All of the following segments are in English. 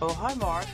Oh, hi, Mark.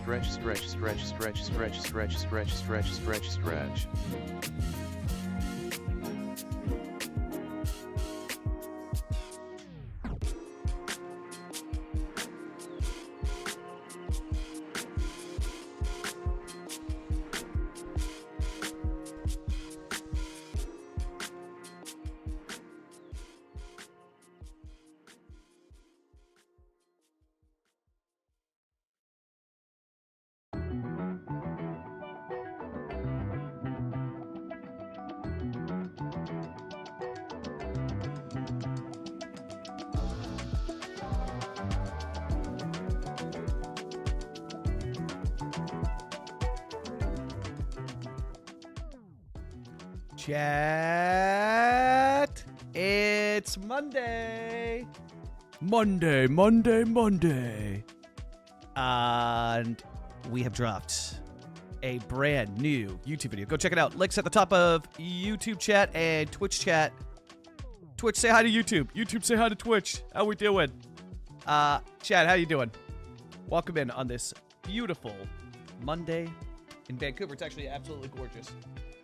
Stretch, stretch, stretch, stretch, stretch, stretch, stretch, stretch, stretch, stretch. Chat. It's Monday. Monday. And we have dropped a brand new YouTube video. Go check it out. Links at the top of YouTube chat and Twitch chat. Twitch, say hi to YouTube. YouTube, say hi to Twitch. How we doing? Chad, how you doing? Welcome in on this beautiful Monday in Vancouver. It's actually absolutely gorgeous.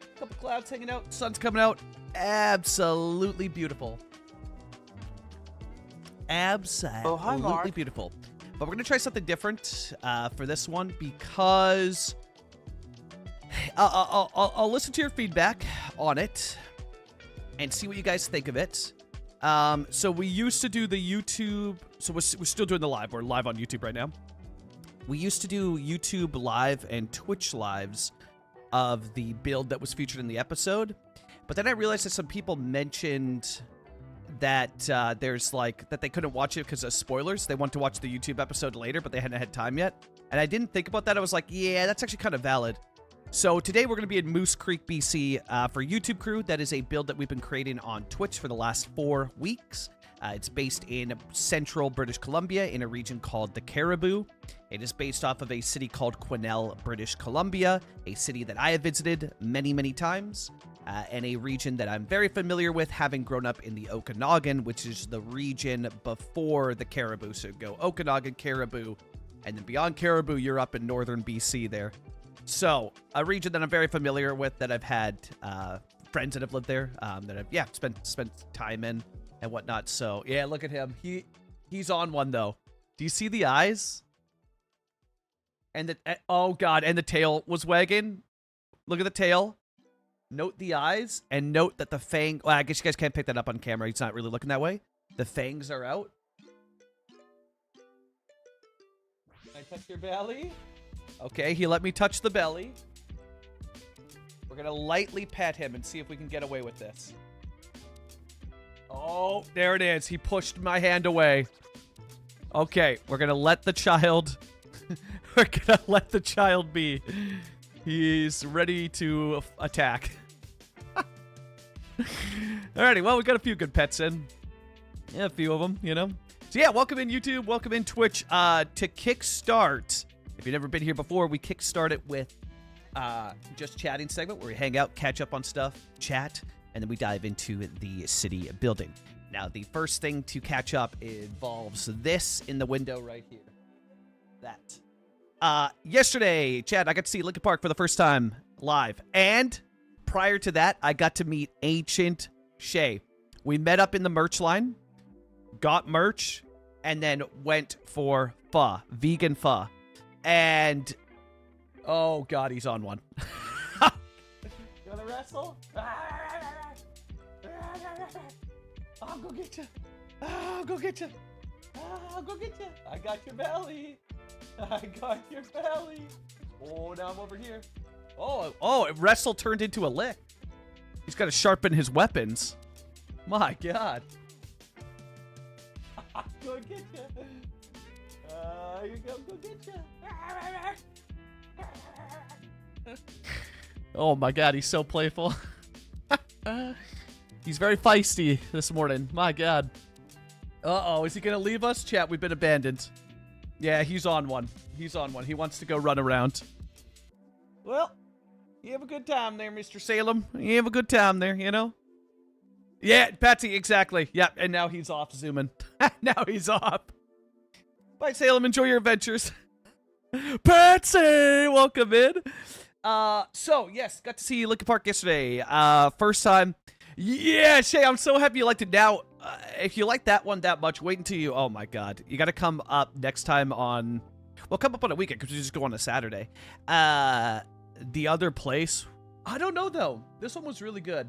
A couple clouds hanging out, sun's coming out. Absolutely beautiful. Absolutely beautiful. But we're gonna try something different for this one because I'll listen to your feedback on it and see what you guys think of it. So we used to do the YouTube. So we're still doing the live. We're live on YouTube right now. We used to do YouTube live and Twitch lives of the build that was featured in the episode. But then I realized that some people mentioned that there's like that they couldn't watch it because of spoilers. They want to watch the YouTube episode later, but they hadn't had time yet. And I didn't think about that. I was like, yeah, that's actually kind of valid. So today we're going to be in Moose Creek, BC for YouTube Crew. That is a build that we've been creating on Twitch for the last 4 weeks. It's based in central British Columbia in a region called the Cariboo. It is based off of a city called Quesnel, British Columbia, a city that I have visited many, many times, and a region that I'm very familiar with, having grown up in the Okanagan, which is the region before the Cariboo. So go Okanagan, Cariboo, and then beyond Cariboo, you're up in northern BC there. So a region that I'm very familiar with, that I've had friends that have lived there, that I've spent time in and whatnot. So yeah, look at him. He's on one though. Do you see the eyes? And the oh god, and the tail was wagging. Look at the tail. Note the eyes and note that the fang. Well, I guess you guys can't pick that up on camera. He's not really looking that way. The fangs are out. Can I touch your belly? Okay, he let me touch the belly. We're gonna lightly pet him and see if we can get away with this. Oh, there it is. He pushed my hand away. Okay, we're gonna let the child... we're gonna let the child be. He's ready to attack. Alrighty, well, we got a few good pets in. Yeah, a few of them, you know. So yeah, welcome in YouTube, welcome in Twitch. To kickstart, if you've never been here before, we kickstart it with just chatting segment where we hang out, catch up on stuff, chat, and then we dive into the city building. Now, the first thing to catch up involves this in the window right here. That. Yesterday, Chad, I got to see Lincoln Park for the first time live. And prior to that, I got to meet Ancient Shay. We met up in the merch line, got merch, and then went for pho, vegan pho. And, oh god, he's on one. You wanna wrestle? I'll go get you. I'll go get you. I'll go get you. I got your belly. I got your belly. Oh, now I'm over here. Oh, wrestle turned into a lick. He's got to sharpen his weapons. My god. I'll go get you. You go get you. Oh my god, he's so playful. He's very feisty this morning. My god. Uh-oh, is he gonna leave us? Chat, we've been abandoned. Yeah, he's on one. He's on one. He wants to go run around. Well, you have a good time there, Mr. Salem. You have a good time there, you know? Yeah, Patsy, exactly. Yep, and now he's off zooming. Now he's off. Bye, Salem. Enjoy your adventures. Patsy, welcome in. So, yes, got to see Lincoln Park yesterday. First time. Yeah, Shay, I'm so happy you liked it. Now, if you like that one that much, wait until you... Oh, my God. You got to come up next time on... Well, come up on a weekend, because we just go on a Saturday. The other place... I don't know, though. This one was really good.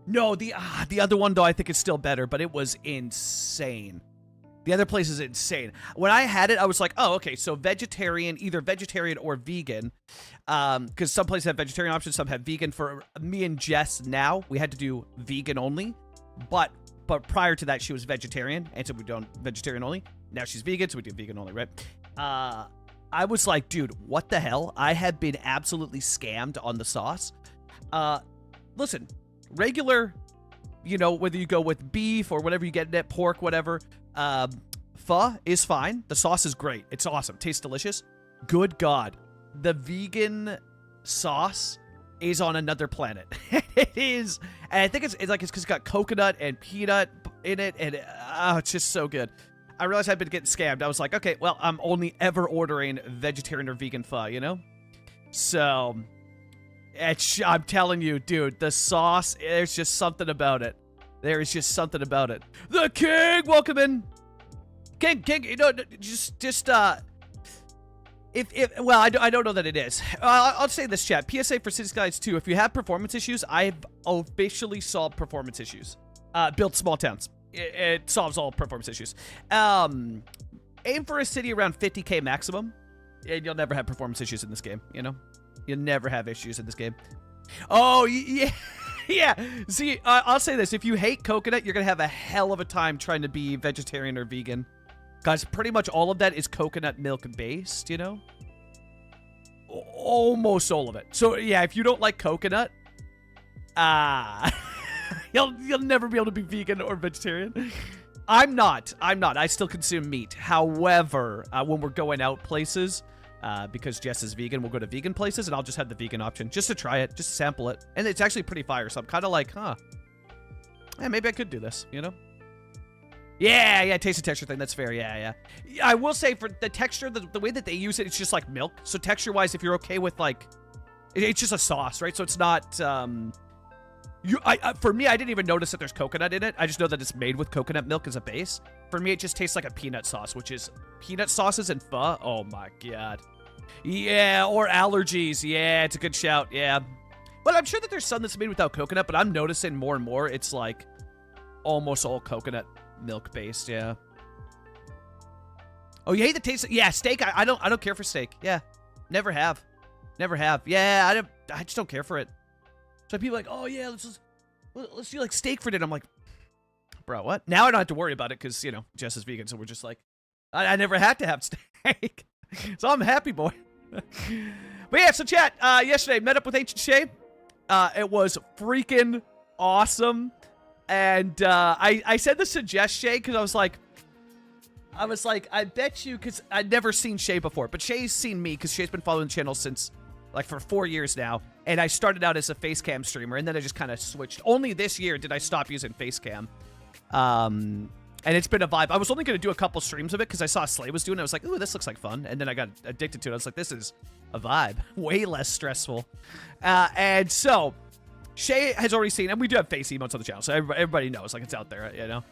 No, the other one, though, I think is still better, but it was insane. The other place is insane. When I had it, I was like, oh, okay, so vegetarian, either vegetarian or vegan. Because some places have vegetarian options, some have vegan. For me and Jess now, we had to do vegan only. But prior to that, she was vegetarian, and so we don't vegetarian only. Now she's vegan, so we do vegan only, right? I was like, dude, what the hell? I have been absolutely scammed on the sauce. Listen, regular, you know, whether you go with beef or whatever you get in it, pork, whatever, pho is fine. The sauce is great. It's awesome. Tastes delicious. Good God. The vegan sauce is on another planet. It is, and I think it's like it's because it's got coconut and peanut in it, and it's just so good. I realized I'd been getting scammed. I was like, okay, well, I'm only ever ordering vegetarian or vegan pho, you know? So, I'm telling you, dude, the sauce, there's just something about it. There is just something about it. The king, welcome in. King, you know, well, I don't know that it is. I'll say this, chat. PSA for Cities Guides 2. If you have performance issues, I've officially solved performance issues. Build small towns. It solves all performance issues. Aim for a city around 50k maximum, and you'll never have performance issues in this game, you know? You'll never have issues in this game. Oh, yeah. Yeah. See, I'll say this. If you hate coconut, you're going to have a hell of a time trying to be vegetarian or vegan. Guys, pretty much all of that is coconut milk based, you know? Almost all of it. So, yeah, if you don't like coconut, you'll never be able to be vegan or vegetarian. I'm not. I still consume meat. However, when we're going out places, because Jess is vegan, we'll go to vegan places, and I'll just have the vegan option just to try it, just to sample it. And it's actually pretty fire, so I'm kind of like, yeah, maybe I could do this, you know? Yeah, taste and texture thing. That's fair. Yeah. I will say for the texture, the way that they use it, it's just like milk. So texture-wise, if you're okay with like, it's just a sauce, right? So it's not. For me, I didn't even notice that there's coconut in it. I just know that it's made with coconut milk as a base. For me, it just tastes like a peanut sauce, which is peanut sauces and pho. Oh my god. Yeah, or allergies. Yeah, it's a good shout. Yeah, but I'm sure that there's some that's made without coconut. But I'm noticing more and more it's like almost all coconut milk based. Yeah. Oh, you hate the taste? Yeah, steak. I don't care for steak. Yeah, never have. Yeah, I just don't care for it. So people are like, oh yeah, let's do like steak for dinner. I'm like, bro, what? Now I don't have to worry about it because, you know, Jess is vegan, so we're just like, I never had to have steak. So I'm happy, boy. But yeah, so chat, yesterday met up with Ancient Shay. It was freaking awesome. And I said this to Jess Shay because I was like, I bet you, because I'd never seen Shay before, but Shay's seen me because Shay's been following the channel since like for 4 years now. And I started out as a Facecam streamer, and then I just kind of switched. Only this year did I stop using Facecam. And it's been a vibe. I was only going to do a couple streams of it because I saw Slay was doing it. I was like, ooh, this looks like fun. And then I got addicted to it. I was like, this is a vibe. Way less stressful. And so Shay has already seen, and we do have face emotes on the channel, so everybody knows, like, it's out there, you know?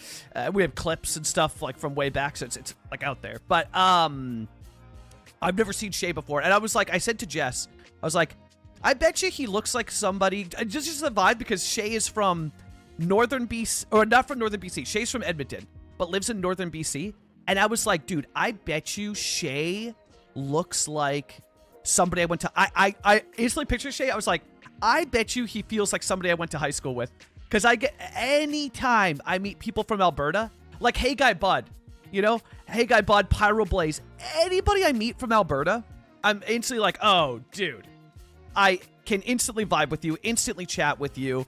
We have clips and stuff, like, from way back, so it's like, out there. But, I've never seen Shay before, and I said to Jess, I was like, I bet you he looks like somebody, just the vibe, because Shay is from northern BC, or not from northern BC, Shay's from Edmonton, but lives in northern BC, and I was like, dude, I bet you Shay looks like somebody I went to, I instantly pictured Shay. I was like, I bet you he feels like somebody I went to high school with, because anytime I meet people from Alberta, like Hey Guy Bud, you know, Hey Guy Bud, Pyro Blaze, anybody I meet from Alberta, I'm instantly like, oh, dude, I can instantly vibe with you, instantly chat with you.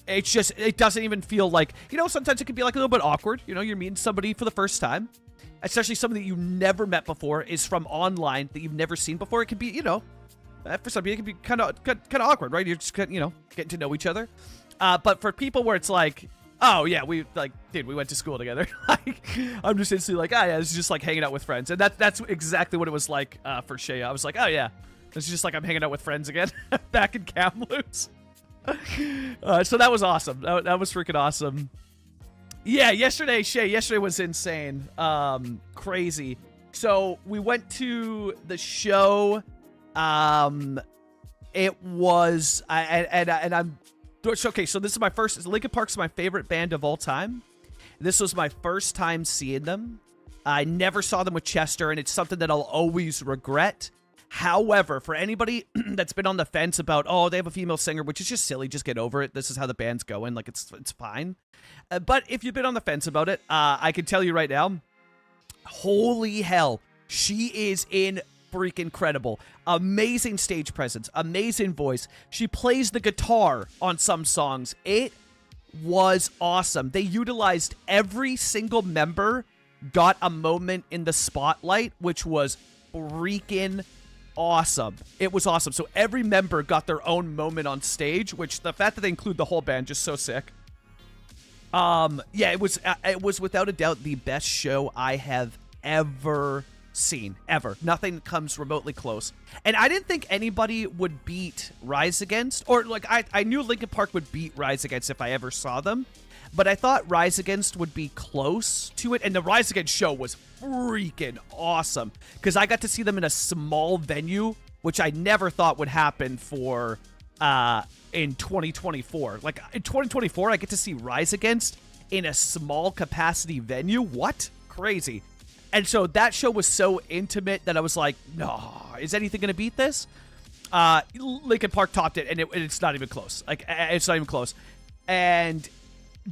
It's just, it doesn't even feel like, you know, sometimes it can be like a little bit awkward. You know, you're meeting somebody for the first time, especially somebody that you never met before, is from online that you've never seen before. It can be, you know, for some people, it can be kind of awkward, right? You're just, you know, getting to know each other. But for people where it's like, oh, yeah, we went to school together. Like, I'm just instantly like, oh, yeah, it's just like hanging out with friends. And that's exactly what it was like for Shay. I was like, oh, yeah, it's just like I'm hanging out with friends again back in Kamloops. So that was awesome. That was freaking awesome. Yeah, yesterday was insane. Crazy. So we went to the show. It was, and I'm, okay, so this is my first, Linkin Park's my favorite band of all time. This was my first time seeing them. I never saw them with Chester, and it's something that I'll always regret. However, for anybody that's been on the fence about, oh, they have a female singer, which is just silly, just get over it. This is how the band's going. Like, it's fine. But if you've been on the fence about it, I can tell you right now, holy hell, she is freaking incredible. Amazing stage presence, amazing voice. She plays the guitar on some songs. It was awesome. They utilized every single member, got a moment in the spotlight, which was freaking awesome. It was awesome. So every member got their own moment on stage, which the fact that they include the whole band, just so sick. Yeah, it was without a doubt the best show I have ever seen, ever. Nothing comes remotely close. And I didn't think anybody would beat Rise Against, or like I knew Linkin Park would beat Rise Against if I ever saw them, but I thought Rise Against would be close to it. And the Rise Against show was freaking awesome because I got to see them in a small venue, which I never thought would happen for in 2024. Like in 2024, I get to see Rise Against in a small capacity venue. What? Crazy. And so that show was so intimate that I was like, no, is anything going to beat this? Linkin Park topped it, and it's not even close. Like, it's not even close. And,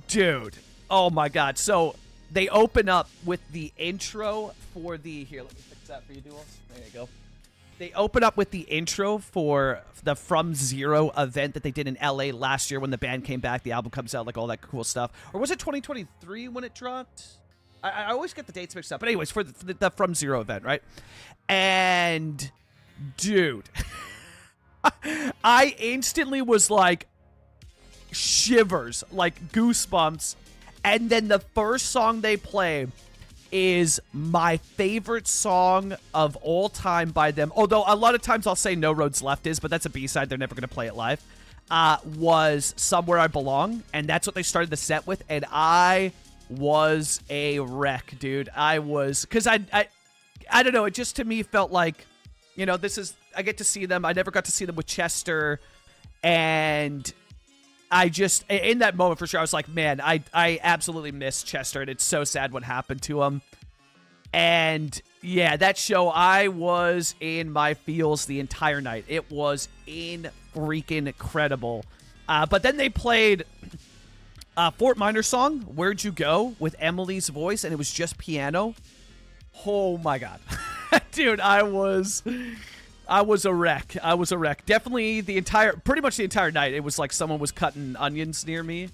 dude, oh my God. So they open up with the intro for the, here, let me fix that for you, Duels. There you go. They open up with the intro for the From Zero event that they did in LA last year when the band came back. The album comes out, like all that cool stuff. Or was it 2023 when it dropped? I always get the dates mixed up. But anyways, for the From Zero event, right? And, dude, I instantly was like, shivers, like goosebumps. And then the first song they play is my favorite song of all time by them. Although a lot of times I'll say No Roads Left is, but that's a B-side. They're never going to play it live. Was Somewhere I Belong. And that's what they started the set with. And I was a wreck, dude. I was, because I don't know, it just to me felt like, you know, this is, I get to see them. I never got to see them with Chester, and I just, in that moment for sure, I was like, man, I absolutely miss Chester, and it's so sad what happened to him. And yeah, that show, I was in my feels the entire night. It was freaking incredible. But then they played Fort Minor song, Where'd You Go, with Emily's voice, and it was just piano. Oh my God. Dude, I was a wreck. I was a wreck. Definitely pretty much the entire night, it was like someone was cutting onions near me.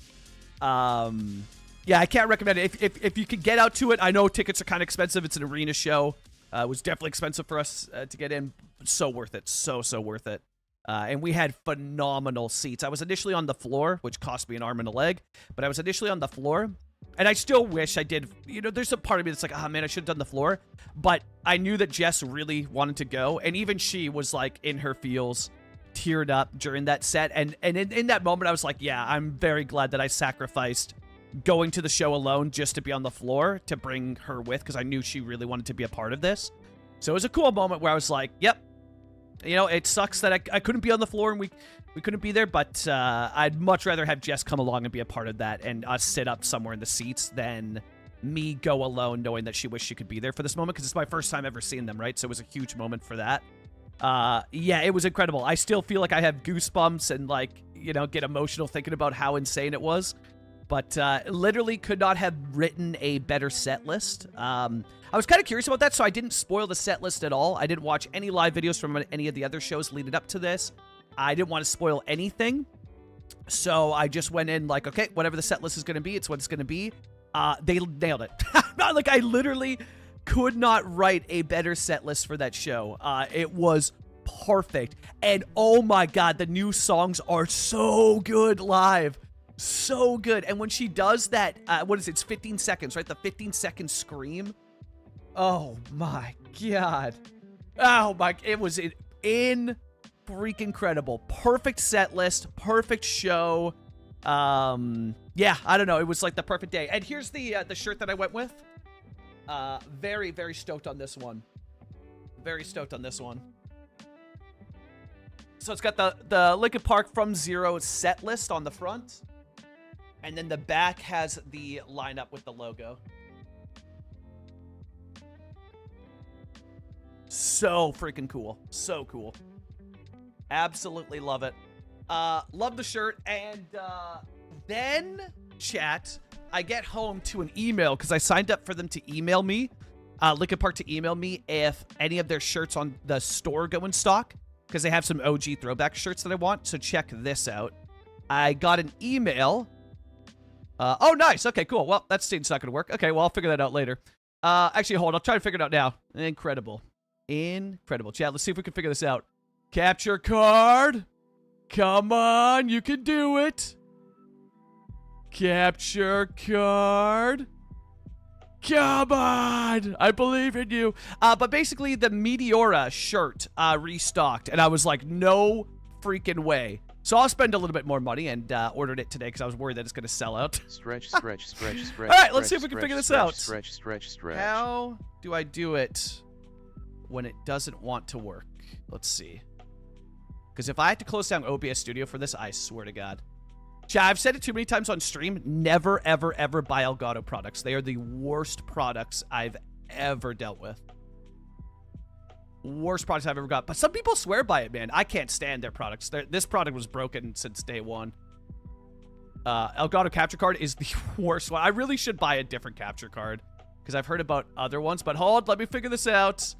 Yeah, I can't recommend it. If you could get out to it, I know tickets are kind of expensive. It's an arena show. It was definitely expensive for us to get in. So worth it. So worth it. And we had phenomenal seats. I was initially on the floor, which cost me an arm and a leg, but I was initially on the floor, and I still wish I did. You know, there's a part of me that's like, oh man, I should have done the floor, but I knew that Jess really wanted to go, and even she was like in her feels, teared up during that set, and in that moment, I was like, yeah, I'm very glad that I sacrificed going to the show alone just to be on the floor to bring her with, because I knew she really wanted to be a part of this. So it was a cool moment where I was like, yep. You know, it sucks that I couldn't be on the floor and we couldn't be there, but I'd much rather have Jess come along and be a part of that and us sit up somewhere in the seats than me go alone knowing that she wished she could be there for this moment, because it's my first time ever seeing them, right? So it was a huge moment for that. Yeah, it was incredible. I still feel like I have goosebumps and, like, you know, get emotional thinking about how insane it was. But literally could not have written a better set list. I was kind of curious about that, so I didn't spoil the set list at all. I didn't watch any live videos from any of the other shows leading up to this. I didn't want to spoil anything. So I just went in like, okay, whatever the set list is going to be, it's what it's going to be. They nailed it. Like, I literally could not write a better set list for that show. It was perfect. And oh my God, the new songs are so good live. So good. And when she does that, what is it? It's 15 seconds, right? The 15-second scream. Oh my God. Oh my, it was in freaking incredible. Perfect set list, perfect show. Yeah, I don't know. It was like the perfect day. And here's the shirt that I went with. Very, very stoked on this one. Very stoked on this one. So it's got the Linkin Park From Zero set list on the front. And then the back has the lineup with the logo. So freaking cool. So cool. Absolutely love it. Love the shirt. And then, chat, I get home to an email because I signed up for them to email me. Linkin Park to email me if any of their shirts on the store go in stock, because they have some OG throwback shirts that I want. So check this out. I got an email. Oh, nice. Okay, cool. Well, that statement's not going to work. Okay, well, I'll figure that out later. Actually, hold on. I'll try to figure it out now. Incredible. Incredible. Chat, let's see if we can figure this out. Capture card. Come on, you can do it. Capture card. Come on! I believe in you. But basically, the Meteora shirt restocked, and I was like, no freaking way. So I'll spend a little bit more money and ordered it today because I was worried that it's going to sell out. Stretch. All right, let's see if we can figure this out. Stretch. How do I do it when it doesn't want to work? Let's see. Because if I had to close down OBS Studio for this, I swear to God. Chat, I've said it too many times on stream. Never, ever, ever buy Elgato products. They are the worst products I've ever dealt with. Worst products I've ever got. But some people swear by it, man. I can't stand their products. This product was broken since day one. Elgato capture card is the worst one. I really should buy a different capture card because I've heard about other ones. But hold, let me figure this out.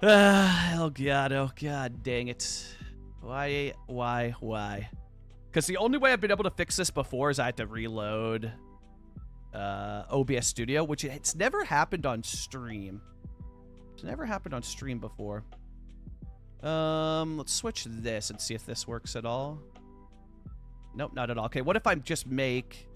Elgato, god dang it. Why? Because the only way I've been able to fix this before is I had to reload OBS Studio, which it's never happened on stream. It's never happened on stream before. Let's switch this and see if this works at all. Nope, not at all. Okay, what if I just make...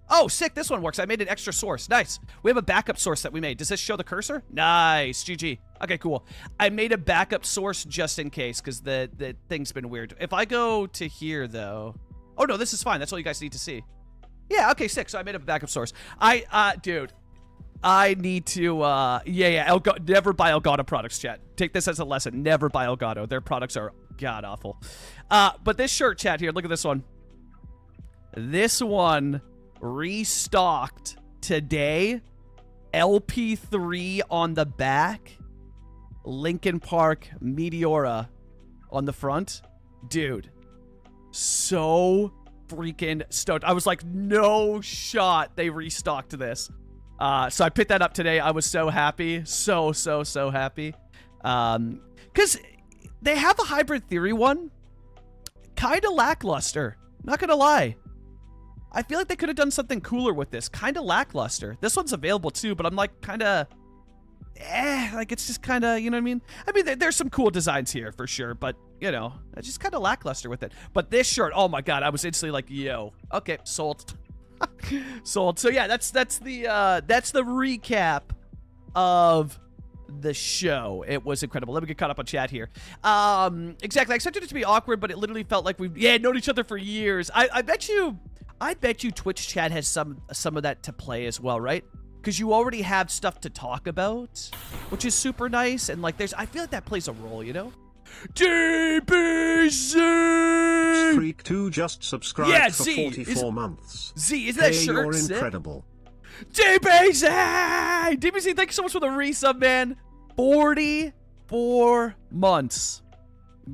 Oh, sick, this one works. I made an extra source. Nice. We have a backup source that we made. Does this show the cursor? Nice, GG. Okay, cool. I made a backup source just in case because the thing's been weird. If I go to here, though... Oh, no, this is fine. That's all you guys need to see. Yeah, okay, sick. So I made a backup source. Dude, I need to, never buy Elgato products, chat. Take this as a lesson. Never buy Elgato. Their products are god-awful. But this shirt, chat, here, look at this one. This one... restocked today. LP3 on the back. Linkin Park Meteora on the front. Dude, so freaking stoked. I was like, no shot they restocked this. So I picked that up today. I was so happy. So happy. Because they have a Hybrid Theory one. Kind of lackluster. Not gonna lie. I feel like they could have done something cooler with this. Kind of lackluster. This one's available too, but I'm like kind of... like it's just kind of, you know what I mean? I mean, there's some cool designs here for sure, but, you know, it's just kind of lackluster with it. But this shirt, oh my God, I was instantly like, yo, okay, sold. Sold. So yeah, that's the recap of the show. It was incredible. Let me get caught up on chat here. Exactly. I expected it to be awkward, but it literally felt like we've known each other for years. I bet you Twitch chat has some of that to play as well, right? Because you already have stuff to talk about, which is super nice. And like, I feel like that plays a role, you know? DBZ! Streak 2 just subscribed for 44 months. Z, is that shirt you're incredible. DBZ! DBZ, thank you so much for the resub, man. 44 months.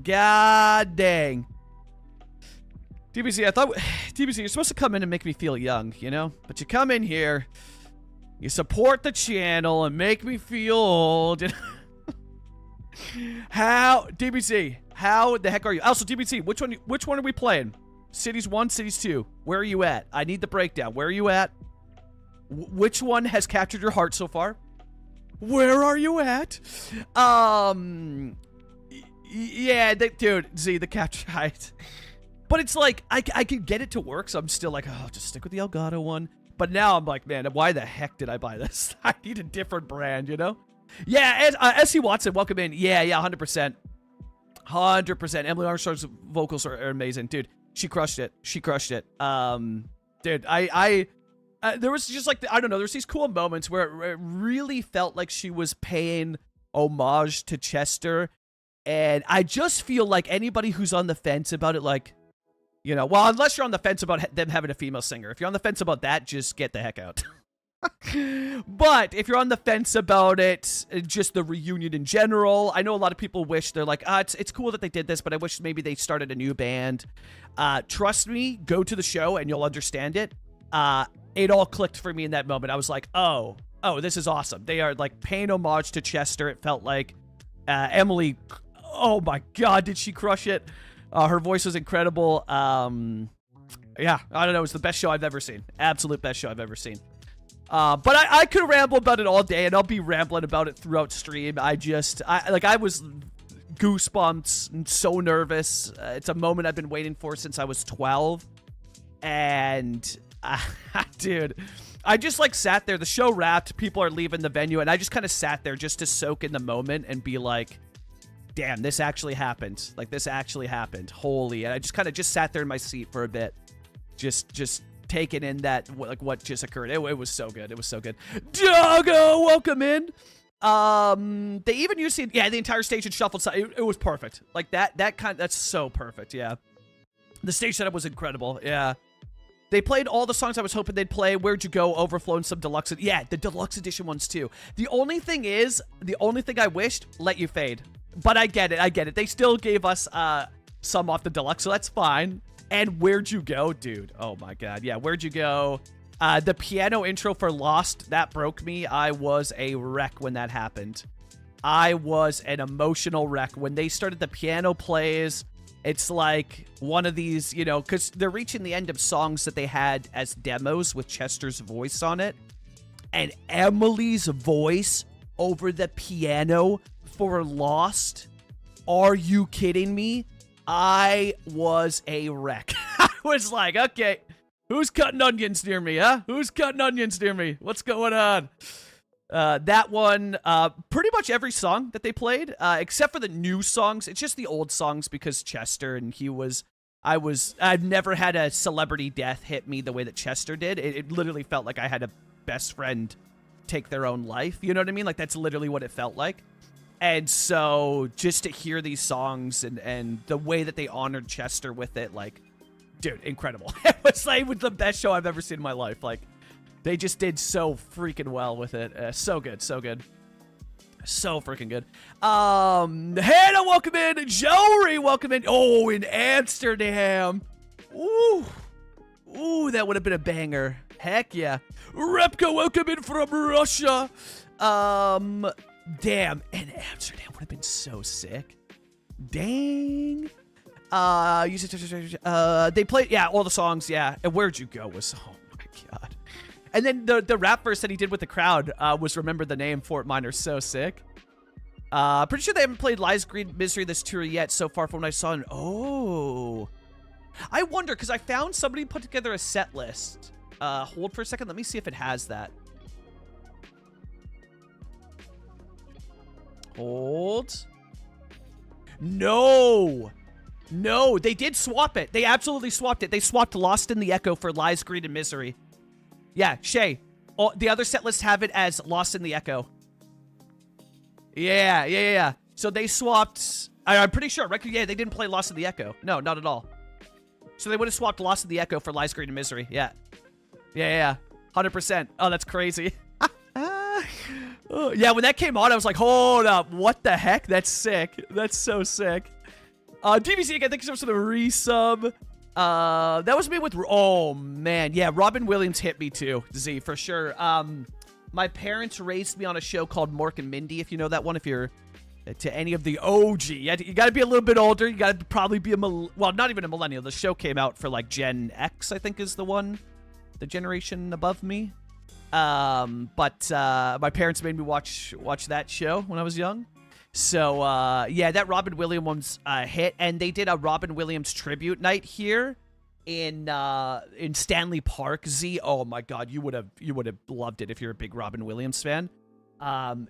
God dang. DBZ, I thought... DBZ, you're supposed to come in and make me feel young, you know? But you come in here, you support the channel, and make me feel old. DBZ, how the heck are you? Also, DBZ, which one are we playing? Cities 1, Cities 2. Where are you at? I need the breakdown. Where are you at? Which one has captured your heart so far? Where are you at? Yeah, dude, Z, the capture height. But it's like, I can get it to work, so I'm still like, oh, just stick with the Elgato one. But now I'm like, man, why the heck did I buy this? I need a different brand, you know? Yeah, SC Watson, welcome in. Yeah, 100%. 100%. Emily Armstrong's vocals are amazing. Dude, she crushed it. She crushed it. Dude, there was just like, I don't know, there's these cool moments where it really felt like she was paying homage to Chester. And I just feel like anybody who's on the fence about it, like, you know, well, unless you're on the fence about them having a female singer. If you're on the fence about that, just get the heck out. But if you're on the fence about it, just the reunion in general, I know a lot of people wish, they're like, it's cool that they did this, but I wish maybe they started a new band. Trust me, go to the show and you'll understand it. It all clicked for me in that moment. I was like, oh, this is awesome. They are like paying homage to Chester. It felt like Emily, oh my God, did she crush it? Her voice was incredible. Yeah, I don't know. It was the best show I've ever seen. Absolute best show I've ever seen. But I could ramble about it all day, and I'll be rambling about it throughout stream. I was goosebumps and so nervous. It's a moment I've been waiting for since I was 12. And, dude, I just, like, sat there. The show wrapped. People are leaving the venue, and I just kind of sat there just to soak in the moment and be like, damn, this actually happened. Like, this actually happened. Holy. And I just kind of just sat there in my seat for a bit. Just taking in that, like, what just occurred. It was so good. It was so good. Doggo, welcome in. They even used the entire stage and shuffled. It was perfect. Like, that's so perfect. Yeah. The stage setup was incredible. Yeah. They played all the songs I was hoping they'd play. Where'd You Go, Overflow, and some deluxe. Yeah, the deluxe edition ones too. The only thing I wished, Let You Fade. But I get it. They still gave us some off the deluxe, so that's fine. And Where'd You Go, dude? Oh my god. Yeah, Where'd You Go? The piano intro for Lost, that broke me. I was a wreck when that happened. I was an emotional wreck. When they started the piano plays, it's like one of these, you know, because they're reaching the end of songs that they had as demos with Chester's voice on it. And Emily's voice over the piano for Lost. Are you kidding me? I was a wreck. I was like, okay, who's cutting onions near me, huh? Who's cutting onions near me? What's going on? That one, pretty much every song that they played, except for the new songs. It's just the old songs because Chester and I've never had a celebrity death hit me the way that Chester did. It literally felt like I had a best friend take their own life. You know what I mean? Like, that's literally what it felt like. And so just to hear these songs and the way that they honored Chester with it, like, dude, incredible. It was the best show I've ever seen in my life. Like, they just did so freaking well with it. So good, so good. So freaking good. Hannah, welcome in. Jory, welcome in. Oh, in Amsterdam. Ooh. Ooh, that would have been a banger. Heck yeah. Repka, welcome in from Russia. Damn, and Amsterdam would have been so sick. Dang. They played, yeah, all the songs, yeah. And Where'd You Go was, oh my god. And then the rap verse that he did with the crowd was Remember the Name, Fort Minor, so sick. Pretty sure they haven't played Lies, Greed, Misery this tour yet so far from what I saw. Oh. I wonder, because I found somebody put together a set list. Hold for a second, let me see if it has that. Hold. No, they did swap it. They absolutely swapped it. They swapped Lost in the Echo for Lies, Greed, and Misery. Yeah, Shay. The other set lists have it as Lost in the Echo. Yeah. So they swapped. I'm pretty sure. Yeah, they didn't play Lost in the Echo. No, not at all. So they would have swapped Lost in the Echo for Lies, Greed, and Misery. Yeah. 100%. Oh, that's crazy. Oh, yeah, when that came on, I was like, hold up. What the heck? That's sick. That's so sick. DVC again, thank you so much for the resub. That was me with, oh man. Yeah, Robin Williams hit me too, Z, for sure. My parents raised me on a show called Mork and Mindy, if you know that one, if you're to any of the OG. You gotta be a little bit older. You gotta probably be well, not even a millennial. The show came out for like Gen X, I think is the one. The generation above me. But my parents made me watch that show when I was young. So, yeah, that Robin Williams hit, and they did a Robin Williams tribute night here in Stanley Park. Z, oh my god, you would have loved it if you're a big Robin Williams fan.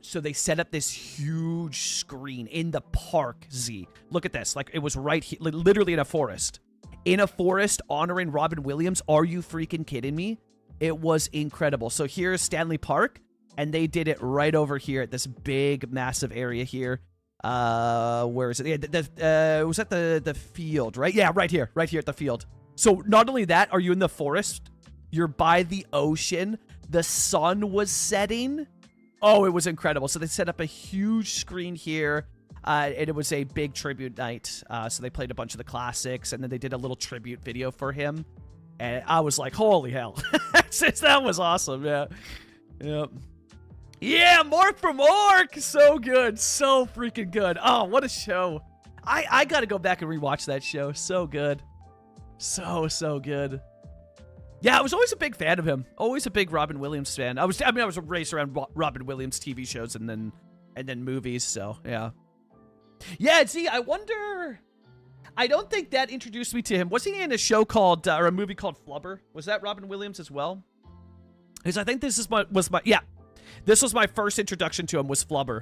So they set up this huge screen in the park, Z. Look at this. Like, it was right here, literally in a forest. In a forest honoring Robin Williams. Are you freaking kidding me? It was incredible. So here's Stanley Park, and they did it right over here at this big, massive area here. Where is it? Yeah, was that the field, right? Yeah, right here at the field. So not only that, are you in the forest? You're by the ocean. The sun was setting. Oh, it was incredible. So they set up a huge screen here, and it was a big tribute night. So they played a bunch of the classics, and then they did a little tribute video for him. And I was like, holy hell. That was awesome, yeah. Yep. Yeah, Mork from Ork! So good. So freaking good. Oh, what a show. I gotta go back and rewatch that show. So good. So good. Yeah, I was always a big fan of him. Always a big Robin Williams fan. I was raised around Robin Williams TV shows and then movies. So yeah. Yeah, see, I wonder. I don't think that introduced me to him. Was he in a show called or a movie called Flubber? Was that Robin Williams as well? Because I think this was my first introduction to him was Flubber.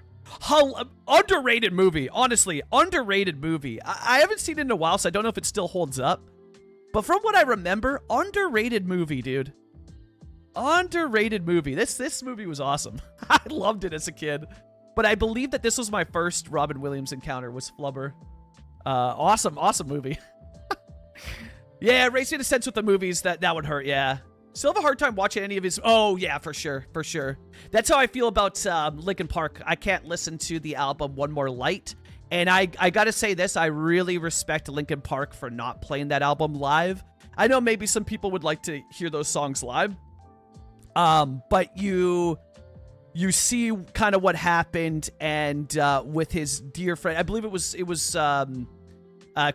Underrated movie, honestly, underrated movie. I haven't seen it in a while, so I don't know if it still holds up. But from what I remember, underrated movie, dude. Underrated movie. This movie was awesome. I loved it as a kid. But I believe that this was my first Robin Williams encounter was Flubber. Awesome movie. Yeah, racing a sense with the movies, that would hurt, yeah. Still have a hard time watching any of his... Oh, yeah, for sure. That's how I feel about Linkin Park. I can't listen to the album One More Light. And I gotta say this, I really respect Linkin Park for not playing that album live. I know maybe some people would like to hear those songs live. But you see kind of what happened, and with his dear friend, I believe it was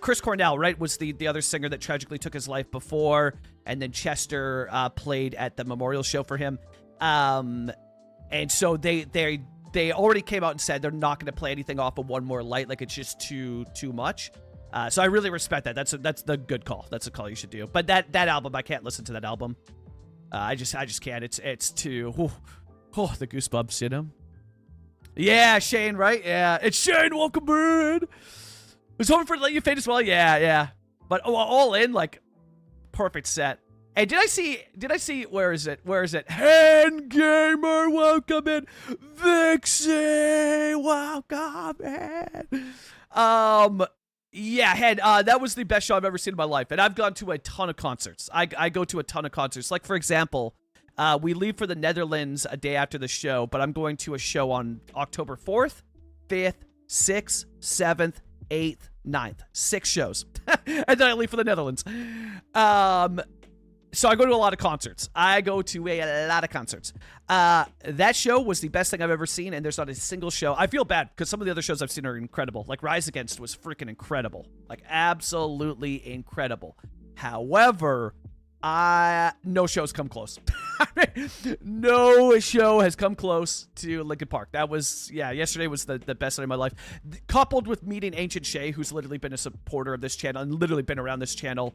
Chris Cornell, right, was the other singer that tragically took his life before, and then Chester played at the memorial show for him. And so they already came out and said they're not going to play anything off of One More Light, like it's just too much. So I really respect that. That's the good call. That's a call you should do. But that album, I can't listen to that album. I just can't. It's too. Oh, the goosebumps, you know? Yeah, Shane, right? Yeah. It's Shane, welcome, man. I was hoping for to let you fade as well. Yeah. But all in, like, perfect set. Hey, did I see, where is it? Hen Gamer, welcome in. Vixie, welcome in. Yeah, Hen, that was the best show I've ever seen in my life. And I've gone to a ton of concerts. I go to a ton of concerts. Like, for example, we leave for the Netherlands a day after the show, but I'm going to a show on October 4th, 5th, 6th, 7th, 8th, 9th. 6 shows. And then I leave for the Netherlands. So I go to a lot of concerts. That show was the best thing I've ever seen, and there's not a single show. I feel bad, because some of the other shows I've seen are incredible. Like, Rise Against was freaking incredible. Like, absolutely incredible. However, no shows come close. No show has come close to Linkin Park. That was, yesterday was the best night of my life. Coupled with meeting Ancient Shay, who's literally been a supporter of this channel and literally been around this channel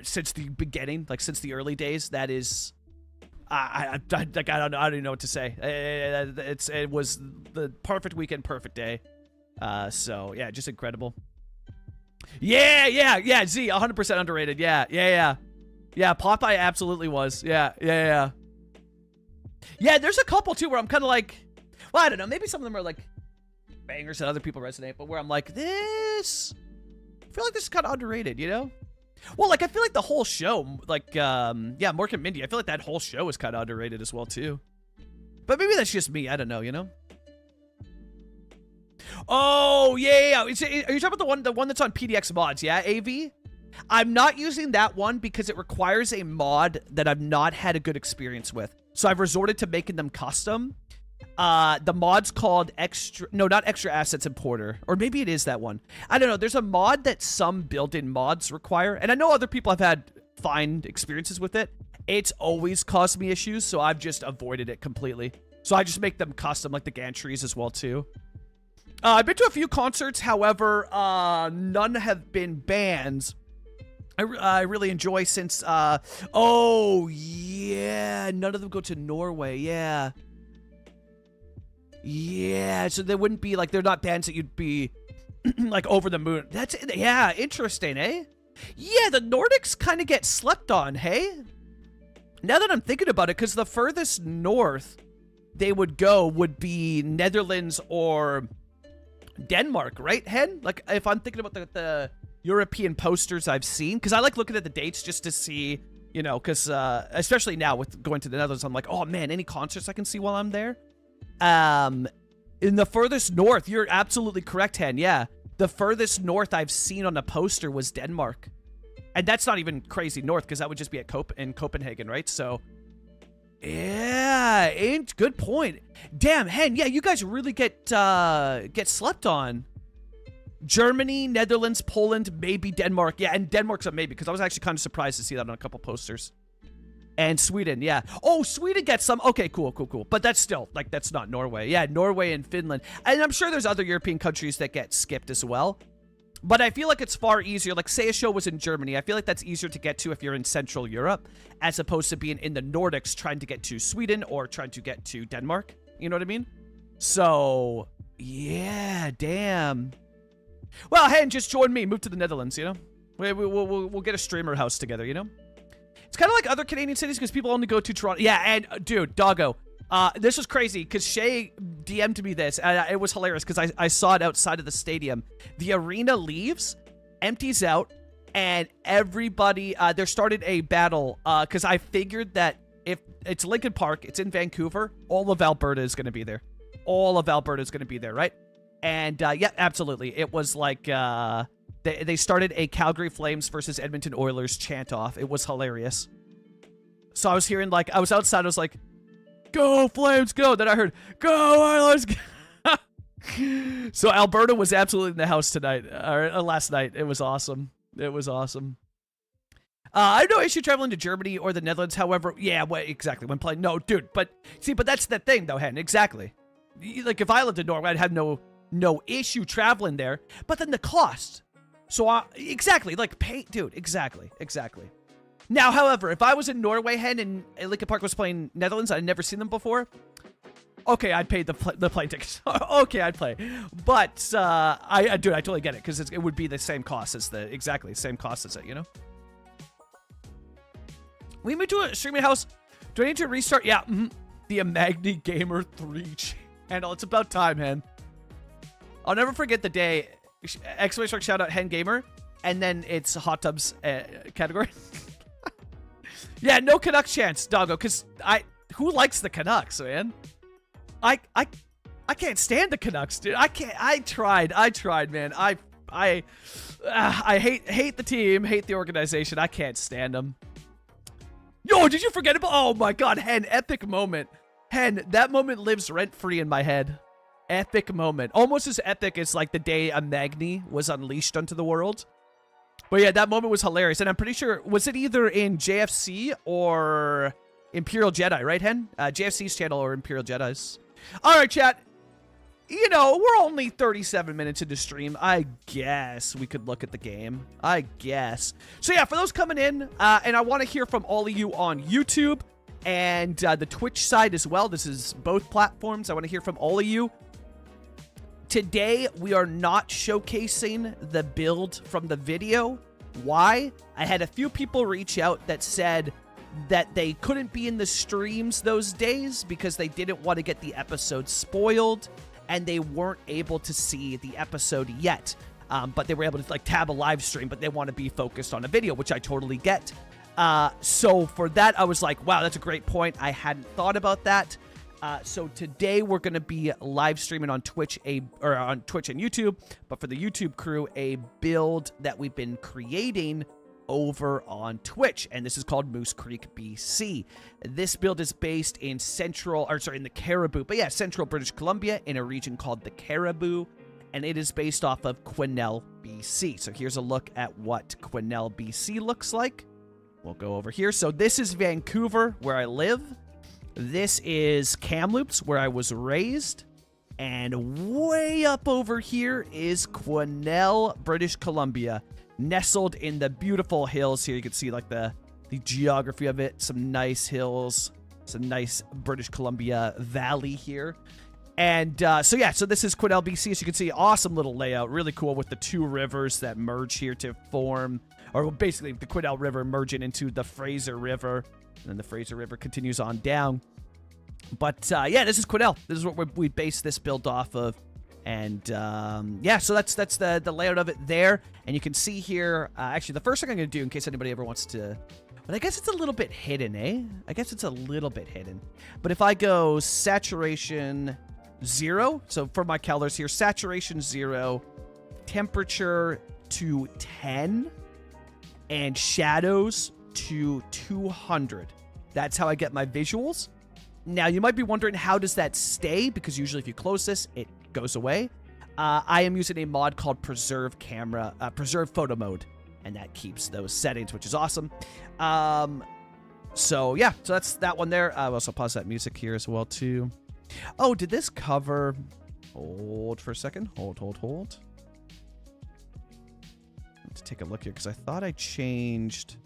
since the beginning, like since the early days. That is, I don't know. I don't even know what to say. It was the perfect weekend, perfect day. So yeah, just incredible. Yeah. Z, 100% underrated. Yeah. Popeye absolutely was. Yeah. There's a couple too where I'm kind of like, well, I don't know. Maybe some of them are like bangers that other people resonate, but where I'm like, I feel like this is kind of underrated, you know? Well, like, I feel like the whole show, like, Mork and Mindy, I feel like that whole show is kind of underrated as well, too. But maybe that's just me. I don't know, you know? Oh, yeah. Are you talking about the one that's on PDX mods, yeah, AV? I'm not using that one because it requires a mod that I've not had a good experience with. So I've resorted to making them custom. The mod's called not Extra Assets Importer, or maybe it is that one. I don't know. There's a mod that some built-in mods require, and I know other people have had fine experiences with it. It's always caused me issues, so I've just avoided it completely. So I just make them custom, like the gantries as well too. I've been to a few concerts, however, none have been bands. I really enjoy since, oh yeah, none of them go to Norway, yeah. Yeah, so they wouldn't be, like, they're not bands that you'd be, like, over the moon. Yeah, interesting, eh? Yeah, the Nordics kind of get slept on, hey? Now that I'm thinking about it, because the furthest north they would go would be Netherlands or Denmark, right, Hen? Like, if I'm thinking about the European posters I've seen, because I like looking at the dates just to see, you know, because, especially now with going to the Netherlands, I'm like, oh, man, any concerts I can see while I'm there? In the furthest north, you're absolutely correct, Hen. Yeah, the furthest north I've seen on a poster was Denmark, and that's not even crazy north because that would just be in Copenhagen, right? So, yeah, good point. Damn, Hen. Yeah, you guys really get slept on. Germany, Netherlands, Poland, maybe Denmark. Yeah, and Denmark's a maybe because I was actually kind of surprised to see that on a couple posters. And Sweden, yeah. Oh, Sweden gets some. Okay, cool. But that's still, like, that's not Norway. Yeah, Norway and Finland. And I'm sure there's other European countries that get skipped as well. But I feel like it's far easier. Like, say a show was in Germany. I feel like that's easier to get to if you're in Central Europe, as opposed to being in the Nordics trying to get to Sweden or trying to get to Denmark. You know what I mean? So, yeah, damn. Well, hey, just join me. Move to the Netherlands, you know? We'll get a streamer house together, you know? It's kind of like other Canadian cities because people only go to Toronto. Yeah, and dude, doggo. This was crazy because Shay DM'd me this. It was hilarious because I saw it outside of the stadium. The arena leaves, empties out, and everybody, there started a battle because I figured that if it's Lincoln Park, it's in Vancouver, all of Alberta is going to be there. All of Alberta is going to be there, right? And yeah, absolutely. It was like... They started a Calgary Flames versus Edmonton Oilers chant off. It was hilarious. So I was hearing, like, I was outside. I was like, go Flames, go. Then I heard, go Oilers. So Alberta was absolutely in the house tonight, or last night. It was awesome. It was awesome. I have no issue traveling to Germany or the Netherlands. However, yeah, exactly. When playing, no, dude. But see, but that's the thing, though, Hen. Exactly. Like, if I lived in Norway, I'd have no issue traveling there. But then the cost. So, exactly, like, pay, dude, exactly. Now, however, if I was in Norway, Hen, and Lincoln Park was playing Netherlands, I'd never seen them before, okay, I'd pay the plane tickets. Okay, I'd play. But, dude, I totally get it, because it would be the same cost as same cost as it, you know? We moved to a streaming house. Do I need to restart? Yeah, the Amagni Gamer 3 channel. It's about time, Hen. I'll never forget the day... Exclamation mark shout out Hen Gamer, and then it's hot tubs category. Yeah, no Canucks chance, doggo, because who likes the Canucks, man? I can't stand the Canucks, dude. I tried, man. I hate the team, hate the organization. I can't stand them. Yo, did you forget about? Oh my God, Hen, epic moment. Hen, that moment lives rent free in my head. Epic moment. Almost as epic as, like, the day Amagni was unleashed onto the world. But yeah, that moment was hilarious. And I'm pretty sure, was it either in JFC or Imperial Jedi, right, Hen? JFC's channel or Imperial Jedi's. All right, chat. You know, we're only 37 minutes into stream. I guess we could look at the game. I guess. So yeah, for those coming in, and I want to hear from all of you on YouTube and the Twitch side as well. This is both platforms. I want to hear from all of you. Today, we are not showcasing the build from the video. Why? I had a few people reach out that said that they couldn't be in the streams those days because they didn't want to get the episode spoiled, and they weren't able to see the episode yet. But they were able to, like, tab a live stream, but they want to be focused on a video, which I totally get. So for that, I was like, wow, that's a great point. I hadn't thought about that. So today we're going to be live streaming on Twitch on Twitch and YouTube, but for the YouTube crew, a build that we've been creating over on Twitch, and this is called Moose Creek, BC. This build is based in in the Caribou, but yeah, central British Columbia in a region called the Caribou, and it is based off of Quesnel, BC. So here's a look at what Quesnel, BC looks like. We'll go over here. So this is Vancouver, where I live. This is Kamloops, where I was raised. And way up over here is Quesnel, British Columbia, nestled in the beautiful hills here. You can see, like, the geography of it. Some nice hills. Some nice British Columbia valley here. And so yeah, so this is Quesnel, BC. As you can see, awesome little layout. Really cool with the two rivers that merge here to form, or basically the Quesnel River merging into the Fraser River. And then the Fraser River continues on down. But yeah, this is Quesnel. This is what we base this build off of. And yeah, so that's the layout of it there. And you can see here, actually, the first thing I'm going to do in case anybody ever wants to... But I guess it's a little bit hidden, eh? I guess it's a little bit hidden. But if I go saturation 0, so for my colors here, saturation 0, temperature to 10, and shadows to 200. That's how I get my visuals. Now, you might be wondering, how does that stay? Because usually if you close this, it goes away. I am using a mod called Preserve Photo Mode, and that keeps those settings, which is awesome. So yeah, so that's that one there. I'll also pause that music here as well too. Oh, did this cover? Hold for a second. Hold. Let's take a look here because I thought I changed.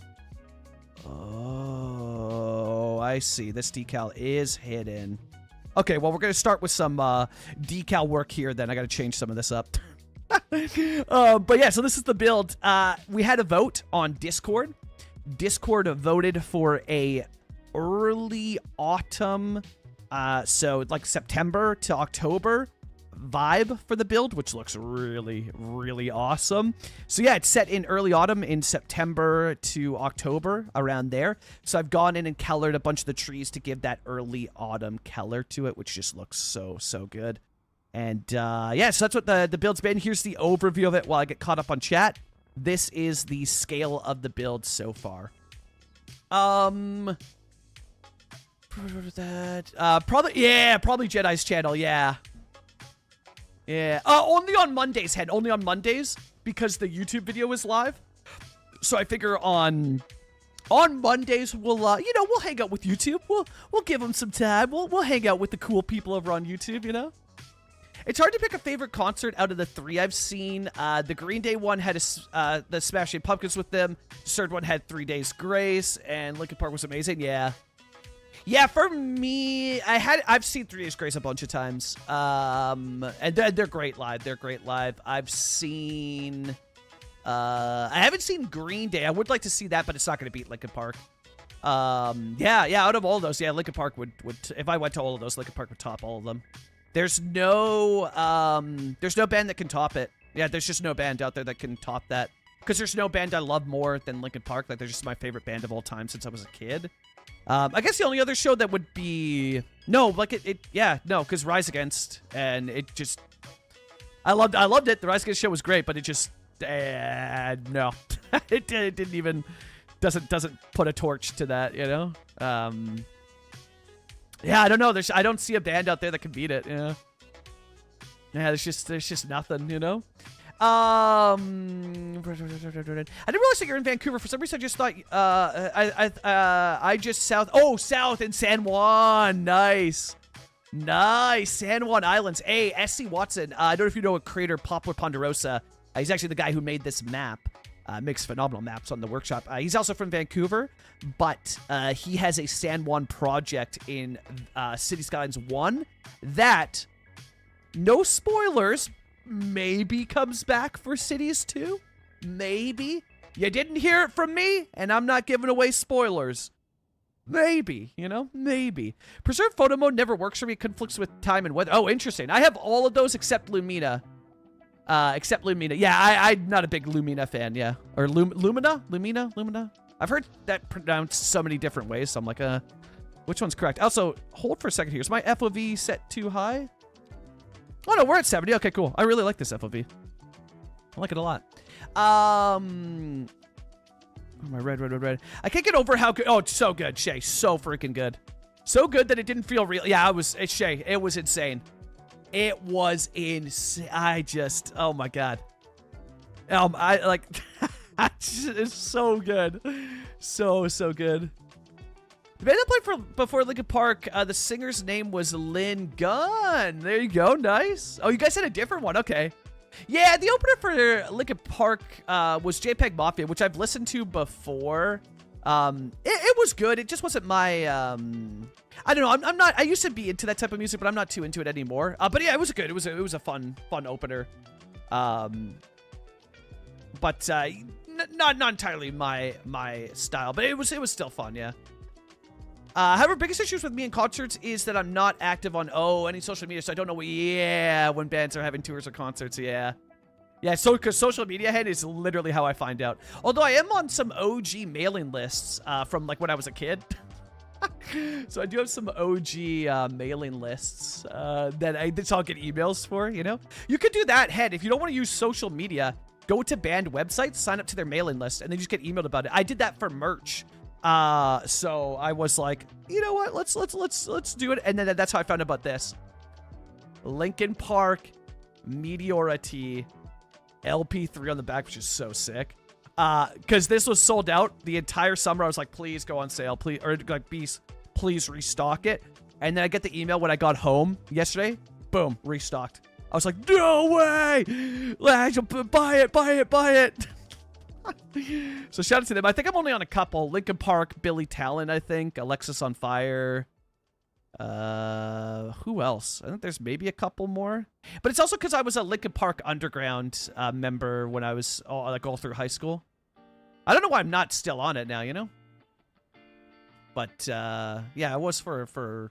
Oh, I see. This decal is hidden. Okay, well, we're going to start with some decal work here then. I got to change some of this up. But yeah, so this is the build. We had a vote on Discord. Discord voted for a early autumn, so like September to October vibe for the build, which looks really, really awesome. So yeah, it's set in early autumn in September to October, around there. So I've gone in and colored a bunch of the trees to give that early autumn color to it, which just looks so good. And yeah, so that's what the build's been. Here's the overview of it while I get caught up on chat. This is the scale of the build so far. Probably Jedi's channel, yeah. Yeah. Only on Mondays, Hen. Only on Mondays because the YouTube video is live. So I figure on Mondays we'll we'll hang out with YouTube. We'll give them some time. We'll hang out with the cool people over on YouTube, you know? It's hard to pick a favorite concert out of the 3 I've seen. The Green Day one had the Smashing Pumpkins with them. The third one had 3 Days Grace, and Linkin Park was amazing. Yeah. Yeah, for me, I've seen 3 Days Grace a bunch of times. And they're great live. They're great live. I've seen I haven't seen Green Day. I would like to see that, but it's not going to beat Linkin Park. Yeah, out of all of those, yeah, Linkin Park would if I went to all of those, Linkin Park would top all of them. There's no band that can top it. Yeah, there's just no band out there that can top that. Because there's no band I love more than Linkin Park. Like, they're just my favorite band of all time since I was a kid. I guess the only other show that would be... No, like, because Rise Against, and it just... I loved it. The Rise Against show was great, but it just... no. it didn't even... Doesn't put a torch to that, you know? Yeah, I don't know. I don't see a band out there that can beat it. Yeah, there's just nothing, you know. I didn't realize that you're in Vancouver. For some reason, I just thought I just south in San Juan. Nice, San Juan Islands. Hey, SC Watson. I don't know if you know a creator, Poplar Ponderosa. He's actually the guy who made this map. Makes phenomenal maps on the workshop. He's also from Vancouver, but he has a San Juan project in City Skylines 1 that, no spoilers, maybe comes back for Cities 2. Maybe. You didn't hear it from me, and I'm not giving away spoilers. Maybe, you know, maybe. Preserve photo mode never works for me. It conflicts with time and weather. Oh, interesting. I have all of those except Lumina. Yeah, I'm not a big Lumina fan, yeah. Or Lumina? I've heard that pronounced so many different ways, so I'm like, which one's correct? Also, hold for a second here. Is my FOV set too high? Oh, no, we're at 70. Okay, cool. I really like this FOV. I like it a lot. Oh, my red. I can't get over how good. Oh, it's so good, Shay. So freaking good. So good that it didn't feel real. Yeah, it's Shay. It was insane. It was insane. Oh my god. It's so good. So good. The band I played before Linkin Park, the singer's name was Lynn Gunn. There you go, nice. Oh, you guys had a different one, okay. Yeah, the opener for Linkin Park was JPEG Mafia, which I've listened to before. It was good. It just wasn't my, I don't know. I'm not. I used to be into that type of music, but I'm not too into it anymore. But yeah, it was good. It was a fun opener. But not entirely my style. But it was still fun. Yeah. However, biggest issues with me in concerts is that I'm not active on any social media, so I don't know. When bands are having tours or concerts. Yeah. Yeah, so because social media head is literally how I find out. Although I am on some OG mailing lists from like when I was a kid. So I do have some OG mailing lists that I'll get emails for, you know? You could do that, Head. If you don't want to use social media, go to band websites, sign up to their mailing list, and then you just get emailed about it. I did that for merch. So I was like, you know what? Let's do it. And then that's how I found out about this. Linkin Park Meteority LP3 on the back, which is so sick. Because this was sold out the entire summer. I was like, please go on sale, please, or like, please restock it. And then I get the email when I got home yesterday. Boom, restocked. I was like, no way! Buy it. So shout out to them. I think I'm only on a couple. Linkin Park, Billy Talent, I think. Alexis on Fire. Who else? I think there's maybe a couple more. But it's also because I was a Linkin Park Underground member when I was all through high school. I don't know why I'm not still on it now, you know? But, yeah, I was for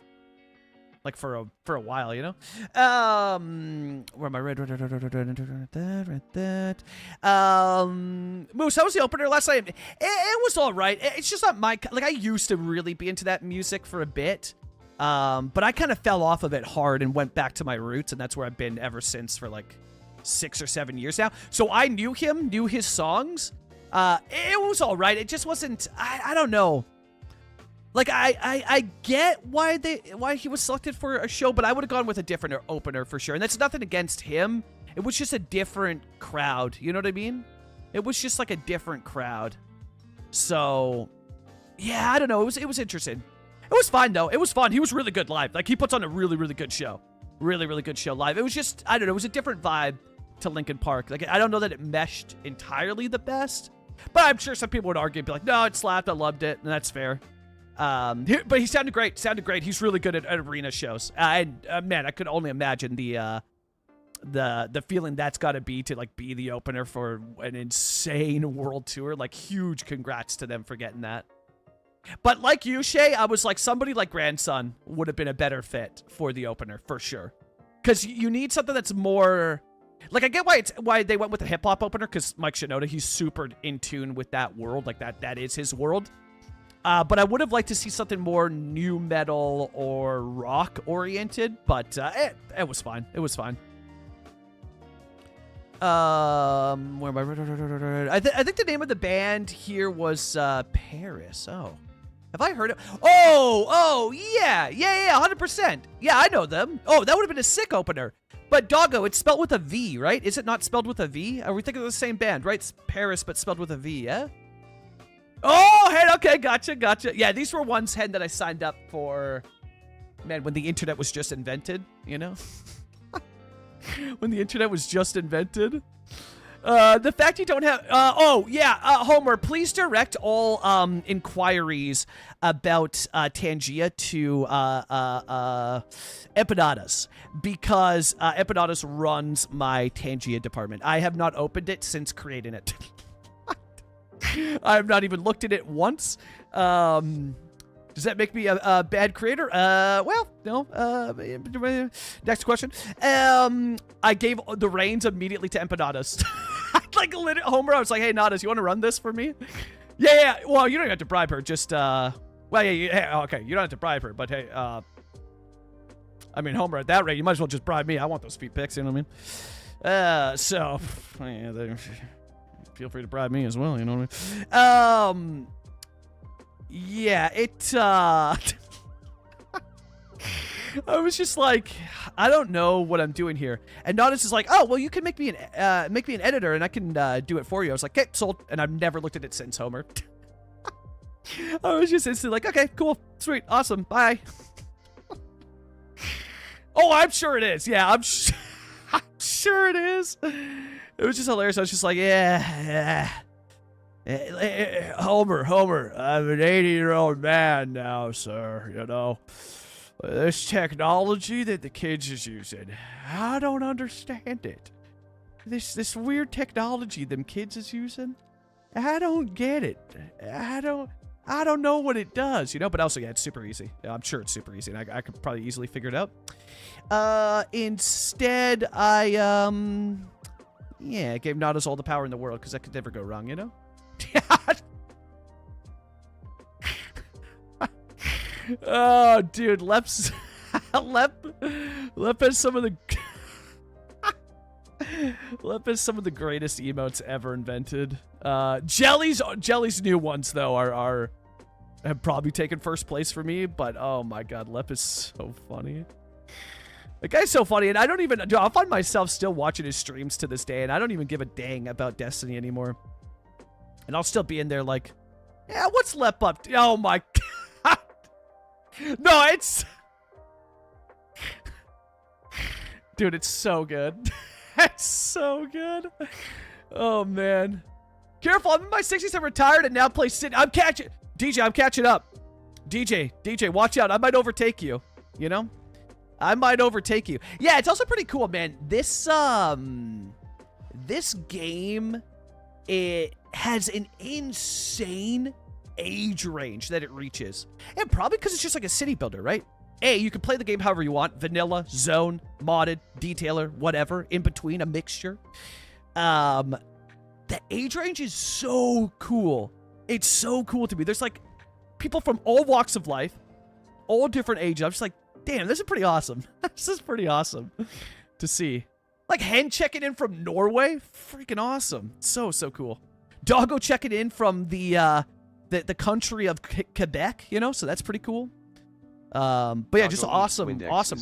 a while, you know? Where am I? Moose, how was the opener last night? It was all right. It's just not my... Like, I used to really be into that music for a bit. But I kind of fell off of it hard and went back to my roots, and that's where I've been ever since for, like, 6 or 7 years now. So I knew his songs. It was all right. It just wasn't... I don't know. Like, I get why he was selected for a show, but I would have gone with a different opener for sure. And that's nothing against him. It was just a different crowd. You know what I mean? It was just like a different crowd. So, yeah, I don't know. It was interesting. It was fine, though. It was fun. He was really good live. Like, he puts on a really, really good show. Really, really good show live. It was just, I don't know. It was a different vibe to Linkin Park. Like, I don't know that it meshed entirely the best. But I'm sure some people would argue and be like, no, it slapped. I loved it. And that's fair. But he sounded great. He's really good at arena shows. And man, I could only imagine the feeling that's got to be be the opener for an insane world tour. Like, huge congrats to them for getting that. But like you, Shay, I was like, somebody like Grandson would have been a better fit for the opener for sure. Because you need something that's more... Like, I get why they went with the hip-hop opener, because Mike Shinoda, he's super in tune with that world. Like, that is his world. But I would have liked to see something more new metal or rock-oriented. But it was fine. It was fine. Where am I? I think the name of the band here was Paris. Oh. Have I heard it? Oh, yeah, 100%. Yeah, I know them. Oh, that would have been a sick opener. But Doggo, it's spelled with a V, right? Is it not spelled with a V? Are we thinking of the same band, right? It's Paris, but spelled with a V, yeah? Oh, hey, okay, gotcha. Yeah, these were ones, Hen, that I signed up for, man, when the internet was just invented, you know? When the internet was just invented. The fact you don't have... Homer, please direct all inquiries about Tangia to Empanadas, because Empanadas runs my Tangia department. I have not opened it since creating it. I have not even looked at it once. Does that make me a bad creator? Well, no. Next question. I gave the reins immediately to Empanadas. Like, Homer, I was like, hey, Nadas, you want to run this for me? Yeah. Well, you don't have to bribe her. Just, okay, you don't have to bribe her, but hey, I mean, Homer, at that rate, you might as well just bribe me. I want those feet pics, you know what I mean? So, yeah, feel free to bribe me as well, you know what I mean? Yeah, I was just like, I don't know what I'm doing here. And Nadas is like, oh, well, you can make me an editor and I can do it for you. I was like, okay, sold. And I've never looked at it since, Homer. I was just instantly like, okay, cool, sweet, awesome, bye. Oh, I'm sure it is. Yeah, I'm sure it is. It was just hilarious. I was just like, yeah. Homer, I'm an 80-year-old man now, sir, you know. This technology that the kids is using, I don't understand it. This weird technology them kids is using, I don't get it. I don't know what it does, you know, but also, yeah, it's super easy. I'm sure it's super easy, and I could probably easily figure it out. Instead, I gave Nadas all the power in the world, because that could never go wrong, you know? Oh, dude, Lep has some of the Lep has some of the greatest emotes ever invented. Jelly's new ones though have probably taken first place for me, but oh my god, Lep is so funny. The guy's so funny, and I'll find myself still watching his streams to this day, and I don't even give a dang about Destiny anymore. And I'll still be in there like, yeah, what's Lep up to? Oh my god. No, it's... Dude, it's so good. It's so good. Oh, man. Careful, I'm in my 60s, I'm retired, and now play City. I'm catching... DJ, I'm catching up. DJ, watch out. I might overtake you. You know? I might overtake you. Yeah, it's also pretty cool, man. This game, it has an insane age range that it reaches. And probably because it's just like a city builder, right? You can play the game however you want. Vanilla, zone, modded, detailer, whatever. In between, a mixture. The age range is so cool. It's so cool to me. There's like people from all walks of life, all different ages. I'm just like, damn, this is pretty awesome. This is pretty awesome to see. Like Hen checking in from Norway. Freaking awesome. So cool. Doggo checking in from the country of Quebec, you know, so that's pretty cool. But yeah, just awesome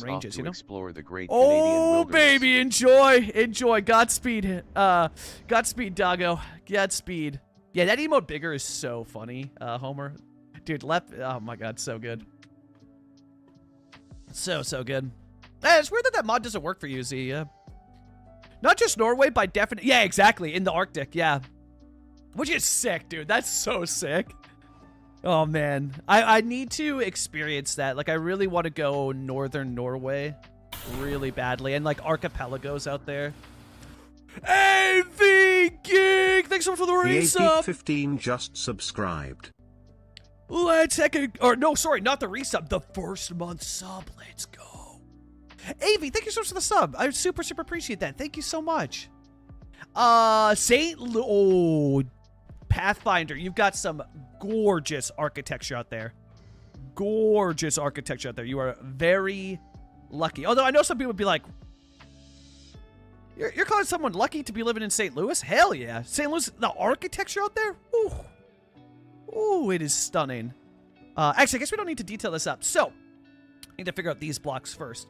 ranges, you know. Explore the great Canadian wilderness. Baby, enjoy. Godspeed, Godspeed, Doggo. Godspeed. Yeah, that emote bigger is so funny, Homer. Dude, oh my god, so good. So good. It's weird that mod doesn't work for you, Z. Not just Norway, by definite. Yeah, exactly. In the Arctic, yeah. Which is sick, dude. That's so sick. Oh, man. I need to experience that. Like, I really want to go northern Norway really badly. And, like, archipelagos out there. AV Geek! Thanks so much for the resub. The 15 just subscribed. Let's heck it. Or, no, sorry, not the resub. The first month sub. Let's go. AV, thank you so much for the sub. I super appreciate that. Thank you so much. Pathfinder, you've got some gorgeous architecture out there. Gorgeous architecture out there. You are very lucky. Although I know some people would be like, you're calling someone lucky to be living in St. Louis? Hell yeah. St. Louis, the architecture out there? Ooh. Ooh, it is stunning. Actually, I guess we don't need to detail this up. So, I need to figure out these blocks first.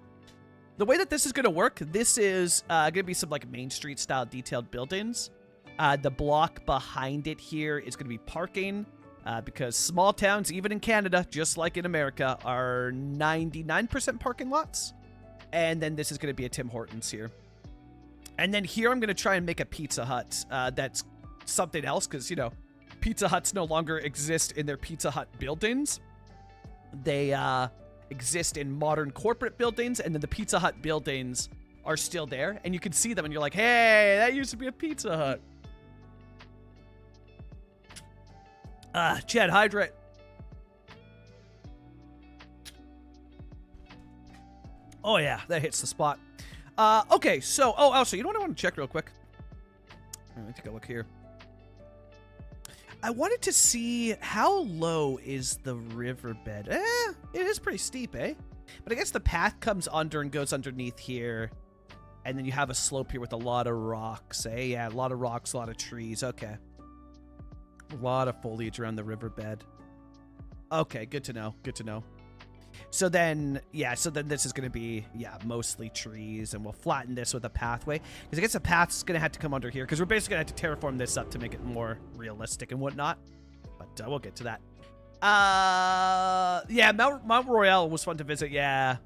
The way that this is going to work, this is going to be some like Main Street style detailed buildings. The block behind it here is going to be parking because small towns, even in Canada, just like in America, are 99% parking lots. And then this is going to be a Tim Hortons here. And then here I'm going to try and make a Pizza Hut that's something else because, you know, Pizza Huts no longer exist in their Pizza Hut buildings. They exist in modern corporate buildings, and then the Pizza Hut buildings are still there. And you can see them, and you're like, hey, that used to be a Pizza Hut. Chad, hydrate. Oh, yeah, that hits the spot. Okay, so, also, you know what I want to check real quick? Let me take a look here. I wanted to see how low is the riverbed. It is pretty steep, eh? But I guess the path comes under and goes underneath here. And then you have a slope here with a lot of rocks, eh? Yeah, a lot of rocks, a lot of trees. Okay. A lot of foliage around the riverbed. Okay, good to know. Good to know. So then, yeah, this is going to be, yeah, mostly trees, and we'll flatten this with a pathway. Because I guess the path's going to have to come under here, because we're basically going to have to terraform this up to make it more realistic and whatnot. But we'll get to that. Yeah, Mount Royale was fun to visit, yeah.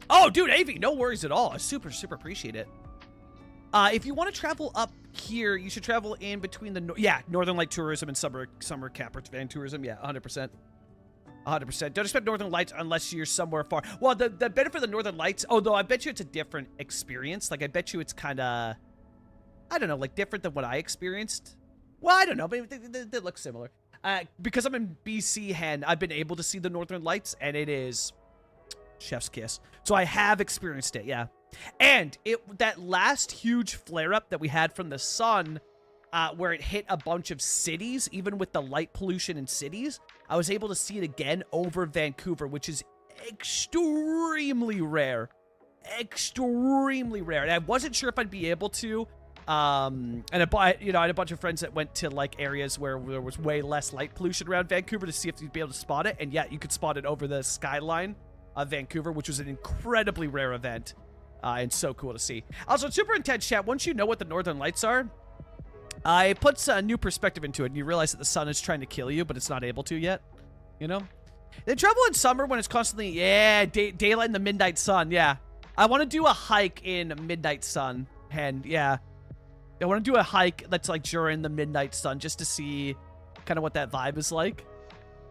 Oh, dude, AV, no worries at all. I super appreciate it. If you want to travel up here, you should travel in between the, Northern Light Tourism and Summer Camper Van Tourism, yeah, 100%. 100%. Don't expect Northern Lights unless you're somewhere far. Well, the benefit of the Northern Lights, although I bet you it's a different experience. Like, I bet you it's kind of, I don't know, like different than what I experienced. Well, I don't know, but they look similar. Because I'm in BC, Hen, I've been able to see the Northern Lights, and it is chef's kiss. So I have experienced it, yeah. And that last huge flare-up that we had from the sun, where it hit a bunch of cities, even with the light pollution in cities, I was able to see it again over Vancouver, which is extremely rare. Extremely rare. And I wasn't sure if I'd be able to. And I had a bunch of friends that went to like areas where there was way less light pollution around Vancouver to see if you'd be able to spot it. And yeah, you could spot it over the skyline of Vancouver, which was an incredibly rare event. And so cool to see. Also, super intense chat. Once you know what the Northern Lights are, It puts a new perspective into it, and you realize that the sun is trying to kill you, but it's not able to yet. You know? They travel in summer when it's constantly, daylight in the midnight sun, yeah. I want to do a hike in midnight sun, and yeah. I want to do a hike that's like during the midnight sun, just to see kind of what that vibe is like.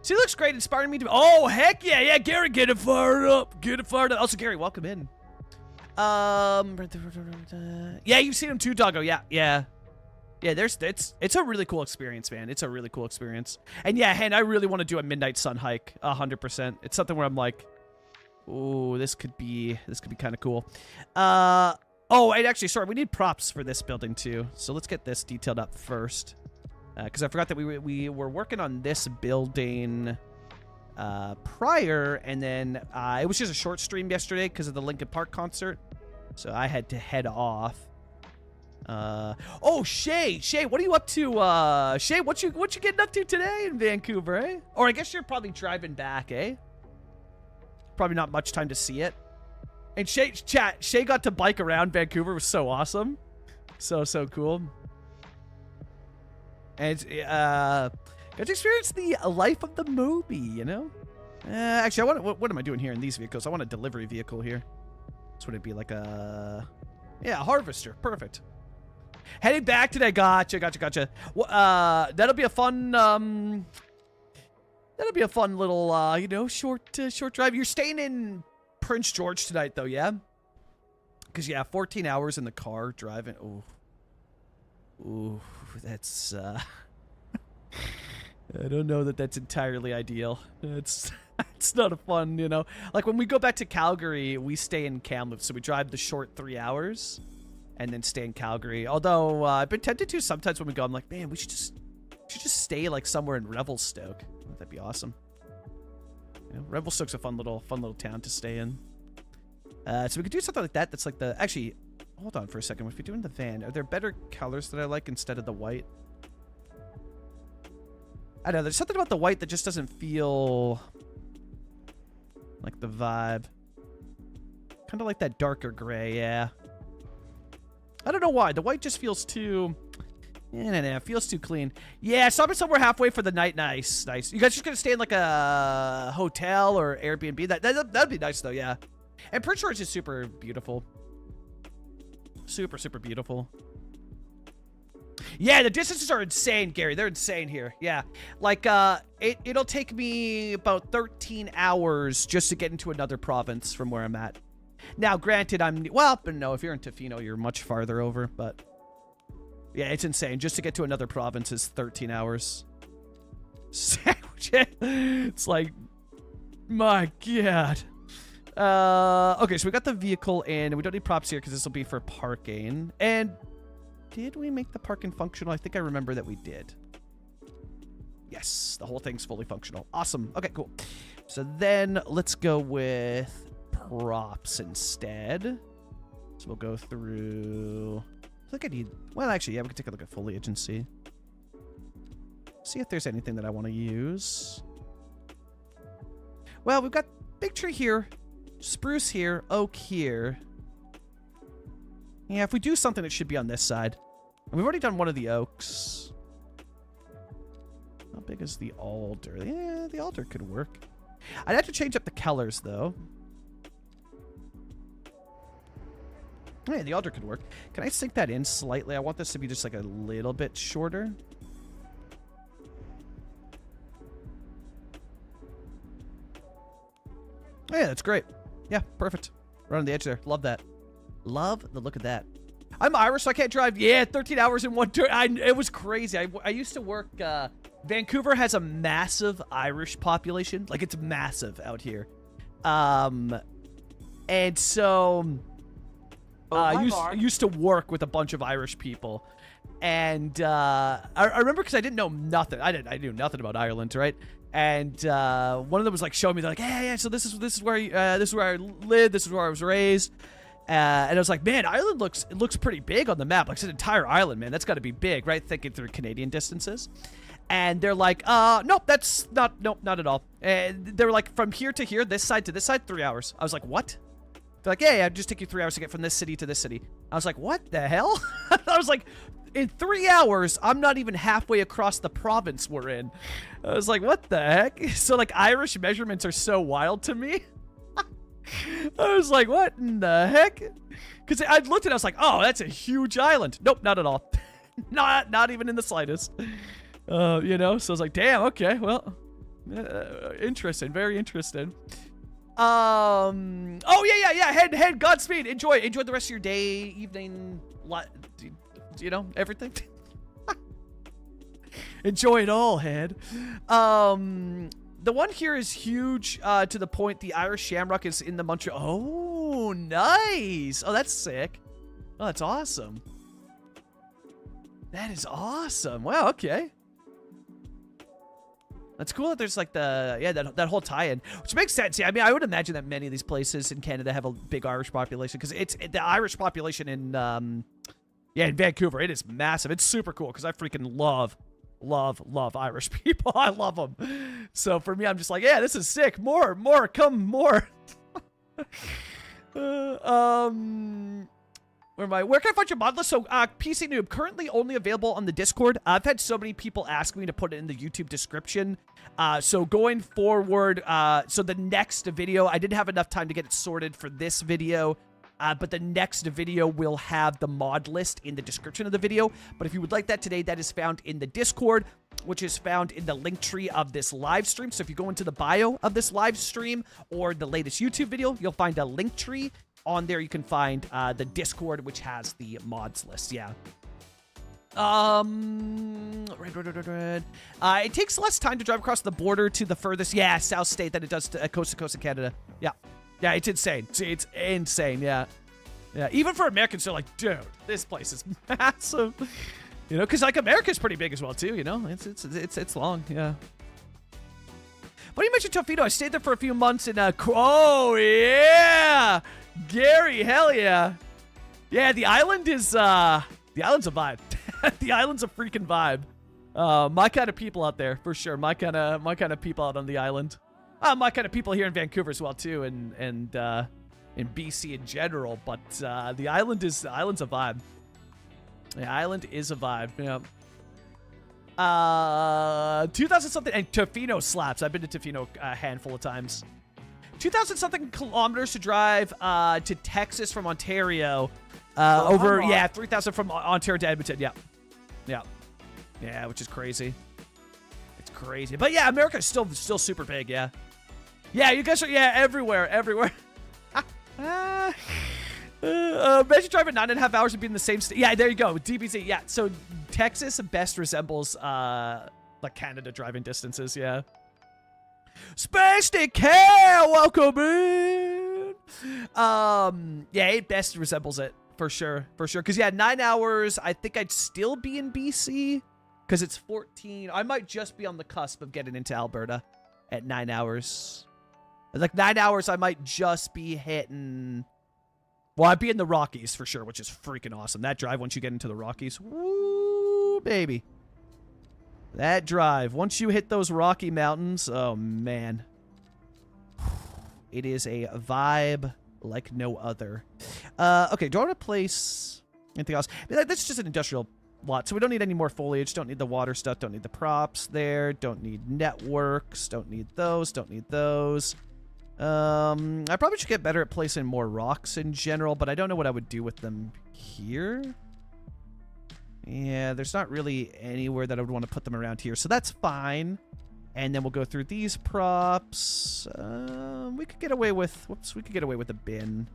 She looks great, inspiring me to... Oh, heck yeah, yeah, Gary, get it fired up. Get it fired up. Also, Gary, welcome in. Yeah, you've seen him too, Doggo. Yeah, yeah. Yeah, it's a really cool experience, man. It's a really cool experience. And yeah, Hen, I really want to do a midnight sun hike, 100%. It's something where I'm like, ooh, this could be kind of cool. Oh, and actually, sorry, we need props for this building too. So let's get this detailed up first. Because I forgot that we were working on this building prior, and then it was just a short stream yesterday because of the Linkin Park concert. So I had to head off. Oh, Shay, what are you up to? Shay, what you getting up to today in Vancouver, eh? Or I guess you're probably driving back, eh? Probably not much time to see it. And Shay got to bike around Vancouver. It was so awesome. So cool. And got to experience the life of the movie, you know? Actually, what am I doing here in these vehicles? I want a delivery vehicle here. This would it be like a... Yeah, a harvester. Perfect. Heading back today. Gotcha. That'll be a fun... That'll be a fun little, you know, short drive. You're staying in Prince George tonight, though, yeah? Because, yeah, 14 hours in the car driving. Ooh, that's, I don't know that that's entirely ideal. It's not a fun, you know. Like, when we go back to Calgary, we stay in Kamloops, so we drive the short 3 hours and then stay in Calgary. Although, I've been tempted to sometimes when we go, I'm like, man, we should just stay, like, somewhere in Revelstoke. That'd be awesome. You know, Revelstoke's a fun little town to stay in. So we could do something like that. That's like the... Actually, hold on for a second. If we're doing the van, are there better colors that I like instead of the white? I don't know. There's something about the white that just doesn't feel like the vibe. Kind of like that darker gray, yeah. I don't know why. The white just feels too... No, it feels too clean. Yeah, stop it somewhere halfway for the night. Nice. You guys just gonna stay in like a hotel or Airbnb? That'd be nice though, yeah. And Prince George is super beautiful. Super beautiful. Yeah, the distances are insane, Gary. They're insane here. Yeah, like it'll take me about 13 hours just to get into another province from where I'm at. Now, granted, but no, if you're in Tofino, you're much farther over, but. Yeah, it's insane. Just to get to another province is 13 hours. It's like, my God. Okay, so we got the vehicle in. We don't need props here because this will be for parking. And did we make the parking functional? I think I remember that we did. Yes, the whole thing's fully functional. Awesome. Okay, cool. So then let's go with props instead. So we'll go through... I think I need... Well, actually, yeah, we can take a look at foliage and see. See if there's anything that I want to use. Well, we've got big tree here, spruce here, oak here. Yeah, if we do something, it should be on this side. And we've already done one of the oaks. How big is the alder? Yeah, the alder could work. I'd have to change up the colors, though. Yeah, the alder could work. Can I sink that in slightly? I want this to be just like a little bit shorter. Oh, yeah, that's great. Yeah, perfect. Right on the edge there. Love that. Love the look of that. I'm Irish, so I can't drive. Yeah, 13 hours in one turn. It was crazy. I used to work... Vancouver has a massive Irish population. Like, it's massive out here. And so... I used to work with a bunch of Irish people, and I remember because I didn't know nothing. I knew nothing about Ireland, right? And one of them was like showing me, they're like, yeah. So this is where I lived. This is where I was raised. And I was like, man, Ireland looks pretty big on the map. Like it's an entire island, man. That's got to be big, right? Thinking through Canadian distances. And they're like, nope, not at all. And they were like, from here to here, this side to this side, 3 hours. I was like, what? They're like, yeah, it'd just take you 3 hours to get from this city to this city. I was like, what the hell? I was like, in 3 hours, I'm not even halfway across the province we're in. I was like, what the heck? So, like, Irish measurements are so wild to me. I was like, what in the heck? Because I looked at it, I was like, oh, that's a huge island. Nope, not at all. not even in the slightest. You know, so I was like, damn, okay, well, interesting, very interesting. Oh, yeah, head, Godspeed. Enjoy the rest of your day, evening, you know, everything. Enjoy it all, head. The one here is huge, to the point the Irish shamrock is in the Montreal. Oh, nice. Oh, that's sick. Oh, that's awesome. That is awesome. Wow, okay. That's cool that there's like that whole tie-in, which makes sense. Yeah, I mean, I would imagine that many of these places in Canada have a big Irish population because it's the Irish population in in Vancouver. It is massive. It's super cool because I freaking love Irish people. I love them. So for me, I'm just like, yeah, this is sick. More, come more. Where can I find your mod list? So, PC Noob, currently only available on the Discord. I've had so many people ask me to put it in the YouTube description. So going forward, so the next video, I didn't have enough time to get it sorted for this video, but the next video will have the mod list in the description of the video. But if you would like that today, that is found in the Discord, which is found in the link tree of this live stream. So if you go into the bio of this live stream or the latest YouTube video, you'll find a link tree. On there, you can find the Discord, which has the mods list. Yeah. It takes less time to drive across the border to the furthest, South State than it does to coast in Canada. Yeah. Yeah, it's insane. It's insane. Yeah. Yeah. Even for Americans, they're like, dude, this place is massive. You know, because like America's pretty big as well too. You know, it's long. Yeah. What do you mention Tofino? I stayed there for a few months in oh yeah. Gary, hell yeah. Yeah, the island is, the island's a vibe. The island's a freaking vibe. My kind of people out there, for sure. My kind of people out on the island. My kind of people here in Vancouver as well, too, and in BC in general. But, the island's a vibe. The island is a vibe, yeah. 2,000 something, and Tofino slaps. I've been to Tofino a handful of times. 2,000 something kilometers to drive to Texas from Ontario. Over 3,000 from Ontario to Edmonton. Yeah, which is crazy. It's crazy, but yeah, America is still super big. Yeah, you guys are everywhere. Imagine driving 9.5 hours and being in the same state. Yeah, there you go. DBZ. Yeah, so Texas best resembles like Canada driving distances. Yeah. Space Care, welcome in. It best resembles it for sure. Because 9 hours, I think I'd still be in BC because it's 14. I might just be on the cusp of getting into Alberta at 9 hours. Like 9 hours, I might just be hitting. Well, I'd be in the Rockies for sure, which is freaking awesome. That drive once you get into the Rockies, woo, baby. That drive, once you hit those Rocky Mountains, oh man. It is a vibe like no other. Okay, do I want to place anything else? This is just an industrial lot, so we don't need any more foliage, don't need the water stuff, don't need the props there, don't need networks, don't need those. I probably should get better at placing more rocks in general, but I don't know what I would do with them here. Yeah, there's not really anywhere that I would want to put them around here, so that's fine. And then we'll go through these props. We could get away with, a bin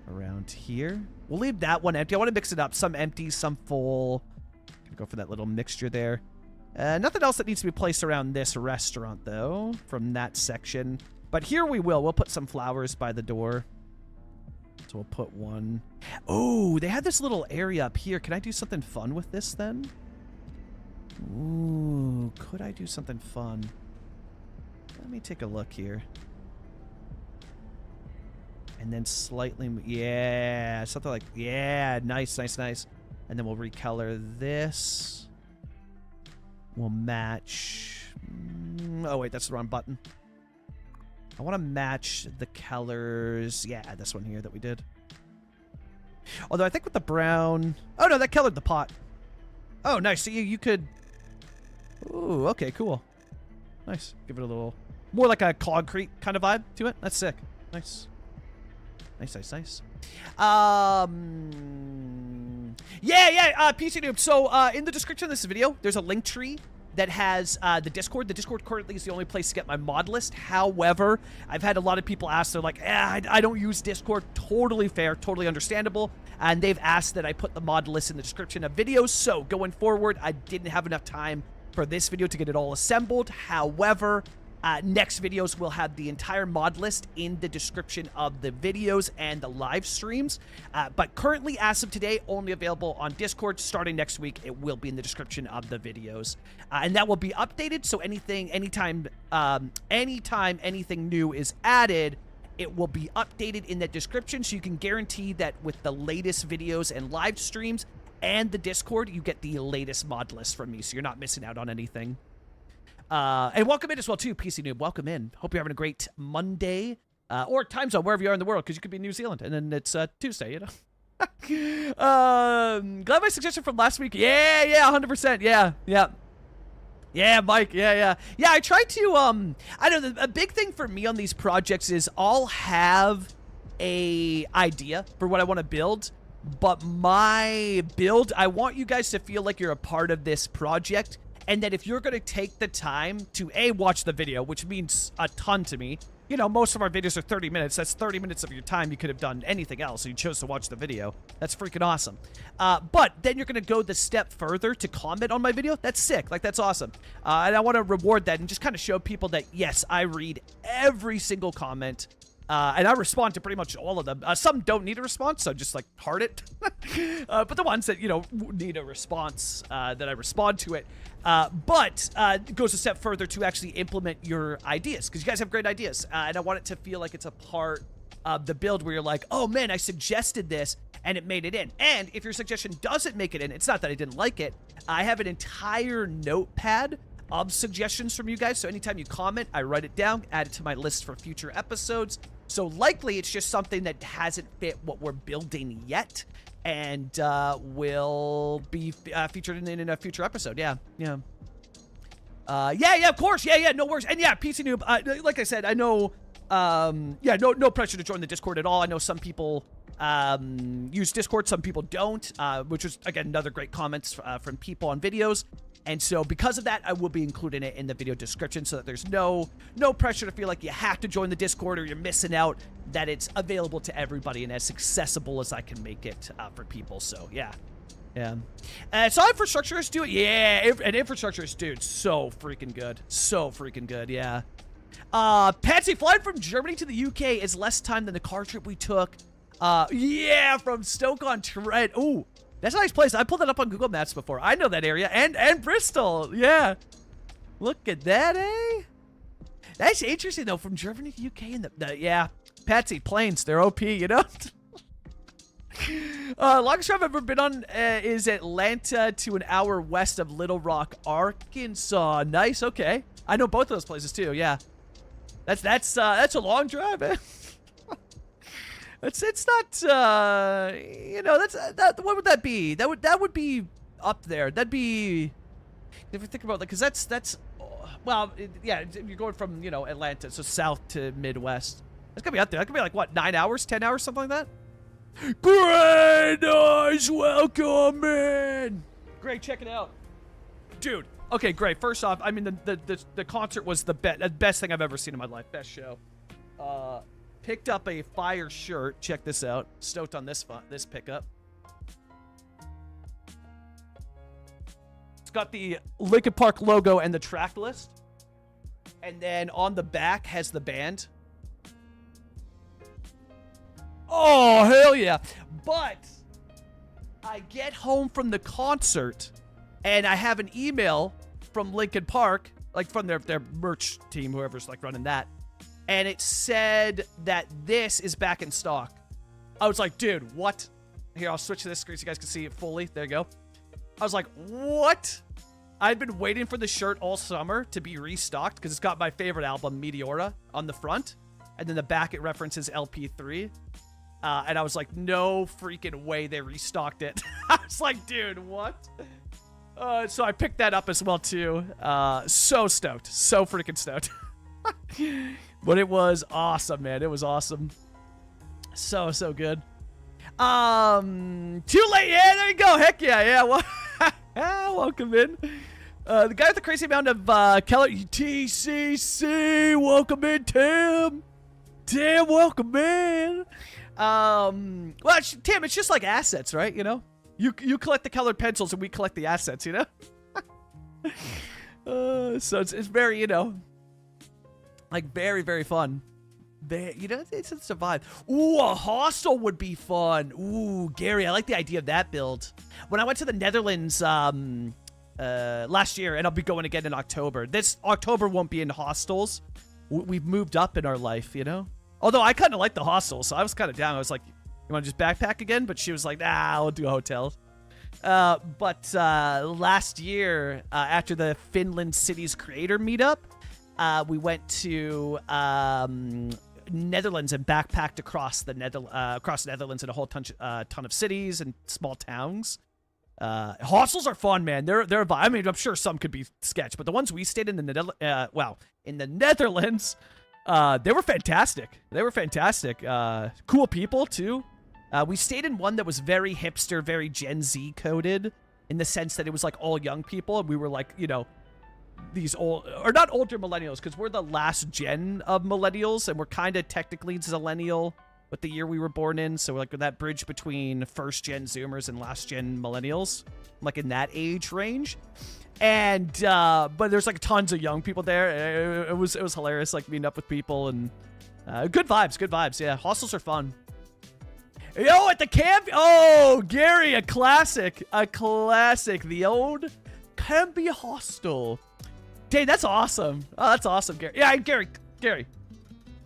around here. We'll leave that one empty. I want to mix it up. Some empty, some full. Gonna go for that little mixture there. Nothing else that needs to be placed around this restaurant, though, from that section. But here we will. We'll put some flowers by the door. So we'll put one. Oh, they had this little area up here. Can I do something fun with this then? Ooh, could I do something fun? Let me take a look here. And then slightly, yeah, something like, yeah, nice. And then we'll recolor this. We'll match. Oh, wait, that's the wrong button. I want to match the colors. Yeah, this one here that we did. Although I think with the brown... Oh, no, that colored the pot. Oh, nice. So you could... Ooh, okay, cool. Nice. Give it a little... More like a concrete kind of vibe to it. That's sick. Nice. Nice, nice, nice. PC Noob. So, in the description of this video, there's a link tree that has the Discord. The Discord currently is the only place to get my mod list. However, I've had a lot of people ask, they're like, I don't use Discord. Totally fair, totally understandable. And they've asked that I put the mod list in the description of videos. So, going forward, I didn't have enough time for this video to get it all assembled. However, next videos will have the entire mod list in the description of the videos and the live streams. But currently, as of today, only available on Discord. Starting next week, it will be in the description of the videos. And that will be updated, so anytime anything new is added, it will be updated in that description, so you can guarantee that with the latest videos and live streams and the Discord, you get the latest mod list from me, so you're not missing out on anything. And welcome in as well, too, PC Noob. Welcome in. Hope you're having a great Monday, or time zone, wherever you are in the world, because you could be in New Zealand, and then it's Tuesday, you know? Glad my suggestion from last week. Yeah, 100%. Yeah, Mike. Yeah, I try to, I don't know, a big thing for me on these projects is I'll have a idea for what I want to build, but my build, I want you guys to feel like you're a part of this project, and that if you're going to take the time to, A, watch the video, which means a ton to me. You know, most of our videos are 30 minutes. That's 30 minutes of your time. You could have done anything else, and you chose to watch the video. That's freaking awesome. But then you're going to go the step further to comment on my video. That's sick. Like, that's awesome. And I want to reward that and just kind of show people that, yes, I read every single comment. And I respond to pretty much all of them. Some don't need a response, so just, like, heart it. But the ones that, you know, need a response, that I respond to it. But it goes a step further to actually implement your ideas, because you guys have great ideas. And I want it to feel like it's a part of the build where you're like, oh, man, I suggested this, and it made it in. And if your suggestion doesn't make it in, it's not that I didn't like it. I have an entire notepad of suggestions from you guys, so anytime you comment, I write it down, add it to my list for future episodes. So likely it's just something that hasn't fit what we're building yet, and will be featured in a future episode. Yeah, of course. Yeah, no worries. And yeah, PC Noob, like I said, I know, no pressure to join the Discord at all. I know some people use Discord, some people don't, which was, again, another great comments from people on videos. And so because of that, I will be including it in the video description so that there's no pressure to feel like you have to join the Discord or you're missing out, that it's available to everybody and as accessible as I can make it for people. So, yeah. So infrastructurist, dude. Yeah, and infrastructurist, dude. So freaking good. Yeah. Patsy, flying from Germany to the UK is less time than the car trip we took. Yeah, from Stoke-on-Trent. Ooh. That's a nice place. I pulled that up on Google Maps before. I know that area. And Bristol. Yeah. Look at that, eh? That's interesting, though. From Germany to UK and yeah. Patsy, planes. They're OP, you know? Longest drive I've ever been on is Atlanta to an hour west of Little Rock, Arkansas. Nice. Okay. I know both of those places, too. Yeah. That's a long drive, eh? It's not, you know, what would that be? That would be up there. That'd be, if you think about it, because that's, well, yeah, you're going from, you know, Atlanta, so south to Midwest. That's gonna be up there. That could be like, what, 9 hours, 10 hours, something like that? Great, nice, welcome in. Great, check it out. Dude, okay, great. First off, I mean, the concert was the best thing I've ever seen in my life. Best show. Picked up a fire shirt. Check this out. Stoked on this pickup. It's got the Linkin Park logo and the track list. And then on the back has the band. Oh, hell yeah. But I get home from the concert and I have an email from Linkin Park, like from their merch team, whoever's like running that. And it said that this is back in stock. I was like, dude, what? Here, I'll switch to this screen so you guys can see it fully. There you go. I was like, what? I've been waiting for the shirt all summer to be restocked because it's got my favorite album, Meteora, on the front. And then the back, it references LP3. And I was like, no freaking way they restocked it. I was like, dude, what? So I picked that up as well, too. So stoked. So freaking stoked. But it was awesome, man. It was awesome. So good. Too late. Yeah, there you go. Heck yeah. Well, welcome in. The guy with the crazy amount of Keller TCC. Welcome in, Tim. Tim, welcome in. Well, Tim, it's just like assets, right? You know, you collect the colored pencils and we collect the assets. You know. So it's very, you know, like very fun. You know, it's a vibe. Ooh, a hostel would be fun. Ooh, Gary, I like the idea of that build. When I went to the Netherlands last year, and I'll be going again in October. This October won't be in hostels. We've moved up in our life, you know? Although I kind of like the hostels, so I was kind of down. I was like, you want to just backpack again? But she was like, nah, I'll do a hotel. But last year, after the Finland Cities Creator meetup, we went to Netherlands and backpacked across the Netherlands in a whole ton of cities and small towns. Hostels are fun, man. They're I mean, I'm sure some could be sketch, but the ones we stayed in in the Netherlands, they were fantastic. Cool people too. We stayed in one that was very hipster, very Gen Z coded, in the sense that it was like all young people, and we were like, you know, these old, or not older millennials, because we're the last gen of millennials, and we're kind of technically zillennial with the year we were born in, so we're like that bridge between first gen Zoomers and last gen millennials, like in that age range. And but there's like tons of young people there. It was hilarious, like meeting up with people, and good vibes. Yeah, hostels are fun. Yo, at the camp, oh, Gary, a classic, the old Campy Hostel. Dang, that's awesome. Oh, that's awesome, Gary. Yeah, Gary.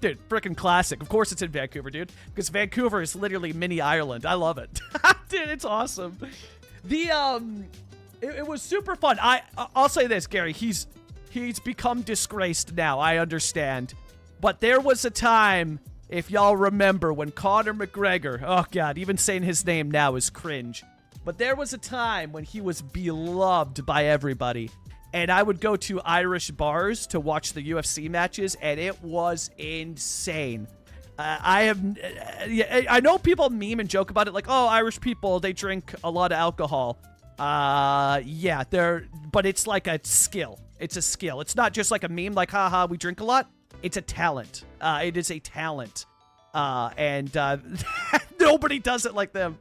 Dude, freaking classic. Of course it's in Vancouver, dude. Because Vancouver is literally mini Ireland. I love it. Dude, it's awesome. It was super fun. I'll say this, Gary. He's become disgraced now. I understand. But there was a time, if y'all remember, when Conor McGregor, oh God, even saying his name now is cringe. But there was a time when he was beloved by everybody. And I would go to Irish bars to watch the UFC matches, and it was insane. I know people meme and joke about it, like, oh, Irish people, they drink a lot of alcohol. Yeah, but it's like a skill. It's a skill. It's not just like a meme, like, haha, we drink a lot. It's a talent. It is a talent. And nobody does it like them.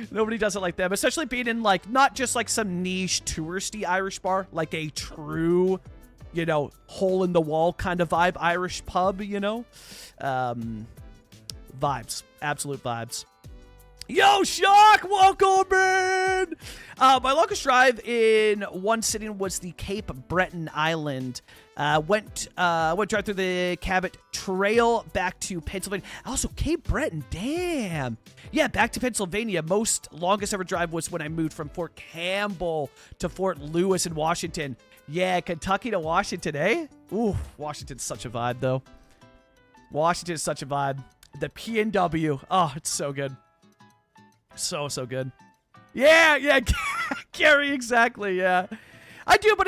Nobody does it like them, especially being in, like, not just like some niche touristy Irish bar, like a true, you know, hole in the wall kind of vibe Irish pub, you know. Vibes, absolute vibes. Yo, Shock, welcome in! My longest drive in one sitting was the Cape Breton Island. Went drive through the Cabot Trail back to Pennsylvania. Also, Cape Breton, damn. Yeah, back to Pennsylvania. Longest ever drive was when I moved from Fort Campbell to Fort Lewis in Washington. Yeah, Kentucky to Washington, eh? Ooh, Washington's such a vibe, though. Washington is such a vibe. The PNW, oh, it's so good. So good. Yeah, Gary, exactly, yeah. I do, but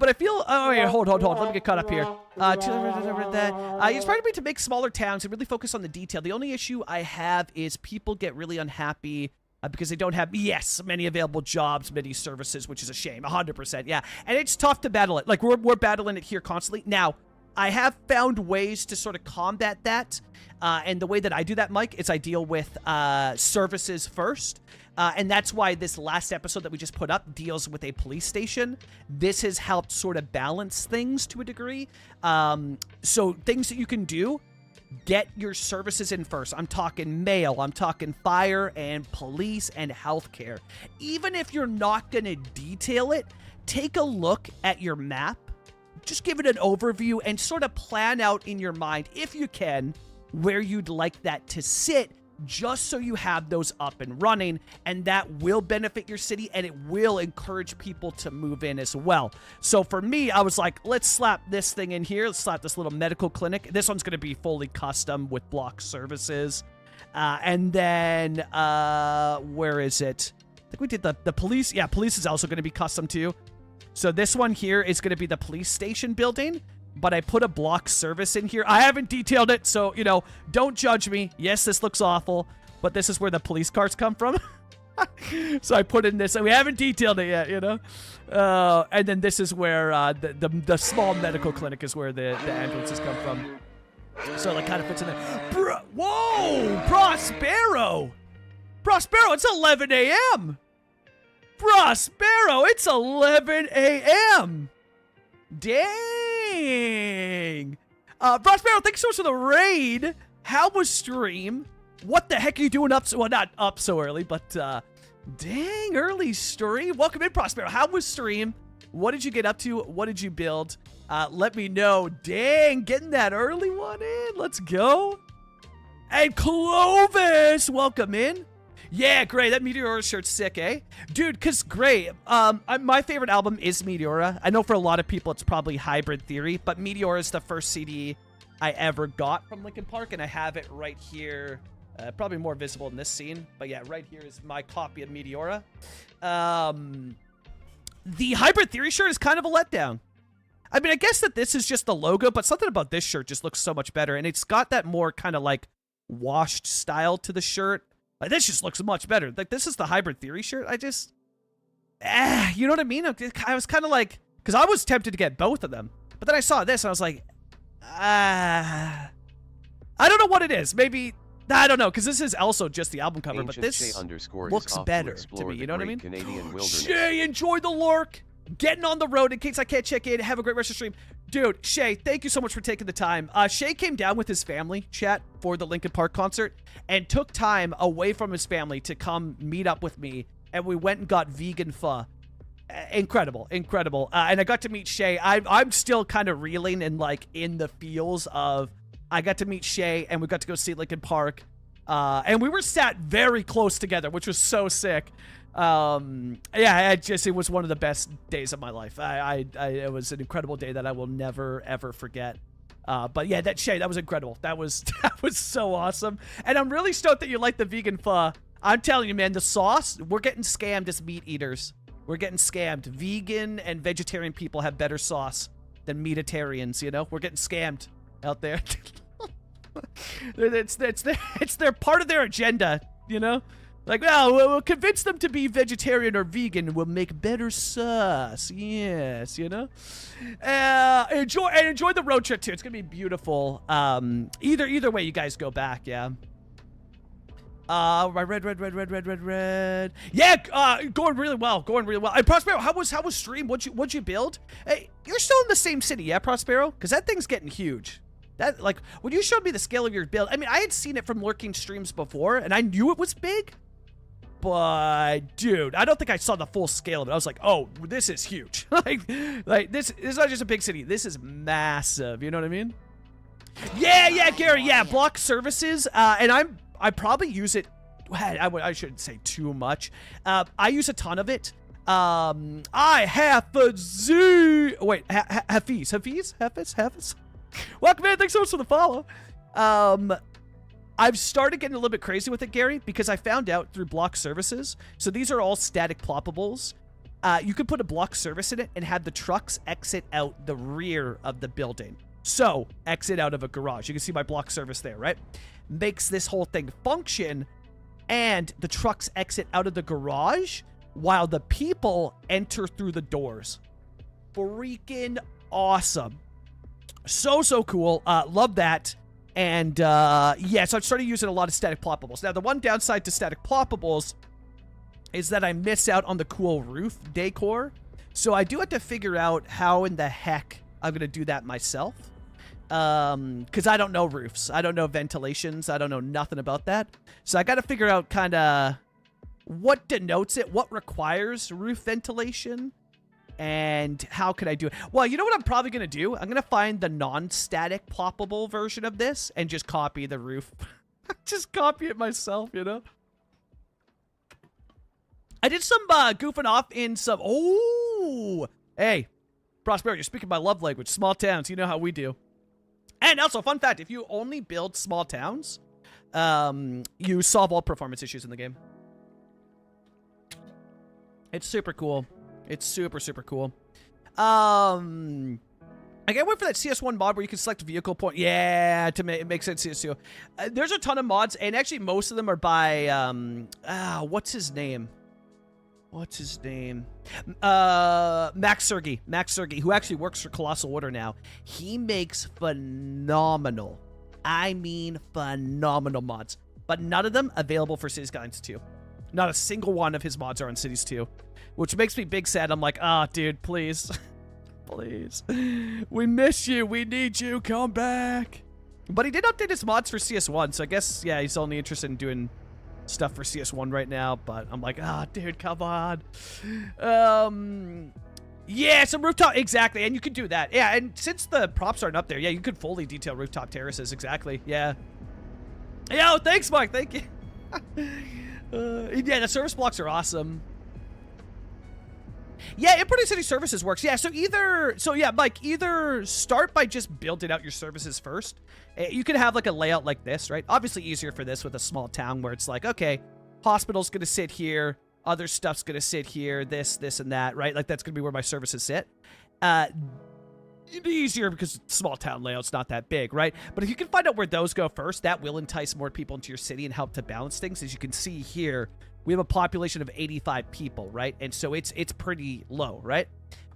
I feel, oh yeah, hold, let me get caught up here. Inspired me to make smaller towns and really focus on the detail. The only issue I have is people get really unhappy because they don't have, many available jobs, many services, which is a shame, 100%, yeah. And it's tough to battle it. Like, we're battling it here constantly. Now, I have found ways to sort of combat that, and the way that I do that, Mike, is I deal with services first, and that's why this last episode that we just put up deals with a police station. This has helped sort of balance things to a degree. So things that you can do, get your services in first. I'm talking mail, I'm talking fire and police and healthcare. Even if you're not going to detail it, take a look at your map. Just give it an overview and sort of plan out in your mind, if you can, where you'd like that to sit, just so you have those up and running, and that will benefit your city, and it will encourage people to move in as well. So for me, I was like, let's slap this thing in here. Let's slap this little medical clinic. This one's going to be fully custom with block services. And then, where is it? I think we did the police. Yeah, police is also going to be custom too. So this one here is going to be the police station building, but I put a block service in here. I haven't detailed it, so, you know, don't judge me. Yes, this looks awful, but this is where the police cars come from. So I put in this, and we haven't detailed it yet, you know? And then this is where the small medical clinic is where the ambulances come from. So it kind of fits in there. Whoa! Prospero! Prospero, it's 11 a.m. Prospero, it's 11 a.m. Dang. Prospero, thanks so much for the raid. How was stream? What the heck are you doing up so, well, not up so early, but, dang, early stream. Welcome in, Prospero. How was stream? What did you get up to? What did you build? Let me know. Dang, getting that early one in. Let's go. And Clovis, welcome in. Yeah, Gray, that Meteora shirt's sick, eh? Dude, because Gray, my favorite album is Meteora. I know for a lot of people it's probably Hybrid Theory, but Meteora is the first CD I ever got from Linkin Park, and I have it right here. Probably more visible in this scene, but yeah, right here is my copy of Meteora. The Hybrid Theory shirt is kind of a letdown. I mean, I guess that this is just the logo, but something about this shirt just looks so much better, and it's got that more kind of like washed style to the shirt. Like, this just looks much better. Like, this is the Hybrid Theory shirt. I just, you know what I mean? I was kind of like, because I was tempted to get both of them, but then I saw this and I was like, I don't know what it is. Maybe, I don't know, because this is also just the album cover, but this looks better to me. You know what I mean? Shay, enjoy the lurk. Getting on the road in case I can't check in. Have a great rest of the stream. Dude, Shay, thank you so much for taking the time. Shay came down with his family, chat, for the Linkin Park concert and took time away from his family to come meet up with me, and we went and got vegan pho. Incredible, incredible. And I got to meet Shay. I'm still kind of reeling and like in the feels of I got to meet Shay and we got to go see Linkin Park. And we were sat very close together, which was so sick. Yeah, it was one of the best days of my life. It was an incredible day that I will never ever forget. But yeah, that was incredible. That was so awesome. And I'm really stoked that you like the vegan pho. I'm telling you, man, the sauce, we're getting scammed as meat eaters. We're getting scammed. Vegan and vegetarian people have better sauce than meatitarians, you know? We're getting scammed out there. It's their part of their agenda, you know? Like, well, we'll convince them to be vegetarian or vegan. We'll make better sauce. Yes, you know? Enjoy the road trip, too. It's going to be beautiful. Either way you guys go back, yeah. Red. Yeah, going really well. And Prospero, how was stream? What'd you build? Hey, you're still in the same city, yeah, Prospero? Because that thing's getting huge. That, like, when you showed me the scale of your build, I mean, I had seen it from lurking streams before, and I knew it was big. But, dude, I don't think I saw the full scale of it. I was like, oh, this is huge. like this is not just a big city. This is massive. You know what I mean? Yeah, Gary. Yeah, block services. And I probably use it. I shouldn't say too much. I use a ton of it. I have a Z. Wait, Hafiz. Welcome in. Thanks so much for the follow. I've started getting a little bit crazy with it, Gary, because I found out through block services. So these are all static ploppables. You could put a block service in it and have the trucks exit out the rear of the building. So exit out of a garage. You can see my block service there, right? Makes this whole thing function, and the trucks exit out of the garage while the people enter through the doors. Freaking awesome. So cool. Love that. And yeah, so I've started using a lot of static ploppables. Now, the one downside to static ploppables is that I miss out on the cool roof decor. So I do have to figure out how in the heck I'm going to do that myself. Because I don't know roofs. I don't know ventilations. I don't know nothing about that. So I got to figure out kind of what denotes it, what requires roof ventilation, and how could I do it? Well, you know what I'm probably going to do? I'm going to find the non-static ploppable version of this and just copy the roof. Just copy it myself, you know? I did some goofing off in some... Oh! Hey, Prosperity, you're speaking my love language. Small towns, you know how we do. And also, fun fact, if you only build small towns, you solve all performance issues in the game. It's super cool. It's super, super cool. I can't wait for that CS1 mod where you can select vehicle point. Yeah, it makes sense. CS2. There's a ton of mods, and actually most of them are by, what's his name? What's his name? Max Sergi, who actually works for Colossal Order now. He makes phenomenal, I mean phenomenal mods, but none of them available for Cities Skylines 2. Not a single one of his mods are on Cities 2, which makes me big sad. I'm like, dude, please. Please. We miss you. We need you. Come back. But he did update his mods for CS1, so I guess, yeah, he's only interested in doing stuff for CS1 right now, but I'm like, dude, come on. Yeah, some rooftop, exactly, and you could do that. Yeah, and since the props aren't up there, yeah, you could fully detail rooftop terraces, exactly, yeah. Yo, thanks, Mike, thank you. Yeah, the service blocks are awesome. Yeah, importing city services works. Yeah, so Mike, either start by just building out your services first. You can have like a layout like this, right? Obviously easier for this with a small town where it's like, okay, hospital's gonna sit here, other stuff's gonna sit here, this, and that, right? Like that's gonna be where my services sit. It'd be easier because small town layout's not that big, right? But if you can find out where those go first, that will entice more people into your city and help to balance things. As you can see here, we have a population of 85 people, right? And so it's pretty low, right?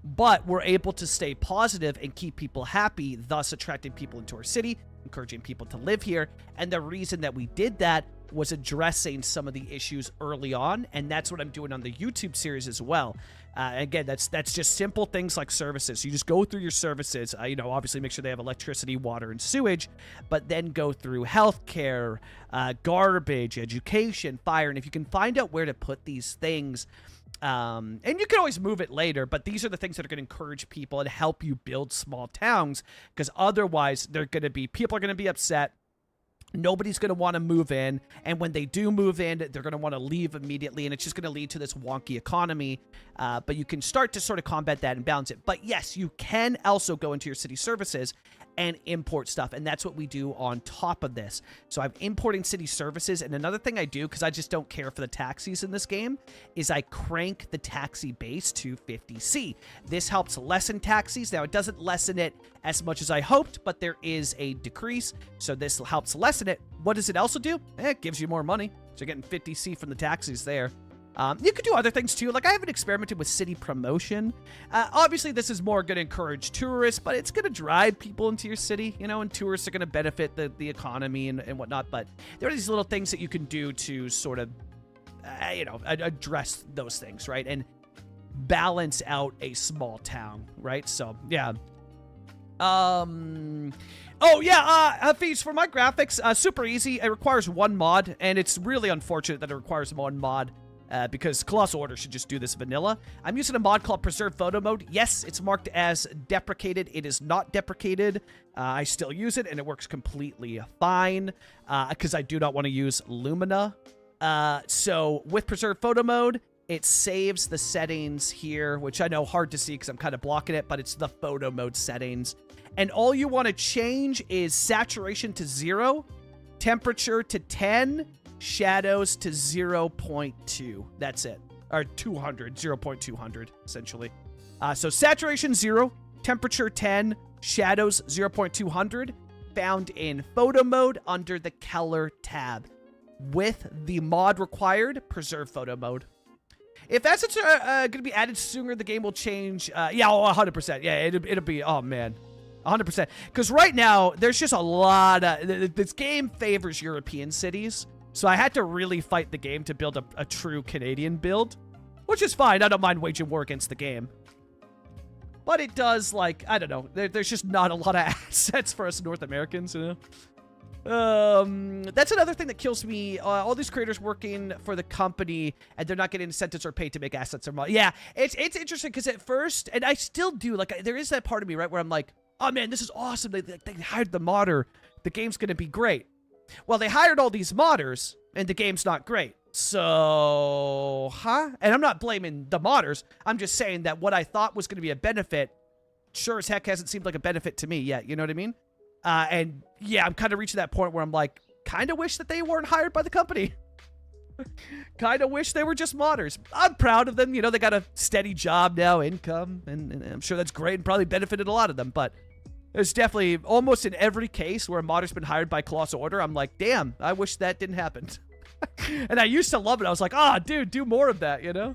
But we're able to stay positive and keep people happy, thus attracting people into our city, encouraging people to live here. And the reason that we did that was addressing some of the issues early on, and that's what I'm doing on the YouTube series as well. Again, that's just simple things like services. You just go through your services, obviously make sure they have electricity, water, and sewage, but then go through healthcare, garbage, education, fire, and if you can find out where to put these things, and you can always move it later, but these are the things that are going to encourage people and help you build small towns, because otherwise people are going to be upset. Nobody's going to want to move in, and when they do move in, they're going to want to leave immediately, and it's just going to lead to this wonky economy, but you can start to sort of combat that and balance it. But yes, you can also go into your city services and import stuff, and that's what we do on top of this. So I'm importing city services, and another thing I do, because I just don't care for the taxis in this game, is I crank the taxi base to 50C. This helps lessen taxis. Now, it doesn't lessen it as much as I hoped, but there is a decrease, so this helps lessen it. What does it also do? It gives you more money. So you're getting 50C from the taxis there. You could do other things too. Like I haven't experimented with city promotion. Obviously, this is more going to encourage tourists, but it's going to drive people into your city, and tourists are going to benefit the economy and whatnot. But there are these little things that you can do to sort of, address those things, right? And balance out a small town, right? So, yeah. Fees for my graphics, super easy. It requires one mod, and it's really unfortunate that it requires one mod. Because Colossal Order should just do this vanilla. I'm using a mod called Preserve Photo Mode. Yes, it's marked as deprecated. It is not deprecated. I still use it, and it works completely fine because I do not want to use Lumina. So with Preserve Photo Mode, it saves the settings here, which I know hard to see because I'm kind of blocking it, but it's the photo mode settings. And all you want to change is saturation to 0, temperature to 10, shadows to 0.2. That's it. Or 0.200, essentially. So saturation 0, temperature 10, shadows 0.200, found in photo mode under the color tab. With the mod required, preserve photo mode. If that's going to be added sooner, the game will change. 100%. Yeah, it'll be, oh man. 100%. Because right now, there's just a lot of, this game favors European cities. So I had to really fight the game to build a true Canadian build, which is fine. I don't mind waging war against the game. But it does, like, I don't know. There's just not a lot of assets for us North Americans, That's another thing that kills me. All these creators working for the company, and they're not getting incentives or paid to make assets or money. Yeah, it's interesting because at first, and I still do, like, there is that part of me, right, where I'm like, oh man, this is awesome. They hired the modder. The game's going to be great. Well, they hired all these modders, and the game's not great. So, And I'm not blaming the modders. I'm just saying that what I thought was going to be a benefit, sure as heck hasn't seemed like a benefit to me yet. You know what I mean? And yeah, I'm kind of reaching that point where I'm like, kind of wish that they weren't hired by the company. Kind of wish they were just modders. I'm proud of them. You know, they got a steady job now, income, and I'm sure that's great and probably benefited a lot of them. But there's definitely almost in every case where a modder's been hired by Colossal Order, I'm like, damn, I wish that didn't happen. And I used to love it. I was like, ah, dude, do more of that, you know?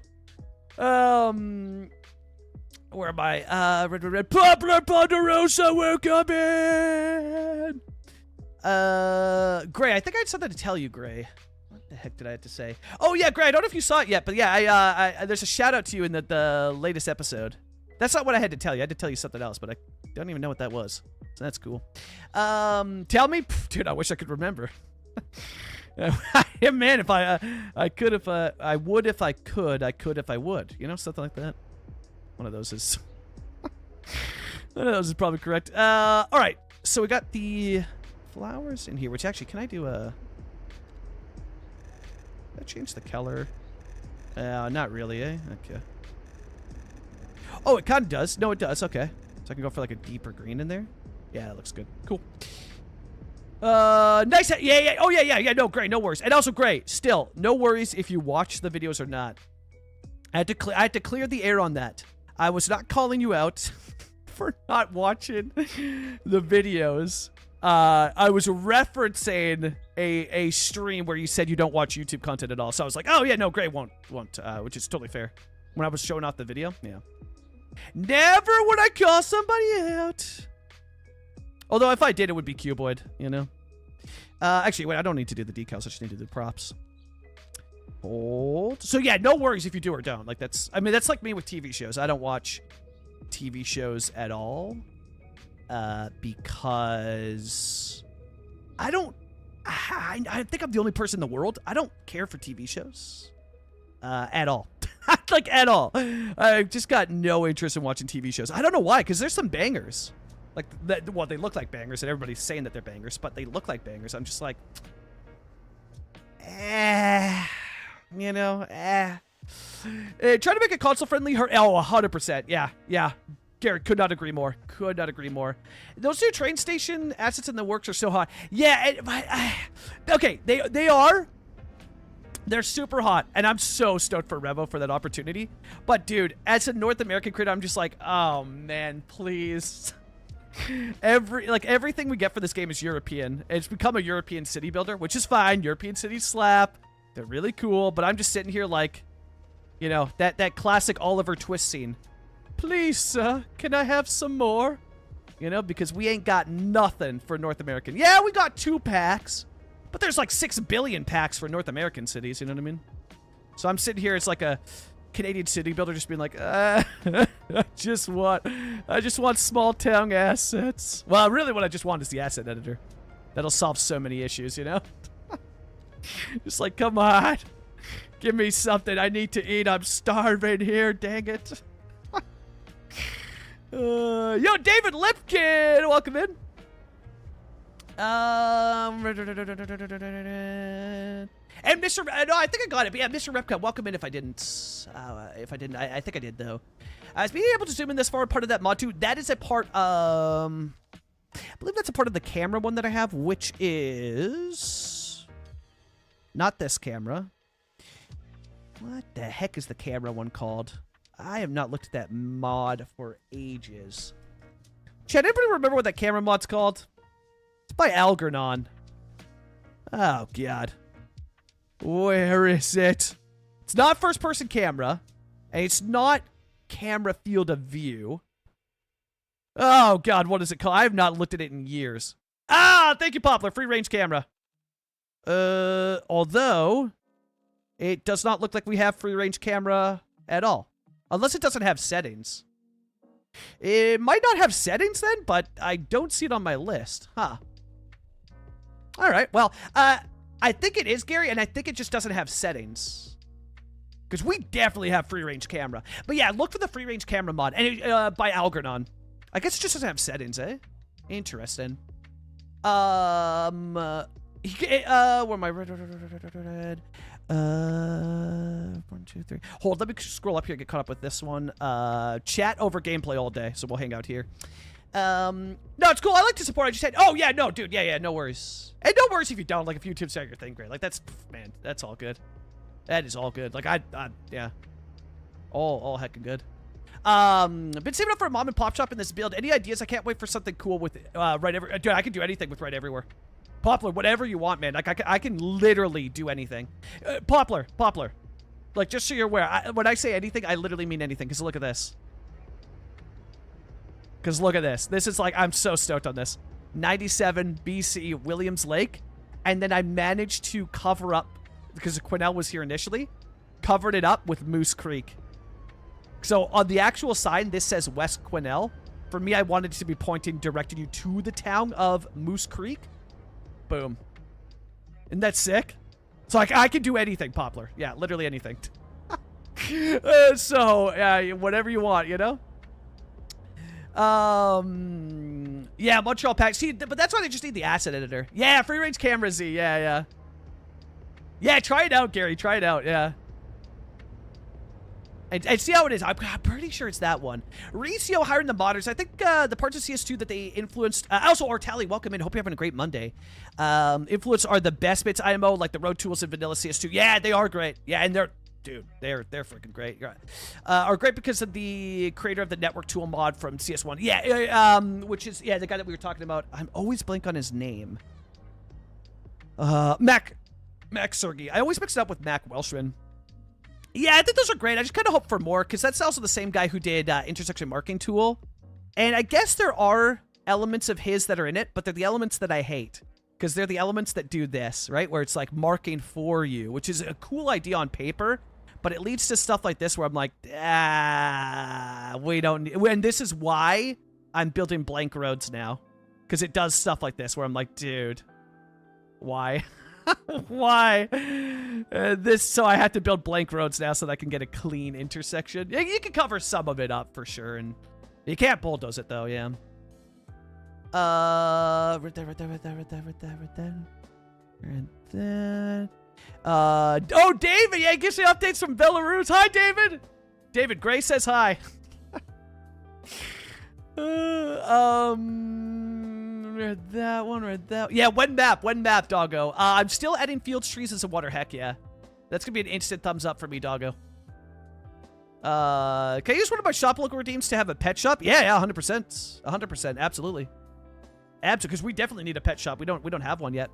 Where am I? Red. Poplar Ponderosa, welcome in! Gray, I think I had something to tell you, Gray. What the heck did I have to say? Oh, yeah, Gray, I don't know if you saw it yet, but yeah, there's a shout out to you in the latest episode. That's not what I had to tell you. I had to tell you something else, but I don't even know what that was. So that's cool. Tell me, dude, I wish I could remember. Yeah, man, if I could, if I would, if I could, I could if I would. You know, something like that. One of those is one of those is probably correct. All right, so we got the flowers in here, which actually, can I do a... Can I change the color? Not really, eh? Okay. Oh, it kind of does. No, it does. Okay. So I can go for like a deeper green in there. Yeah, that looks good. Cool. Nice. Yeah. Oh, yeah. No, great. No worries. And also, great. Still, no worries if you watch the videos or not. I had to clear the air on that. I was not calling you out for not watching the videos. I was referencing a stream where you said you don't watch YouTube content at all. So I was like, oh yeah, no, great, won't, which is totally fair. When I was showing off the video, yeah. Never would I call somebody out. Although if I did, it would be cuboid, you know. Actually, wait, I don't need to do the decals. I just need to do the props. Hold. So yeah, no worries if you do or don't. Like that's like me with TV shows. I don't watch TV shows at all. Because I think I'm the only person in the world. I don't care for TV shows at all. Like, at all. I've just got no interest in watching TV shows. I don't know why, because there's some bangers. Like, well, they look like bangers, and everybody's saying that they're bangers, but they look like bangers. I'm just like, you know, try to make it console-friendly. Oh, 100%. Yeah. Garrett, could not agree more. Could not agree more. Those new train station assets in the works are so hot. Yeah, okay, they are. They're super hot, and I'm so stoked for Revo for that opportunity. But, dude, as a North American creator, I'm just like, oh, man, please. Everything we get for this game is European. It's become a European city builder, which is fine. European cities slap. They're really cool, but I'm just sitting here like, you know, that classic Oliver Twist scene. Please, sir, can I have some more? You know, because we ain't got nothing for North American. Yeah, we got 2 packs, but there's like 6 billion packs for North American cities, you know what I mean? So I'm sitting here, it's like a Canadian city builder just being like, I just want small town assets. Well, really what I just want is the asset editor. That'll solve so many issues, you know? Just like, come on. Give me something. I need to eat. I'm starving here. Dang it. Yo, David Lipkin. Welcome in. And Mr. No, I think I got it. But yeah, Mr. Repka, welcome in if I didn't. I think I did, though. Is being able to zoom in this far part of that mod, too? That is a part, I believe that's a part of the camera one that I have, which is not this camera. What the heck is the camera one called? I have not looked at that mod for ages. Chad, anybody remember what that camera mod's called? It's by Algernon. Oh, God. Where is it? It's not first-person camera, and it's not camera field of view. Oh, God, what is it called? I have not looked at it in years. Ah, thank you, Poplar. Free-range camera. Although, it does not look like we have free-range camera at all. Unless it doesn't have settings. It might not have settings then, but I don't see it on my list. Huh. All right, well, I think it is, Gary, and I think it just doesn't have settings. Because we definitely have free-range camera. But yeah, look for the free-range camera mod, and by Algernon. I guess it just doesn't have settings, eh? Interesting. Where am I? 1, 2, 3. Hold, let me scroll up here and get caught up with this one. Chat over gameplay all day, so we'll hang out here. No, it's cool. I like to support. I just said, oh yeah, no, dude, yeah, no worries. And no worries if you don't. Like, if YouTube's not your thing, great. Like, that's, man, that's all good. That is all good. Like, yeah, all heckin' good. Been saving up for a mom and pop shop in this build. Any ideas? I can't wait for something cool with right every. Dude, I can do anything with right everywhere. Poplar, whatever you want, man. Like, I can literally do anything. Poplar. Like, just so you're aware, when I say anything, I literally mean anything. Because look at this. This is like, I'm so stoked on this. 97 BC, Williams Lake. And then I managed to cover up, because Quesnel was here initially, covered it up with Moose Creek. So on the actual sign, this says West Quesnel. For me, I wanted it to be pointing, directing you to the town of Moose Creek. Boom. Isn't that sick? So I can do anything, Poplar. Yeah, literally anything. So, yeah, whatever you want, you know? Yeah, Montreal Pack. See, but that's why they just need the asset editor. Yeah, free range camera Z. Yeah. Yeah, try it out, Gary. Try it out, yeah. And see how it is. I'm pretty sure it's that one. Recio hiring the modders. I think the parts of CS2 that they influenced. Also, Ortali, welcome in. Hope you're having a great Monday. Influence are the best bits IMO, like the road tools in vanilla CS2. Yeah, they are great. Yeah, and they're freaking great. Are great because of the creator of the network tool mod from CS1. Yeah, which is the guy that we were talking about. I'm always blank on his name. Mac Sergey. I always mix it up with Mac Welshman. Yeah, I think those are great. I just kind of hope for more, because that's also the same guy who did intersection marking tool. And I guess there are elements of his that are in it, but they're the elements that I hate. Because they're the elements that do this, right? Where it's like marking for you, which is a cool idea on paper, but it leads to stuff like this where I'm like, we don't need... And this is why I'm building blank roads now. Because it does stuff like this where I'm like, dude, why? Why? So I have to build blank roads now so that I can get a clean intersection. You can cover some of it up for sure, and you can't bulldoze it though, yeah. Right there. Oh, David, yeah, gives me updates from Belarus. Hi, David. David Gray says hi. Read that one. Yeah, when map, doggo. I'm still adding fields, trees, and some water. Heck yeah. That's gonna be an instant thumbs up for me, doggo. Can I use one of my shop local redeems to have a pet shop? Yeah, 100%. 100%, absolutely. Because we definitely need a pet shop. We don't have one yet.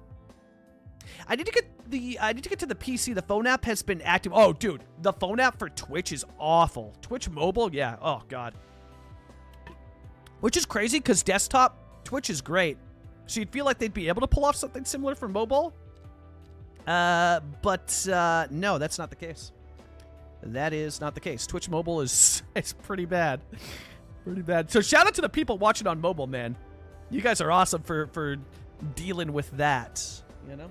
I need to get to the PC. The phone app has been active. Oh, dude, the phone app for Twitch is awful. Twitch mobile, yeah. Oh god. Which is crazy because desktop Twitch is great. So you'd feel like they'd be able to pull off something similar for mobile. But no, that's not the case. That is not the case. Twitch mobile is pretty bad. Pretty bad. So shout out to the people watching on mobile, man. You guys are awesome for dealing with that, you know?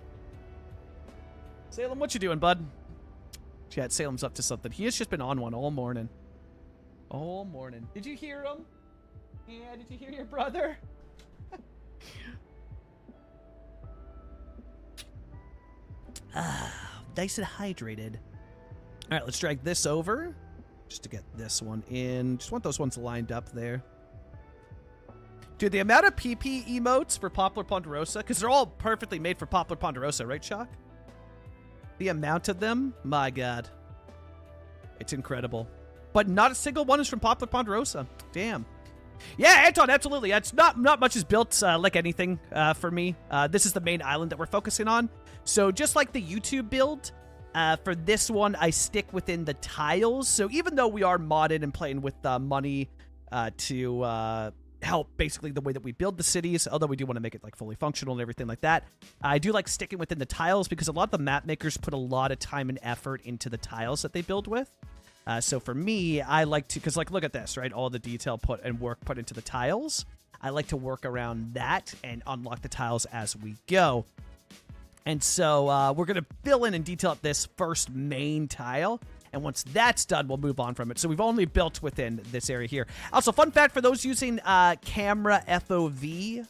Salem, what you doing, bud? Chat, Salem's up to something. He has just been on one all morning. All morning. Did you hear him? Yeah, did you hear your brother? Nice and hydrated. All right, let's drag this over just to get this one in. Just want those ones lined up there. Dude, the amount of PP emotes for Poplar Ponderosa, because they're all perfectly made for Poplar Ponderosa, right, Shock? The amount of them, my god. It's incredible. But not a single one is from Poplar Ponderosa. Damn. Yeah, Anton, absolutely. It's not much is built like anything for me. This is the main island that we're focusing on. So just like the YouTube build, for this one, I stick within the tiles. So even though we are modded and playing with money to help basically the way that we build the cities, although we do want to make it like fully functional and everything like that, I do like sticking within the tiles because a lot of the map makers put a lot of time and effort into the tiles that they build with. So for me, I like to, because like, look at this, right? All the detail put and work put into the tiles. I like to work around that and unlock the tiles as we go. And so we're going to fill in and detail up this first main tile. And once that's done, we'll move on from it. So we've only built within this area here. Also, fun fact for those using camera FOV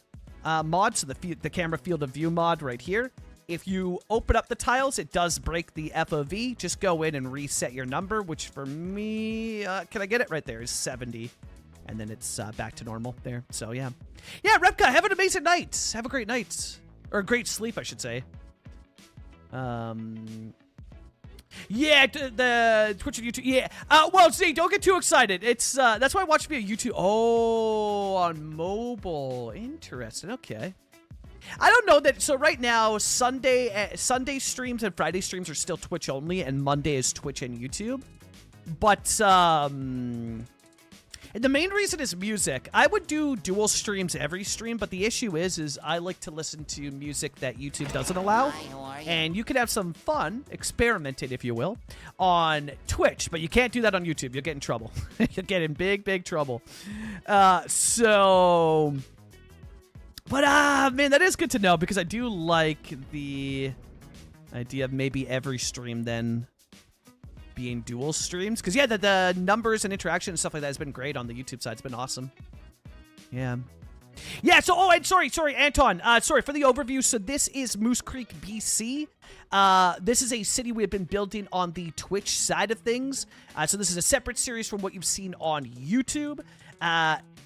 mod, so the camera field of view mod right here. If you open up the tiles, it does break the FOV. Just go in and reset your number, which for me, can I get it right there, is 70. and then it's back to normal there. So yeah. Yeah, Repka, have an amazing night. Have a great night. Or a great sleep, I should say. Yeah, the Twitch and YouTube. Yeah. Well, see, don't get too excited. It's that's why I watch via YouTube. Oh, on mobile. Interesting. Okay. I don't know that. So right now, Sunday streams and Friday streams are still Twitch only, and Monday is Twitch and YouTube. But and the main reason is music. I would do dual streams every stream, but the issue is I like to listen to music that YouTube doesn't allow. And you can have some fun, experimenting, if you will, on Twitch, but you can't do that on YouTube. You'll get in trouble. You'll get in big, big trouble. But man, that is good to know, because I do like the idea of maybe every stream then being dual streams, because yeah, the numbers and interaction and stuff like that has been great on the YouTube side. It's been awesome. Yeah. So and sorry Anton, sorry for the overview. So this is Moose Creek, BC. This is a city we have been building on the Twitch side of things. So this is a separate series from what you've seen on YouTube.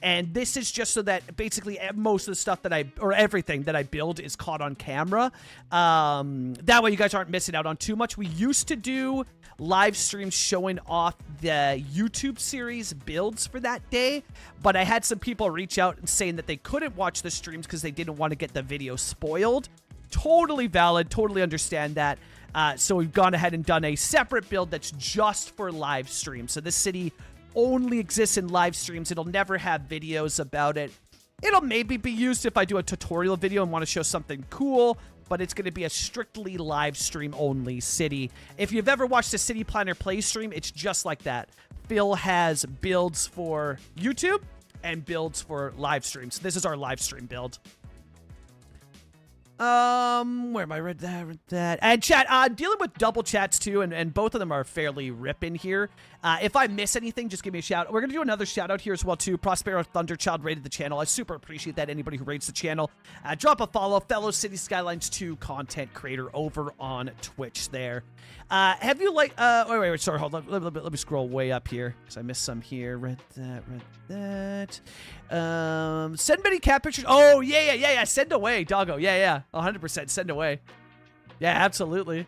And this is just so that basically most of the stuff that everything that I build is caught on camera. That way you guys aren't missing out on too much. We used to do live streams showing off the YouTube series builds for that day, but I had some people reach out and saying that they couldn't watch the streams because they didn't want to get the video spoiled. Totally valid, totally understand that. So we've gone ahead and done a separate build that's just for live streams. So this city only exists in live streams. It'll never have videos about it. It'll maybe be used if I do a tutorial video and want to show something cool, but it's going to be a strictly live stream only city. If you've ever watched a City Planner play stream, it's just like that. Phil has builds for YouTube and builds for live streams. This is our live stream build. Where am I? Read that. And chat, dealing with double chats too, and both of them are fairly ripping here. If I miss anything, just give me a shout. We're going to do another shout out here as well too. Prospero Thunderchild rated the channel. I super appreciate that. Anybody who rates the channel. Drop a follow. Fellow City Skylines 2 content creator over on Twitch there. Have you wait, sorry, hold on. Let me scroll way up here, because I missed some here. Read that. Send many cat pictures. Oh, yeah. Send away, doggo. Yeah. 100% send away. Yeah, absolutely.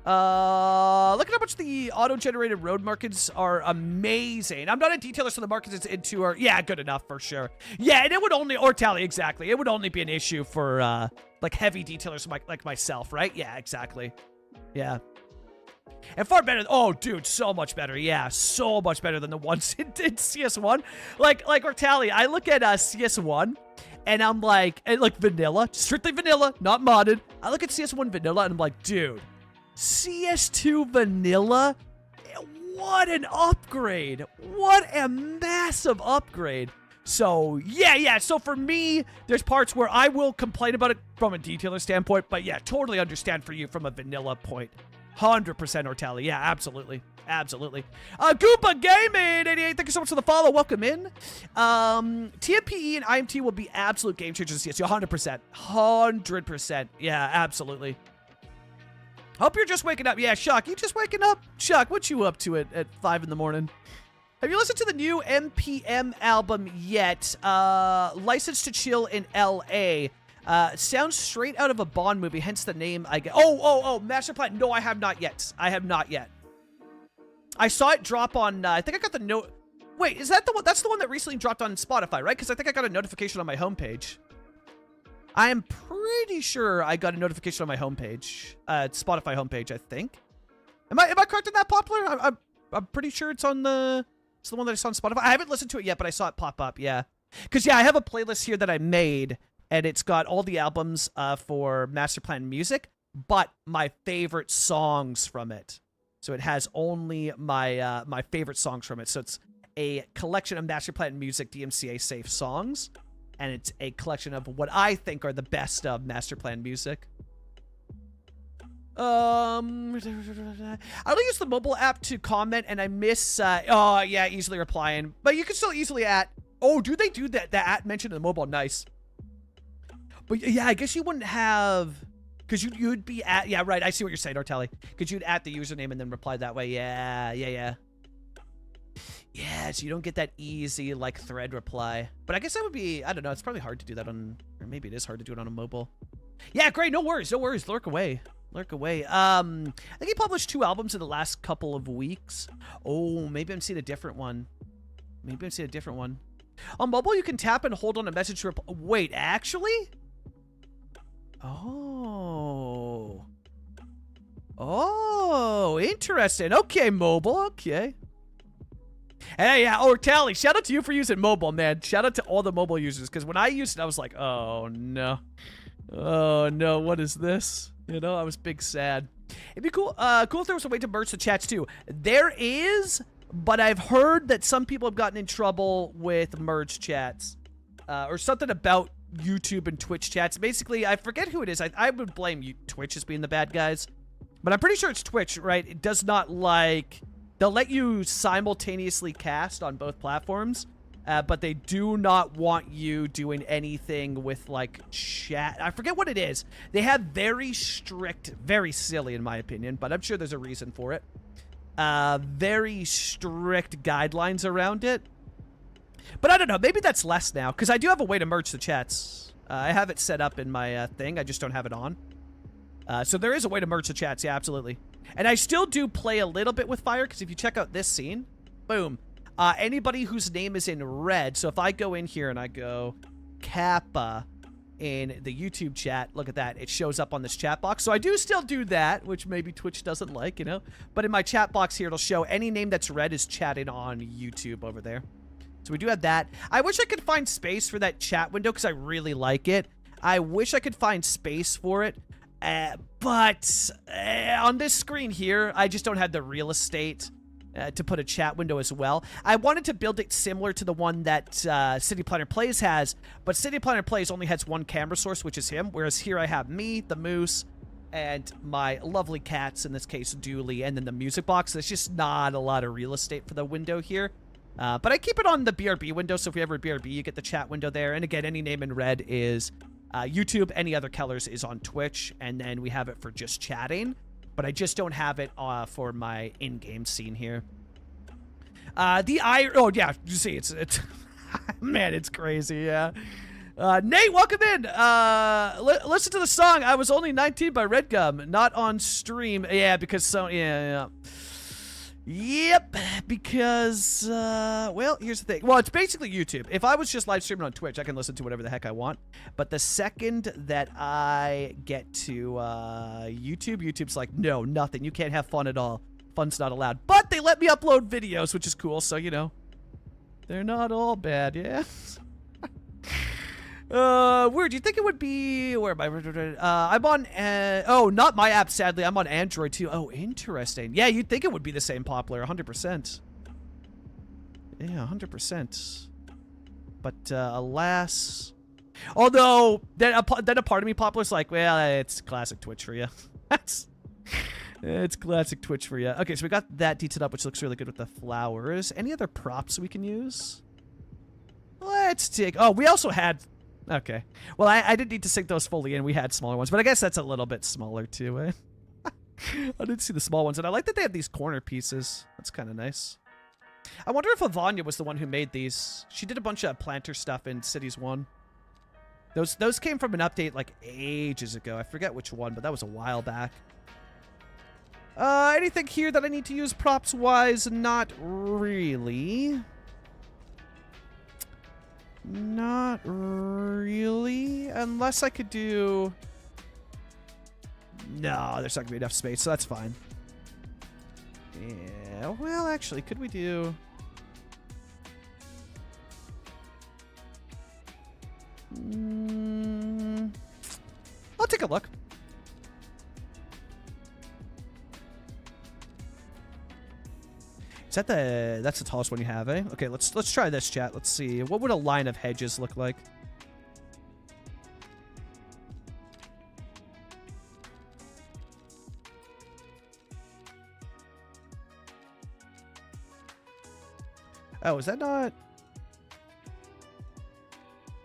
Look at how much the auto-generated road markings are amazing. I'm not a detailer, so the markings it's into are, yeah, good enough for sure. Yeah, and it would only, or tally, exactly. It would only be an issue for, like, heavy detailers like myself, right? Yeah, exactly. Yeah. And far better. Oh, dude, so much better. Yeah, so much better than the ones in CS1. Like Ortali, I look at CS1, and I'm like vanilla, strictly vanilla, not modded. I look at CS1 vanilla, and I'm like, dude, CS2 vanilla? What an upgrade. What a massive upgrade. So, yeah. So for me, there's parts where I will complain about it from a detailer standpoint, but yeah, totally understand for you from a vanilla point. 100% Ortali. Yeah, absolutely. Goopa Gaming 88, thank you so much for the follow. Welcome in. TMPE and IMT will be absolute game changers. Yes, 100%. 100%. Yeah, absolutely. Hope you're just waking up. Yeah, Shock, you just waking up? Shock, what you up to at 5 in the morning? Have you listened to the new MPM album yet? License to Chill in L.A. Sounds straight out of a Bond movie, hence the name I get. Oh, Master Plan. No, I have not yet. I saw it drop on, I think I got the note. Wait, is that the one? That's the one that recently dropped on Spotify, right? Because I think I got a notification on my homepage. I am pretty sure I got a notification on my homepage. Spotify homepage, I think. Am I correct in that, Poplar? I'm pretty sure it's on it's the one that I saw on Spotify. I haven't listened to it yet, but I saw it pop up, yeah. Because, yeah, I have a playlist here that I made, and it's got all the albums for Master Plan music, but my favorite songs from it. So it has only my my favorite songs from it. So it's a collection of Master Plan music DMCA safe songs, and it's a collection of what I think are the best of Master Plan music. I don't use the mobile app to comment, and I miss oh yeah, easily replying, but you can still easily oh, do they do that at mentioned in the mobile? Nice. But yeah, I guess you wouldn't have, because you'd be at, yeah, right, I see what you're saying, Ortelli, because you'd at the username and then reply that way. Yeah. Yeah, so you don't get that easy, like, thread reply. But I guess that would be, I don't know, it's probably hard to do that on, or maybe it is hard to do it on a mobile. Yeah, great, no worries, no worries, lurk away. Lurk away. I think he published 2 albums in the last couple of weeks. Oh, maybe I'm seeing a different one. Maybe I'm seeing a different one. On mobile, you can tap and hold on a message to wait, actually? Oh. Oh, interesting. Okay, mobile, okay. Hey, yeah, oh, Tally, shout out to you for using mobile, man. Shout out to all the mobile users, because when I used it, I was like, oh, no. Oh, no, what is this? You know, I was big sad. It'd be cool. Cool if there was a way to merge the chats, too. There is, but I've heard that some people have gotten in trouble with merge chats. Or something about YouTube and Twitch chats. Basically, I forget who it is. I would blame Twitch as being the bad guys. But I'm pretty sure it's Twitch, right? It does not like... They'll let you simultaneously cast on both platforms, but they do not want you doing anything with, like, chat. I forget what it is. They have very strict, very silly in my opinion, but I'm sure there's a reason for it. Very strict guidelines around it. But I don't know, maybe that's less now, because I do have a way to merge the chats. I have it set up in my thing, I just don't have it on. So there is a way to merge the chats, yeah, absolutely. And I still do play a little bit with fire, because if you check out this scene, boom. Anybody whose name is in red, so if I go in here and I go Kappa in the YouTube chat, look at that, it shows up on this chat box. So I do still do that, which maybe Twitch doesn't like, you know. But in my chat box here, it'll show any name that's red is chatting on YouTube over there. So we do have that. I wish I could find space for that chat window, because I really like it. I wish I could find space for it. But on this screen here, I just don't have the real estate to put a chat window as well. I wanted to build it similar to the one that City Planner Plays has, but City Planner Plays only has one camera source, which is him, whereas here I have me, the moose, and my lovely cats, in this case, Dooley, and then the music box. There's just not a lot of real estate for the window here. But I keep it on the BRB window, so if we ever BRB, you get the chat window there. And again, any name in red is YouTube. Any other colors is on Twitch, and then we have it for just chatting. But I just don't have it for my in-game scene here. Oh yeah, you see, it's man, it's crazy, yeah. Nate, welcome in. Listen to the song "I Was Only 19" by Redgum, not on stream. Yeah, because yeah. Yep, because, well, here's the thing. Well, it's basically YouTube. If I was just live streaming on Twitch, I can listen to whatever the heck I want. But the second that I get to YouTube's like, no, nothing. You can't have fun at all. Fun's not allowed. But they let me upload videos, which is cool. So, you know, they're not all bad, yeah? Weird. Do you think it would be... Where am I? I'm on... oh, not my app, sadly. I'm on Android, too. Oh, interesting. Yeah, you'd think it would be the same popular. 100%. Yeah, 100%. But, alas... Although, then a part of me, popular's like, well, it's classic Twitch for you. It's classic Twitch for you. Okay, so we got that detailed up, which looks really good with the flowers. Any other props we can use? Let's take... Oh, we also had... Okay. Well, I didn't need to sync those fully in. We had smaller ones, but I guess that's a little bit smaller too, eh? I didn't see the small ones, and I like that they have these corner pieces. That's kind of nice. I wonder if Avanya was the one who made these. She did a bunch of planter stuff in Cities 1. Those came from an update like ages ago. I forget which one, but that was a while back. Anything here that I need to use props-wise? Not really. Not really, unless I could do... No, there's not gonna be enough space, so that's fine. Yeah, well, actually, could we do... I'll take a look. Is that that's the tallest one you have, eh? Okay, let's try this, chat. Let's see. What would a line of hedges look like? Oh, is that not...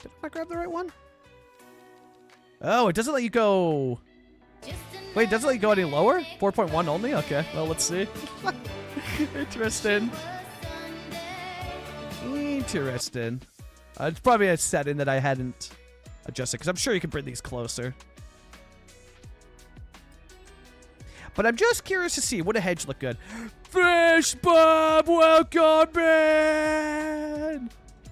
Did I not grab the right one? Oh, it doesn't let you go... Wait, it doesn't let you go any lower? 4.1 only? Okay, well, let's see. Interesting. Interesting. It's probably a setting that I hadn't adjusted, because I'm sure you can bring these closer. But I'm just curious to see, would a hedge look good? Fish Bob, welcome in!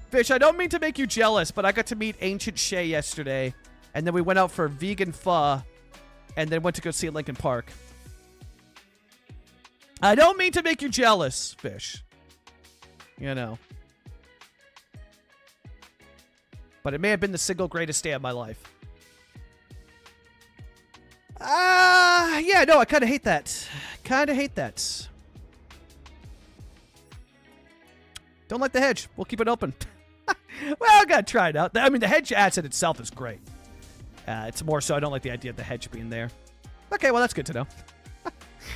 Fish, I don't mean to make you jealous, but I got to meet Ancient Shay yesterday. And then we went out for vegan pho. And then went to go see Lincoln Park. I don't mean to make you jealous, Fish. You know. But it may have been the single greatest day of my life. Yeah, no, I kind of hate that. Kind of hate that. Don't like the hedge. We'll keep it open. Well, I gotta try it out. I mean, the hedge asset itself is great. It's more so I don't like the idea of the hedge being there. Okay, well, that's good to know.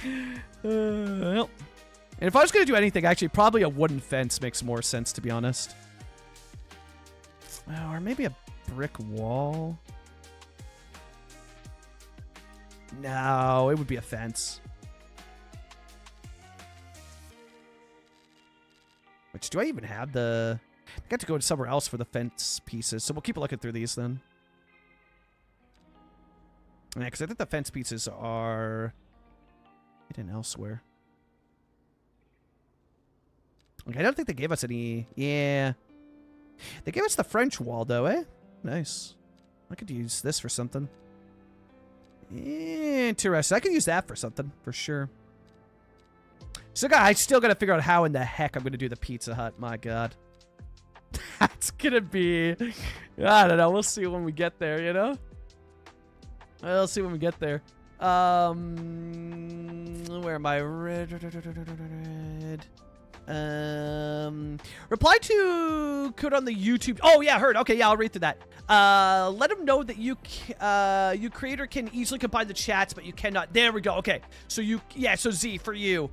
And if I was going to do anything, actually, probably a wooden fence makes more sense, to be honest. Or maybe a brick wall. No, it would be a fence. Which, do I even have the... I got to go somewhere else for the fence pieces, so we'll keep looking through these then. Yeah, because I think the fence pieces are hidden elsewhere. Okay, I don't think they gave us any... Yeah. They gave us the French wall, though, eh? Nice. I could use this for something. Interesting. I could use that for something, for sure. So, I still got to figure out how in the heck I'm going to do the Pizza Hut. My God. That's going to be... I don't know. We'll see when we get there, you know? We'll see when we get there. Where am I? Red. Reply to code on the YouTube. Oh yeah, heard. Okay, yeah, I'll read through that. Let them know that you creator can easily combine the chats, but you cannot. There we go. Okay, so so Z for you.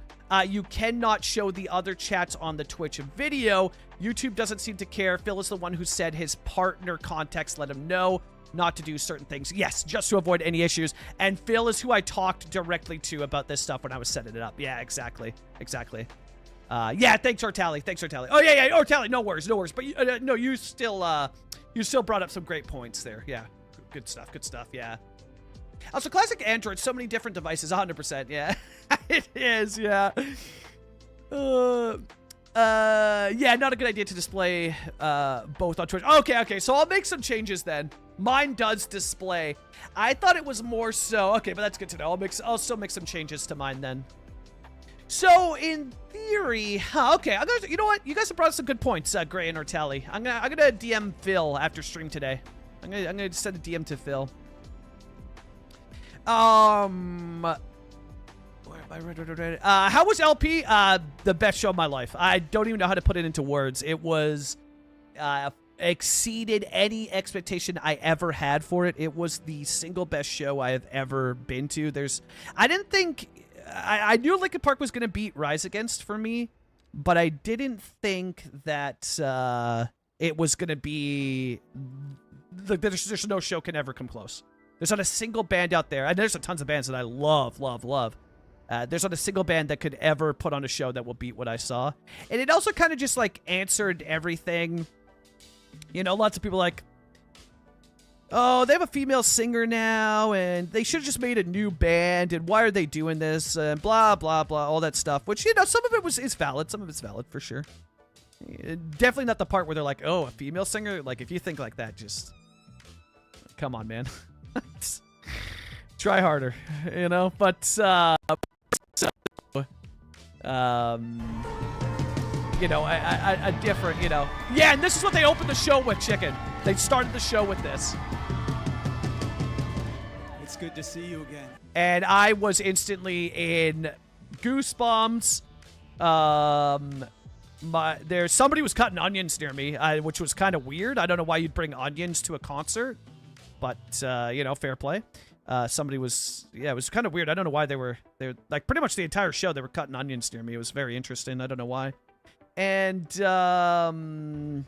You cannot show the other chats on the Twitch video. YouTube doesn't seem to care. Phil is the one who said his partner contacts let him know not to do certain things. Yes, just to avoid any issues. And Phil is who I talked directly to about this stuff when I was setting it up. Yeah, exactly. Exactly. Yeah, thanks, Ortali. Thanks, Ortali. Oh, yeah, Ortali. No worries, no worries. But, no, you still brought up some great points there. Yeah, good stuff, yeah. Also, classic Android, so many different devices, 100%, yeah. It is, yeah. Yeah, not a good idea to display both on Twitch. Okay, so I'll make some changes then. Mine does display. I thought it was more so. Okay, but that's good to know. I'll still make some changes to mine then. So in theory, okay. You know what? You guys have brought up some good points, Gray and Ortali. I'm gonna DM Phil after stream today. I'm gonna send a DM to Phil. Where am I? How was LP? The best show of my life. I don't even know how to put it into words. It was exceeded any expectation I ever had for it. It was the single best show I have ever been to. I didn't think... I knew Lincoln Park was going to beat Rise Against for me, but I didn't think that it was going to be... There's no show can ever come close. There's not a single band out there, and there's tons of bands that I love. There's not a single band that could ever put on a show that will beat what I saw. And it also kind of just, like, answered everything. You know, lots of people like, oh, they have a female singer now, and they should have just made a new band, and why are they doing this, and blah, blah, blah, all that stuff. Which, you know, some of it is valid. Some of it's valid, for sure. Definitely not the part where they're like, oh, a female singer? Like, if you think like that, just... Come on, man. Try harder, you know? But, you know, a different, you know... Yeah, and this is what they opened the show with, Chicken. They started the show with this. It's good to see you again. And I was instantly in goosebumps. Somebody was cutting onions near me, which was kind of weird. I don't know why you'd bring onions to a concert, but, you know, fair play. Somebody was, yeah, it was kind of weird. I don't know why they're like pretty much the entire show they were cutting onions near me. It was very interesting. I don't know why. And, oh, am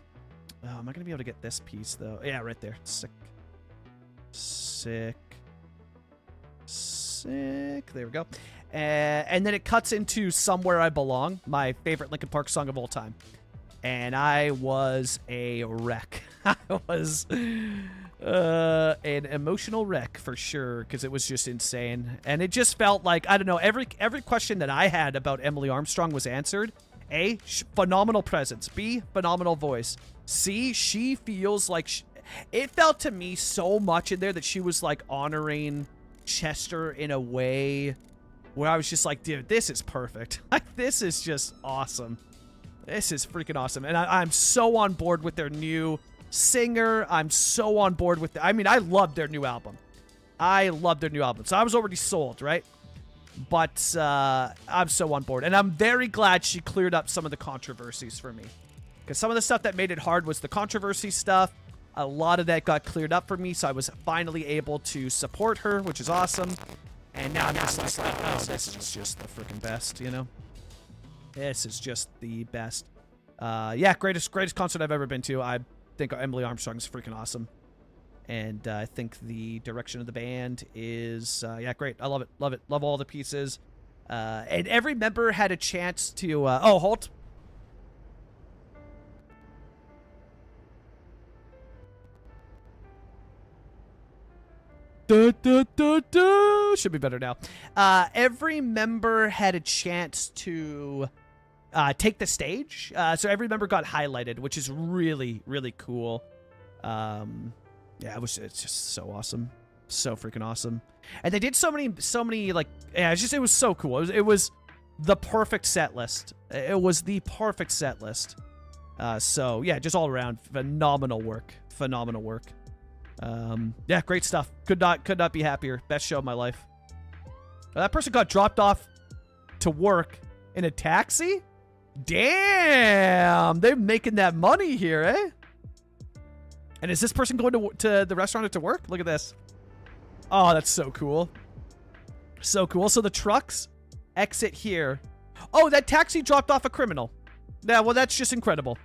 I going to be able to get this piece, though? Yeah, right there. Sick. There we go. And then it cuts into Somewhere I Belong, my favorite Linkin Park song of all time. and I was a wreck. I was an emotional wreck for sure, because it was just insane. And it just felt like, I don't know, every question that I had about Emily Armstrong was answered. A, phenomenal presence. B, phenomenal voice. C, she feels like... it felt to me so much in there that she was, like, honoring Chester in a way where I was just like, dude, this is perfect. Like, this is just awesome. This is freaking awesome. And I'm so on board with their new singer. I'm so on board with... I mean, I loved their new album. I loved their new album. So I was already sold, right? But I'm so on board. And I'm very glad she cleared up some of the controversies for me. Because some of the stuff that made it hard was the controversy stuff. A lot of that got cleared up for me, so I was finally able to support her, which is awesome. And now I'm just like, oh, this is just the freaking best, you know? This is just the best. Yeah, greatest concert I've ever been to. I think Emily Armstrong is freaking awesome. And I think the direction of the band is, yeah, great. I love it. Love it. Love all the pieces. And every member had a chance to, oh, halt. Should be better now. Every member had a chance to take the stage. So every member got highlighted, which is really, really cool. Yeah, it's just so awesome. So freaking awesome. And they did so many, like, yeah, it was so cool. It was the perfect set list. It was the perfect set list. So yeah, just all around phenomenal work. Phenomenal work. Yeah, great stuff. Could not be happier. Best show of my life. That person got dropped off to work in a taxi? Damn, they're making that money here, eh? And is this person going to the restaurant to work? Look at this. Oh, that's so cool. So cool. So the trucks exit here. Oh, that taxi dropped off a criminal. Yeah, well, that's just incredible.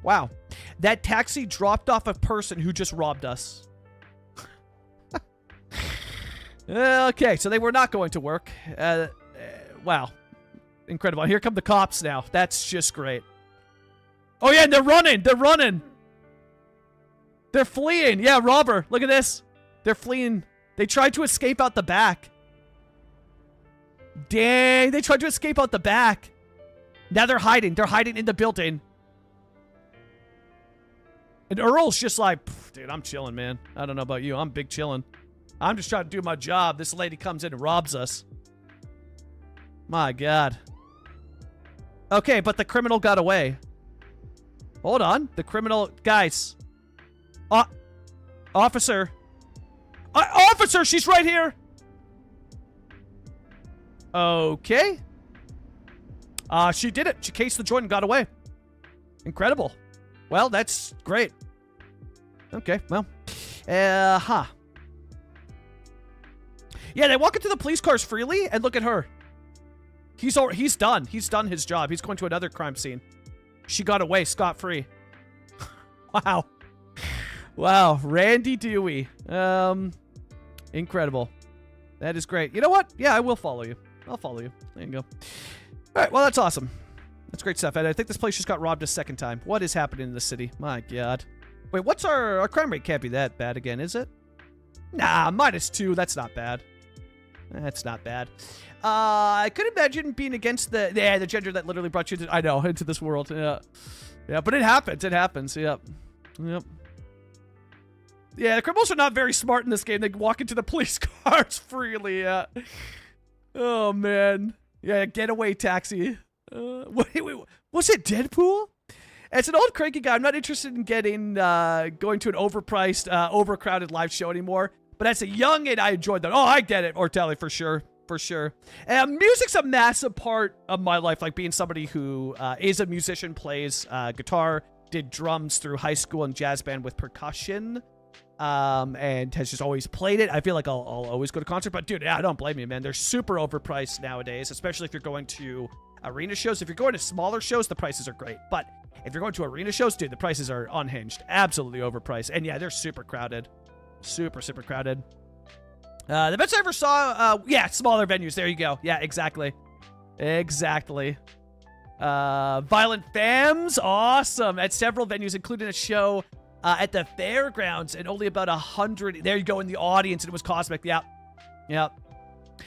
Wow. That taxi dropped off a person who just robbed us. Okay, so they were not going to work. Wow. Incredible. Here come the cops now. That's just great. Oh, yeah, and they're running. They're running. They're fleeing. Yeah, robber. Look at this. They're fleeing. They tried to escape out the back. Dang, they tried to escape out the back. Now they're hiding. They're hiding in the building. And Earl's just like, dude, I'm chilling, man. I don't know about you. I'm big chilling. I'm just trying to do my job. This lady comes in and robs us. My God. Okay, but the criminal got away. Hold on. The criminal... Guys. Officer. Officer, she's right here. Okay. She did it. She cased the joint and got away. Incredible. Well, that's great. Okay, well. Yeah, they walk into the police cars freely, and look at her. He's done. He's done his job. He's going to another crime scene. She got away scot-free. Wow. Wow, Randy Dewey. Incredible. That is great. You know what? Yeah, I will follow you. I'll follow you. There you go. All right, well, that's awesome. That's great stuff. And I think this place just got robbed a second time. What is happening in the city? My God. Wait, what's our crime rate? Can't be that bad again, is it? Nah, -2. That's not bad. That's not bad. I could imagine being against the gender that literally brought you to, I know, into this world. Yeah. Yeah, but it happens. It happens. Yep. Yep. Yeah, the criminals are not very smart in this game. They walk into the police cars freely. Yeah. Oh, man. Yeah, getaway taxi. Wait, was it Deadpool? As an old cranky guy, I'm not interested in going to an overpriced, overcrowded live show anymore. But as a youngin', I enjoyed that. Oh, I get it, Ortelli, for sure. For sure. And music's a massive part of my life, like being somebody who is a musician, plays guitar, did drums through high school and jazz band with percussion, and has just always played it. I feel like I'll always go to concert. But, dude, yeah, I don't blame you, man. They're super overpriced nowadays, especially if you're going to arena shows. If you're going to smaller shows, the prices are great. But if you're going to arena shows, dude, the prices are unhinged. Absolutely overpriced. And, yeah, they're super crowded. Super, super crowded. The best I ever saw, yeah, smaller venues. There you go. Yeah, exactly. Exactly. Violent Femmes, awesome. At several venues, including a show at the fairgrounds, and only about 100. There you go in the audience, and it was cosmic. Yep. Yep.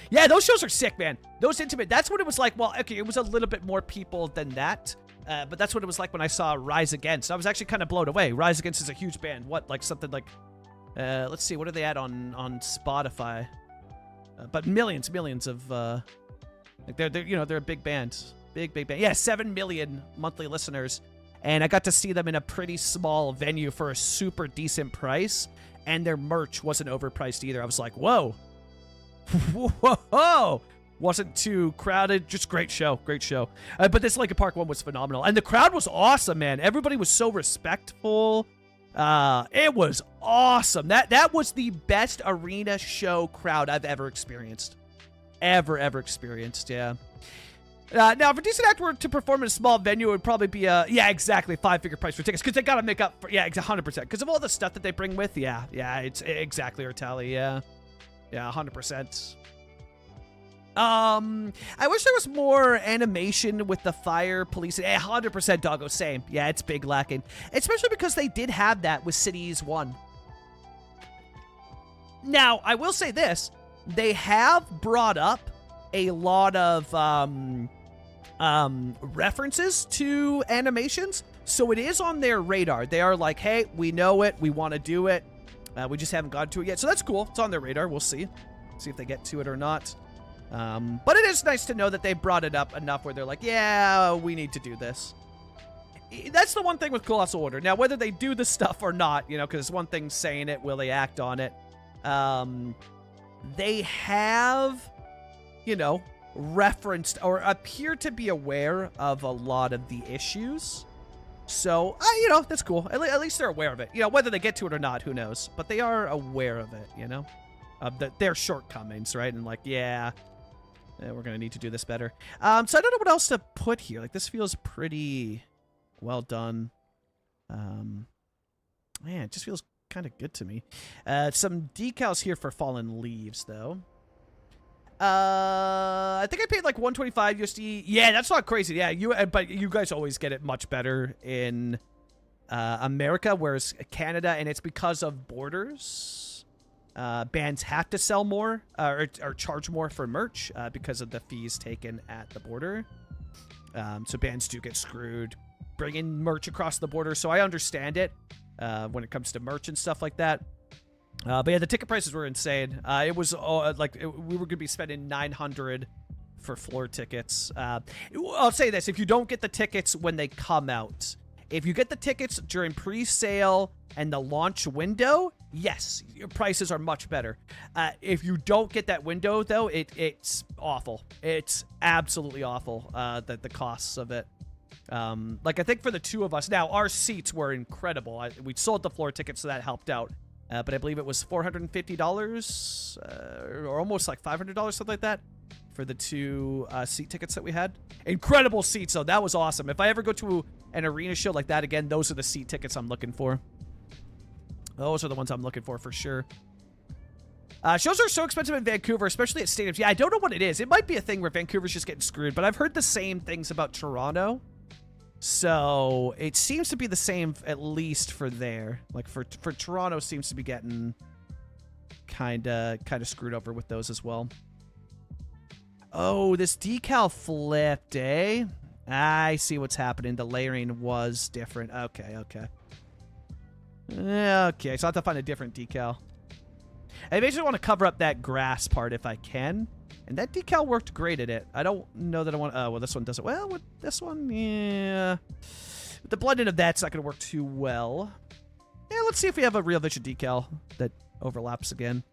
Yeah, those shows are sick, man. Those intimate. That's what it was like. Well, okay, it was a little bit more people than that. But that's what it was like when I saw Rise Against. I was actually kind of blown away. Rise Against is a huge band. What, like something like, let's see, what are they at on Spotify? But millions of, like they're a big band. Big band. Yeah, 7 million monthly listeners. And I got to see them in a pretty small venue for a super decent price. And their merch wasn't overpriced either. I was like, whoa. Whoa. Wasn't too crowded. Just great show. But this Linkin Park one was phenomenal. And the crowd was awesome, man. Everybody was so respectful. It was awesome. That was the best arena show crowd I've ever experienced. Ever experienced, yeah. Now, if a decent act were to perform in a small venue, it would probably be yeah, exactly, 5-figure price for tickets, because they got to make up for, yeah, 100%, because of all the stuff that they bring with, yeah, it's exactly our tally, yeah, 100%. I wish there was more animation with the fire police. 100% doggo, same. Yeah, it's big lacking, especially because they did have that with Cities 1. Now, I will say this, they have brought up a lot of references to animations, so it is on their radar. They are like, hey, we know it, we want to do it, we just haven't gotten to it yet, so that's cool. It's on their radar. We'll see if they get to it or not. But it is nice to know that they brought it up enough where they're like, yeah, we need to do this. That's the one thing with Colossal Order. Now, whether they do the stuff or not, you know, because it's one thing saying it, will they act on it? They have, you know, referenced or appear to be aware of a lot of the issues. So, you know, that's cool. At least they're aware of it. You know, whether they get to it or not, who knows? But they are aware of it, you know? Of their shortcomings, right? And like, yeah, we're going to need to do this better. So I don't know what else to put here. Like, this feels pretty well done. Man, it just feels kind of good to me. Some decals here for Fallen Leaves, though. I think I paid like 125 USD. Yeah, that's not crazy. Yeah, but you guys always get it much better in America, whereas Canada, and it's because of borders. Bands have to sell more or charge more for merch because of the fees taken at the border. So bands do get screwed bringing merch across the border. So I understand it when it comes to merch and stuff like that. But yeah, the ticket prices were insane. It was we were going to be spending $900 for floor tickets. I'll say this: if you don't get the tickets when they come out, if you get the tickets during pre-sale and the launch window, yes, your prices are much better. If you don't get that window, though, it's awful. It's absolutely awful, the costs of it. Like, I think for the two of us, now, our seats were incredible. We sold the floor tickets, so that helped out. But I believe it was $450 or almost like $500, something like that, for the two seat tickets that we had. Incredible seats, though. That was awesome. If I ever go to an arena show like that again, those are the seat tickets I'm looking for. Those are the ones I'm looking for sure. Shows are so expensive in Vancouver, especially at stadiums. Yeah, I don't know what it is. It might be a thing where Vancouver's just getting screwed, but I've heard the same things about Toronto. So it seems to be the same, at least for there. Like for Toronto, seems to be getting kind of screwed over with those as well. Oh, this decal flipped, eh? I see what's happening. The layering was different. Okay. Okay, so I have to find a different decal. I basically want to cover up that grass part if I can. And that decal worked great at it. I don't know that I want... well, this one doesn't... Well, with this one, yeah. With the blending of that's not going to work too well. Yeah, let's see if we have a Real Vision decal that overlaps again.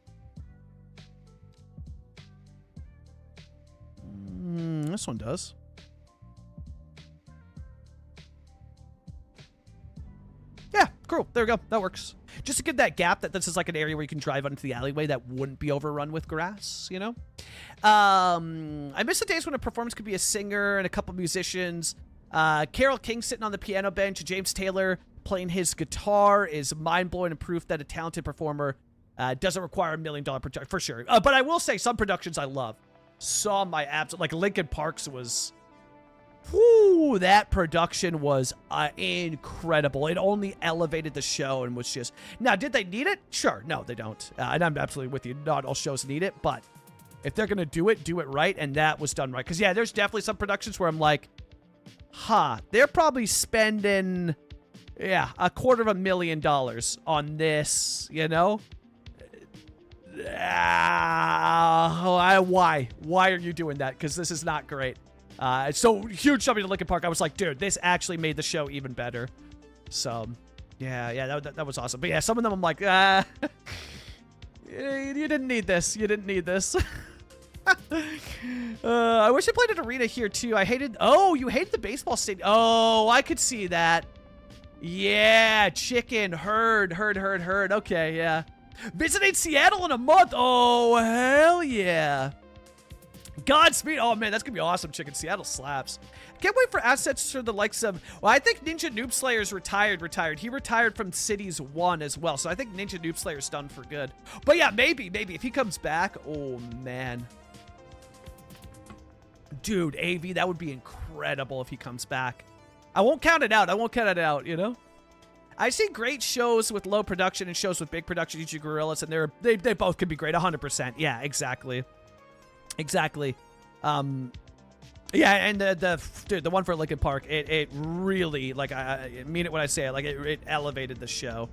This one does. Yeah, cool. There we go. That works. Just to give that gap that this is like an area where you can drive onto the alleyway that wouldn't be overrun with grass, you know? I miss the days when a performance could be a singer and a couple musicians. Carole King sitting on the piano bench, James Taylor playing his guitar is mind-blowing and proof that a talented performer doesn't require $1 million production, for sure. But I will say some productions I love. Saw my absolute... Like Linkin Park's was Whoo, that production was incredible. It only elevated the show and was just... Now, did they need it? Sure. No, they don't. And I'm absolutely with you. Not all shows need it, but if they're going to do it right, and that was done right. Because, yeah, there's definitely some productions where I'm like, they're probably spending, $250,000 on this, you know? Why? Why are you doing that? Because this is not great. So huge jumping to Linkin Park. I was like, dude, this actually made the show even better. So, yeah, that was awesome. But yeah, some of them I'm like, you didn't need this. You didn't need this. I wish I played an arena here too. I hated. Oh, you hated the baseball stadium. Oh, I could see that. Yeah, chicken herd. Okay, yeah. Visiting Seattle in a month. Oh, hell yeah. Godspeed. Oh, man, that's going to be awesome, chicken. Seattle slaps. Can't wait for assets for the likes of... Well, I think Ninja Noob Slayer's retired. He retired from Cities 1 as well, so I think Ninja Noob Slayer's done for good. But yeah, maybe. If he comes back, oh, man. Dude, AV, that would be incredible if he comes back. I won't count it out, you know? I see great shows with low production and shows with big production, e.g. Gorillas, and they both can be great, 100%. Yeah, exactly. Yeah, and the one for Linkin Park, it really, like, I mean it when I say it, like, it elevated the show.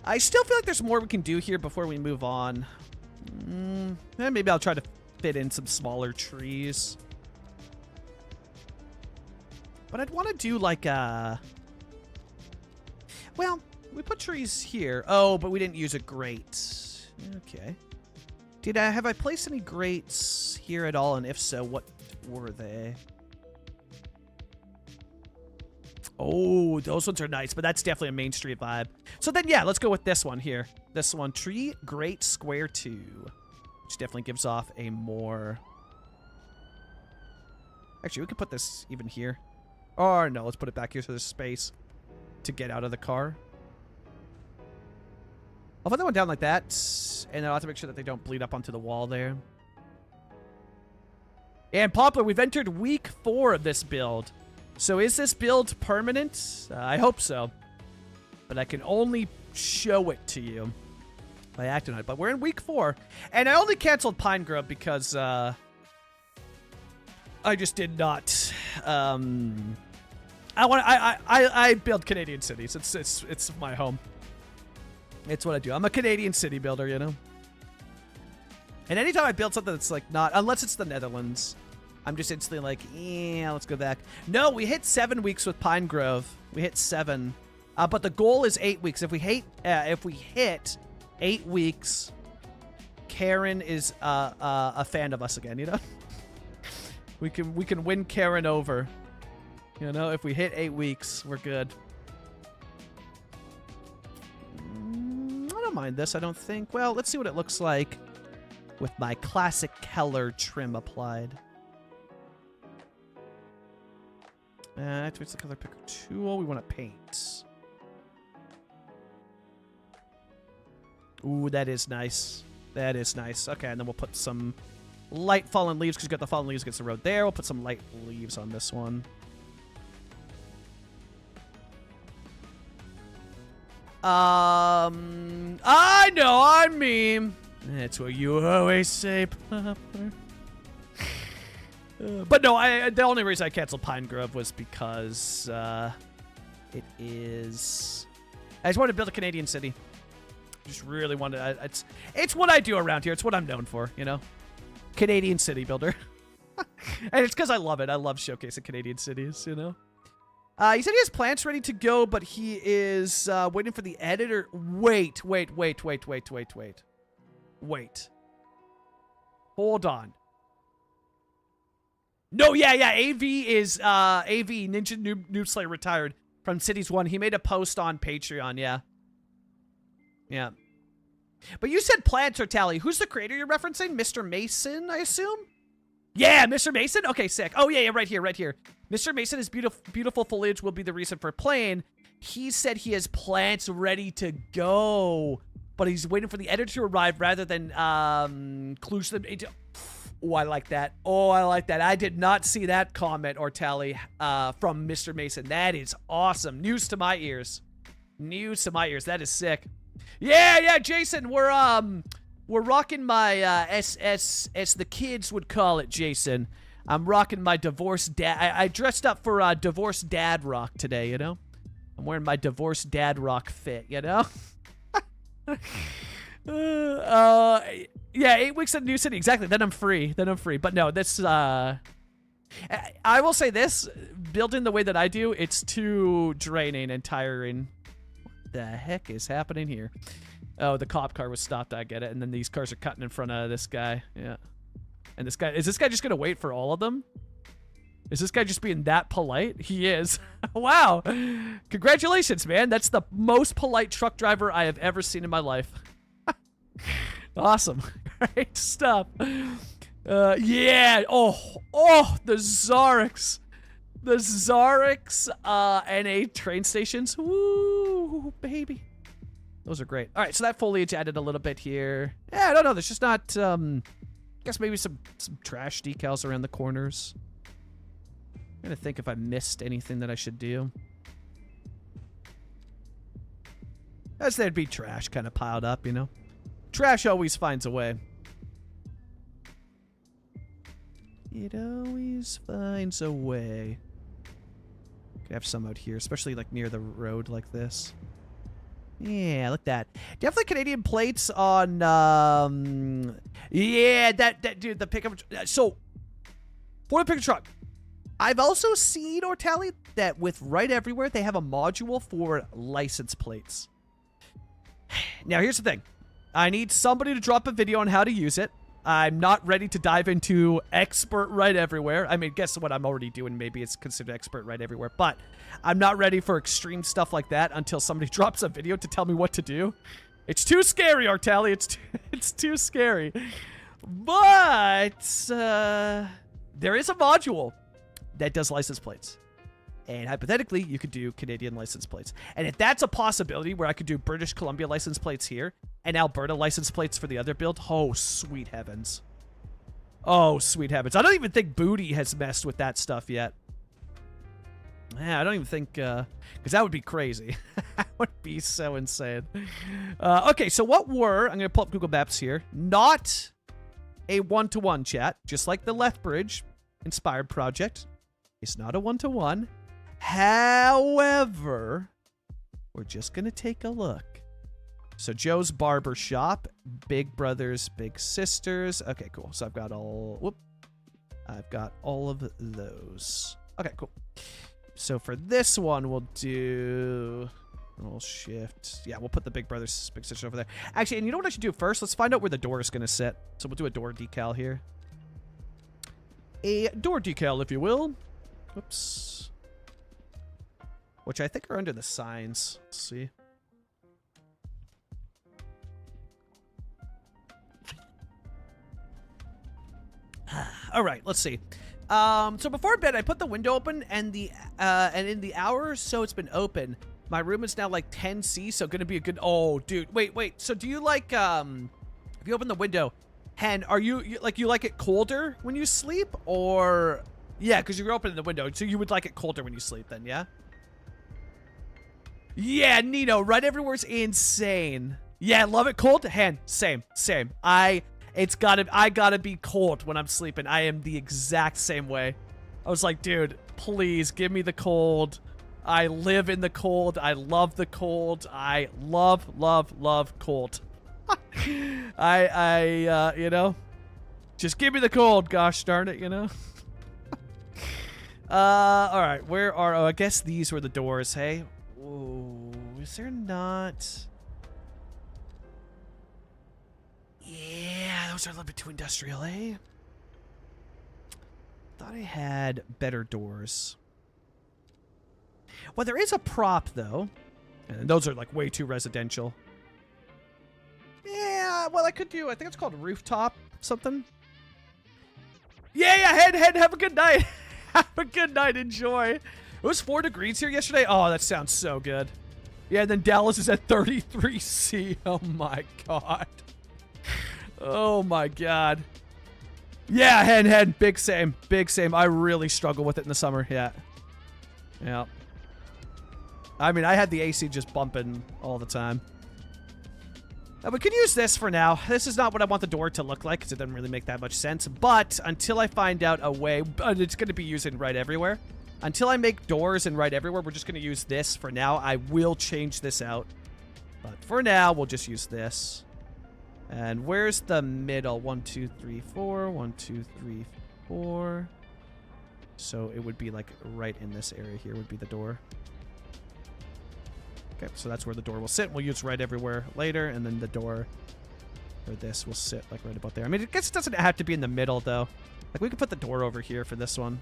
I still feel like there's more we can do here before we move on. Maybe I'll try to fit in some smaller trees. But I'd want to do, like, well, we put trees here. Oh, but we didn't use a grate. Okay. Have I placed any grates here at all? And if so, what were they? Oh, those ones are nice, but that's definitely a Main Street vibe. So then, yeah, let's go with this one here. This one, tree, grate, square 2. Which definitely gives off a more... Actually, we could put this even here. Or no, let's put it back here so there's space to get out of the car. I'll put that one down like that, and I'll have to make sure that they don't bleed up onto the wall there. And Poplar, we've entered week 4 of this build. So is this build permanent? I hope so. But I can only show it to you by acting on it. But we're in week 4. And I only canceled Pine Grove because I just did not... I build Canadian cities. It's my home. It's what I do. I'm a Canadian city builder, you know? And anytime I build something that's, like, not... Unless it's the Netherlands, I'm just instantly like, yeah, let's go back. No, we hit 7 weeks with Pine Grove. We hit 7. But the goal is 8 weeks. If we hit 8 weeks, Karen is a fan of us again, you know? We can win Karen over. You know, if we hit 8 weeks, we're good. I don't mind this, I don't think. Well, let's see what it looks like with my classic Keller trim applied. Activates the color picker tool. We want to paint. Ooh, that is nice. That is nice. Okay, and then we'll put some light fallen leaves because you got the fallen leaves against the road there. We'll put some light leaves on this one. I know, I mean, that's what you always say, Popper. But no, the only reason I canceled Pine Grove was because it is... I just wanted to build a Canadian city. Just really wanted... It's what I do around here. It's what I'm known for, you know? Canadian city builder. And it's because I love it. I love showcasing Canadian cities, you know? He said he has plants ready to go, but he is waiting for the editor. Wait. Hold on. No, yeah. AV is AV Ninja Noob Slayer retired from Cities 1. He made a post on Patreon, yeah. But you said plants are tally. Who's the creator you're referencing? Mr. Mason, I assume? Yeah, Mr. Mason? Okay, sick. Oh, yeah, right here. Mr. Mason, his beautiful foliage will be the reason for playing. He said he has plants ready to go, but he's waiting for the editor to arrive rather than kloosh them into... Oh, I like that. Oh, I like that. I did not see that comment or tally from Mr. Mason. That is awesome. News to my ears. News to my ears. That is sick. Yeah, Jason, we're rocking my as the kids would call it, Jason. I'm rocking my divorced dad. I dressed up for divorced dad rock today, you know? I'm wearing my divorced dad rock fit, you know? Yeah, 8 weeks in a new city. Exactly. Then I'm free. But no, this, I will say this, building the way that I do, it's too draining and tiring. What the heck is happening here? Oh, the cop car was stopped. I get it. And then these cars are cutting in front of this guy. Yeah. And this guy, is this guy just going to wait for all of them? Is this guy just being that polite? He is. Wow. Congratulations, man. That's the most polite truck driver I have ever seen in my life. Awesome. Great stuff. Yeah. Oh, the Zarix. The Zarix NA train stations. Woo, baby. Those are great. All right, so that foliage added a little bit here. Yeah, I don't know. There's just not, I guess maybe some trash decals around the corners. I'm trying to think if I missed anything that I should do. As there'd be trash kind of piled up, you know? Trash always finds a way. It always finds a way. Could have some out here, especially like near the road like this. Yeah, look at that. Definitely Canadian plates on, yeah, that dude, the pickup. So, for the pickup truck, I've also seen, or tallied, that with Right Everywhere, they have a module for license plates. Now, here's the thing. I need somebody to drop a video on how to use it. I'm not ready to dive into expert Right Everywhere. I mean, guess what I'm already doing? Maybe it's considered expert Right Everywhere. But I'm not ready for extreme stuff like that until somebody drops a video to tell me what to do. It's too scary, Artali. It's too scary. But there is a module that does license plates. And hypothetically, you could do Canadian license plates. And if that's a possibility where I could do British Columbia license plates here and Alberta license plates for the other build, oh, sweet heavens. Oh, sweet heavens. I don't even think Booty has messed with that stuff yet. Yeah, I don't even think, because that would be crazy. That would be so insane. Okay, so what were, I'm going to pull up Google Maps here, not a one-to-one chat, just like the Lethbridge inspired project. It's not a one-to-one. However, we're just going to take a look. So Joe's Barber Shop, Big Brothers, Big Sisters. Okay, cool. So I've got all of those. Okay, cool. So for this one, we'll do, we'll shift. Yeah, we'll put the Big Brothers, Big Sisters over there. Actually, and you know what I should do first? Let's find out where the door is going to sit. So we'll do a door decal here. A door decal, if you will. Whoops. Which I think are under the signs. Let's see. All right, let's see. So before bed, I put the window open, and in the hour or so it's been open, my room is now like 10C, so gonna be a good. Oh, dude, wait. So do you like if you open the window, Hen, are you like it colder when you sleep, or yeah, because you're opening the window, so you would like it colder when you sleep, then, yeah? Yeah, Nino, Right Everywhere's insane. Yeah, love it cold. Hen, same. I gotta be cold when I'm sleeping. I am the exact same way. I was like, dude, please give me the cold. I live in the cold. I love the cold. I love cold. You know, just give me the cold. Gosh darn it, you know. All right, where are? Oh, I guess these were the doors. Hey, ooh, is there not? Yeah, those are a little bit too industrial, eh? Thought I had better doors. Well, there is a prop, though. And those are, like, way too residential. Yeah, well, I think it's called rooftop something. Yeah, head, have a good night. Have a good night, enjoy. It was 4 degrees here yesterday. Oh, that sounds so good. Yeah, and then Dallas is at 33C. Oh, my God. Oh, my God. Yeah, hen. Big same. I really struggle with it in the summer. Yeah. Yeah. I mean, I had the AC just bumping all the time. We can use this for now. This is not what I want the door to look like because it doesn't really make that much sense. But until I find out a way, it's going to be used in right everywhere. Until I make doors and right everywhere, we're just going to use this for now. I will change this out. But for now, we'll just use this. And where's the middle? 1, 2, 3, 4. 1, 2, 3, 4. So it would be like right in this area here would be the door. Okay, so that's where the door will sit. We'll use right everywhere later, and then the door for this will sit like right about there. I mean, I guess it doesn't have to be in the middle, though. Like, we could put the door over here for this one.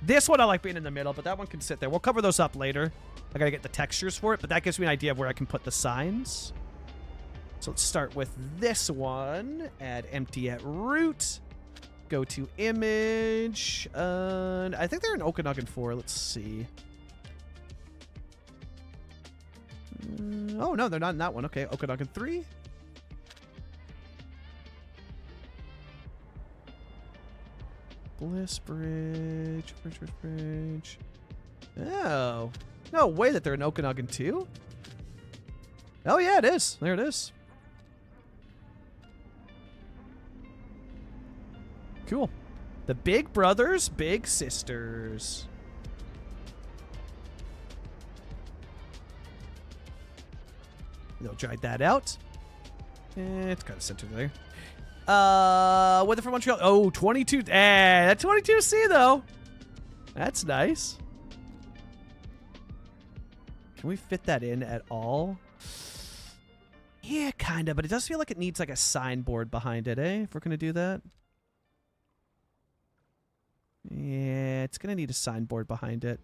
This one I like being in the middle, but that one can sit there. We'll cover those up later. I gotta get the textures for it, but that gives me an idea of where I can put the signs. So let's start with this one. Add empty at root. Go to image. I think they're in Okanagan 4. Let's see. Oh, no, they're not in that one. Okay, Okanagan 3. Bliss Bridge. Bridge. Oh. No way that they're in Okanagan 2. Oh, yeah, it is. There it is. Cool. The Big Brothers, Big Sisters. They'll drag that out. It's kind of centered there. Weather for Montreal. Oh, 22. That 22C, though. That's nice. Can we fit that in at all? Yeah, kind of. But it does feel like it needs like a signboard behind it, eh? If we're going to do that. Yeah, it's going to need a signboard behind it.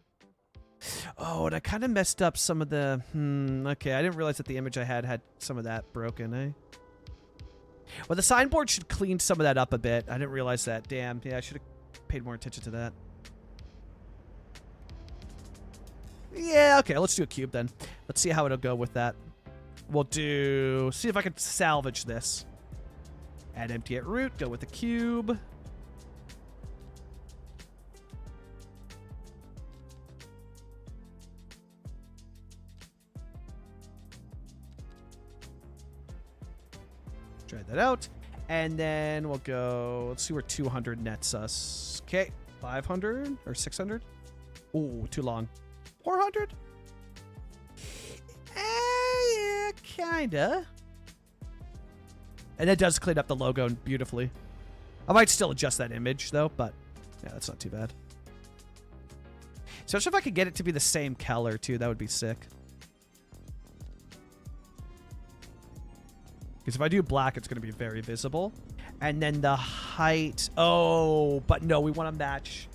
Oh, and I kind of messed up some of the... okay, I didn't realize that the image I had some of that broken, eh? Well, the signboard should clean some of that up a bit. I didn't realize that. Damn. Yeah, I should have paid more attention to that. Yeah, okay, let's do a cube then. Let's see how it'll go with that. We'll do... See if I can salvage this. Add empty at root. Go with the cube. Try that out. And then we'll go... Let's see where 200 nets us. Okay, 500 or 600? Ooh, too long. 400? Yeah, kinda. And it does clean up the logo beautifully. I might still adjust that image, though, but yeah, that's not too bad. Especially if I could get it to be the same color, too. That would be sick. Because if I do black, it's going to be very visible. And then the height... Oh, but no, we want to match...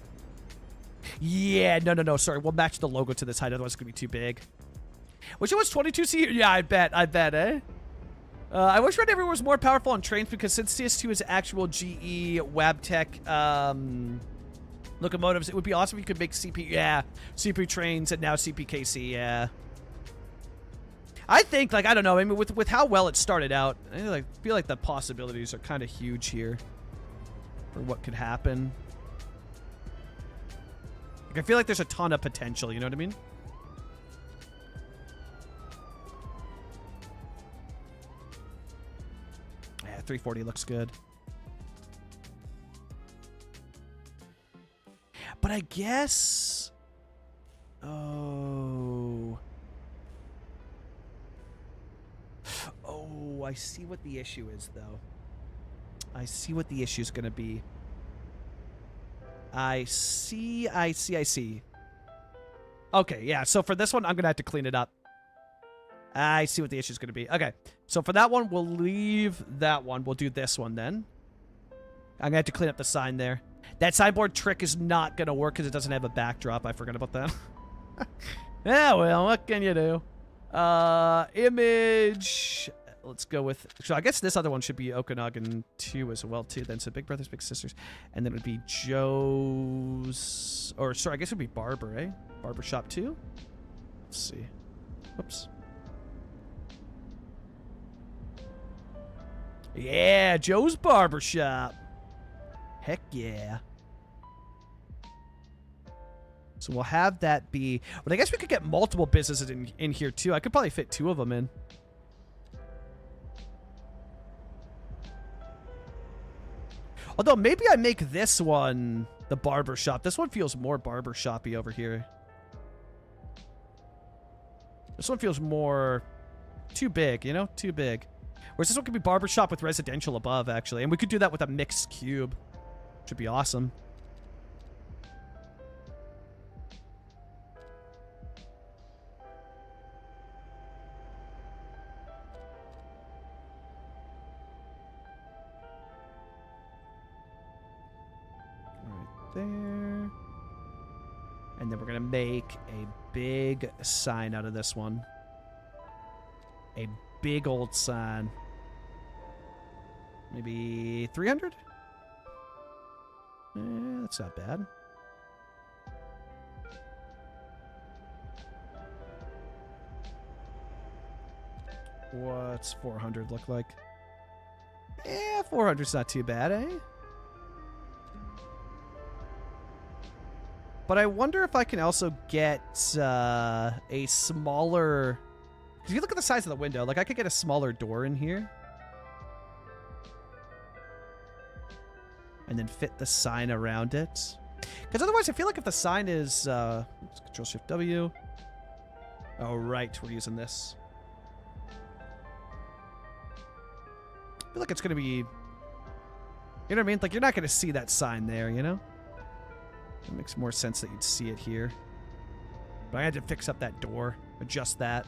Yeah, no, sorry. We'll match the logo to this height, otherwise it's going to be too big. Wish it was 22C. Yeah, I bet, eh? I wish Red Everywhere was more powerful on trains, because since CS2 is actual GE Wabtec locomotives, it would be awesome if you could make CP... Yeah, CP trains and now CPKC, yeah. I think, like, I don't know. I mean, with how well it started out, I feel like the possibilities are kind of huge here for what could happen. Like, I feel like there's a ton of potential, you know what I mean? Yeah, 340 looks good. But I guess... Oh... Oh, I see what the issue is, though. I see what the issue is going to be. I see. Okay, yeah, so for this one, I'm going to have to clean it up. I see what the issue is going to be. Okay, so for that one, we'll leave that one. We'll do this one then. I'm going to have to clean up the sign there. That signboard trick is not going to work because it doesn't have a backdrop. I forgot about that. Yeah, well, what can you do? Image. Let's go with... So I guess this other one should be Okanagan 2 as well, too. Then so Big Brothers, Big Sisters. And then it would be Joe's... Or, sorry, I guess it would be Barber, eh? Barbershop 2? Let's see. Whoops. Yeah, Joe's Barbershop. Heck yeah. So we'll have that be... But I guess we could get multiple businesses in here, too. I could probably fit 2 of them in. Although, maybe I make this one the barbershop. This one feels more barbershop-y over here. This one feels more... too big, you know? Too big. Whereas this one could be barbershop with residential above, actually. And we could do that with a mixed cube. Which would be awesome. There. And then we're going to make a big sign out of this one. A big old sign. Maybe 300? That's not bad. What's 400 look like? Yeah, 400's not too bad, eh? But I wonder if I can also get a smaller... If you look at the size of the window, like I could get a smaller door in here. And then fit the sign around it. Because otherwise I feel like if the sign is... Control-Shift-W. Oh, right. We're using this. I feel like it's going to be... You know what I mean? Like, you're not going to see that sign there, you know? It makes more sense that you'd see it here. But I had to fix up that door. Adjust that.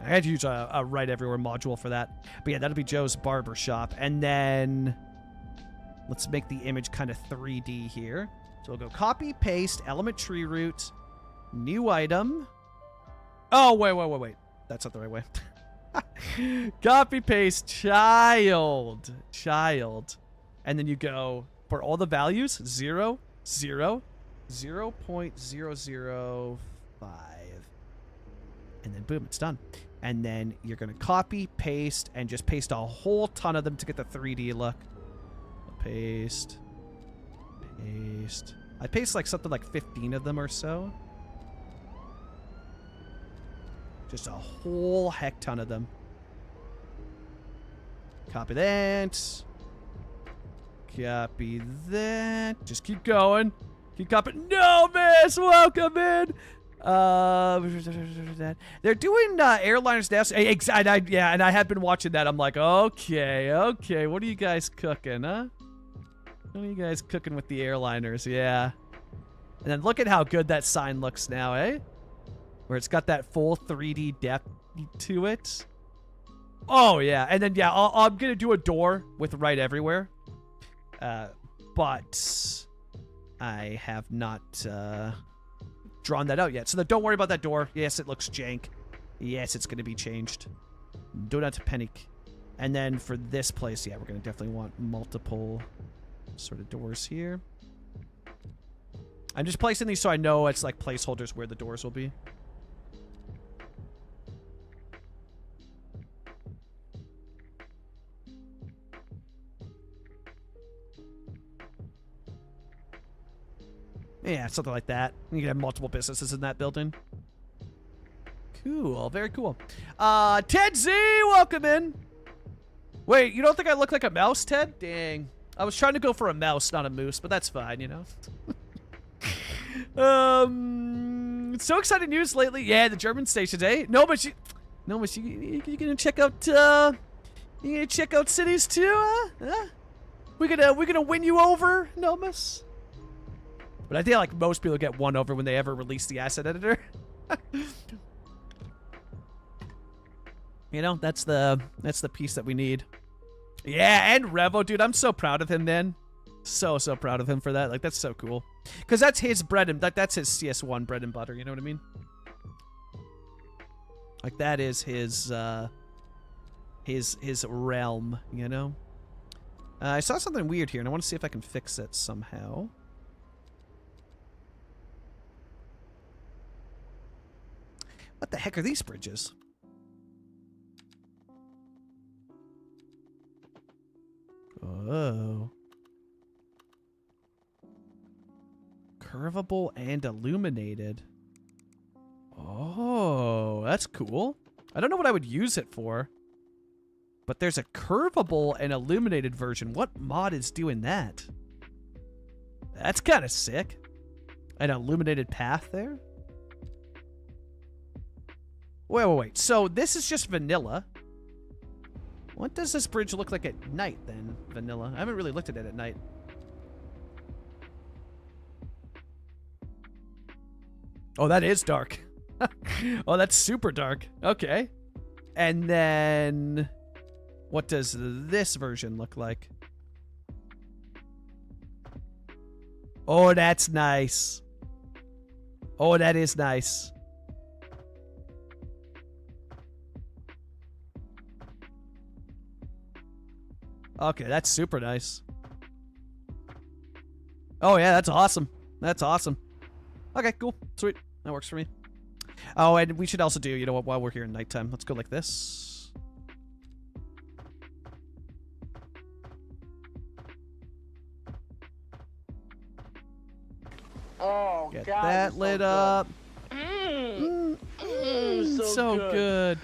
I had to use a right everywhere module for that. But yeah, that'll be Joe's Barbershop. And then let's make the image kind of 3D here. So we'll go copy, paste, element tree root, new item. Oh, wait. That's not the right way. Copy, paste, child. And then you go for all the values, 0, 0, 0.005. And then boom, it's done. And then you're going to copy, paste, and just paste a whole ton of them to get the 3D look. Paste. I paste like something like 15 of them or so. Just a whole heck ton of them. Copy that. Copy that. Just keep going. Keep copying. No, miss! Welcome in! They're doing airliners now. And I have been watching that. I'm like, okay. What are you guys cooking, huh? What are you guys cooking with the airliners? Yeah. And then look at how good that sign looks now, eh? Where it's got that full 3D depth to it. Oh, yeah. And then, yeah, I'm going to do a door with right everywhere. But I have not drawn that out yet. So don't worry about that door. Yes, it looks jank. Yes, it's going to be changed. Do not panic. And then for this place, yeah, we're going to definitely want multiple sort of doors here. I'm just placing these so I know it's like placeholders where the doors will be. Yeah, something like that. You can have multiple businesses in that building. Cool. Very cool. Ted Z, welcome in. Wait, you don't think I look like a mouse, Ted? Dang. I was trying to go for a mouse, not a moose, but that's fine, you know? So exciting news lately. Yeah, the German stations, eh? You gonna check out, you gonna check out cities too, huh? We gonna win you over, Nomus? But I feel like most people get won over when they ever release the asset editor. You know, that's the piece that we need. Yeah, and Revo, dude, I'm so proud of him, man. So proud of him for that. Like, that's so cool. Because that's his bread and that's his CS1 bread and butter, you know what I mean? Like, that is his realm, you know? I saw something weird here, and I want to see if I can fix it somehow. What the heck are these bridges? Oh. Curvable and illuminated. Oh, that's cool. I don't know what I would use it for. But there's a curvable and illuminated version. What mod is doing that? That's kind of sick. An illuminated path there. Wait. So this is just vanilla. What does this bridge look like at night then, vanilla? I haven't really looked at it at night. Oh, that is dark. Oh, that's super dark. Okay. And then what does this version look like? Oh, that's nice. Oh, that is nice. Okay, that's super nice. Oh, yeah, that's awesome. That's awesome. Okay, cool. Sweet. That works for me. Oh, and we should also do, you know what, while we're here in nighttime, let's go like this. Oh, Get God, that it's lit so up. good. So good.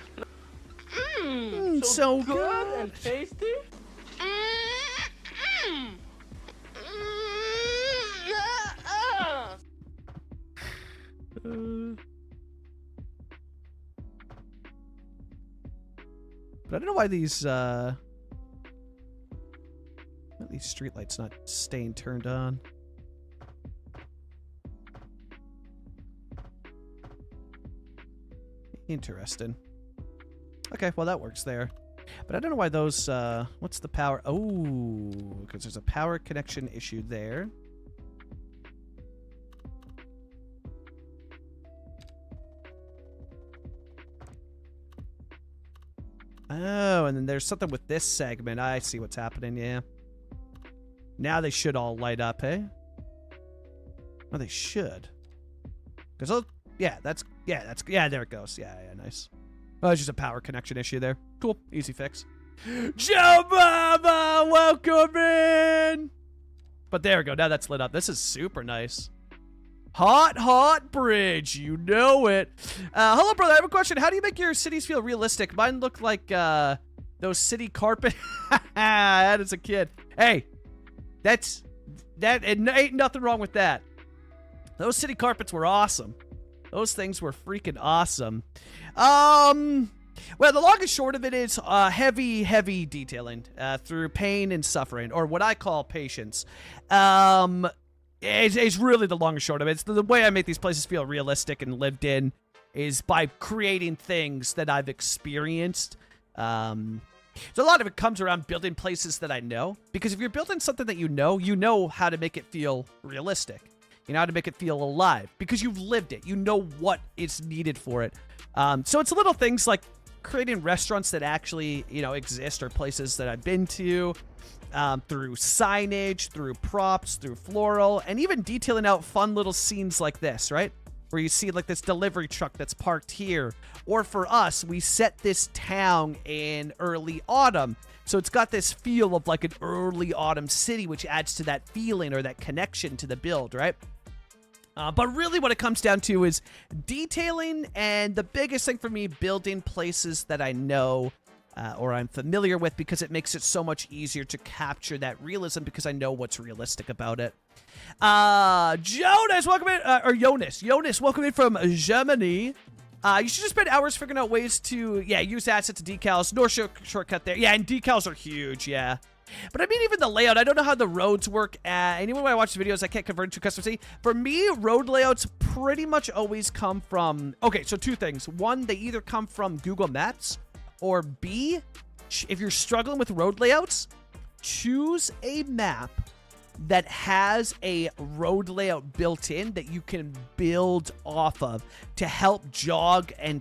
So good. and tasty. But I don't know why these streetlights not staying turned on. Interesting. Okay, well that works there. But I don't know why those what's the power? Oh, because there's a power connection issue there. Oh, and then there's something with this segment. I see what's happening, yeah. Now they should all light up, hey? Oh, they should. Because, yeah, there it goes. Yeah, nice. Oh, it's just a power connection issue there. Cool, easy fix. Joe Mama, welcome in! But there we go, now that's lit up. This is super nice. Hot bridge, you know it. Hello, brother, I have a question. How do you make your cities feel realistic? Mine look like, those city carpet. That is a kid. Hey, ain't nothing wrong with that. Those city carpets were awesome. Those things were freaking awesome. Well, the long and short of it is heavy detailing through pain and suffering, or what I call patience. It's really the long and short of it. It's the way I make these places feel realistic and lived in is by creating things that I've experienced. So a lot of it comes around building places that I know. Because if you're building something that you know how to make it feel realistic. You know how to make it feel alive. Because you've lived it. You know what is needed for it. So it's little things like creating restaurants that actually, exist or places that I've been to. Through signage, through props, through floral, and even detailing out fun little scenes like this, right? Where you see like this delivery truck that's parked here. Or for us, we set this town in early autumn. So it's got this feel of like an early autumn city, which adds to that feeling or that connection to the build, right? But really what it comes down to is detailing, and the biggest thing for me, building places that I know or I'm familiar with, because it makes it so much easier to capture that realism because I know what's realistic about it. Jonas, welcome in, or Jonas, welcome in from Germany. You should just spend hours figuring out ways to, use assets and decals. No shortcut there. Yeah, and decals are huge, yeah. But I mean, even the layout, I don't know how the roads work. Anyone when I watch the videos, I can't convert to custom city. For me, road layouts pretty much always come from, okay, so two things. One, they either come from Google Maps, or B, if you're struggling with road layouts, choose a map that has a road layout built in that you can build off of to help jog and,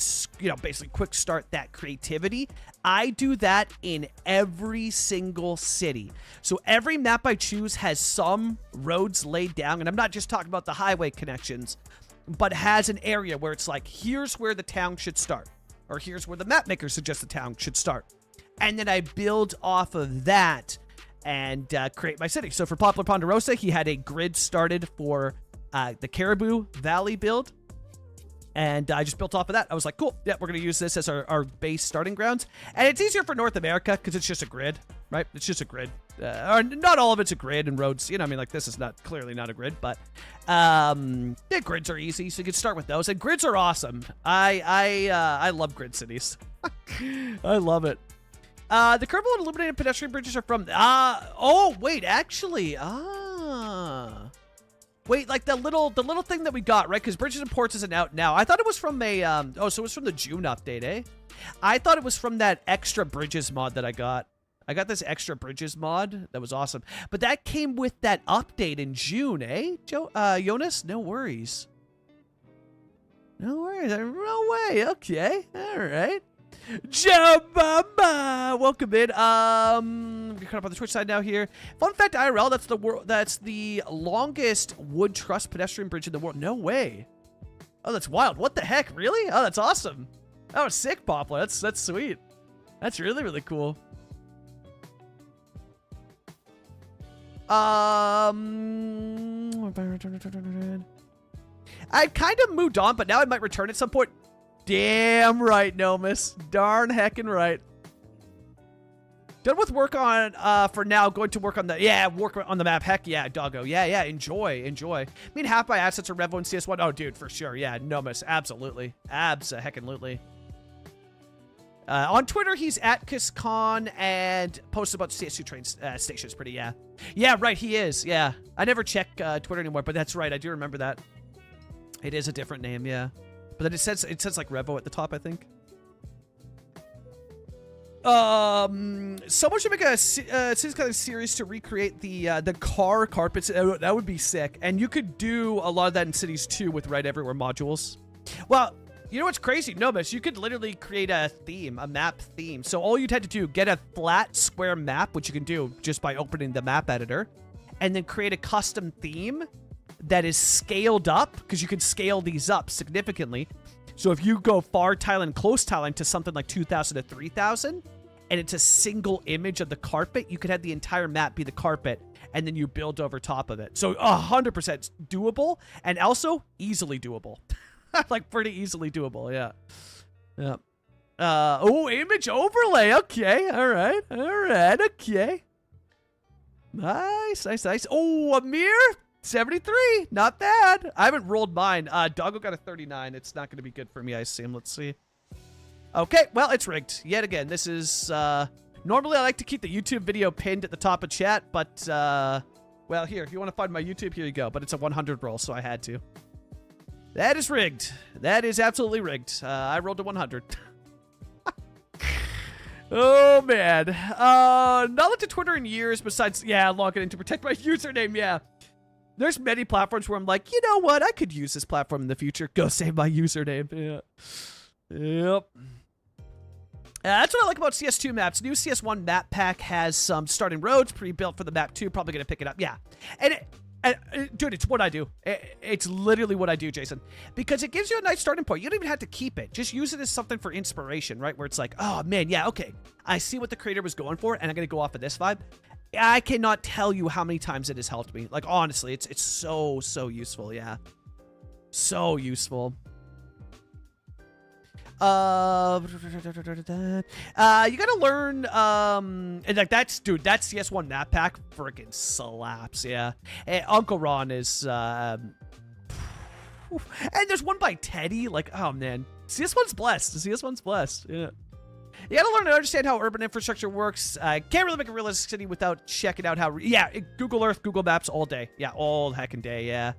basically quick start that creativity. I do that in every single city. So every map I choose has some roads laid down, and I'm not just talking about the highway connections, but has an area where it's like, here's where the town should start. Or here's where the map maker suggests the town should start. And then I build off of that and create my city. So for Popular Ponderosa, he had a grid started for the Caribou Valley build. And I just built off of that. I was like, cool. Yeah, we're going to use this as our base starting grounds. And it's easier for North America because it's just a grid, right? It's just a grid. Or not all of it's a grid and roads. You know, I mean, like this is clearly not a grid, but yeah, grids are easy. So you can start with those. And grids are awesome. I love grid cities. I love it. The curvable and illuminated pedestrian bridges are from, oh, wait, actually, wait, like the little thing that we got, right? Because Bridges and Ports isn't out now. I thought it was from a, oh, so it was from the June update, eh? I thought it was from that extra bridges mod that I got. I got this extra bridges mod. That was awesome. But that came with that update in June, eh? Jonas? No worries. No worries. No way. Okay. All right. Jabba, welcome in. We're caught up on the Twitch side now here. Fun fact, IRL, that's the longest wood truss pedestrian bridge in the world. No way. Oh, that's wild. What the heck? Really? Oh, that's awesome. Oh, sick, Poplar. That's sweet. That's really, really cool. I kind of moved on, but now I might return at some point. Damn right, Nomus. Darn heckin' right. Done with work on, for now, going to work on the, work on the map. Heck yeah, doggo. Yeah, enjoy. I mean, half my assets are Revo and CS1. Oh, dude, for sure. Yeah, Nomus, absolutely. Absa-heckin'-lutely. On Twitter, he's at KissCon and posts about CS2 train stations pretty, yeah. Yeah, right, he is, yeah. I never check Twitter anymore, but that's right, I do remember that. It is a different name, yeah. But then it says like Revo at the top, I think. Someone should make a series to recreate the car carpets. That would be sick. And you could do a lot of that in Cities 2 with Right Everywhere modules. Well, you know what's crazy? Nobis, you could literally create a theme, a map theme. So all you'd have to do, get a flat square map, which you can do just by opening the map editor, and then create a custom theme that is scaled up, because you can scale these up significantly. So if you go far tiling, close tiling to something like 2,000 to 3,000, and it's a single image of the carpet, you could have the entire map be the carpet, and then you build over top of it. So 100% doable, and also easily doable. Like pretty easily doable, yeah. Yeah. Oh, image overlay. Okay, all right, okay. Nice. Oh, Amir, 73, not bad. I haven't rolled mine. Doggo got a 39. It's not going to be good for me, I assume. Let's see. Okay, well, it's rigged. Yet again, this is, normally I like to keep the YouTube video pinned at the top of chat, but, well, here, if you want to find my YouTube, here you go. But it's a 100 roll, so I had to. That is rigged. That is absolutely rigged. I rolled a 100. Oh, man. Not looked at Twitter in years besides, logging in to protect my username, yeah. There's many platforms where I'm like, you know what? I could use this platform in the future. Go save my username. Yeah. Yep. That's what I like about CS2 maps. New CS1 map pack has some starting roads pre-built for the map 2. Probably going to pick it up. Yeah. And dude, it's what I do. It's literally what I do, Jason. Because it gives you a nice starting point. You don't even have to keep it. Just use it as something for inspiration, right? Where it's like, oh, man, yeah, okay. I see what the creator was going for, and I'm going to go off of this vibe. I cannot tell you how many times it has helped me. Like, honestly, it's so useful, yeah. So useful. You gotta learn, and like dude, that CS1 map pack freaking slaps, yeah. And Uncle Ron is, and there's one by Teddy, like, oh man, CS1's blessed, yeah. You gotta learn to understand how urban infrastructure works. Can't really make a realistic city without checking out how, Google Earth, Google Maps all day, yeah, all heckin' day, yeah.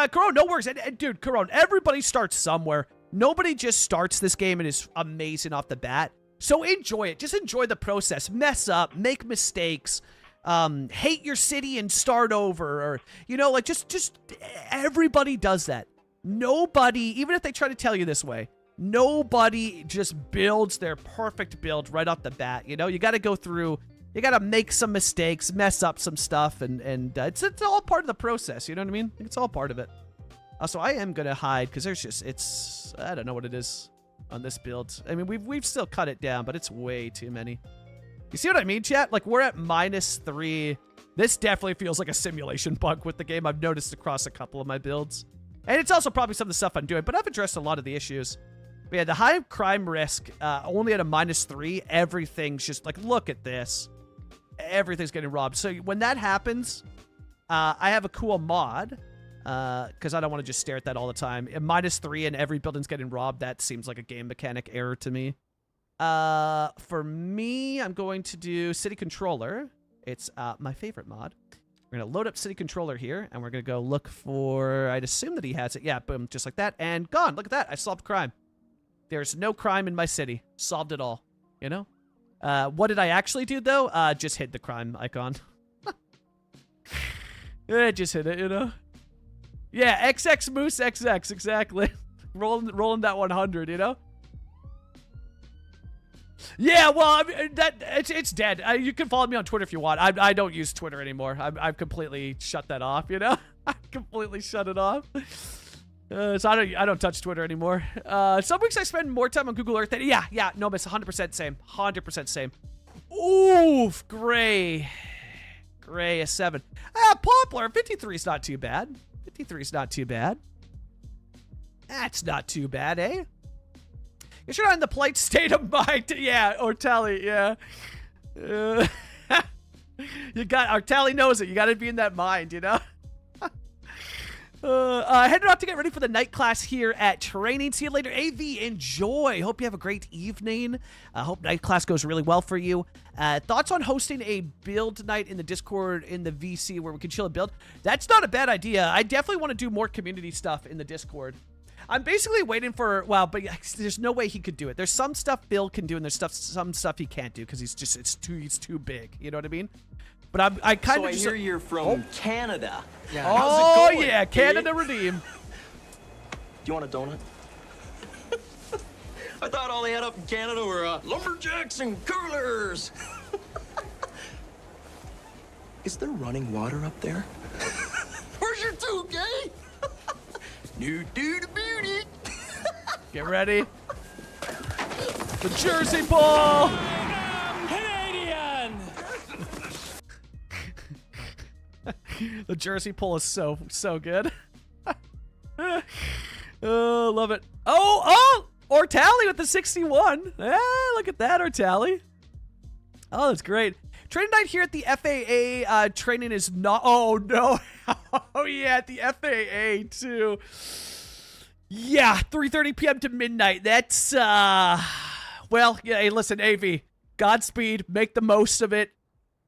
Corone, no worries. And dude, Corone, everybody starts somewhere. Nobody just starts this game and is amazing off the bat. So enjoy it. Just enjoy the process. Mess up, make mistakes, hate your city and start over. Or, you know, like just everybody does that. Nobody, even if they try to tell you this way, nobody just builds their perfect build right off the bat. You know, you got to go through. You gotta make some mistakes, mess up some stuff, and it's all part of the process, you know what I mean? It's all part of it. So I am gonna hide, because there's just, I don't know what it is on this build. I mean, we've still cut it down, but it's way too many. You see what I mean, chat? Like, we're at -3. This definitely feels like a simulation bug with the game. I've noticed across a couple of my builds. And it's also probably some of the stuff I'm doing, but I've addressed a lot of the issues. But yeah, the high crime risk, only at a -3, everything's just like, look at this. Everything's getting robbed. So when that happens, I have a cool mod, because I don't want to just stare at that all the time. At -3 and every building's getting robbed, that seems like a game mechanic error to me. For me, I'm going to do City Controller. It's my favorite mod. We're going to load up City Controller here, and we're going to go look for... I'd assume that he has it. Yeah, boom, just like that. And gone. Look at that. I solved crime. There's no crime in my city. Solved it all. You know? What did I actually do, though? Just hid the crime icon. Just hit it, you know? Yeah, XX Moose XX, exactly. rolling that 100, you know? Yeah, well, I mean, it's dead. You can follow me on Twitter if you want. I don't use Twitter anymore. I've completely shut that off, you know? I completely shut it off. So I don't touch Twitter anymore. Some weeks I spend more time on Google Earth than... Yeah, no, it's 100% same. 100% same. Oof, gray. Gray, a 7. Poplar, 53 is not too bad. 53 is not too bad. That's not too bad, eh? You're not in the polite state of mind. Yeah, or Tally, yeah. You got... Our Tally knows it. You got to be in that mind, you know? Heading off to get ready for the night class here at training. See you later. AV, enjoy. Hope you have a great evening. Hope night class goes really well for you. Thoughts on hosting a build night in the Discord in the VC where we can chill and build? That's not a bad idea. I definitely want to do more community stuff in the Discord. I'm basically waiting for, well, but there's no way he could do it. There's some stuff Bill can do, and there's some stuff he can't do because he's too big. You know what I mean? But I kind of just... So I hear you're from Canada. Yeah. Oh, yeah, Canada Redeem. Do you want a donut? I thought all they had up in Canada were lumberjacks and curlers. Is there running water up there? Where's your two, gay? New dude beauty. Get ready. The Jersey Ball. Canadian. The Jersey pull is so good. Oh, love it. Oh, Ortally with the 61. Look at that, Ortally. Oh, that's great. Training night here at the FAA. Training is not... Oh, no. Oh, yeah, at the FAA, too. Yeah, 3:30 p.m. to midnight. That's, well, yeah, hey, listen, AV. Godspeed. Make the most of it.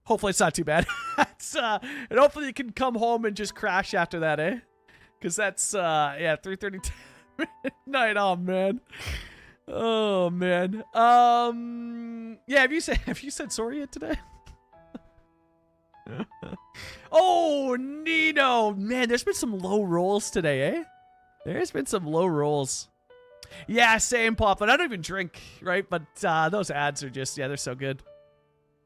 Hopefully it's not too bad. That's, and hopefully you can come home and just crash after that, eh? Because that's, yeah, 3:30 midnight. Oh, man. Oh, man. Yeah, have you said sorry yet today? Oh, Nino. Man, there's been some low rolls today, eh? There's been some low rolls. Yeah, same, Pop. But I don't even drink, right? But those ads are just, yeah, they're so good.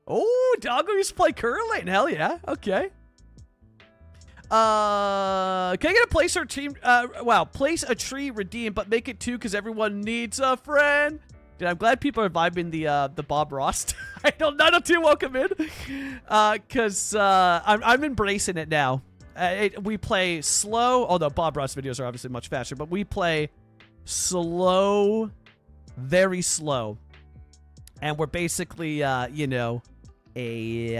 Oh, Doggo used to play curling. Hell yeah. Okay. Can I get a place or team? Wow, place a tree, redeem, but make it 2 because everyone needs a friend. Dude, I'm glad people are vibing the Bob Ross. I don't 902 welcome in. Cause I'm embracing it now. We play slow, although Bob Ross videos are obviously much faster, but we play slow, very slow. And we're basically, you know, we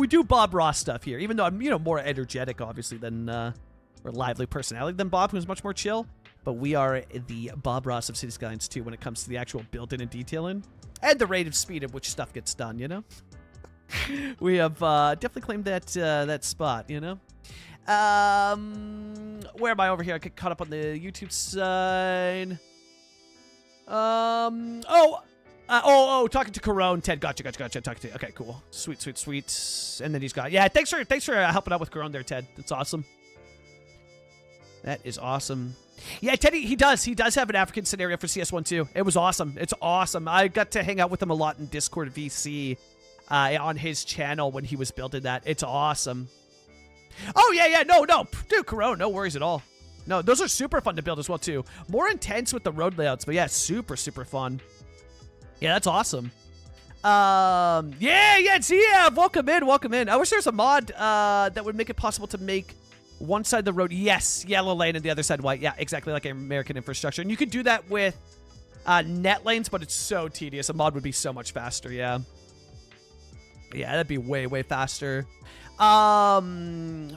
do Bob Ross stuff here, even though I'm, you know, more energetic, obviously, than, or lively personality than Bob, who's much more chill. But we are the Bob Ross of City Skylines 2 when it comes to the actual building and detailing. And the rate of speed at which stuff gets done, you know? We have definitely claimed that that spot, you know? Where am I over here? I get caught up on the YouTube side. Talking to Corone. Ted, gotcha. Talking to, okay, cool. Sweet. And then he's got, yeah, thanks for helping out with Corone there, Ted. That's awesome. That is awesome. Yeah, Teddy, he does have an African scenario for CS1 too. It was awesome. It's awesome. I got to hang out with him a lot in Discord VC on his channel when he was building that. It's awesome. Oh, yeah, no. Dude, Corone, no worries at all. No, those are super fun to build as well too. More intense with the road layouts, but yeah, super fun. Yeah, that's awesome. Yeah, GF, welcome in. I wish there was a mod that would make it possible to make one side of the road, yes, yellow lane and the other side white. Yeah, exactly like American infrastructure. And you could do that with net lanes, but it's so tedious. A mod would be so much faster, yeah. Yeah, that'd be way, way faster. Fly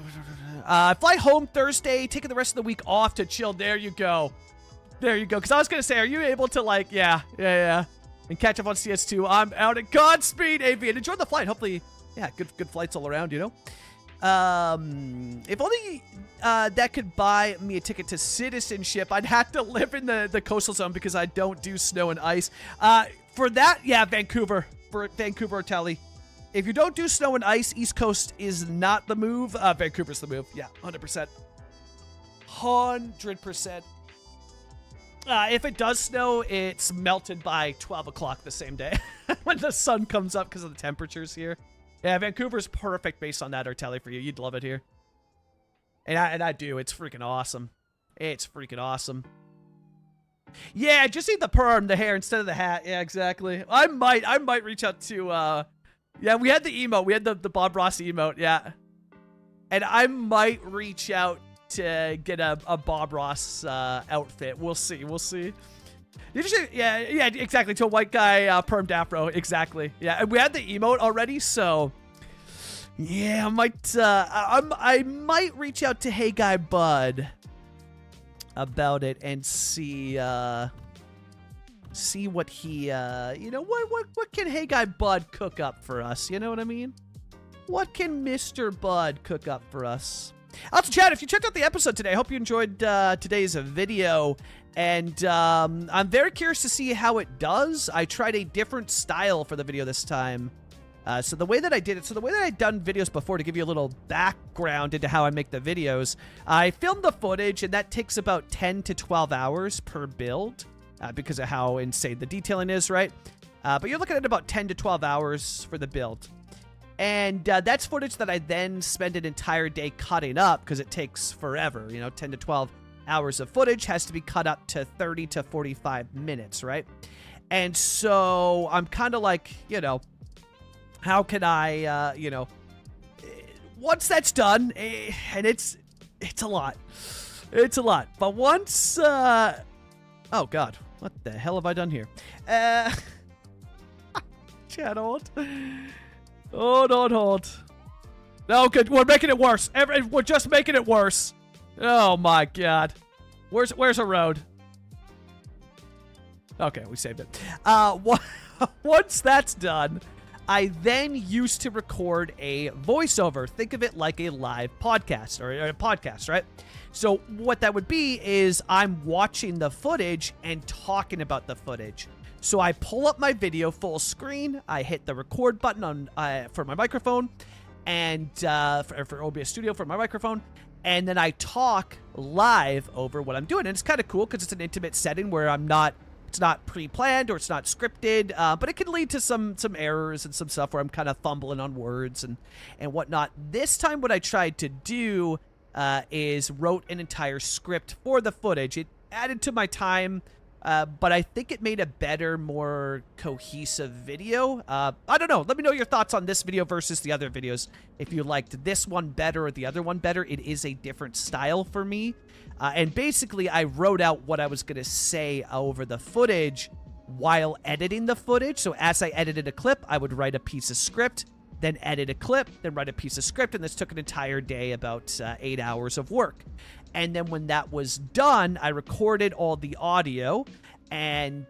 home Thursday, taking the rest of the week off to chill. There you go. Because I was going to say, are you able to, like, yeah. And catch up on CS2. I'm out at Godspeed, AV. And enjoy the flight. Hopefully, yeah, good flights all around, you know? If only that could buy me a ticket to citizenship, I'd have to live in the coastal zone because I don't do snow and ice. For that, yeah, Vancouver. For Vancouver or Tally. If you don't do snow and ice, East Coast is not the move. Vancouver's the move. Yeah, 100%. 100%. If it does snow, it's melted by 12 o'clock the same day when the sun comes up because of the temperatures here. Yeah, Vancouver's perfect based on that, Artelli, for you. You'd love it here. And I do. It's freaking awesome. It's freaking awesome. Yeah, just need the perm, the hair, instead of the hat. Yeah, exactly. I might reach out to, yeah, we had the emote. We had the Bob Ross emote, yeah. And I might reach out to get a Bob Ross outfit. We'll see. Yeah, exactly. To a white guy permed afro. Exactly. Yeah, and we had the emote already, so yeah, I might reach out to Hey Guy Bud about it and see what he you know, what can Hey Guy Bud cook up for us? You know what I mean? What can Mr. Bud cook up for us? Also, Chad, if you checked out the episode today, I hope you enjoyed today's video. And I'm very curious to see how it does. I tried a different style for the video this time. So the way that I did it, I'd done videos before, to give you a little background into how I make the videos, I filmed the footage, and that takes about 10 to 12 hours per build because of how insane the detailing is, right? But you're looking at about 10 to 12 hours for the build. And that's footage that I then spend an entire day cutting up because it takes forever. You know, 10 to 12 hours of footage has to be cut up to 30 to 45 minutes, right? And so I'm kind of like, you know, how can I, you know, once that's done, and it's a lot. It's a lot. But once, oh God, what the hell have I done here? Chat, hold. Hold. No, good. We're making it worse. We're just making it worse. Oh my God. Where's a road? Okay, we saved it. Once that's done, I then used to record a voiceover. Think of it like a live podcast or a podcast, right? So what that would be is I'm watching the footage and talking about the footage. So I pull up my video full screen, I hit the record button on for my microphone, and for OBS Studio for my microphone, and then I talk live over what I'm doing. And it's kind of cool because it's an intimate setting where it's not pre-planned or it's not scripted, but it can lead to some errors and some stuff where I'm kind of fumbling on words and whatnot. This time what I tried to do is wrote an entire script for the footage. It added to my time, but I think it made a better, more cohesive video. I don't know. Let me know your thoughts on this video versus the other videos. If you liked this one better or the other one better, it is a different style for me. And basically, I wrote out what I was going to say over the footage while editing the footage. So as I edited a clip, I would write a piece of script, then edit a clip, then write a piece of script. And this took an entire day, about 8 hours of work. And then when that was done, I recorded all the audio and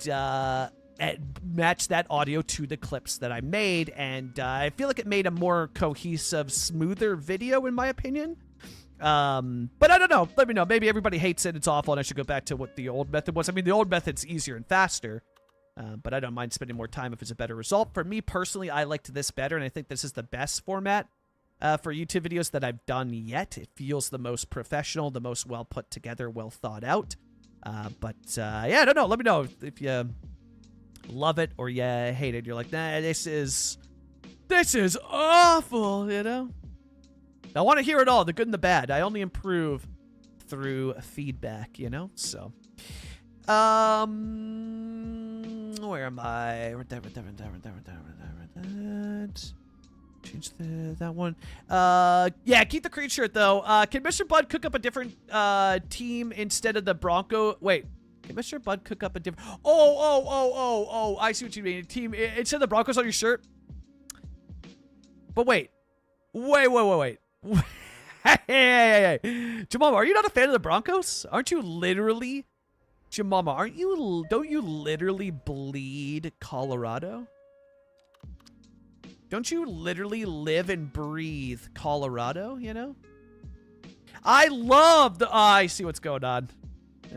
matched that audio to the clips that I made. And I feel like it made a more cohesive, smoother video, in my opinion. But I don't know. Let me know. Maybe everybody hates it. It's awful, and I should go back to what the old method was. I mean, the old method's easier and faster. But I don't mind spending more time if it's a better result. For me personally, I liked this better, and I think this is the best format for YouTube videos that I've done yet. It feels the most professional, the most well put together, well thought out. Yeah, I don't know. Let me know if you love it or you hate it. You're like, nah, this is awful, you know? I want to hear it all, the good and the bad. I only improve through feedback, you know? So, Where am I? Change that one. Yeah, keep the Creed shirt though. Can Mr. Bud cook up a different team instead of the Bronco? Wait, can Mr. Bud cook up a different? Oh! I see what you mean. Team instead of the Broncos on your shirt. But wait. Hey. Jamama, are you not a fan of the Broncos? Aren't you literally, Jamama? Don't you literally bleed Colorado? Don't you literally live and breathe Colorado, you know? I love the... I see what's going on.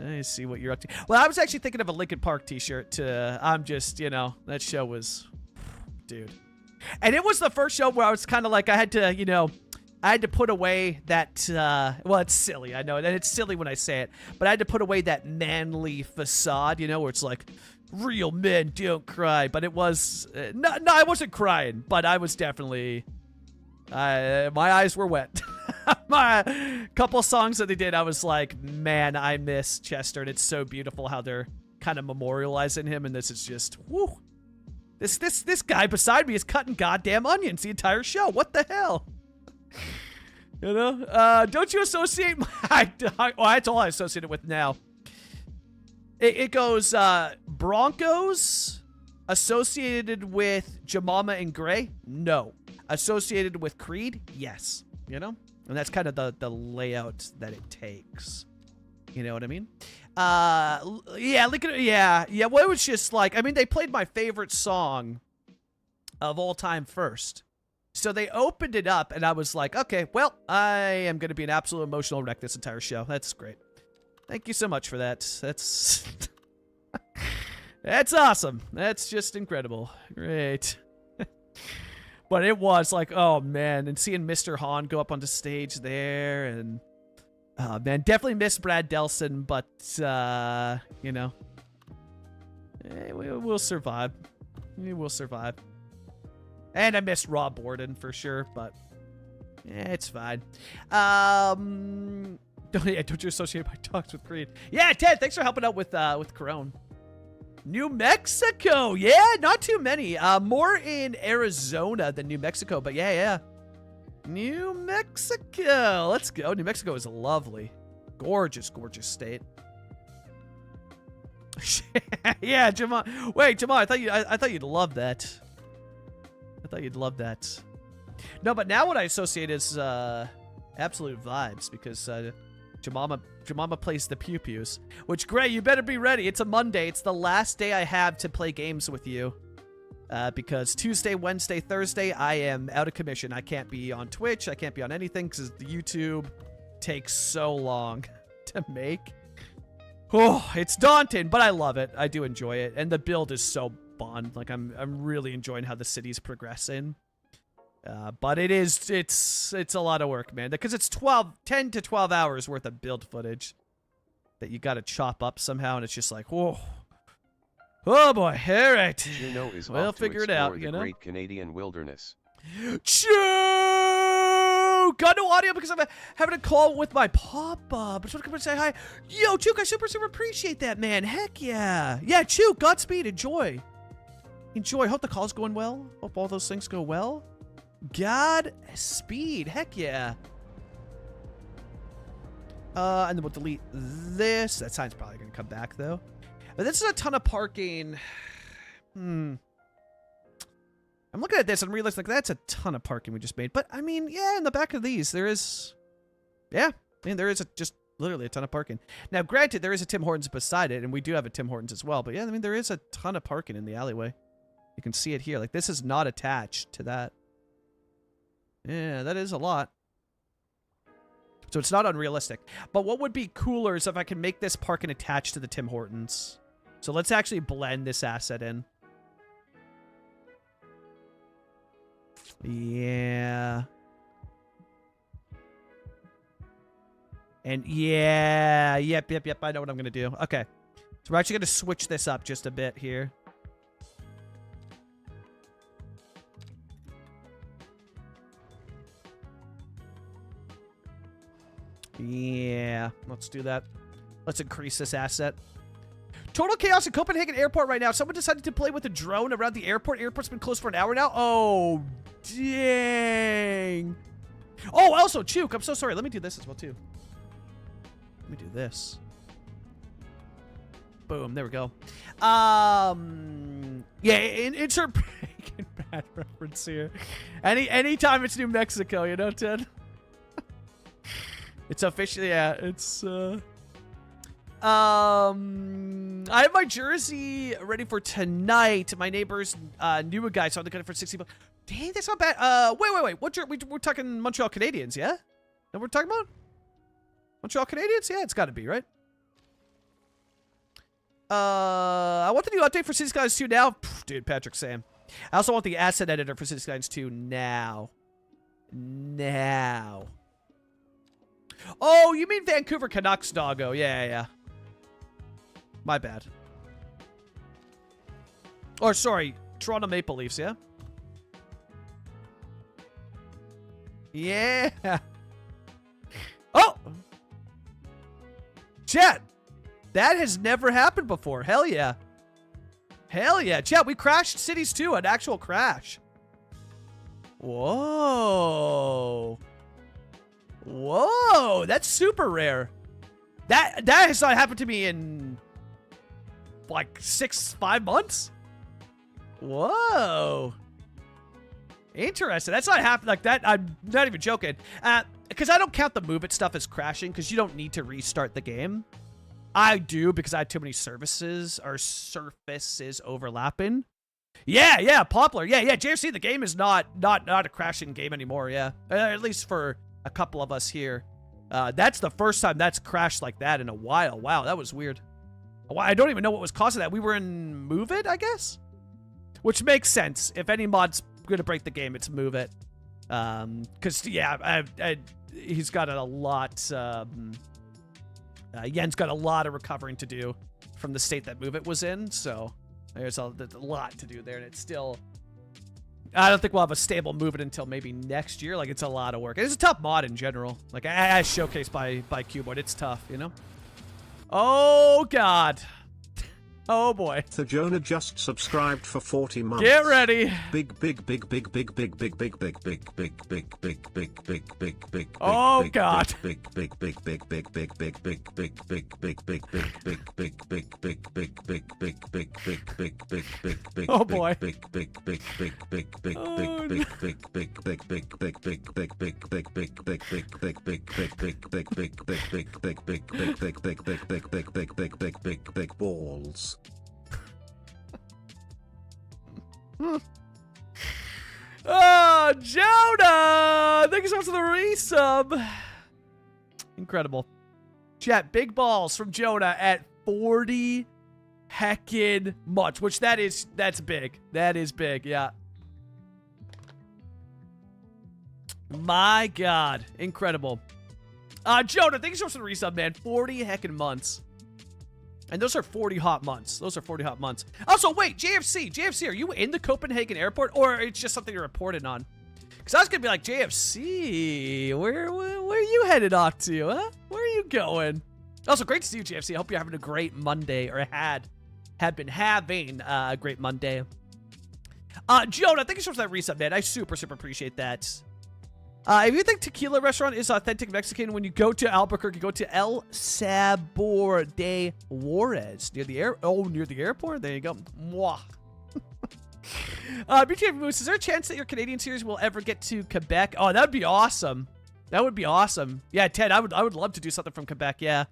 I see what you're up to. Well, I was actually thinking of a Linkin Park t-shirt to... I'm just, you know, that show was... Dude. And it was the first show where I was kind of like, I had to, you know... I had to put away that... well, it's silly, I know. And it's silly when I say it. But I had to put away that manly facade, you know, where it's like... Real men don't cry, but it was no, I wasn't crying, but I was definitely my eyes were wet. My couple songs that they did, I was like, man, I miss Chester, and it's so beautiful how they're kind of memorializing him, and this is just whoo. This guy beside me is cutting goddamn onions the entire show. What the hell? You know? Don't you associate well, that's all I associate it with now. It goes, Broncos associated with Jamama and Gray? No. Associated with Creed? Yes. You know? And that's kind of the layout that it takes. You know what I mean? Yeah, well, it was just like, I mean, they played my favorite song of all time first. So they opened it up, and I was like, okay, well, I am going to be an absolute emotional wreck this entire show. That's great. Thank you so much for that. That's... That's awesome. That's just incredible. Great. But it was like, oh, man. And seeing Mr. Hahn go up onto stage there. And, man, definitely miss Brad Delson. But, you know. We'll survive. We will survive. And I miss Rob Borden for sure. But, it's fine. Don't you associate my talks with Creed? Yeah, Ted, thanks for helping out with Corone. New Mexico, yeah, not too many. More in Arizona than New Mexico, but yeah. New Mexico, let's go. New Mexico is lovely, gorgeous state. Yeah, Jamal. Wait, Jamal, I thought you'd love that. I thought you'd love that. No, but now what I associate is absolute vibes because. Jamama plays the Pew Pews. Which, Gray, you better be ready. It's a Monday. It's the last day I have to play games with you. Because Tuesday, Wednesday, Thursday, I am out of commission. I can't be on Twitch. I can't be on anything because the YouTube takes so long to make. Oh, it's daunting, but I love it. I do enjoy it. And the build is so fun. Like, I'm really enjoying how the city's progressing. But it's a lot of work, man, because it's 10 to 12 hours worth of build footage that you got to chop up somehow, and it's just like, whoa, oh boy, all right, Juno is we'll off to figure it out, explore you the know. Great Canadian wilderness. Choo! Got no audio because I'm having a call with my papa. But just come and say hi. Yo, Chook, I super appreciate that, man. Heck yeah, Chook, Godspeed, enjoy. Hope the call's going well. Hope all those things go well. Godspeed. Heck yeah. And then we'll delete this. That sign's probably going to come back, though. But this is a ton of parking. I'm looking at this and realizing, like, that's a ton of parking we just made. But, I mean, yeah, in the back of these, there is... Yeah, I mean, there is just literally a ton of parking. Now, granted, there is a Tim Hortons beside it, and we do have a Tim Hortons as well. But, yeah, I mean, there is a ton of parking in the alleyway. You can see it here. Like, this is not attached to that. Yeah, that is a lot. So it's not unrealistic. But what would be cooler is if I can make this parking attached to the Tim Hortons. So let's actually blend this asset in. Yeah. And yeah, yep, I know what I'm going to do. Okay. So we're actually going to switch this up just a bit here. Yeah, let's do that. Let's increase this asset. Total chaos in Copenhagen airport right now. Someone decided to play with a drone around the airport. Airport's been closed for an hour now. Oh, dang. Oh, also, Chook, I'm so sorry. Let me do this as well, too. Let me do this. Boom, there we go. Yeah, insert Breaking Bad reference here. Anytime it's New Mexico, you know, Ted? It's officially, yeah, it's, I have my jersey ready for tonight. My neighbors knew a guy, so I'm gonna for 60 bucks. Dang, that's not bad. Wait. We're talking Montreal Canadiens, yeah? That we're talking about? Montreal Canadiens? Yeah, it's gotta be, right? I want the new update for City Skylines 2 now. Pff, dude, Patrick Sam. I also want the asset editor for City Skylines 2 now. Now. Oh, you mean Vancouver Canucks, doggo. Yeah. My bad. Or, sorry, Toronto Maple Leafs, yeah? Yeah. Oh! Chat! That has never happened before. Hell yeah. Hell yeah. Chat, we crashed Cities 2, an actual crash. Whoa. Whoa, that's super rare. That has not happened to me in like 5 months. Whoa. Interesting. That's not happened like that. I'm not even joking. Because I don't count the move it stuff as crashing because you don't need to restart the game. I do because I have too many surfaces overlapping. Yeah, Poplar. Yeah, JFC, the game is not a crashing game anymore, yeah. At least for a couple of us here. That's the first time that's crashed like that in a while. Wow, that was weird. I don't even know what was causing that. We were in Move It, I guess? Which makes sense. If any mod's gonna break the game, it's Move It. Because, yeah, he's got a lot... Yen's got a lot of recovering to do from the state that Move It was in, so there's a lot to do there, and it's still... I don't think we'll have a stable Move It until maybe next year. Like, it's a lot of work. It's a tough mod in general. Like, as showcased by Qboard, it's tough, you know? Oh, God. Oh, boy. The Jonah just subscribed for 40 months. Get ready. Oh, God. Oh, boy. Balls. Oh, Jonah! Thank you so much for the resub. Incredible. Chat, big balls from Jonah at 40 heckin' months, which that's big. That is big, yeah. My God. Incredible. Jonah, thank you so much for the resub, man. 40 heckin' months. And those are 40 hot months. Those are 40 hot months. Also, wait, JFC, are you in the Copenhagen airport, or it's just something you're reported on? Because I was going to be like, JFC, where are you headed off to, huh? Where are you going? Also, great to see you, JFC. I hope you're having a great Monday, or had been having a great Monday. Jonah, thank you so much for that resub, man. I super appreciate that. If you think tequila restaurant is authentic Mexican, when you go to Albuquerque, go to El Sabor de Juarez near the airport. There you go. Mwah. BTF Moose, is there a chance that your Canadian series will ever get to Quebec? Oh, that would be awesome. That would be awesome. Yeah, Ted, I would love to do something from Quebec. Yeah.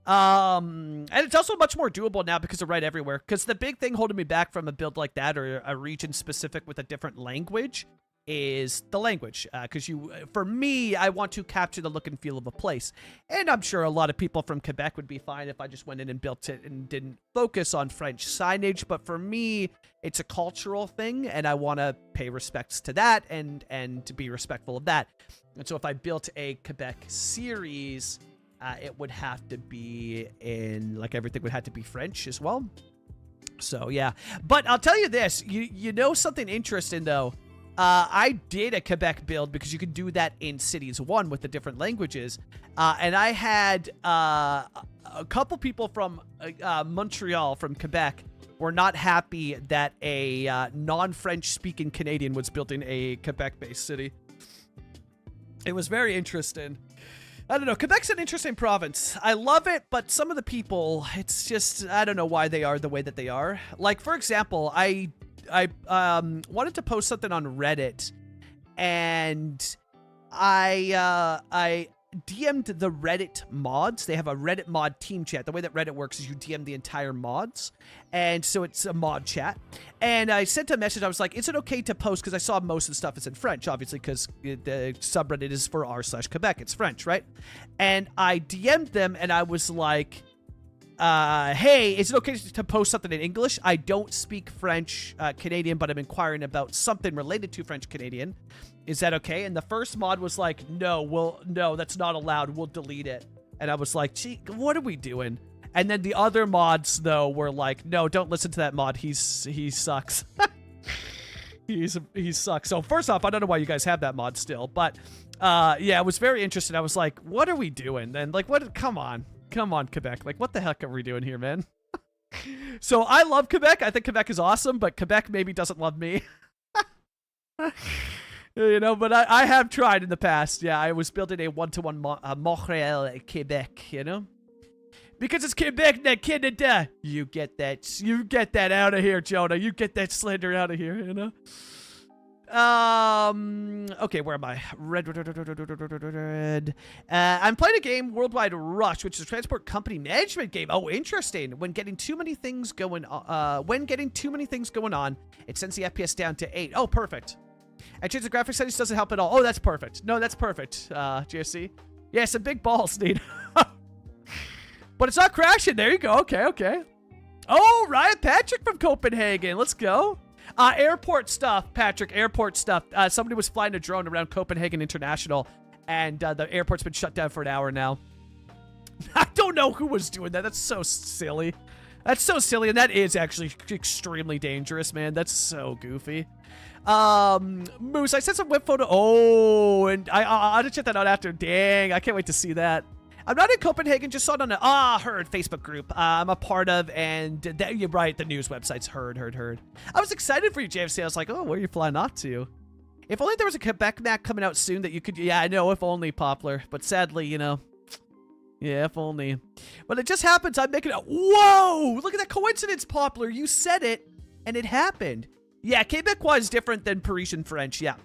And it's also much more doable now because of Right Everywhere. Because the big thing holding me back from a build like that, or a region specific with a different language, is the language. Because for me, I want to capture the look and feel of a place. And I'm sure a lot of people from Quebec would be fine if I just went in and built it and didn't focus on French signage. But for me, it's a cultural thing, and I want to pay respects to that and to be respectful of that. And so if I built a Quebec series, it would have to be in, like, everything would have to be French as well. So, yeah. But I'll tell you this. You know something interesting, though. I did a Quebec build because you could do that in Cities 1 with the different languages. And I had a couple people from Montreal, from Quebec, were not happy that a non-French speaking Canadian was building a Quebec-based city. It was very interesting. I don't know. Quebec's an interesting province. I love it, but some of the people, it's just, I don't know why they are the way that they are. Like, for example, I wanted to post something on Reddit, and I DM'd the Reddit mods. They have a Reddit mod team chat. The way that Reddit works is you DM the entire mods, and so it's a mod chat. And I sent a message. I was like, is it okay to post? Because I saw most of the stuff is in French, obviously, because the subreddit is for r/Quebec. It's French, right? And I DM'd them, and I was like, hey, is it okay to post something in English? I don't speak French Canadian, but I'm inquiring about something related to French Canadian. Is that okay? And the first mod was like, no, that's not allowed. We'll delete it. And I was like, gee, what are we doing? And then the other mods, though, were like, no, don't listen to that mod. He sucks. he sucks. So first off, I don't know why you guys have that mod still. But yeah, it was very interesting. I was like, what are we doing? And like, what? Come on, Quebec. Like, what the heck are we doing here, man? So I love Quebec. I think Quebec is awesome, but Quebec maybe doesn't love me. You know, but I have tried in the past. Yeah, I was building a one-to-one Montreal, Quebec, you know? Because it's Quebec, not Canada. You get that out of here, Jonah. You get that slander out of here, you know? Okay, where am I? Red. I'm playing a game, Worldwide Rush, which is a transport company management game. Oh, interesting. When getting too many things going on, it sends the FPS down to 8. Oh, perfect. And change the graphics settings doesn't help at all. Oh, that's perfect. No, that's perfect, GSC. Yeah, some big balls, dude. But it's not crashing. There you go. Okay. Oh, Ryan Patrick from Copenhagen. Let's go. Airport stuff, Patrick. Airport stuff. Somebody was flying a drone around Copenhagen International, and the airport's been shut down for an hour now. I don't know who was doing that. That's so silly. That's so silly, and that is actually extremely dangerous, man. That's so goofy. Moose, I sent some web photo. Oh, and I'll have to check that out after. Dang, I can't wait to see that. I'm not in Copenhagen, just saw it on a Heard Facebook group I'm a part of, and you're right, the news website's Heard. I was excited for you, JFC. I was like, oh, where are you flying off to? If only there was a Quebec map coming out soon that you could, yeah, I know, if only, Poplar. But sadly, you know, yeah, if only. But it just happens, I'm making it, whoa! Look at that coincidence, Poplar. You said it, and it happened. Yeah, Quebecois is different than Parisian French, yeah.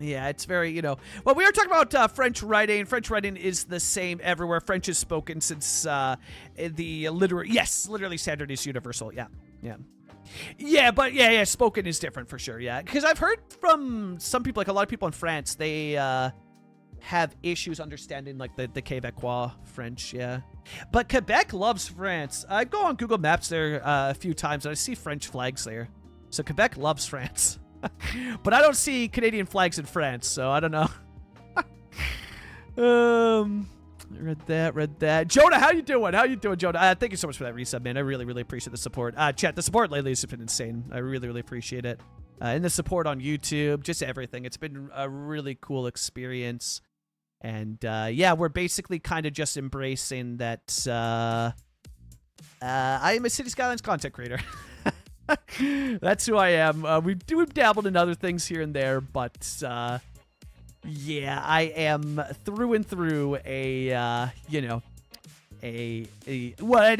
Yeah, it's very, you know. Well, we are talking about French writing. French writing is the same everywhere. French is spoken since the literally standard is universal. Yeah. But yeah, spoken is different for sure. Yeah, because I've heard from some people, like a lot of people in France, they have issues understanding like the Quebecois French. Yeah, but Quebec loves France. I go on Google Maps there a few times and I see French flags there. So Quebec loves France. But I don't see Canadian flags in France, so I don't know. Read that. Jonah, how you doing? Jonah? Thank you so much for that resub, man. I really appreciate the support. Chat, the support lately has been insane. I really appreciate it. And the support on YouTube, just everything. It's been a really cool experience. And yeah, we're basically kind of just embracing that I am a City Skylines content creator. That's who I am. We've dabbled in other things here and there, but yeah, I am through and through a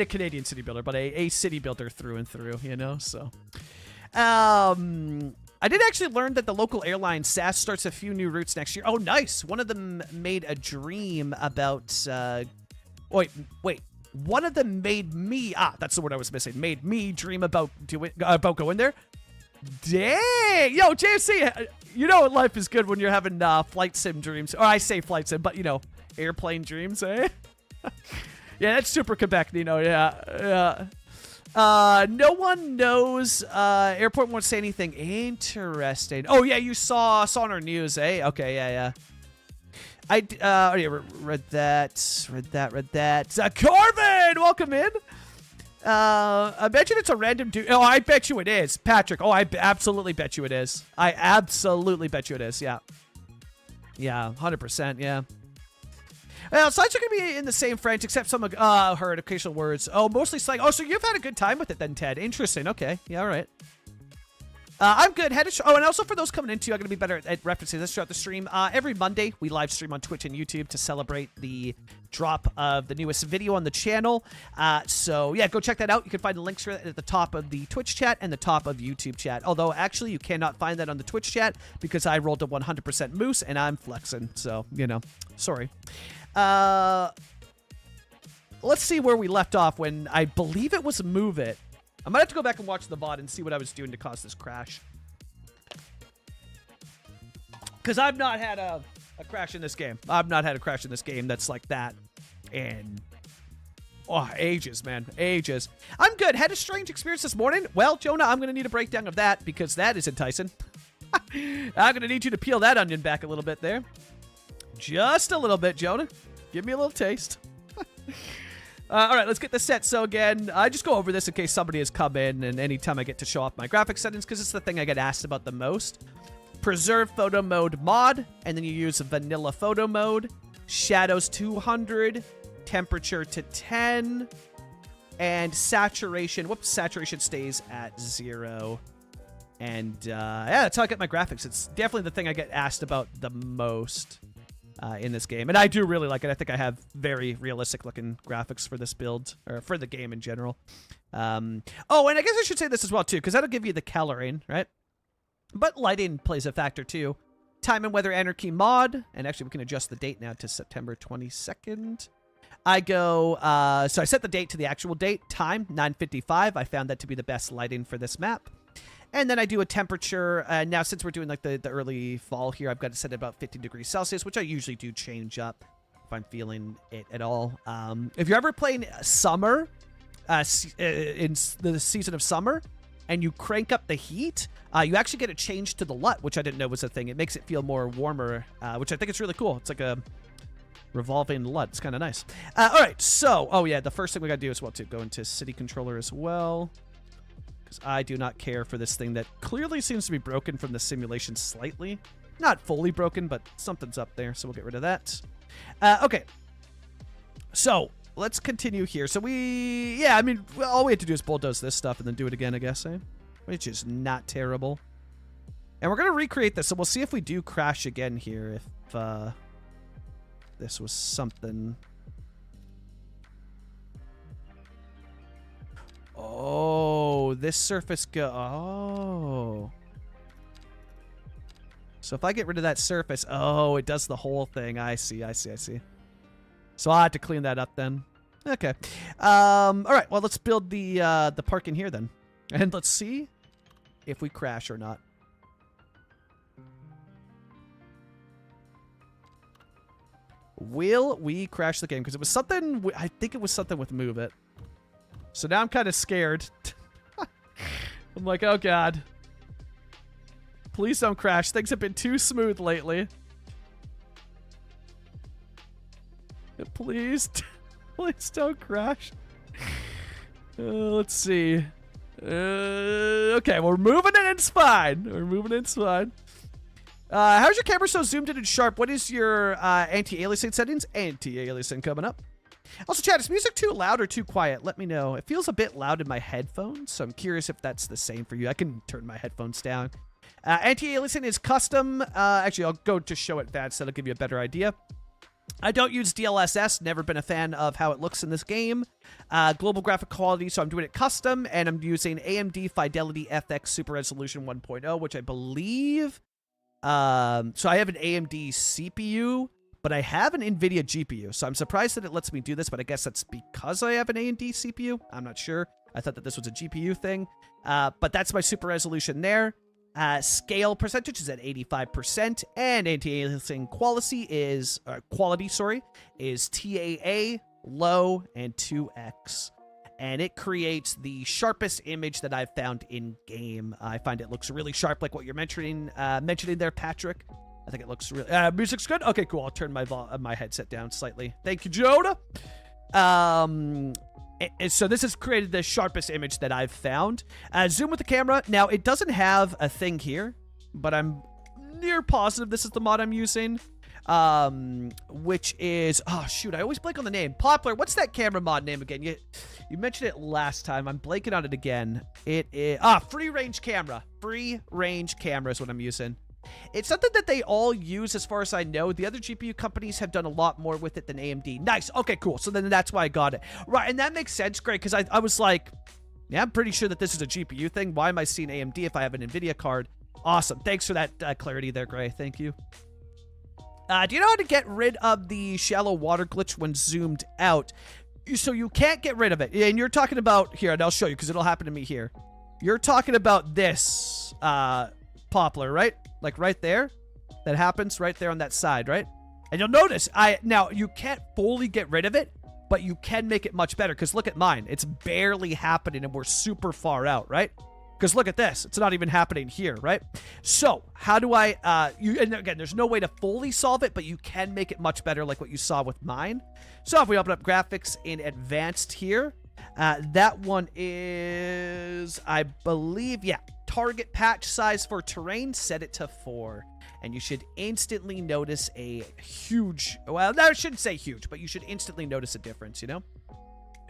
Canadian city builder, but a city builder through and through, you know. So, I did actually learn that the local airline SAS starts a few new routes next year. Oh, nice! One of them made a dream about. Wait. One of them made me, that's the word I was missing, made me dream about going there. Dang! Yo, JFC, you know life is good when you're having flight sim dreams. Or I say flight sim, but you know, airplane dreams, eh? Yeah, that's super Quebec, Nino, yeah. No one knows, airport won't say anything interesting. Oh yeah, you saw on our news, eh? Okay, yeah. I read that. Carvin, welcome in. Imagine it's a random dude. Oh, I bet you it is. Patrick. Oh, I absolutely bet you it is. I absolutely bet you it is. Yeah. Yeah, 100%. Yeah. Well, slides are going to be in the same French, except some heard occasional words. Oh, mostly slang. Oh, so you've had a good time with it then, Ted. Interesting. Okay. Yeah, all right. I'm good. Oh, and also for those coming into, I'm going to be better at referencing this throughout the stream. Every Monday, we live stream on Twitch and YouTube to celebrate the drop of the newest video on the channel. So, yeah, go check that out. You can find the links for it at the top of the Twitch chat and the top of YouTube chat. Although, actually, you cannot find that on the Twitch chat because I rolled a 100% moose and I'm flexing. So, you know, sorry. Let's see where we left off when I believe it was Move It. I might have to go back and watch the VOD and see what I was doing to cause this crash. Because I've not had a crash in this game. I've not had a crash in this game that's like that. And, oh, ages, man. Ages. I'm good. Had a strange experience this morning. Well, Jonah, I'm going to need a breakdown of that because that is enticing. I'm going to need you to peel that onion back a little bit there. Just a little bit, Jonah. Give me a little taste. All right, let's get this set. So again, I just go over this in case somebody has come in and anytime I get to show off my graphics settings because it's the thing I get asked about the most. Preserve photo mode mod, and then you use vanilla photo mode, shadows 200, temperature to 10, and saturation. Whoops, saturation stays at 0. And yeah, that's how I get my graphics. It's definitely the thing I get asked about the most. In this game. And I do really like it. I think I have very realistic looking graphics for this build, or for the game in general. Oh, and I guess I should say this as well too, because that'll give you the coloring, right? But lighting plays a factor too. Time and Weather Anarchy mod, and actually we can adjust the date now to September 22nd. I go, so I set the date to the actual date, time, 9:55. I found that to be the best lighting for this map. And then I do a temperature. Now, since we're doing like the early fall here, I've got it set at about 15 degrees Celsius, which I usually do change up if I'm feeling it at all. If you're ever playing summer, in the season of summer, and you crank up the heat, you actually get a change to the LUT, which I didn't know was a thing. It makes it feel more warmer, which I think is really cool. It's like a revolving LUT. It's kind of nice. All right, so, oh yeah, the first thing we got to do is, well, to go into City Controller as well. Because I do not care for this thing that clearly seems to be broken from the simulation slightly. Not fully broken, but something's up there, so we'll get rid of that. Okay. So, let's continue here. So yeah, I mean, all we have to do is bulldoze this stuff and then do it again, I guess, eh? Which is not terrible. And we're going to recreate this, so we'll see if we do crash again here, if this was something... Oh, this surface oh. So if I get rid of that surface, oh, it does the whole thing. I see. So I have to clean that up then. Okay. All right. Well, let's build the park in here then. And let's see if we crash or not. Will we crash the game? Because it was something, I think it was something with Move It. So now I'm kind of scared. I'm like, oh god. Please don't crash. Things have been too smooth lately. Please, please don't crash. Let's see. Okay, we're moving it. It's fine. How's your camera so zoomed in and sharp? What is your anti-aliasing settings? Anti-aliasing coming up. Also, chat, is music too loud or too quiet? Let me know. It feels a bit loud in my headphones, so I'm curious if that's the same for you. I can turn my headphones down. Anti-aliasing is custom. Actually, I'll go to show it that, so that'll give you a better idea. I don't use DLSS. Never been a fan of how it looks in this game. Global graphic quality, so I'm doing it custom, and I'm using AMD Fidelity FX Super Resolution 1.0, which I believe... so I have an AMD CPU... But I have an NVIDIA GPU, so I'm surprised that it lets me do this, but I guess that's because I have an AMD CPU. I'm not sure. I thought that this was a GPU thing. But that's my super resolution there. Scale percentage is at 85%, and anti-aliasing quality is TAA, low, and 2x. And it creates the sharpest image that I've found in-game. I find it looks really sharp, like what you're mentioning there, Patrick. I think it looks really... music's good? Okay, cool. I'll turn my headset down slightly. Thank you, Jonah. So this has created the sharpest image that I've found. Zoom with the camera. Now, it doesn't have a thing here, but I'm near positive this is the mod I'm using. Which is, oh shoot, I always blank on the name. Poplar, what's that camera mod name again? You mentioned it last time. I'm blanking on it again. It is, free range camera. Free range camera is what I'm using. It's something that they all use as far as I know. The other GPU companies have done a lot more with it than AMD. Nice. Okay, cool. So then that's why I got it. Right, and that makes sense, Greg, because I was like, yeah, I'm pretty sure that this is a GPU thing. Why am I seeing AMD if I have an NVIDIA card? Awesome. Thanks for that clarity there, Gray. Thank you. Do you know how to get rid of the shallow water glitch when zoomed out? So you can't get rid of it. And you're talking about, here, and I'll show you because it'll happen to me here. You're talking about this poplar, right? Like right there. That happens right there on that side, right? And you'll notice, now you can't fully get rid of it, but you can make it much better because look at mine. It's barely happening and we're super far out, right? Because look at this. It's not even happening here, right? So, how do I... and again, there's no way to fully solve it, but you can make it much better like what you saw with mine. So, if we open up graphics in advanced here, that one is, I believe, yeah, target patch size for terrain, set it to 4. And you should instantly notice a huge... Well, no, I shouldn't say huge, but you should instantly notice a difference, you know?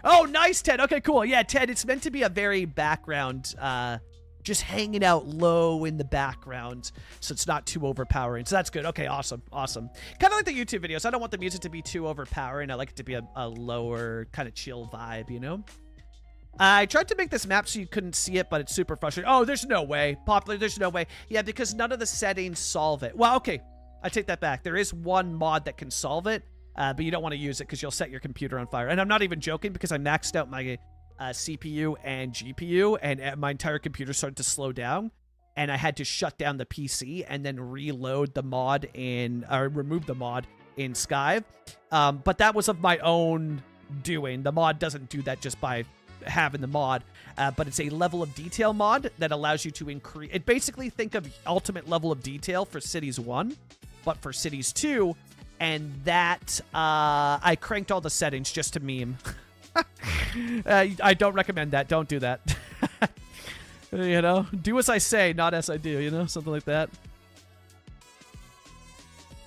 Oh, nice, Ted. Okay, cool. Yeah, Ted, it's meant to be a very background, just hanging out low in the background, so it's not too overpowering. So that's good. Okay, awesome, awesome. Kind of like the YouTube videos. I don't want the music to be too overpowering. I like it to be a lower, kind of chill vibe, you know? I tried to make this map so you couldn't see it, but it's super frustrating. Oh, there's no way. Popular, there's no way. Yeah, because none of the settings solve it. Well, okay, I take that back. There is one mod that can solve it. But you don't want to use it because you'll set your computer on fire. And I'm not even joking because I maxed out my CPU and GPU, and my entire computer started to slow down. And I had to shut down the PC and then reload the mod or remove the mod in Sky. But that was of my own doing. The mod doesn't do that just by having the mod. But it's a level of detail mod that allows you to increase... It basically, think of ultimate level of detail for Cities 1, but for Cities 2... And that, I cranked all the settings just to meme. I don't recommend that. Don't do that. You know? Do as I say, not as I do, you know? Something like that.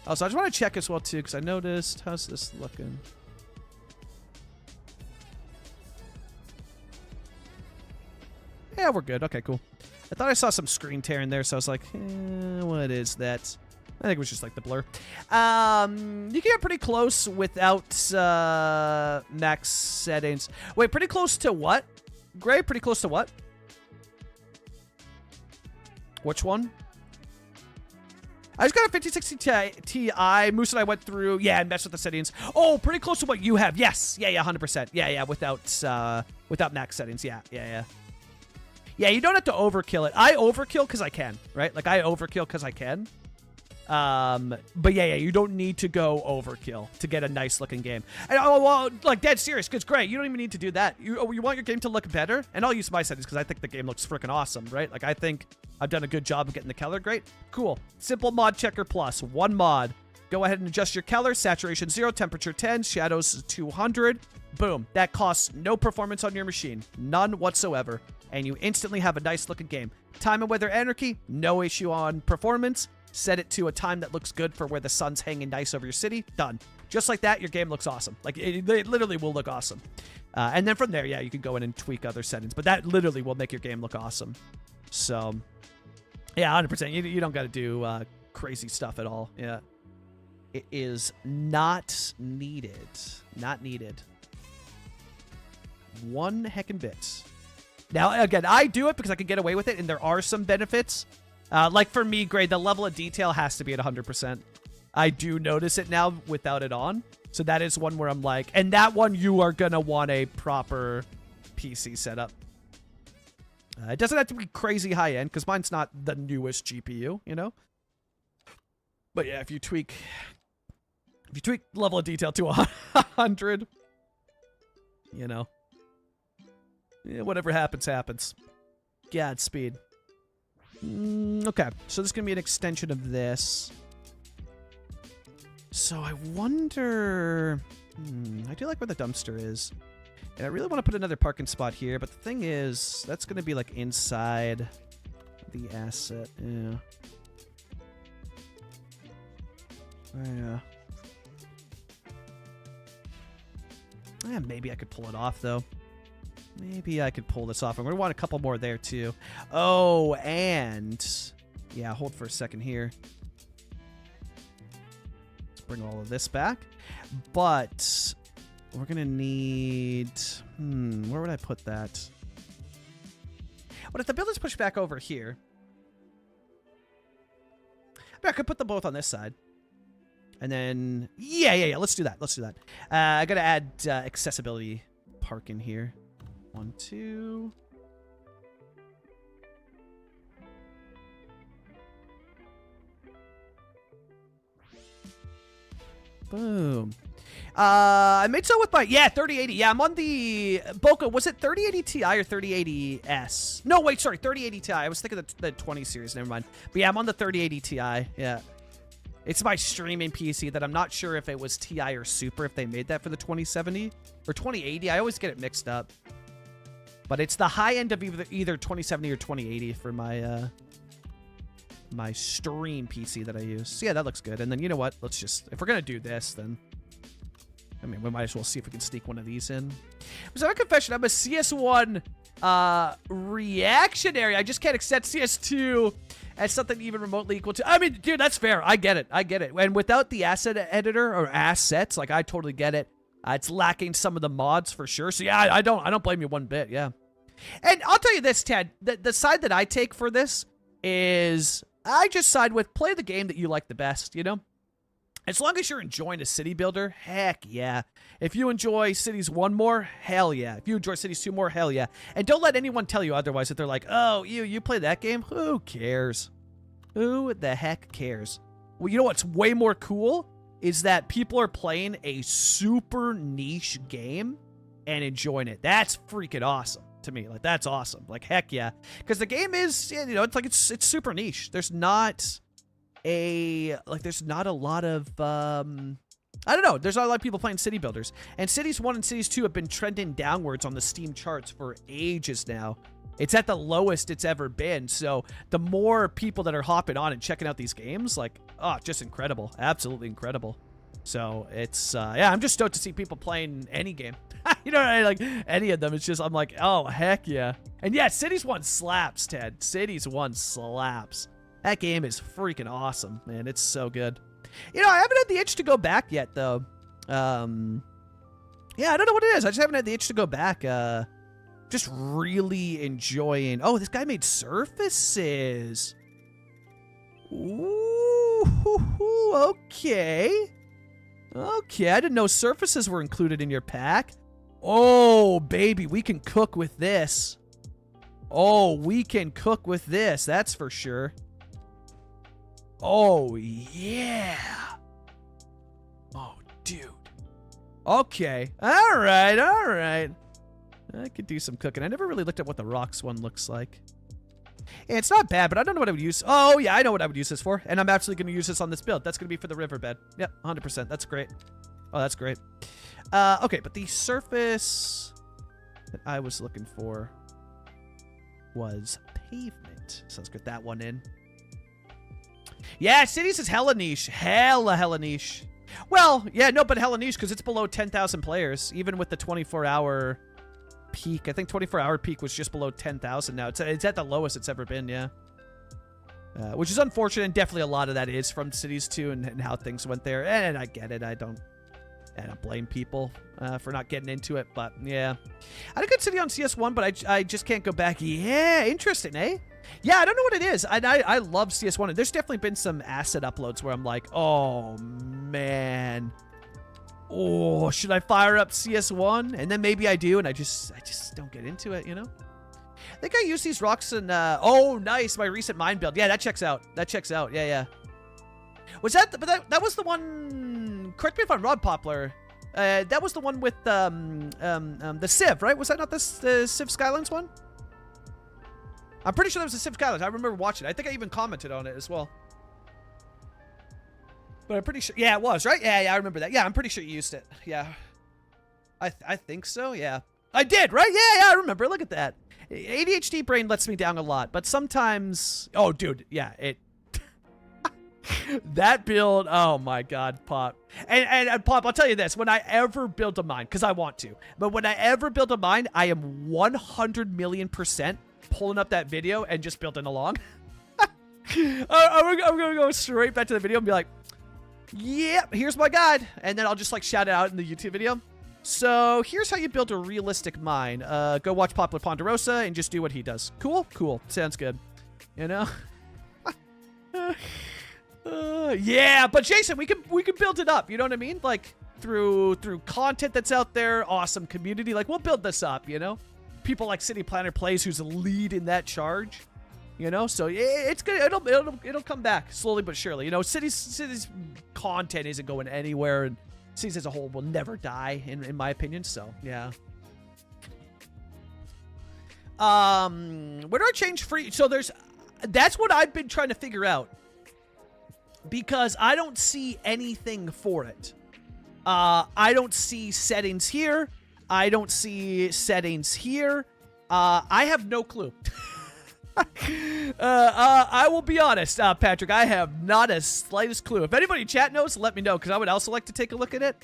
Also, I just want to check as well, too, because I noticed... How's this looking? Yeah, we're good. Okay, cool. I thought I saw some screen tearing there, so I was like, what is that? I think it was just like the blur. You can get pretty close without max settings. Wait, pretty close to what? Gray, pretty close to what? Which one? I just got a 5060 Ti. Moose and I went through, yeah, and messed with the settings. Oh, pretty close to what you have. Yes. Yeah, 100%. Yeah, without max settings. Yeah. Yeah, you don't have to overkill it. I overkill because I can, right? Like, I overkill because I can. But yeah, you don't need to go overkill to get a nice looking game. And well, like dead serious, because great, you don't even need to do that. You want your game to look better, and I'll use my settings because I think the game looks freaking awesome, right? Like I think I've done a good job of getting the color great. Cool. Simple mod checker plus, one mod. Go ahead and adjust your color, saturation 0, temperature 10, shadows 200. Boom. That costs no performance on your machine. None whatsoever. And you instantly have a nice looking game. Time and weather anarchy, no issue on performance. Set it to a time that looks good for where the sun's hanging nice over your city. Done. Just like that, your game looks awesome. Like, it literally will look awesome. And then from there, yeah, you can go in and tweak other settings. But that literally will make your game look awesome. So, yeah, 100%. You don't got to do crazy stuff at all. Yeah. It is not needed. Not needed. One heckin' bit. Now, again, I do it because I can get away with it, and there are some benefits. Like for me, Gray, the level of detail has to be at 100%. I do notice it now without it on. So that is one where I'm like, and that one you are going to want a proper PC setup. It doesn't have to be crazy high end because mine's not the newest GPU, you know? But yeah, if you tweak level of detail to 100, you know, yeah, whatever happens, happens. Godspeed. Okay, so this is going to be an extension of this. So I wonder... I do like where the dumpster is. And I really want to put another parking spot here, but the thing is, that's going to be like inside the asset. Yeah. Maybe I could pull it off, though. Maybe I could pull this off. I'm going to want a couple more there, too. Oh, and... yeah, hold for a second here. Let's bring all of this back. But we're going to need... where would I put that? What if the building's pushed back over here? I could put them both on this side. And then... yeah, let's do that. Let's do that. I got to add accessibility parking here. 1, 2... boom. I made so with my 3080. Yeah, I'm on the Boca. Was it 3080 Ti or 3080S? No, wait, sorry, 3080 Ti. I was thinking of the 20 series. Never mind. But yeah, I'm on the 3080 Ti. Yeah, it's my streaming PC that I'm not sure if it was Ti or Super if they made that for the 2070 or 2080. I always get it mixed up. But it's the high end of either 2070 or 2080 for my my stream PC that I use. So yeah, that looks good. And then you know what? Let's just, if we're gonna do this, then I mean, we might as well see if we can sneak one of these in. So a confession, I'm a CS1 reactionary. I just can't accept CS2 as something even remotely equal to. I mean, dude, that's fair. I get it. I get it. And without the asset editor or assets, like I totally get it. It's lacking some of the mods for sure. So yeah, I don't blame you one bit. Yeah. And I'll tell you this, Ted. The side that I take for this is I just side with play the game that you like the best. You know. As long as you're enjoying a city builder, heck yeah. If you enjoy Cities 1 more, hell yeah. If you enjoy Cities 2 more, hell yeah. And don't let anyone tell you otherwise that they're like, oh, you play that game? Who cares? Who the heck cares? Well, you know what's way more cool? Is that people are playing a super niche game and enjoying it. That's freaking awesome to me. Like, that's awesome. Like, heck yeah. Because the game is, you know, it's like it's super niche. There's not... there's not a lot of I don't know, there's not a lot of people playing city builders, and Cities 1 and Cities 2 have been trending downwards on the Steam charts for ages now. It's at the lowest it's ever been, so the more people that are hopping on and checking out these games, like, oh, just incredible, absolutely incredible. So it's yeah, I'm just stoked to see people playing any game. You know what I mean? Like any of them. It's just, I'm like, oh heck yeah. And yeah, Cities 1 slaps, Ted. Cities 1 slaps. That game is freaking awesome, man. It's so good. You know, I haven't had the itch to go back yet, though. Yeah, I don't know what it is. I just haven't had the itch to go back. Just really enjoying... oh, this guy made surfaces. Ooh, okay. Okay, I didn't know surfaces were included in your pack. Oh, baby, we can cook with this. Oh, we can cook with this. That's for sure. Oh, yeah. Oh, dude. Okay. All right, all right. I could do some cooking. I never really looked at what the rocks one looks like. Yeah, it's not bad, but I don't know what I would use. Oh, yeah, I know what I would use this for. And I'm absolutely going to use this on this build. That's going to be for the riverbed. Yep, 100%. That's great. Oh, that's great. Okay, but the surface that I was looking for was pavement. So let's get that one in. Yeah, Cities is hella niche. Hella niche. Well, yeah, no, but hella niche because it's below 10,000 players, even with the 24-hour peak. I think 24-hour peak was just below 10,000 now. It's at the lowest it's ever been, yeah. Which is unfortunate, and definitely a lot of that is from Cities 2 and how things went there. And I get it. I don't blame people for not getting into it, but yeah. I had a good city on CS1, but I just can't go back. Yeah, interesting, eh? Yeah, I don't know what it is. I love CS1, and there's definitely been some asset uploads where I'm like, oh, man. Oh, should I fire up CS1? And then maybe I do, and I just don't get into it, you know? I think I use these rocks in, oh, nice, my recent mine build. Yeah, that checks out. That checks out. Yeah. Was that, but that was the one, correct me if I'm wrong, Poplar. That was the one with, the Civ, right? Was that not the Civ Skylines one? I'm pretty sure that was the Civ Skylines. I remember watching it. I think I even commented on it as well. But I'm pretty sure, yeah, it was, right? Yeah, I remember that. Yeah, I'm pretty sure you used it. Yeah. I think so, yeah. I did, right? Yeah, I remember. Look at that. ADHD brain lets me down a lot, but sometimes... Oh, dude, yeah, it... That build, oh my god, Pop. And Pop, I'll tell you this, when I ever build a mine, because I want to, but when I ever build a mine, I am 100 million% pulling up that video and just building along. I'm gonna go straight back to the video and be like, yep, here's my guide. And then I'll just like shout it out in the YouTube video. So here's how you build a realistic mine. Go watch Pop with Ponderosa and just do what he does. Cool? Cool. Sounds good. You know? Yeah, but Jason, we can build it up. You know what I mean? Like through content that's out there, awesome community. Like we'll build this up. You know, people like City Planner Plays, who's leading that charge. You know, so it's good. It'll come back slowly but surely. You know, cities content isn't going anywhere, and cities as a whole will never die, in my opinion. So yeah. Where do I change free? So that's what I've been trying to figure out. Because I don't see anything for it. I don't see settings here. I don't see settings here. I have no clue. I will be honest, Patrick. I have not a slightest clue. If anybody in chat knows, let me know, because I would also like to take a look at it.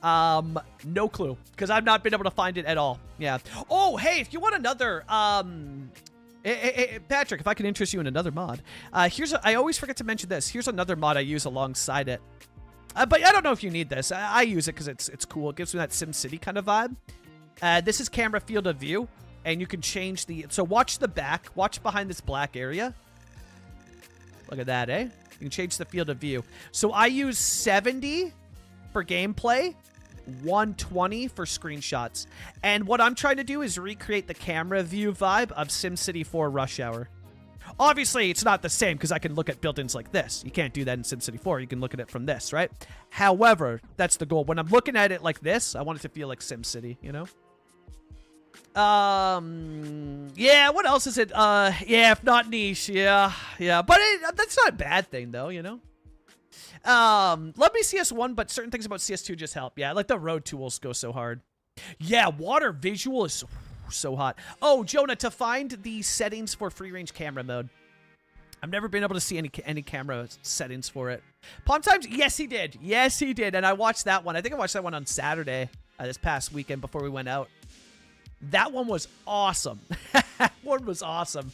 No clue, because I've not been able to find it at all. Yeah. Oh, hey, if you want another, Hey, Patrick, if I can interest you in another mod. I always forget to mention this. Here's another mod I use alongside it. But I don't know if you need this. I use it because it's cool. It gives me that SimCity kind of vibe. This is camera field of view. And you can change the... So watch the back. Watch behind this black area. Look at that, eh? You can change the field of view. So I use 70 for gameplay. 120 for screenshots. And what I'm trying to do is recreate the camera view vibe of SimCity 4 Rush Hour. Obviously, it's not the same because I can look at buildings like this. You can't do that in SimCity 4. You can look at it from this, right? However, that's the goal. When I'm looking at it like this, I want it to feel like SimCity, you know? Yeah, what else is it? Yeah, if not niche, yeah. But that's not a bad thing, though, you know? Love me CS1, but certain things about CS2 just help. Yeah, like the road tools go so hard. Yeah, water visual is so hot. Oh, Jonah, to find the settings for free range camera mode. I've never been able to see any camera settings for it. Palm Times, yes he did. Yes he did, and I watched that one. I think I watched that one on Saturday, this past weekend before we went out. That one was awesome. That one was awesome.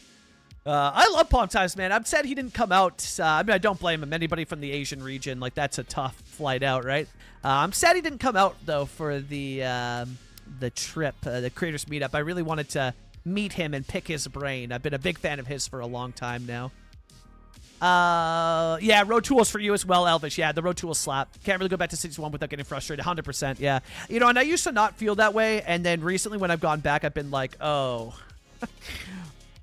I love Palm Times, man. I'm sad he didn't come out. I mean, I don't blame him. Anybody from the Asian region, like, that's a tough flight out, right? I'm sad he didn't come out, though, for the trip, the Creators Meetup. I really wanted to meet him and pick his brain. I've been a big fan of his for a long time now. Yeah, road tools for you as well, Elvish. Yeah, the road tools slap. Can't really go back to Cities 1 without getting frustrated. 100%, yeah. You know, and I used to not feel that way, and then recently when I've gone back, I've been like, oh...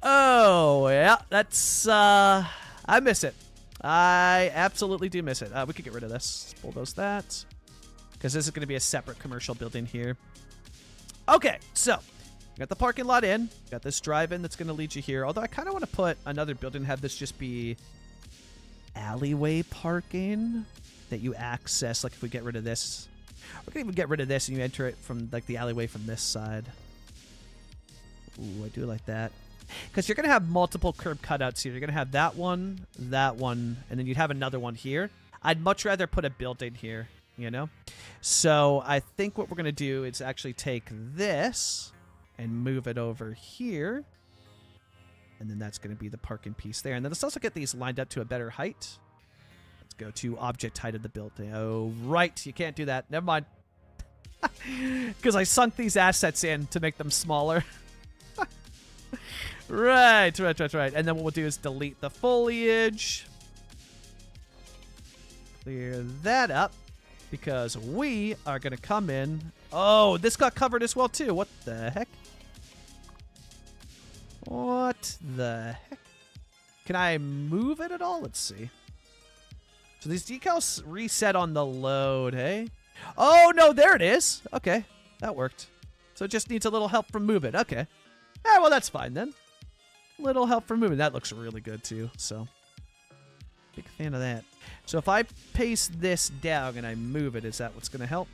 Oh, yeah, that's, I miss it. I absolutely do miss it. We could get rid of this. Let's bulldoze that. Because this is going to be a separate commercial building here. Okay, so, got the parking lot in. Got this drive-in that's going to lead you here. Although I kind of want to put another building and have this just be alleyway parking that you access. Like, if we get rid of this. We can even get rid of this and you enter it from, like, the alleyway from this side. Ooh, I do like that. Because you're going to have multiple curb cutouts here. You're going to have that one, and then you'd have another one here. I'd much rather put a building here, you know? So I think what we're going to do is actually take this and move it over here. And then that's going to be the parking piece there. And then let's also get these lined up to a better height. Let's go to object height of the building. Oh, right. You can't do that. Never mind. Because I sunk these assets in to make them smaller. Right. And then what we'll do is delete the foliage. Clear that up. Because we are going to come in. Oh, this got covered as well, too. What the heck? What the heck? Can I move it at all? Let's see. So these decals reset on the load, hey? Oh, no, there it is. Okay, that worked. So it just needs a little help from moving. Okay. Yeah, well, that's fine then. Little help from moving. That looks really good too. So, big fan of that. So if I paste this down and I move it, is that what's going to help?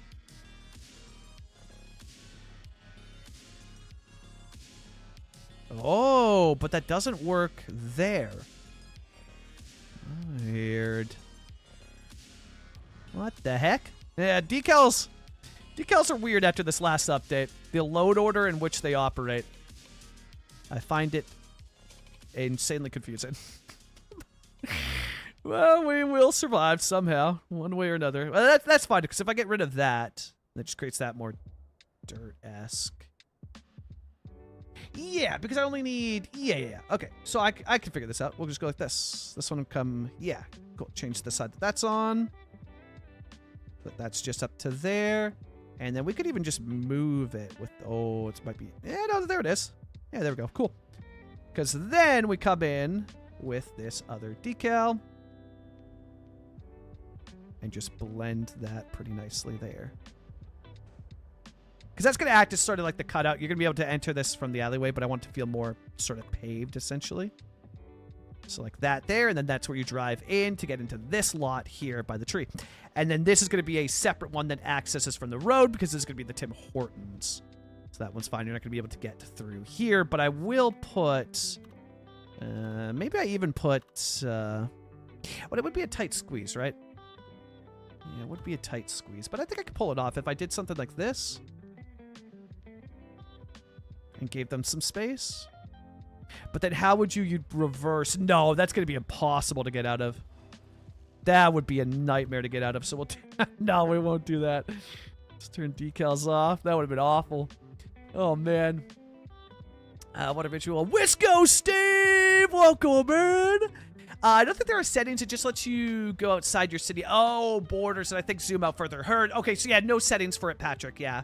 Oh, but that doesn't work there. Weird. What the heck? Yeah, decals. Decals are weird after this last update. The load order in which they operate. I find it insanely confusing. Well, we will survive somehow, one way or another. Well, that's fine, because if I get rid of that, that just creates that more dirt-esque. Yeah, because I only need... Yeah. Okay, so I can figure this out. We'll just go like this. This one will come... Yeah, cool. Change the side that that's on. But that's just up to there. And then we could even just move it with... Oh, it might be... Yeah, no, there it is. Yeah, there we go. Cool. Because then we come in with this other decal. And just blend that pretty nicely there. Because that's going to act as sort of like the cutout. You're going to be able to enter this from the alleyway, but I want it to feel more sort of paved, essentially. So like that there, and then that's where you drive in to get into this lot here by the tree. And then this is going to be a separate one that accesses from the road, because this is going to be the Tim Hortons. So that one's fine. You're not going to be able to get through here, but I will put... maybe I even put... well, it would be a tight squeeze, right? Yeah, it would be a tight squeeze, but I think I could pull it off if I did something like this. And gave them some space. But then how would you'd reverse? No, that's going to be impossible to get out of. That would be a nightmare to get out of, so we'll no, we won't do that. Let's turn decals off. That would have been awful. Oh, man. What a visual. Wisco Steve! Welcome, man! I don't think there are settings. It just lets you go outside your city. Oh, borders, and I think zoom out further. Heard. Okay, so yeah, no settings for it, Patrick. Yeah.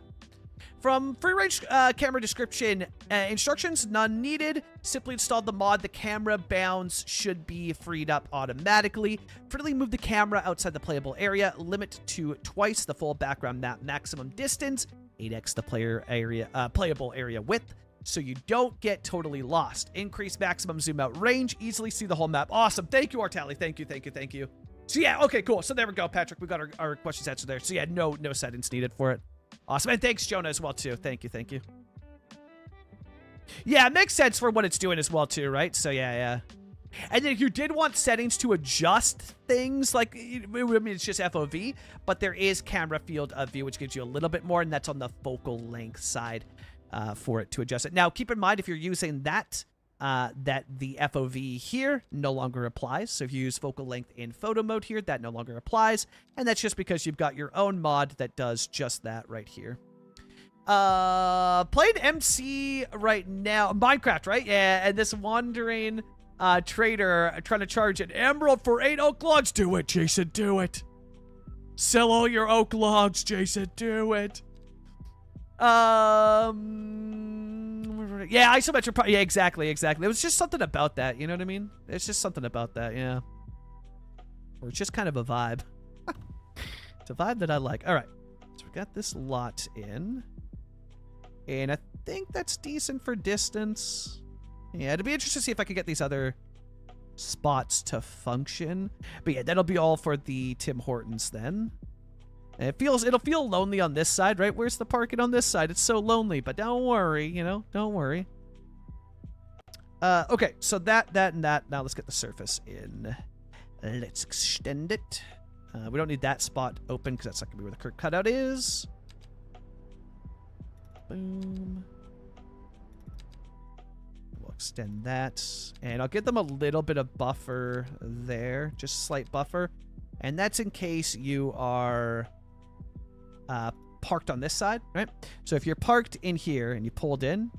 From free range camera description, instructions, none needed. Simply install the mod. The camera bounds should be freed up automatically. Freely move the camera outside the playable area. Limit to twice the full background map maximum distance. 8x the playable area width, so you don't get totally lost. Increase maximum zoom out range. Easily see the whole map. Awesome. Thank you, Artali. Thank you. So yeah, okay, cool. So there we go, Patrick. We got our questions answered there. So yeah, no settings needed for it. Awesome. And thanks, Jonah, as well, too. Thank you. Yeah, it makes sense for what it's doing as well, too, right? So yeah. And then if you did want settings to adjust things, like, I mean, it's just FOV, but there is camera field of view, which gives you a little bit more, and that's on the focal length side for it to adjust it. Now, keep in mind, if you're using that the FOV here no longer applies. So if you use focal length in photo mode here, that no longer applies. And that's just because you've got your own mod that does just that right here. Playing MC right now. Minecraft, right? Yeah, and this wandering trader trying to charge an emerald for 8 oak logs. Do it, Jason, do it. Sell all your oak logs, Jason, do it. Yeah, isometric. Yeah, exactly. It was just something about that. You know what I mean? It's just something about that. Yeah. Or it's just kind of a vibe. It's a vibe that I like. All right. So we got this lot in, and I think that's decent for distance. Yeah, it'd be interesting to see if I could get these other spots to function. But yeah, that'll be all for the Tim Hortons then. And it'll feel lonely on this side, right? Where's the parking on this side? It's so lonely, but don't worry, don't worry. Okay, so that, and that. Now let's get the surface in. Let's extend it. We don't need that spot open because that's not going to be where the curb cutout is. Boom. We'll extend that. And I'll give them a little bit of buffer there. Just slight buffer. And that's in case you are... parked on this side, right? So if you're parked in here and you pulled in,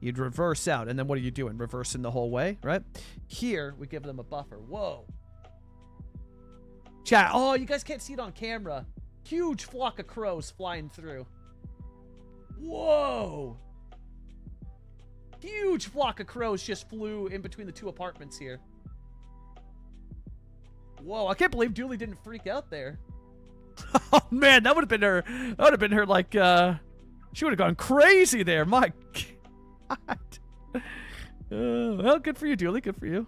you'd reverse out, and then what are you doing? Reversing the whole way, right? Here, we give them a buffer. Whoa. Chat, oh, you guys can't see it on camera. Huge flock of crows flying through. Whoa. Huge flock of crows just flew in between the two apartments here. Whoa, I can't believe Dooley didn't freak out there. Oh man, that would have been her. That would have been her. Like, she would have gone crazy there. My God. Well, good for you, Dooley. Good for you.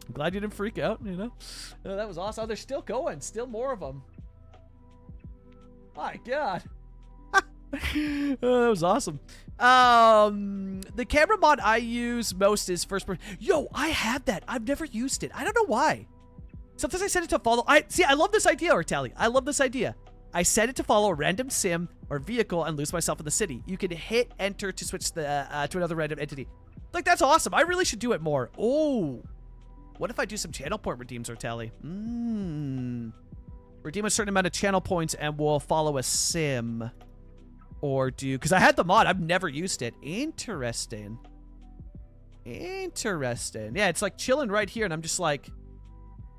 I'm glad you didn't freak out. That was awesome. Oh, they're still going. Still more of them. My God. That was awesome. The camera mod I use most is first person. Yo, I have that. I've never used it. I don't know why. Sometimes I set it to follow. I love this idea, Ortali. I love this idea. I set it to follow a random sim or vehicle and lose myself in the city. You can hit enter to switch the to another random entity. Like, that's awesome. I really should do it more. Oh, what if I do some channel point redeems, Ortali? Redeem a certain amount of channel points and we'll follow a sim. Or do, because I had the mod, I've never used it. Interesting. Interesting. Yeah, it's like chilling right here and I'm just like,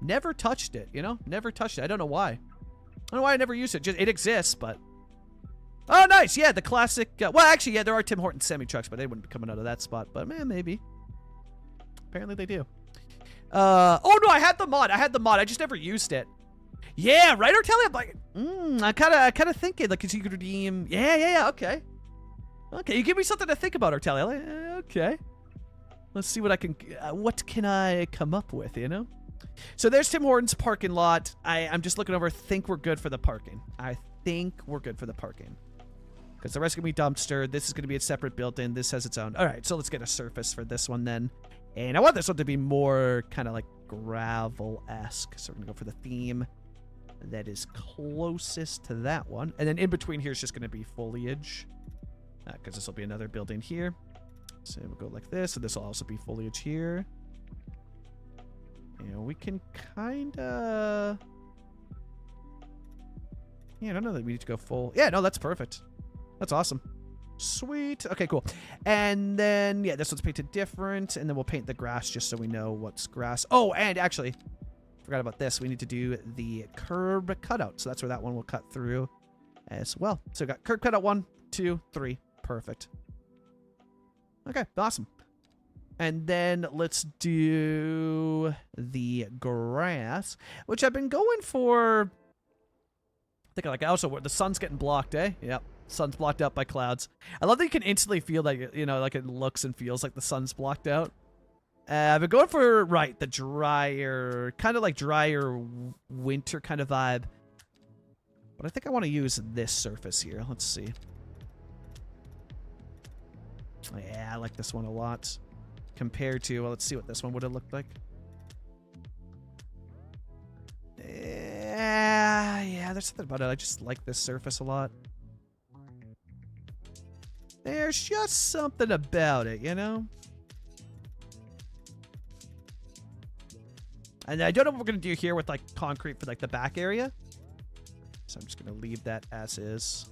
never touched it, you know? Never touched it. I don't know why. I don't know why I never used it. Just, it exists, but... Oh, nice. Yeah, the classic... well, actually, yeah, there are Tim Hortons semi-trucks, but they wouldn't be coming out of that spot. But, man, maybe. Apparently they do. Oh, no, I had the mod. I just never used it. Yeah, right, Ortelli? I'm like, I kind of thinking, like, 'cause you could redeem... Yeah, okay. Okay, you give me something to think about, Ortelli. I'm like, okay. Let's see what I can... what can I come up with, you know? So there's Tim Hortons parking lot. I'm just looking over. Think we're good for the parking. I think we're good for the parking. Because the rest is going to be dumpster. This is going to be a separate built-in. This has its own. All right, so let's get a surface for this one then. And I want this one to be more kind of like gravel-esque. So we're going to go for the theme that is closest to that one. And then in between here is just going to be foliage. Because this will be another building here. So we'll go like this. And this will also be foliage here. Yeah, we can kind of... Yeah, I don't know that we need to go full... Yeah, no, that's perfect. That's awesome. Sweet. Okay, cool. And then, yeah, this one's painted different. And then we'll paint the grass just so we know what's grass. Oh, and actually, forgot about this. We need to do the curb cutout. So that's where that one will cut through as well. So we got curb cutout 1, 2, 3. Perfect. Okay, awesome. And then let's do the grass, which I've been going for. I think like also the sun's getting blocked, eh? Yep. Sun's blocked out by clouds. I love that you can instantly feel like, you know, like it looks and feels like the sun's blocked out. I've been going for, right, the drier, kind of like drier winter kind of vibe. But I think I want to use this surface here. Let's see. Yeah, I like this one a lot. Compared to, well, let's see what this one would have looked like. Yeah, there's something about it. I just like this surface a lot. There's just something about it, you know? And I don't know what we're going to do here with, like, concrete for, like, the back area. So I'm just going to leave that as is.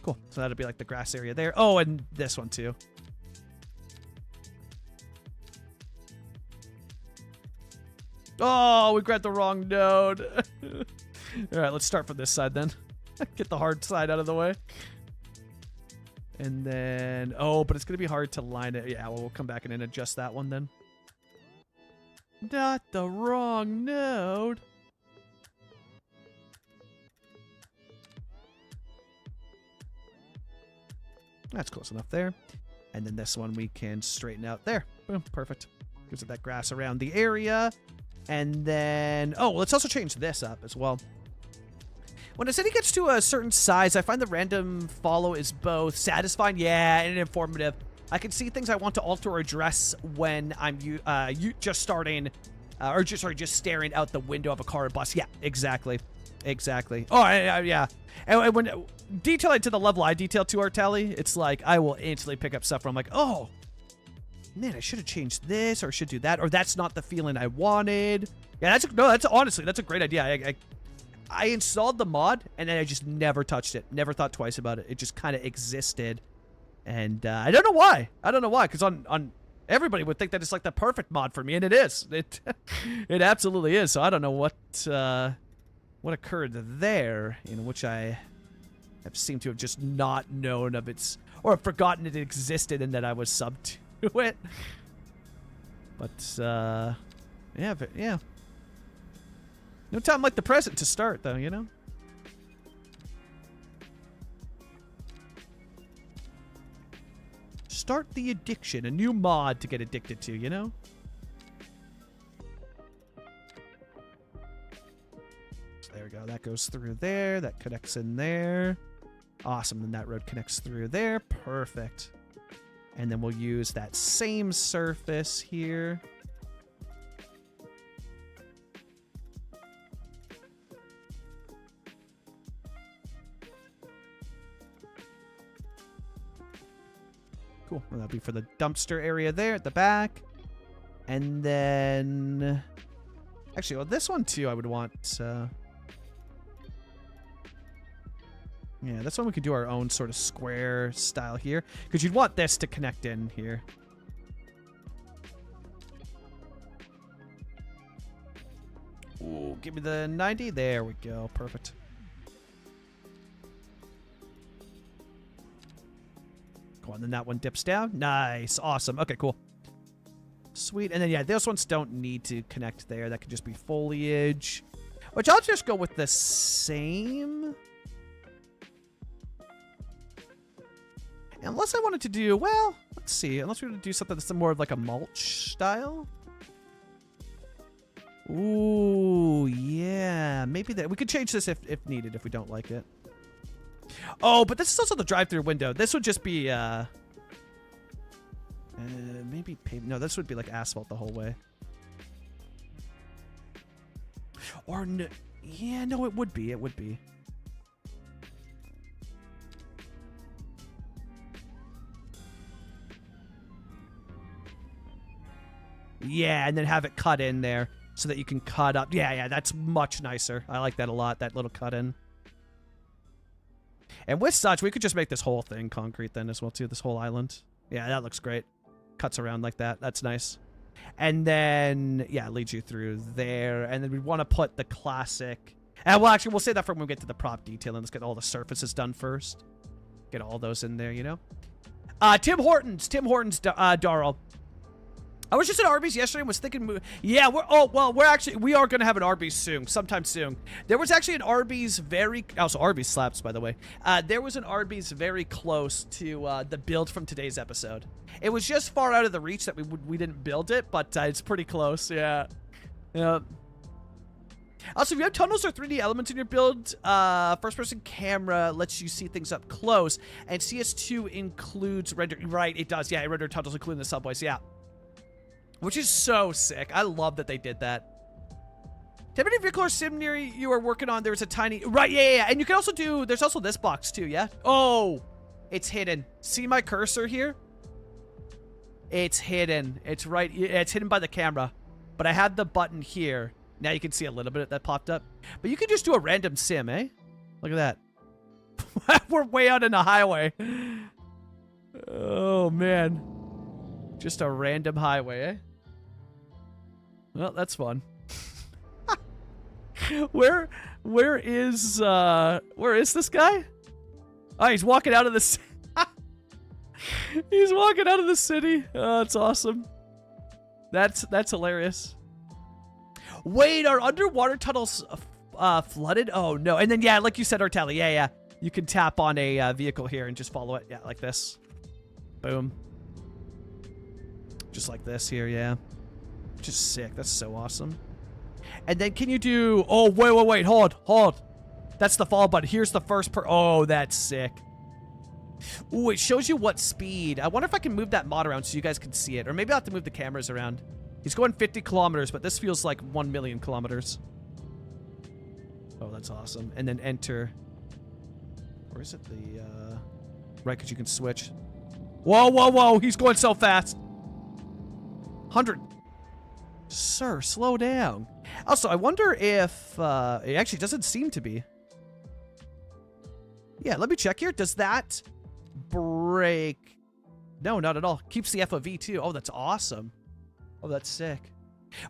Cool. So that'll be, like, the grass area there. Oh, and this one, too. Oh, we grabbed the wrong node. All right, let's start from this side then. Get the hard side out of the way. And then, oh, but it's going to be hard to line it. Yeah, well, we'll come back and then adjust that one then. Not the wrong node. That's close enough there. And then this one we can straighten out there. Boom, perfect. Gives it that grass around the area. And then, oh, let's also change this up as well. When a city gets to a certain size, I find the random follow is both satisfying, yeah, and informative. I can see things I want to alter or address when I'm just starting, just staring out the window of a car or bus. Yeah, exactly. Exactly. Oh, yeah. And when detailing to the level I detail to Artelli, it's like I will instantly pick up stuff where I'm like, oh, man, I should have changed this or should do that, or that's not the feeling I wanted. Yeah, that's honestly, that's a great idea. I installed the mod and then I just never touched it. Never thought twice about it. It just kind of existed. And I don't know why. Because on everybody would think that it's like the perfect mod for me, and it is. It absolutely is. So I don't know what occurred there, in which I have seemed to have just not known of its, or forgotten it existed and that I was subbed to it. But yeah. No time like the present to start, though, you know? Start the addiction, a new mod to get addicted to, you know? So there we go. That goes through there. That connects in there. Awesome. Then that road connects through there. Perfect. And then we'll use that same surface here. Cool. And that'll be for the dumpster area there at the back. And then... Actually, well, this one too I would want... Yeah, this one we could do our own sort of square style here. Because you'd want this to connect in here. Ooh, give me the 90. There we go. Perfect. Go on, then that one dips down. Nice. Awesome. Okay, cool. Sweet. And then, yeah, those ones don't need to connect there. That could just be foliage. Which I'll just go with the same... Unless I wanted to do, well, let's see. Unless we want to do something that's more of like a mulch style. Ooh, yeah. Maybe that we could change this if needed, if we don't like it. Oh, but this is also the drive-through window. This would just be, maybe paved. No, this would be like asphalt the whole way. Or, no, yeah, no, it would be. It would be. Yeah, and then have it cut in there so that you can cut up. Yeah, that's much nicer. I like that a lot, that little cut in. And with such, we could just make this whole thing concrete then as well, too, this whole island. Yeah, that looks great. Cuts around like that. That's nice. And then, yeah, it leads you through there. And then we want to put the classic... well, actually, we'll say that for when we get to the prop detailing. Let's get all the surfaces done first. Get all those in there, you know? Tim Hortons, Darrell. I was just at Arby's yesterday and was thinking, yeah, we are going to have an Arby's soon, sometime soon. There was actually an Arby's also Arby's slaps, by the way. There was an Arby's very close to the build from today's episode. It was just far out of the reach that we didn't build it, but it's pretty close, yeah. Yeah. Also, if you have tunnels or 3D elements in your build, first-person camera lets you see things up close, and CS2 includes render. Right, it does, yeah, it rendered tunnels, including the subways, yeah. Which is so sick. I love that they did that. How many vehicle or sim near you are working on? There's a tiny... Right, yeah. And you can also do... There's also this box, too, yeah? Oh! It's hidden. See my cursor here? It's hidden. It's right... It's hidden by the camera. But I had the button here. Now you can see a little bit that popped up. But you can just do a random sim, eh? Look at that. We're way out in the highway. Oh, man. Just a random highway, eh? Well, that's fun. Where is this guy? Oh, he's walking out of the he's walking out of the city. Oh, that's awesome. That's hilarious. Wait, are underwater tunnels flooded? Oh no. And then yeah, like you said, Artelli, yeah. You can tap on a vehicle here and just follow it. Yeah, like this. Boom. Just like this here, yeah. Just sick. That's so awesome. And then can you do... Oh, wait. Hold. That's the follow button. Here's the first Oh, that's sick. Ooh, it shows you what speed. I wonder if I can move that mod around so you guys can see it. Or maybe I'll have to move the cameras around. He's going 50 kilometers, but this feels like 1 million kilometers. Oh, that's awesome. And then enter. Or is it the... Right, because you can switch. Whoa. He's going so fast. 100. Sir, slow down. Also, I wonder if... it actually doesn't seem to be. Yeah, let me check here. Does that break? No, not at all. Keeps the FOV too. Oh, that's awesome. Oh, that's sick.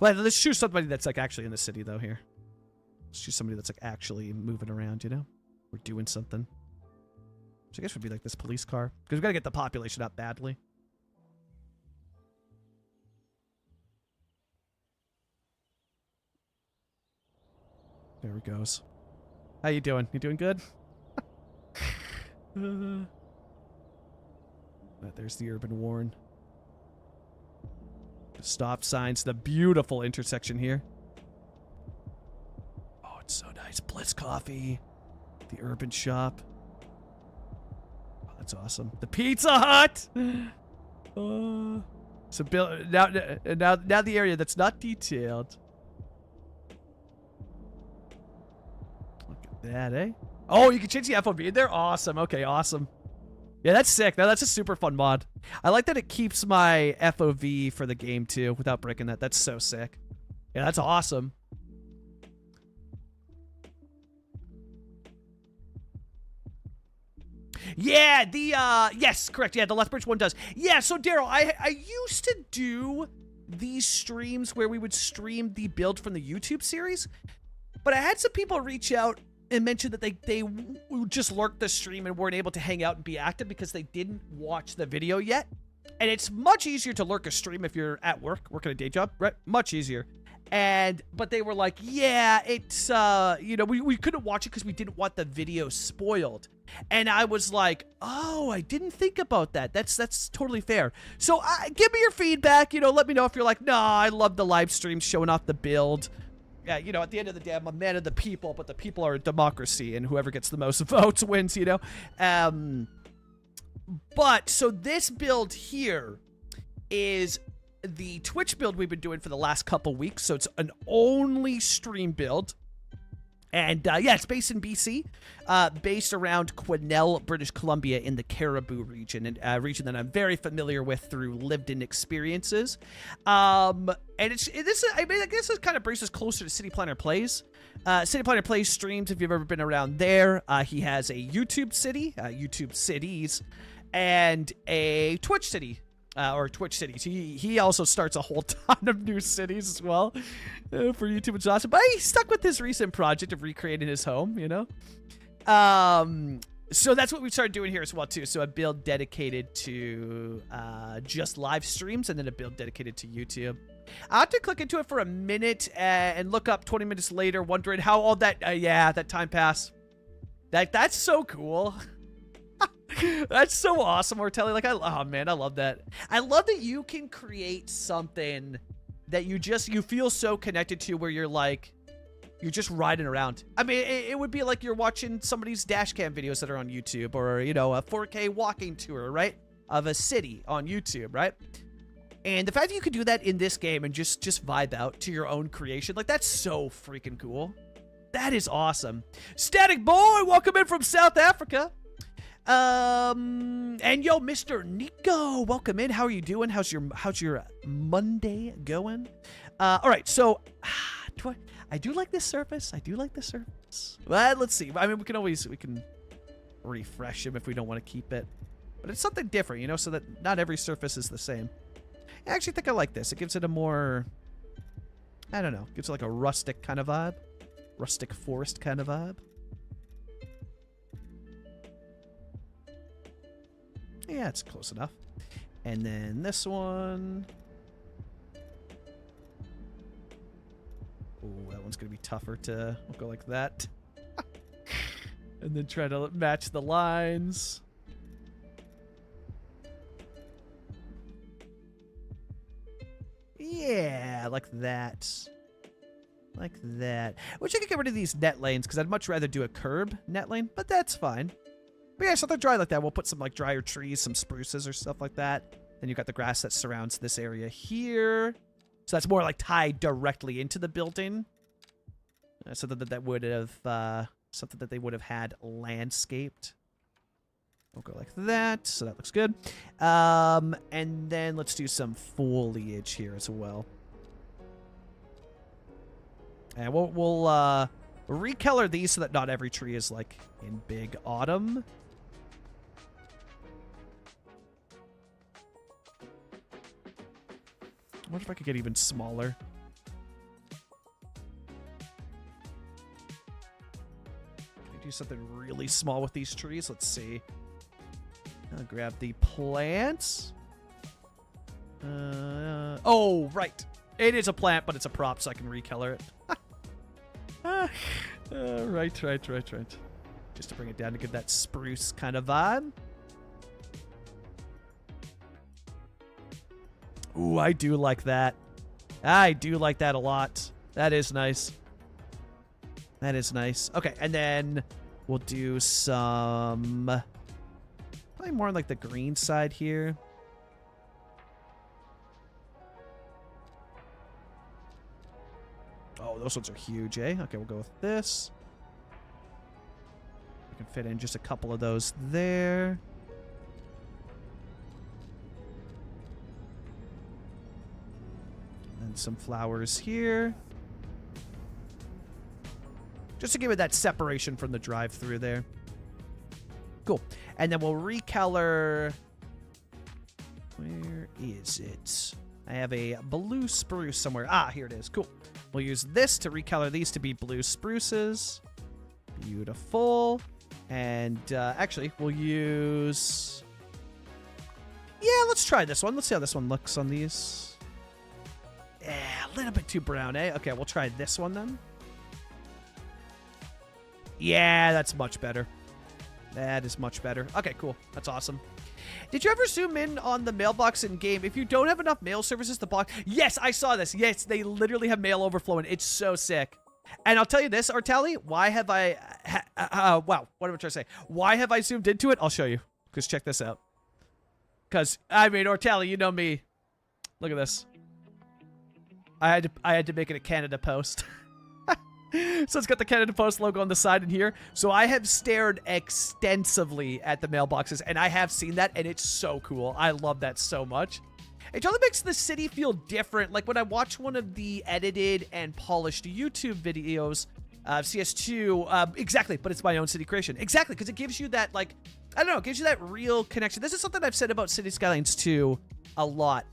Well, let's choose somebody that's like actually in the city though here. Let's choose somebody that's like actually moving around, you know? Or doing something. Which I guess would be like this police car. Because we've got to get the population up badly. There he goes. How you doing? You doing good? There's the urban warren. Stop signs. The beautiful intersection here. Oh, it's so nice. Blitz Coffee. The urban shop. That's awesome. The Pizza Hut. So build now the area that's not detailed. Look at that, eh? Oh, you can change the FOV in there? Awesome. Okay, awesome. Yeah, that's sick. Now that's a super fun mod. I like that it keeps my FOV for the game too without breaking that. That's so sick. Yeah, that's awesome. Yeah, yes, correct. Yeah, the Lethbridge one does. Yeah, so Daryl, I used to do these streams where we would stream the build from the YouTube series, but I had some people reach out and mention that they just lurked the stream and weren't able to hang out and be active because they didn't watch the video yet. And it's much easier to lurk a stream if you're at work, working a day job, right? Much easier. But they were like, yeah, it's, you know, we couldn't watch it because we didn't want the video spoiled. And I was like, oh, I didn't think about that. That's totally fair. So give me your feedback. You know, let me know if you're like, nah, I love the live stream showing off the build. Yeah, you know, at the end of the day, I'm a man of the people, but the people are a democracy, and whoever gets the most votes wins, you know? But, so this build here is the Twitch build we've been doing for the last couple weeks, so it's an only stream build. And, yeah, it's based in BC, based around Quesnel, British Columbia, in the Cariboo region, and a region that I'm very familiar with through lived-in experiences. And I guess this kind of brings us closer to City Planner Plays. City Planner Plays streams, if you've ever been around there. He has a YouTube city, YouTube cities, and a Twitch city. Or Twitch cities. He also starts a whole ton of new cities as well for YouTube. It's awesome. But he's stuck with his recent project of recreating his home, you know? So that's what we started doing here as well, too. So a build dedicated to just live streams and then a build dedicated to YouTube. I have to click into it for a minute and look up 20 minutes later wondering how all that, that time passed. That's so cool. That's so awesome, Ortelli. Like, oh man, I love that. I love that you can create something that you feel so connected to where you're like, you're just riding around. I mean, it would be like you're watching somebody's dash cam videos that are on YouTube, or, you know, a 4K walking tour, right? Of a city on YouTube, right? And the fact that you could do that in this game and just vibe out to your own creation, like, that's so freaking cool. That is awesome. Static Boy, welcome in from South Africa. And yo, Mr. Nico, welcome in. How are you doing? How's your Monday going? All right, so I do like this surface. I do like this surface. Well, let's see. I mean, we can refresh him if we don't want to keep it, but it's something different, you know, so that not every surface is the same. I actually think I like this. It gives it a more, I don't know, gives it like a rustic kind of vibe, rustic forest kind of vibe. Yeah, it's close enough. And then this one. Oh, that one's going to be tougher to... We'll go like that. And then try to match the lines. Yeah, like that. Like that. Wish I could get rid of these net lanes, because I'd much rather do a curb net lane, but that's fine. But yeah, something dry like that. We'll put some like drier trees, some spruces or stuff like that. Then you've got the grass that surrounds this area here. So that's more like tied directly into the building. So that would have, something that they would have had landscaped. We'll go like that. So that looks good. And then let's do some foliage here as well. And we'll recolor these so that not every tree is like in big autumn. I wonder if I could get even smaller. Can I do something really small with these trees? Let's see. I'll grab the plants. Oh, right. It is a plant, but it's a prop, so I can recolor it. Right. Just to bring it down to get that spruce kind of vibe. Ooh, I do like that. I do like that a lot. That is nice. That is nice. Okay, and then we'll do some... Probably more on like the green side here. Oh, those ones are huge, eh? Okay, we'll go with this. We can fit in just a couple of those there. And some flowers here. Just to give it that separation from the drive-through there. Cool. And then we'll recolor... Where is it? I have a blue spruce somewhere. Ah, here it is. Cool. We'll use this to recolor these to be blue spruces. Beautiful. And actually, we'll use... Yeah, let's try this one. Let's see how this one looks on these. Yeah, a little bit too brown, eh? Okay, we'll try this one then. Yeah, that's much better. That is much better. Okay, cool. That's awesome. Did you ever zoom in on the mailbox in game? If you don't have enough mail services to block... Yes, I saw this. Yes, they literally have mail overflowing. It's so sick. And I'll tell you this, Artali, why have I... wow, what am I trying to say? Why have I zoomed into it? I'll show you. Because check this out. Because, I mean, Artali, you know me. Look at this. I had to make it a Canada Post. So it's got the Canada Post logo on the side and here. So I have stared extensively at the mailboxes, and I have seen that, and it's so cool. I love that so much. It totally makes the city feel different. Like when I watch one of the edited and polished YouTube videos of CS2, exactly, but it's my own city creation. Exactly, because it gives you that, like, I don't know, it gives you that real connection. This is something I've said about City Skylines 2 a lot.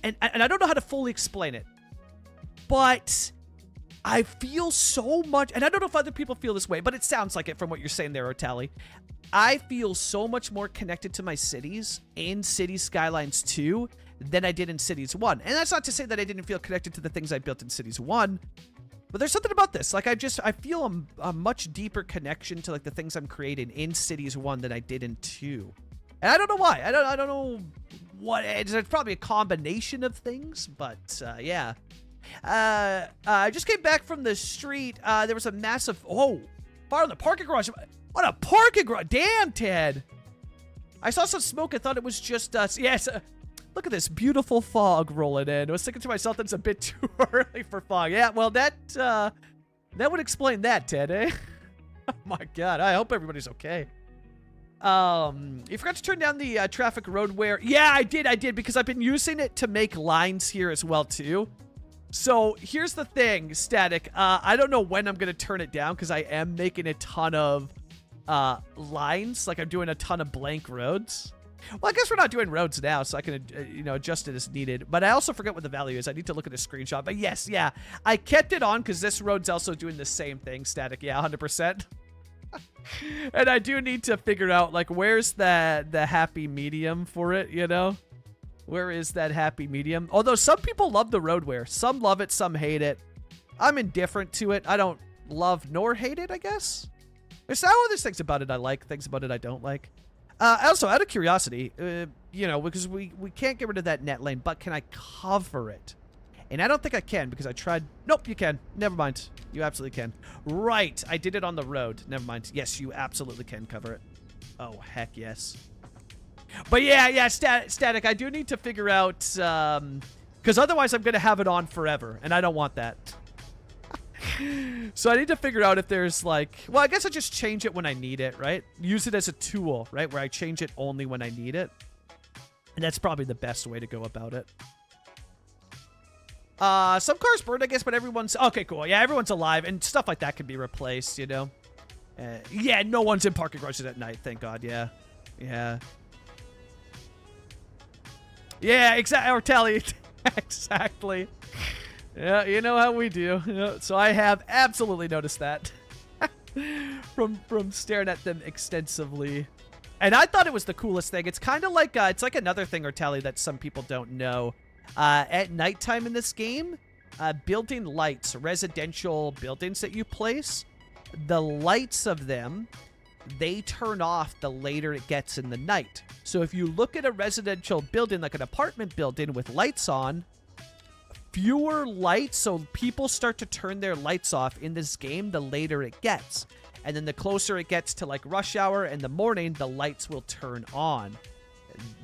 And I don't know how to fully explain it, but... I feel so much, and I don't know if other people feel this way, but it sounds like it from what you're saying there, Otali. I feel so much more connected to my cities in City Skylines 2 than I did in Cities 1. And that's not to say that I didn't feel connected to the things I built in Cities 1, but there's something about this. Like, I feel a much deeper connection to, like, the things I'm creating in Cities 1 than I did in 2. And I don't know why. I don't know what, it's probably a combination of things, but, yeah. I just came back from the street. There was a massive... Oh, fire in the parking garage. What a parking garage. Damn, Ted. I saw some smoke. I thought it was just... yes, look at this beautiful fog rolling in. I was thinking to myself, that's a bit too early for fog. Yeah, well, that would explain that, Ted, eh? Oh, my God. I hope everybody's okay. You forgot to turn down the traffic road where... Yeah, I did, because I've been using it to make lines here as well, too. So here's the thing, Static. I don't know when I'm going to turn it down because I am making a ton of lines. Like I'm doing a ton of blank roads. Well, I guess we're not doing roads now, so I can adjust it as needed. But I also forget what the value is. I need to look at a screenshot. But yes, yeah. I kept it on because this road's also doing the same thing, Static. Yeah, 100%. And I do need to figure out, like, where's the happy medium for it, you know? Where is that happy medium? Although some people love the road wear. Some love it, some hate it. I'm indifferent to it. I don't love nor hate it, I guess. There's other things about it I like, things about it I don't like. Also, out of curiosity, you know, because we can't get rid of that net lane, but can I cover it? And I don't think I can because I tried. Nope, you can. Never mind. You absolutely can. Right, I did it on the road. Never mind. Yes, you absolutely can cover it. Oh, heck yes. But yeah, Static, I do need to figure out, because otherwise I'm going to have it on forever, and I don't want that. So I need to figure out if there's, like, well, I guess I just change it when I need it, right? Use it as a tool, right, where I change it only when I need it. And that's probably the best way to go about it. Some cars burned, I guess, but everyone's, okay, cool. Yeah, everyone's alive, and stuff like that can be replaced, you know? Yeah, no one's in parking garages at night, thank God, yeah. Yeah. Yeah, exactly. Or tally. Exactly. Yeah, you know how we do. Yeah, so I have absolutely noticed that from staring at them extensively. And I thought it was the coolest thing. It's kind of like it's like another thing, or tally, that some people don't know. At nighttime in this game, building lights, residential buildings that you place, the lights of them, they turn off the later it gets in the night. So if you look at a residential building, like an apartment building with lights on, fewer lights, so people start to turn their lights off in this game the later it gets. And then the closer it gets to like rush hour in the morning, the lights will turn on.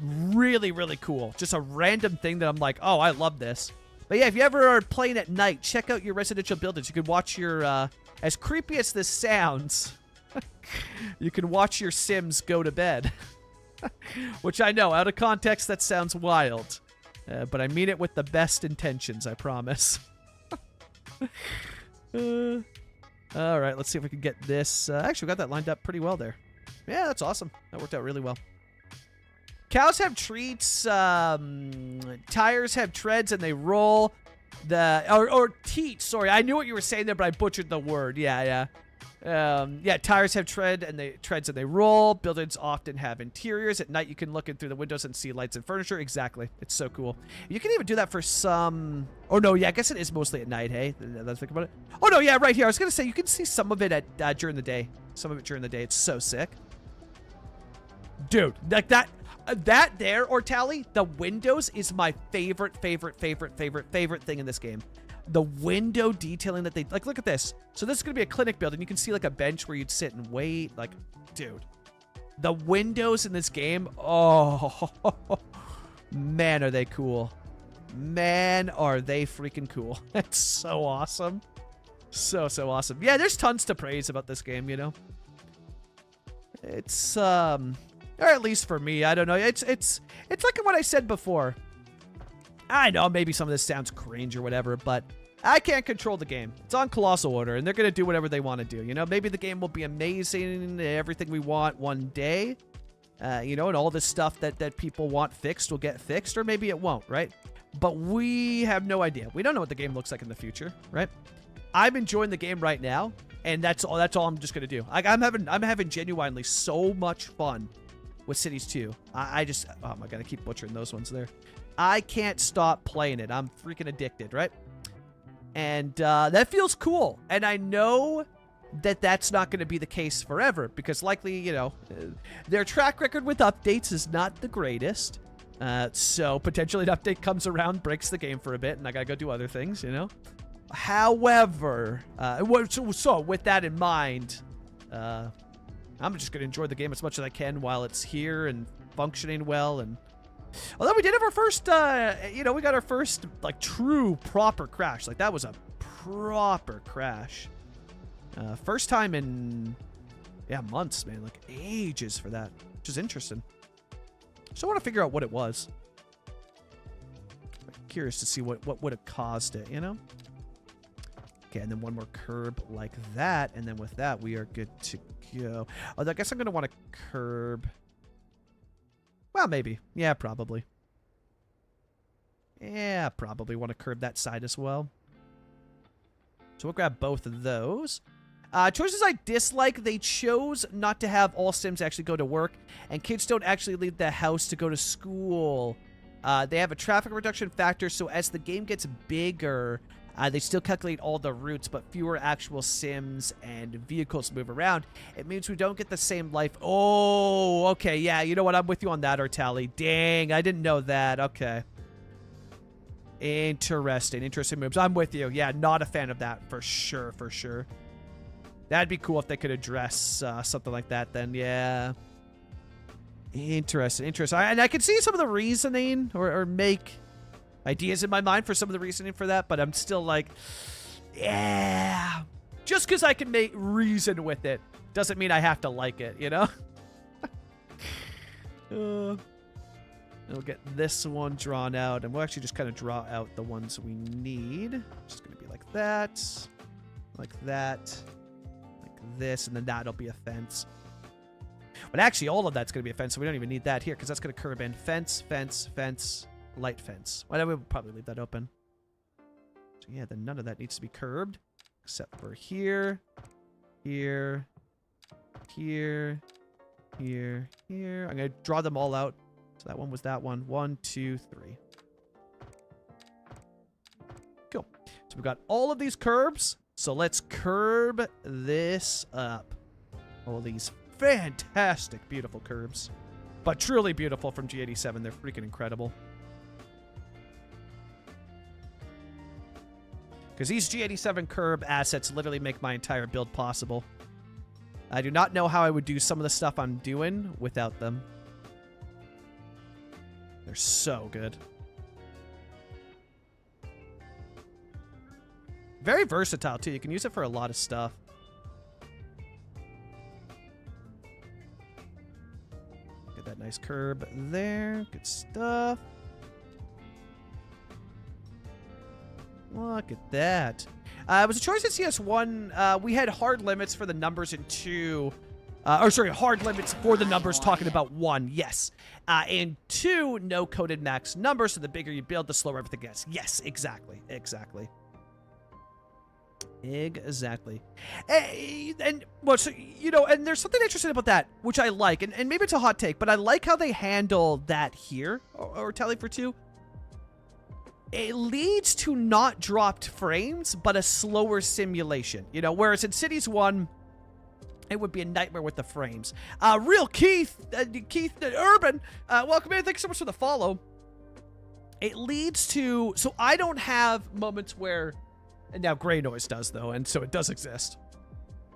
Really, really cool. Just a random thing that I'm like, oh, I love this. But yeah, if you ever are playing at night, check out your residential buildings. You can watch your, as creepy as this sounds, you can watch your Sims go to bed. Which I know, out of context, that sounds wild. But I mean it with the best intentions, I promise. Alright, let's see if we can get this. Actually, we got that lined up pretty well there. Yeah, that's awesome. That worked out really well. Cows have treats, tires have treads, and they roll. Or teats, sorry. I knew what you were saying there, but I butchered the word. Yeah. Yeah, tires have treads and they roll. Buildings often have interiors. At night, you can look in through the windows and see lights and furniture. Exactly. It's so cool. You can even do that for some... Oh, no, yeah, I guess it is mostly at night, hey? Let's think about it. Oh, no, yeah, right here. I was going to say, you can see some of it at during the day. Some of it during the day. It's so sick. Dude, like that there, Ortali, the windows is my favorite thing in this game. The window detailing that they... Like, look at this. So this is going to be a clinic building. You can see, like, a bench where you'd sit and wait. Like, dude. The windows in this game... Oh. Man, are they cool. Man, are they freaking cool. That's so awesome. So awesome. Yeah, there's tons to praise about this game, you know? It's, or at least for me, I don't know. It's like what I said before. I know maybe some of this sounds cringe or whatever, but I can't control the game. It's on Colossal Order, and they're going to do whatever they want to do. You know, maybe the game will be amazing, everything we want one day, you know, and all this stuff that people want fixed will get fixed, or maybe it won't, right? But we have no idea. We don't know what the game looks like in the future, right? I'm enjoying the game right now, and that's all I'm just going to do. I'm having genuinely so much fun with Cities 2. I just... Oh my god, I keep butchering those ones there. I can't stop playing it. I'm freaking addicted, right? And that feels cool. And I know that that's not going to be the case forever, because likely, you know, their track record with updates is not the greatest. So potentially an update comes around, breaks the game for a bit, and I gotta go do other things, you know? However, so with that in mind, I'm just gonna enjoy the game as much as I can while it's here and functioning well. And although we did have our first, you know, we got our first, like, true, proper crash. Like, that was a proper crash. First time in, yeah, months, man. Like, ages for that, which is interesting. So I want to figure out what it was. I'm curious to see what would have caused it, you know? Okay, and then one more curb like that, and then with that, we are good to go. Oh, I guess I'm going to want to curb... Well, maybe. Yeah, probably. Yeah, probably want to curb that side as well. So we'll grab both of those. Choices I dislike, they chose not to have all Sims actually go to work, and kids don't actually leave the house to go to school. They have a traffic reduction factor, so as the game gets bigger, they still calculate all the routes, but fewer actual Sims and vehicles move around. It means we don't get the same life. Oh, okay, yeah, you know what? I'm with you on that, Ortali. Dang, I didn't know that. Okay. Interesting moves. I'm with you. Yeah, not a fan of that, for sure, for sure. That'd be cool if they could address something like that then, yeah. Interesting. And I can see some of the reasoning or make ideas in my mind for some of the reasoning for that, but I'm still like, yeah. Just because I can reason with it doesn't mean I have to like it, you know? We'll get this one drawn out, and we'll actually just kind of draw out the ones we need. Just going to be like that, like this, and then that'll be a fence. But actually, all of that's going to be a fence, so we don't even need that here, because that's going to curb in fence, light fence. Well, we'll probably leave that open. So yeah, then none of that needs to be curbed, except for here. I'm going to draw them all out. So that one was that one. 1, 2, 3. Cool. So we've got all of these curbs. So let's curb this up. All these fantastic, beautiful curbs. But truly beautiful from G87. They're freaking incredible. Because these G87 curb assets literally make my entire build possible. I do not know how I would do some of the stuff I'm doing without them. They're so good. Very versatile, too. You can use it for a lot of stuff. Get that nice curb there. Good stuff. Look at that. It was a choice in CS1. We had hard limits for the numbers in 2. Hard limits for the numbers talking about 1. Yes. And 2, no coded max numbers. So the bigger you build, the slower everything gets. Yes, exactly. Exactly. And well, so, you know, and there's something interesting about that, which I like, and maybe it's a hot take, but I like how they handle that here, or Tally for 2. It leads to not dropped frames, but a slower simulation, you know, whereas in Cities 1, it would be a nightmare with the frames. Real Keith Urban, welcome in, thanks so much for the follow. It leads to, so I don't have moments where, and now Gray Noise does, though, and so it does exist.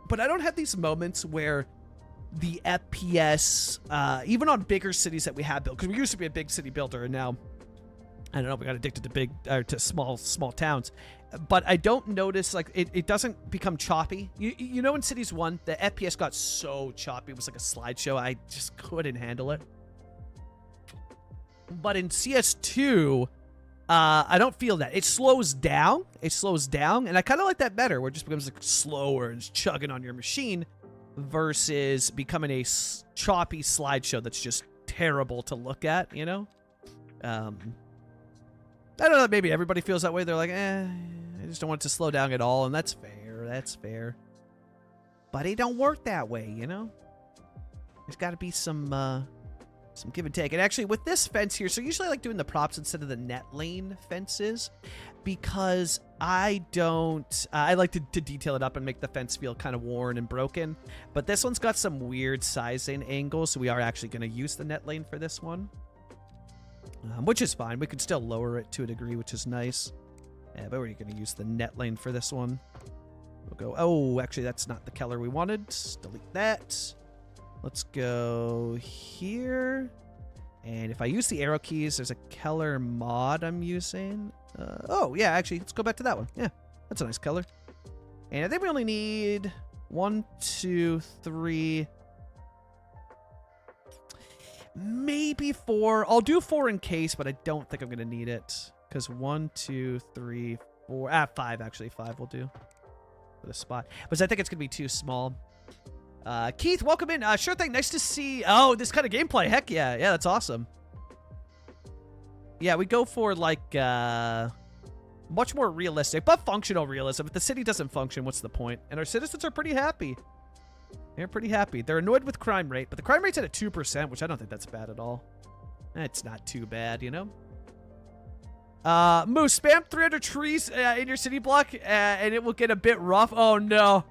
But I don't have these moments where the FPS, even on bigger cities that we have built, because we used to be a big city builder, and now, I don't know, we got addicted to to small towns. But I don't notice, like, it doesn't become choppy. You know, in Cities 1, the FPS got so choppy, it was like a slideshow. I just couldn't handle it. But in CS2... I don't feel that. It slows down. And I kind of like that better, where it just becomes like slower and chugging on your machine versus becoming a choppy slideshow that's just terrible to look at, you know? I don't know, maybe everybody feels that way. They're like, I just don't want it to slow down at all, and that's fair. But it don't work that way, you know? There's got to be some give and take. And actually, with this fence here, so usually I like doing the props instead of the net lane fences, because I like to detail it up and make the fence feel kind of worn and broken. But this one's got some weird sizing angles, so we are actually going to use the net lane for this one, which is fine. We can still lower it to a degree, which is nice. Yeah, but we're going to use the net lane for this one. We'll go, oh, actually, that's not the color we wanted. Delete that. Let's go here. And if I use the arrow keys, there's a color mod I'm using. Oh, yeah, actually, let's go back to that one. Yeah, that's a nice color. And I think we only need 1, 2, 3, maybe 4. I'll do 4 in case, but I don't think I'm going to need it. Because 1, 2, 3, 4. 5, actually. 5 will do for the spot. But I think it's going to be too small. Keith, welcome in. Sure thing. Nice to see. Oh, this kind of gameplay. Heck yeah. Yeah, that's awesome. Yeah, we go for, like, much more realistic, but functional realism. If the city doesn't function, what's the point? And our citizens are pretty happy. They're pretty happy. They're annoyed with crime rate, but the crime rate's at a 2%, which I don't think that's bad at all. It's not too bad, you know? Moose, spam 300 trees in your city block, and it will get a bit rough. Oh, no.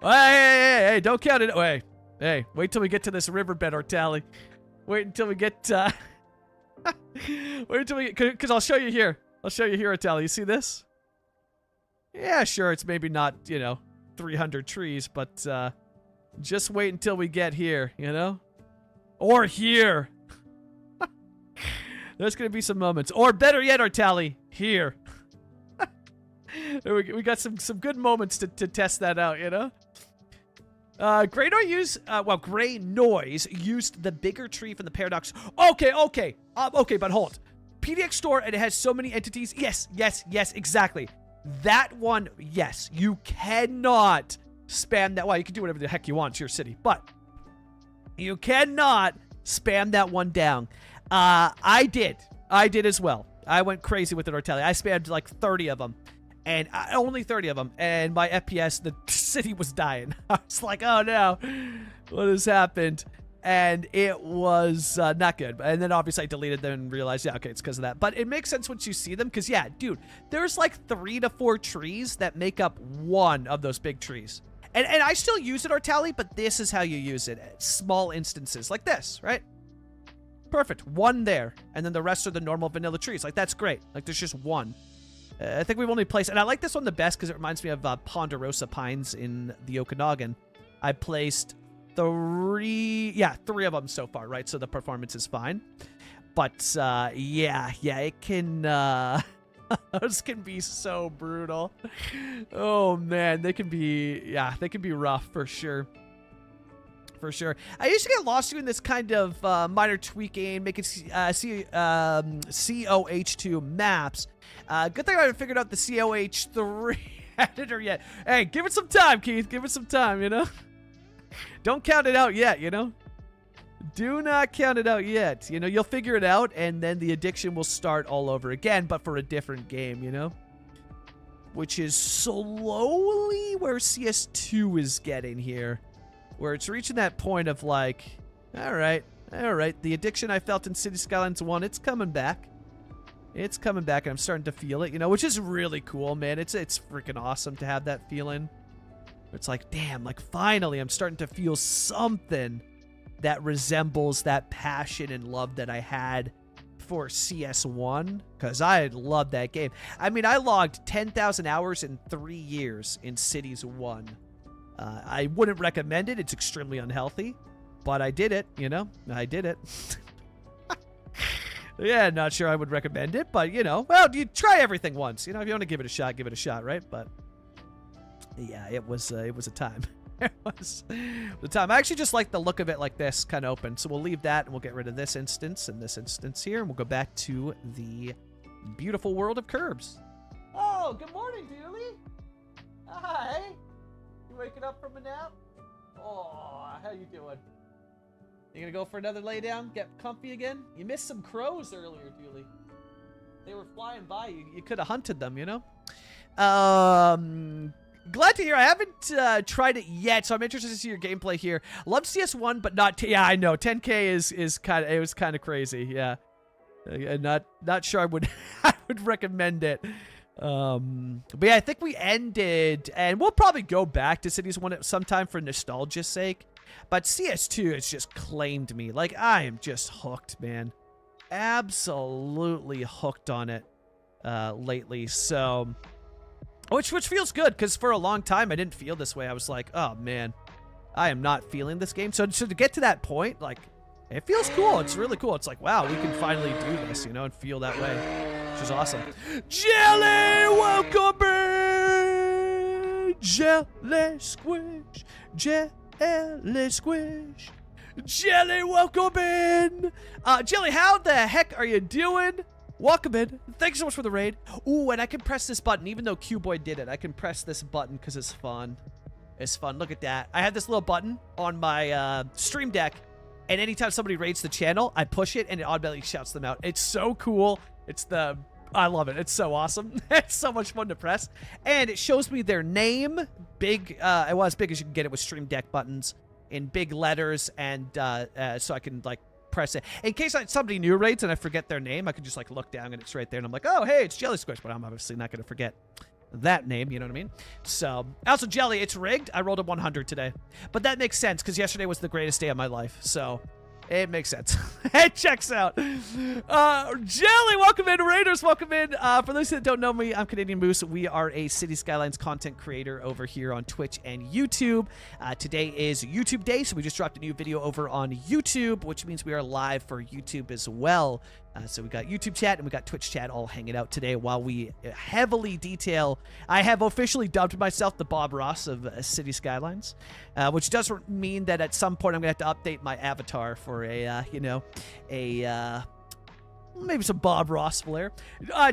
Hey, don't count it. Hey, wait till we get to this riverbed, or Tally. Wait until we get, wait until we get, because I'll show you here. I'll show you here, Tally. You see this? Yeah, sure, it's maybe not, you know, 300 trees, but, just wait until we get here, you know? Or here. There's gonna be some moments. Or better yet, Tally, here. We got some good moments to test that out, you know? Gray Noise used the bigger tree from the Paradox. Okay, but hold. PDX store, and it has so many entities. Yes, exactly. That one, yes, you cannot spam that. Well, you can do whatever the heck you want to your city, but you cannot spam that one down. I did as well. I went crazy with it, Ortelli. I spammed like 30 of them. And only 30 of them, and my FPS, the city was dying. I was like, oh no, what has happened? And it was not good. And then obviously I deleted them and realized, yeah, okay, it's because of that. But it makes sense once you see them, because yeah, dude, there's like 3 to 4 trees that make up one of those big trees. And I still use it, Ortali, but this is how you use it. Small instances like this, right? Perfect. One there, and then the rest are the normal vanilla trees. Like, that's great. Like, there's just one. I think we've only placed, and I like this one the best because it reminds me of Ponderosa Pines in the Okanagan. I placed three of them so far, right? So the performance is fine. But, yeah, it can, those can be so brutal. Oh, man, they can be rough for sure. For sure. I used to get lost doing this kind of minor tweaking, making COH2 maps. Good thing I haven't figured out the COH3 editor yet. Hey, give it some time, Keith. Give it some time, you know? Don't count it out yet, you know? Do not count it out yet. You know, you'll figure it out, and then the addiction will start all over again, but for a different game, you know? Which is slowly where CS2 is getting here. Where it's reaching that point of like, all right, the addiction I felt in City Skylines 1, it's coming back. It's coming back, and I'm starting to feel it, you know, which is really cool, man. It's freaking awesome to have that feeling. It's like, damn, like finally I'm starting to feel something that resembles that passion and love that I had for CS1, because I loved that game. I mean, I logged 10,000 hours in 3 years in Cities 1. I wouldn't recommend it. It's extremely unhealthy. But I did it, you know? I did it. Yeah, not sure I would recommend it. But, you know, well, you try everything once. You know, if you want to give it a shot, right? But, yeah, it was a time. It was the time. I actually just like the look of it like this, kind of open. So we'll leave that, and we'll get rid of this instance and this instance here. And we'll go back to the beautiful world of Curbs. Oh, good morning, dearly. Hi. Waking up from a nap? Oh, how you doing? You gonna go for another lay down? Get comfy again? You missed some crows earlier, Dooley. They were flying by. You could have hunted them, you know? Glad to hear. I haven't tried it yet, so I'm interested to see your gameplay here. Love CS1, but not... yeah, I know. 10K is kind of... it was kind of crazy, yeah. Not sure I would I would recommend it. But yeah, I think we ended, and we'll probably go back to Cities 1 at some time for nostalgia's sake. But CS2 has just claimed me. Like, I am just hooked, man. Absolutely hooked on it lately. So, which feels good, because for a long time I didn't feel this way. I was like, oh man, I am not feeling this game. So to get to that point, like, it feels cool. It's really cool. It's like, wow, we can finally do this, you know, and feel that way. Which is awesome. Jelly, welcome in! Jelly squish, jelly squish, jelly, welcome in! Jelly, how the heck are you doing? Welcome in. Thanks so much for the raid. Ooh, and I can press this button, even though Q-Boy did it. I can press this button because it's fun. It's fun. Look at that. I have this little button on my stream deck, and anytime somebody raids the channel, I push it, and it automatically shouts them out. It's so cool. I love it. It's so awesome. It's so much fun to press. And it shows me their name, big, well, as big as you can get it with Stream Deck buttons, in big letters, and so I can, like, press it. In case somebody new raids and I forget their name, I can just, like, look down and it's right there, and I'm like, oh, hey, it's Jelly Squish, but I'm obviously not going to forget that name, you know what I mean? So, also, Jelly, it's rigged. I rolled a 100 today. But that makes sense, because yesterday was the greatest day of my life, so... it makes sense. It checks out. Jelly, welcome in. Raiders, welcome in. For those that don't know me, I'm Canadian Moose. We are a City Skylines content creator over here on Twitch and YouTube. Today is YouTube Day, so we just dropped a new video over on YouTube, which means we are live for YouTube as well. So we got YouTube chat and we got Twitch chat all hanging out today while we heavily detail. I have officially dubbed myself the Bob Ross of City Skylines, which does mean that at some point I'm going to have to update my avatar for a, you know, a, maybe some Bob Ross flair.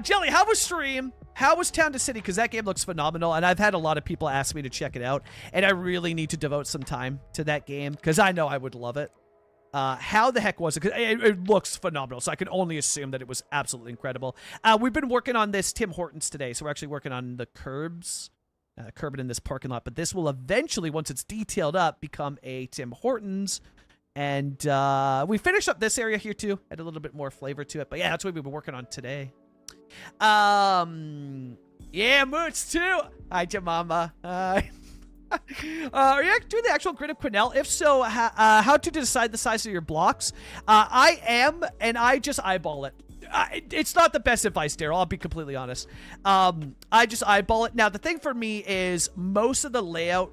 Jelly, how was stream? How was Town to City? Because that game looks phenomenal, and I've had a lot of people ask me to check it out, and I really need to devote some time to that game because I know I would love it. How the heck was it? 'Cause it looks phenomenal, so I can only assume that it was absolutely incredible. We've been working on this Tim Hortons today, so we're actually working on the curbs, curbing in this parking lot, but this will eventually, once it's detailed up, become a Tim Hortons. And we finished up this area here too, had a little bit more flavor to it, but yeah, that's what we've been working on today. Yeah, Moots too. Hi, Jamama. Are you doing the actual grid of Quesnel? If so, how to decide the size of your blocks? I am, and I just eyeball it. It's not the best advice, Daryl. I'll be completely honest. I just eyeball it. Now, the thing for me is most of the layout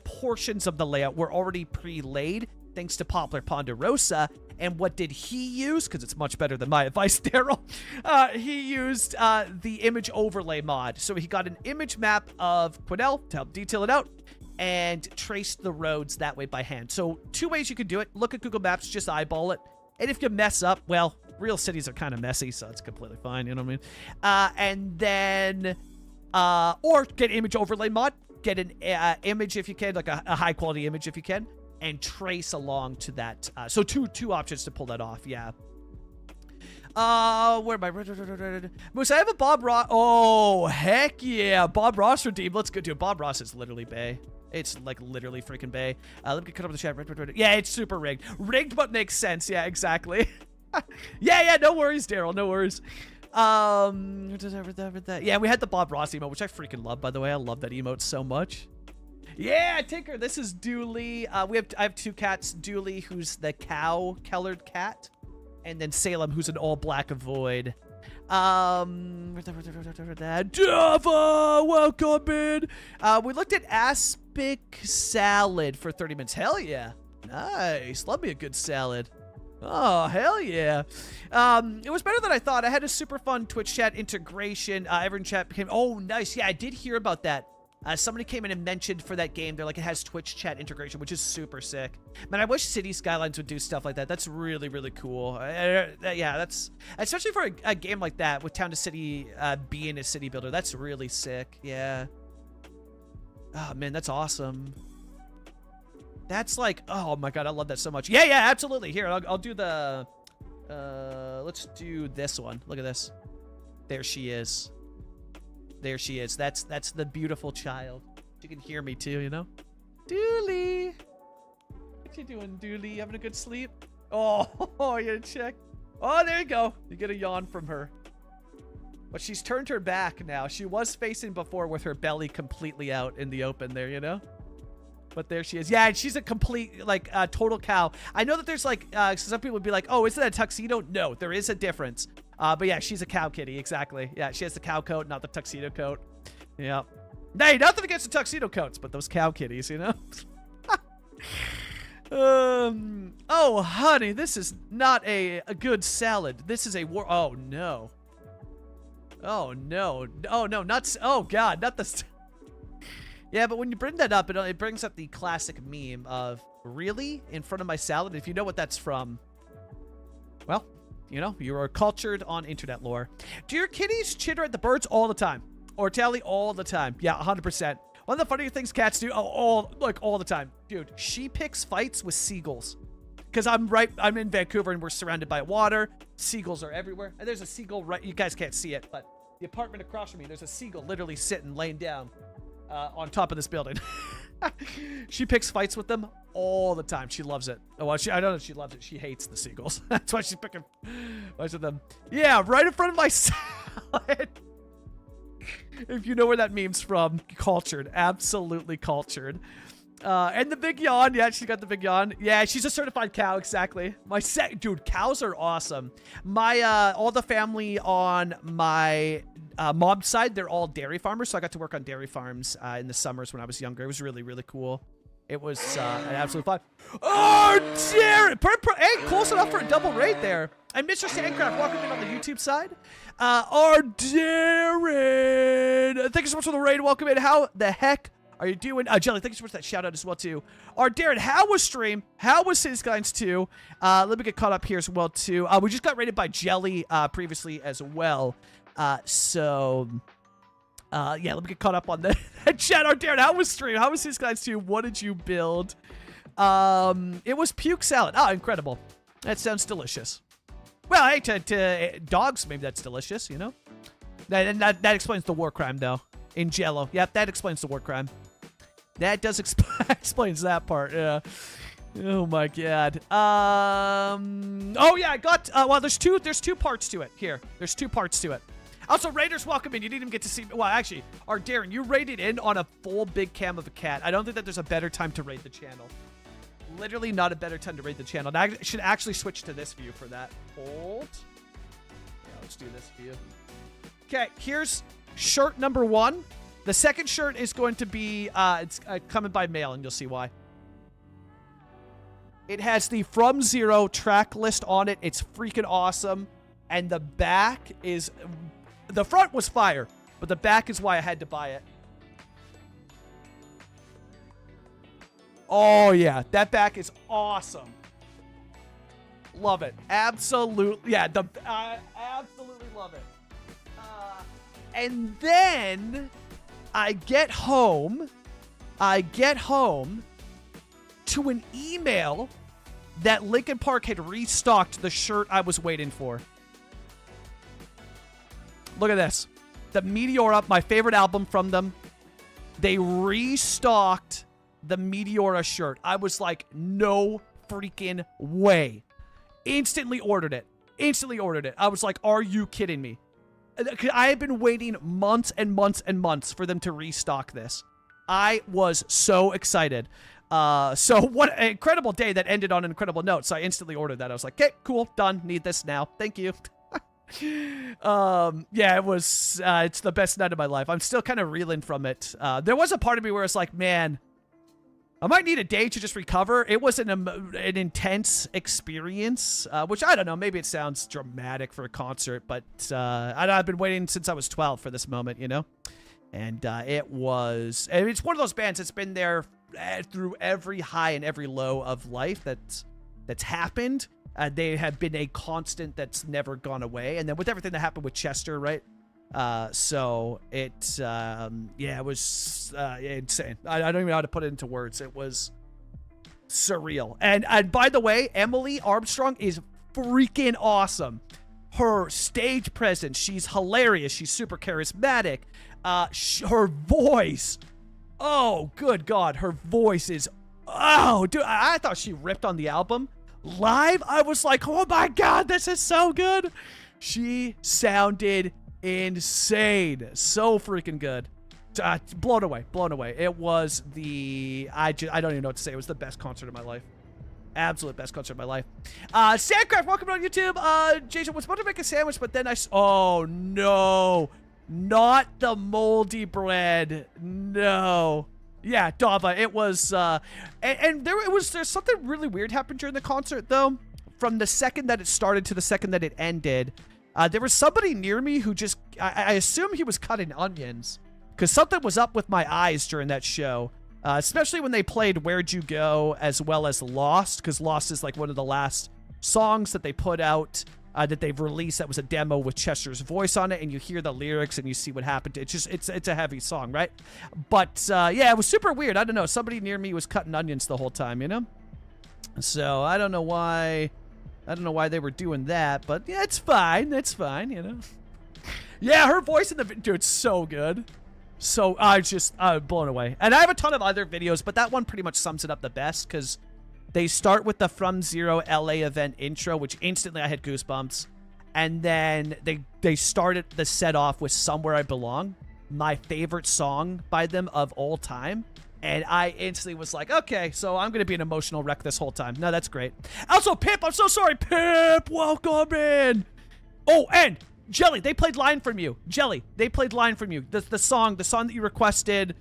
portions of the layout were already pre-laid thanks to Poplar Ponderosa. And what did he use? Because it's much better than my advice, Daryl. He used the image overlay mod. So he got an image map of Quesnel to help detail it out and traced the roads that way by hand. So 2 ways you can do it. Look at Google Maps, just eyeball it. And if you mess up, well, real cities are kind of messy, so it's completely fine, you know what I mean? And then, or get image overlay mod. Get an image if you can, like a high quality image if you can. And trace along to that. So two options to pull that off. Yeah. Where am I? Moose, I have a Bob Ross. Oh, heck yeah. Bob Ross redeemed. Let's go, dude. Bob Ross is literally bae. It's like literally freaking bae. Let me cut up the chat. Yeah, it's super rigged. Rigged, but makes sense. Yeah, exactly. yeah. No worries, Daryl. No worries. Yeah, we had the Bob Ross emote, which I freaking love, by the way. I love that emote so much. Yeah, Tinker, this is Dooley. I have 2 cats. Dooley, who's the cow-colored cat, and then Salem, who's an all-black avoid. Java, welcome in. We looked at aspic salad for 30 minutes. Hell yeah. Nice. Love me a good salad. Oh, hell yeah. It was better than I thought. I had a super fun Twitch chat integration. Everyone chat became... Oh, nice. Yeah, I did hear about that. Somebody came in and mentioned for that game, they're like, it has Twitch chat integration, which is super sick. Man, I wish City Skylines would do stuff like that. That's really, really cool. Yeah, that's, especially for a game like that, with Town to City being a city builder, that's really sick. Yeah. Oh, man, that's awesome. That's like, oh my god, I love that so much. Yeah, absolutely. Here, I'll do the, let's do this one. Look at this. There she is. There she is. That's the beautiful child. She can hear me too, you know? Dooley! What you doing, Dooley? You having a good sleep? Oh, you gotta check. Oh, there you go. You get a yawn from her. But she's turned her back now. She was facing before with her belly completely out in the open there, you know? But there she is. Yeah, and she's a complete, like, total cow. I know that there's, like, some people would be like, oh, isn't that a tuxedo? No, there is a difference. But yeah, she's a cow kitty, exactly. Yeah, she has the cow coat, not the tuxedo coat. Yeah. Hey, nothing against the tuxedo coats, but those cow kitties, you know? Oh, honey, this is not a good salad. This is a oh, no. Oh, no. Oh, no, not... Oh, God, not the... Yeah, but when you bring that up, it brings up the classic meme of, really? In front of my salad? If you know what that's from, well... You know, you are cultured on internet lore. Do your kitties chitter at the birds all the time? Or tally all the time? Yeah, 100%. One of the funnier things cats do, all the time. Dude, she picks fights with seagulls. Because I'm in Vancouver and we're surrounded by water. Seagulls are everywhere. And there's a seagull right, you guys can't see it, but the apartment across from me, there's a seagull literally sitting, laying down on top of this building. She picks fights with them all the time. She loves it. Oh, well, I don't know if she loves it. She hates the seagulls. That's why she's picking fights with them. Yeah, right in front of my salad. If you know where that meme's from, cultured. Absolutely cultured. And the big yawn. Yeah, she got the big yawn. Yeah, she's a certified cow, exactly. Dude, cows are awesome. My, all the family on my mom's side, they're all dairy farmers, so I got to work on dairy farms in the summers when I was younger. It was really, really cool. It was an absolute fun. Oh, Jared! Hey, close enough for a double raid there. And Mr. Sandcraft, welcome in on the YouTube side. Darren! Thank you so much for the raid. Welcome in. How the heck are you doing? Jelly, thank you so much for that shout out as well, too. Darren, how was stream? How was City Skylines 2? Let me get caught up here as well, too. We just got raided by Jelly previously as well. Yeah, let me get caught up on the chat. Darren, how was stream? How was City Skylines 2? What did you build? It was puke salad. Oh, incredible. That sounds delicious. Well, hey, to dogs, maybe that's delicious, you know? That explains the war crime, though. In Jello. Yep, that explains the war crime. That does explains that part, yeah. Oh my god. Oh yeah, I got well there's two parts to it. Here. There's 2 parts to it. Also, Raiders, welcome in. You didn't even get to see... Well, actually, Darren, you raided in on a full big cam of a cat. I don't think that there's a better time to raid the channel. Literally not a better time to raid the channel. I should actually switch to this view for that. Hold. Yeah, let's do this view. Okay, here's shirt number 1. The second shirt is going to be, it's coming by mail, and you'll see why. It has the From Zero track list on it. It's freaking awesome. And the back is, the front was fire, but the back is why I had to buy it. Oh, yeah. That back is awesome. Love it. Absolutely. Yeah, I absolutely love it. And then I get home to an email that Linkin Park had restocked the shirt I was waiting for. Look at this. The Meteora, my favorite album from them. They restocked the Meteora shirt. I was like, no freaking way. Instantly ordered it. I was like, are you kidding me? I had been waiting months and months and months for them to restock this. I was so excited. So what an incredible day that ended on an incredible note. So I instantly ordered that. I was like, okay, cool, done. Need this now. Thank you. Yeah, it was, it's the best night of my life. I'm still kind of reeling from it. There was a part of me where it's like, man, I might need a day to just recover. It was an intense experience, which I don't know. Maybe it sounds dramatic for a concert, but I've been waiting since I was 12 for this moment, you know? And it's one of those bands that's been there through every high and every low of life that's happened. They have been a constant that's never gone away. And then with everything that happened with Chester, right? So it was insane. I don't even know how to put it into words. It was surreal. And by the way, Emily Armstrong is freaking awesome. Her stage presence, she's hilarious. She's super charismatic. Her voice, oh, good God. Her voice is, oh, dude, I thought she ripped on the album. Live, I was like, oh my God, this is so good. She sounded insane. So freaking good. Blown away. It was I don't even know what to say. It was the best concert of my life. Absolute best concert of my life. Sandcraft, welcome on YouTube. Jason was about to make a sandwich, but then oh no, not the moldy bread. No. Yeah, Dava, it was, and there's something really weird happened during the concert, though. From the second that it started to the second that it ended, there was somebody near me who just, I assume he was cutting onions, because something was up with my eyes during that show, especially when they played Where'd You Go, as well as Lost, because Lost is like one of the last songs that they put out, that they've released that was a demo with Chester's voice on it, and you hear the lyrics and you see what happened. It's a heavy song, right? But yeah, it was super weird. I don't know. Somebody near me was cutting onions the whole time, you know? So I don't know why they were doing that, but yeah, it's fine. It's fine, you know? Yeah, her voice in the video, it's so good. So I just blown away. And I have a ton of other videos, but that one pretty much sums it up the best, because they start with the From Zero LA event intro, which instantly I had goosebumps. And then they started the set off with Somewhere I Belong, my favorite song by them of all time. And I instantly was like, okay, so I'm going to be an emotional wreck this whole time. No, that's great. Also, Pip, I'm so sorry. Pip, welcome in. Oh, and Jelly, they played Line From You. Jelly, they played Line From You. The song that you requested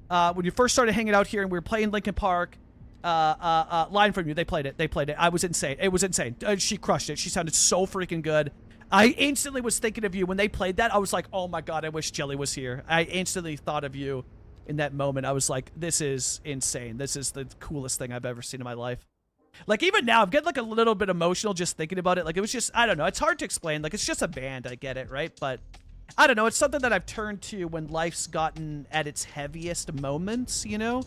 when you first started hanging out here and we were playing Linkin Park. Line From You, they played it. I was insane. It was insane. She crushed it. She sounded so freaking good. I instantly was thinking of you when they played that. I was like, oh my God, I wish Jelly was here. I instantly thought of you in that moment. I was like, this is insane. This is the coolest thing I've ever seen in my life. Like, even now, I'm getting like a little bit emotional just thinking about it. Like, it was just, I don't know. It's hard to explain. Like, it's just a band. I get it, right? But I don't know. It's something that I've turned to when life's gotten at its heaviest moments, you know?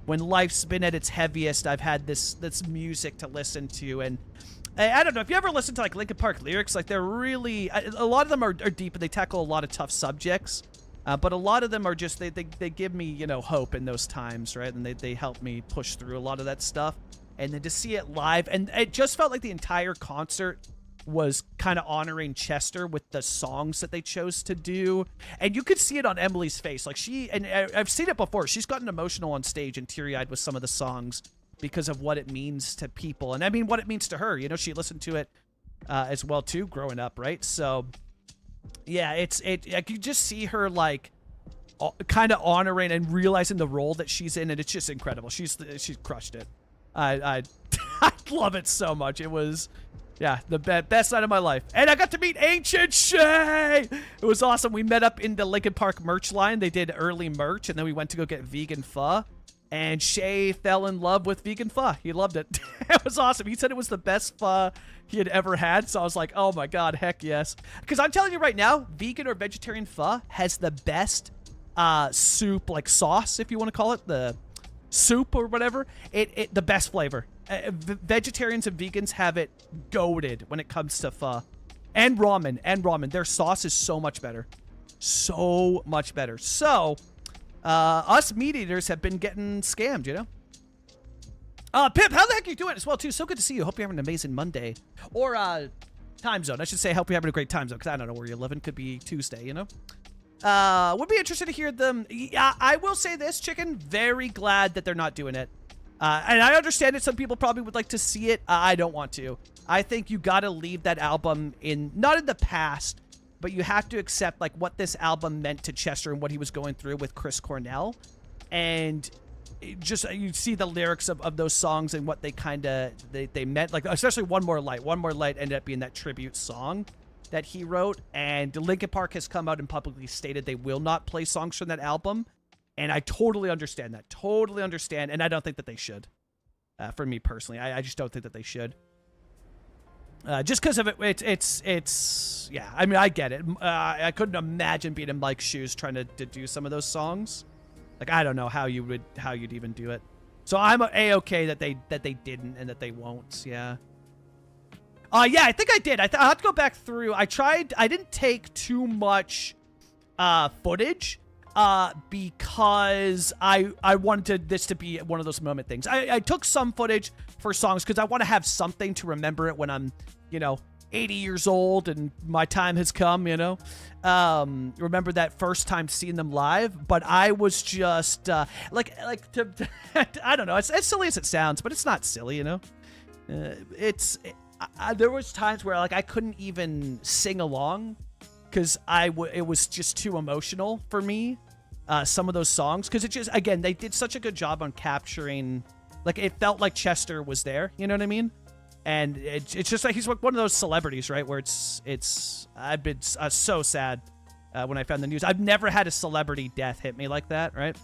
When life's been at its heaviest, I've had this music to listen to. And I don't know, if you ever listen to like Linkin Park lyrics, like they're really, a lot of them are deep and they tackle a lot of tough subjects. But a lot of them are just, they give me, you know, hope in those times, right? And they help me push through a lot of that stuff. And then to see it live, and it just felt like the entire concert was kind of honoring Chester with the songs that they chose to do. And you could see it on Emily's face. Like and I've seen it before. She's gotten emotional on stage and teary-eyed with some of the songs because of what it means to people. And I mean, what it means to her. You know, she listened to it as well, too, growing up, right? So, yeah, I could just see her, like, kind of honoring and realizing the role that she's in, and it's just incredible. She's crushed it. I I love it so much. It was, yeah, the best night of my life. And I got to meet Ancient Shay. It was awesome. We met up in the Linkin Park merch line. They did early merch, and then we went to go get vegan pho. And Shay fell in love with vegan pho. He loved it. It was awesome. He said it was the best pho he had ever had. So I was like, oh my God, heck yes. Because I'm telling you right now, vegan or vegetarian pho has the best soup, like sauce, if you want to call it, the soup or whatever. The best flavor. Vegetarians and vegans have it goated when it comes to pho. And ramen. Their sauce is so much better. So much better. So... us meat eaters have been getting scammed, you know? Pip, how the heck are you doing as well, too? So good to see you. Hope you're having an amazing Monday. Or, time zone. I should say, hope you're having a great time zone, because I don't know where you're living. Could be Tuesday, you know? Would be interested to hear them. Yeah, I will say this, Chicken. Very glad that they're not doing it. And I understand it. Some people probably would like to see it. I don't want to. I think you gotta leave that album in, not in the past, but you have to accept, like, what this album meant to Chester and what he was going through with Chris Cornell. And just, you see the lyrics of those songs and what they kind of, they meant. Like, especially One More Light. One More Light ended up being that tribute song that he wrote. And Linkin Park has come out and publicly stated they will not play songs from that album. And I totally understand that. Totally understand. And I don't think that they should. For me personally. I just don't think that they should. Just because of it, it's yeah. I mean, I get it. I couldn't imagine being in Mike's shoes trying to do some of those songs. Like, I don't know how you'd even do it. So I'm a-okay that they didn't and that they won't. Yeah. Yeah, I think I did. I'll have to go back through. I didn't take too much footage because I wanted this to be one of those moment things. I took some footage for songs because I want to have something to remember it when I'm, 80 years old and my time has come, remember that first time seeing them live. But I was just I don't know, as silly as it sounds, but it's not silly, there was times where I couldn't even sing along because it was just too emotional for me. Some of those songs, because it just, again, they did such a good job on capturing, it felt like Chester was there, you know what I mean? And it's just like he's one of those celebrities, right? Where I've been so sad when I found the news. I've never had a celebrity death hit me like that, right?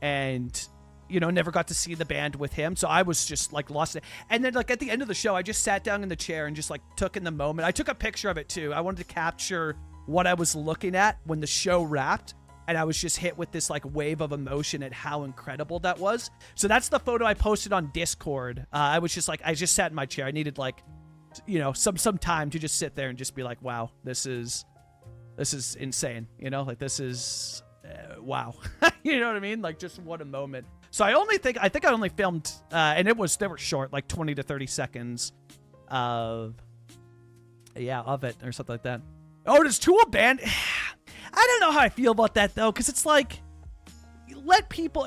And never got to see the band with him, so I was just lost it. And then at the end of the show, I just sat down in the chair and just took in the moment. I took a picture of it too. I wanted to capture what I was looking at when the show wrapped. And I was just hit with this wave of emotion at how incredible that was. So that's the photo I posted on Discord. I was just I just sat in my chair. I needed some time to just sit there and just be like, wow, this is insane. This is wow. You know what I mean? Just what a moment. So I think I only filmed and they were short, 20 to 30 seconds of it or something like that. Oh, does Tool band? I don't know how I feel about that, though, because it's if people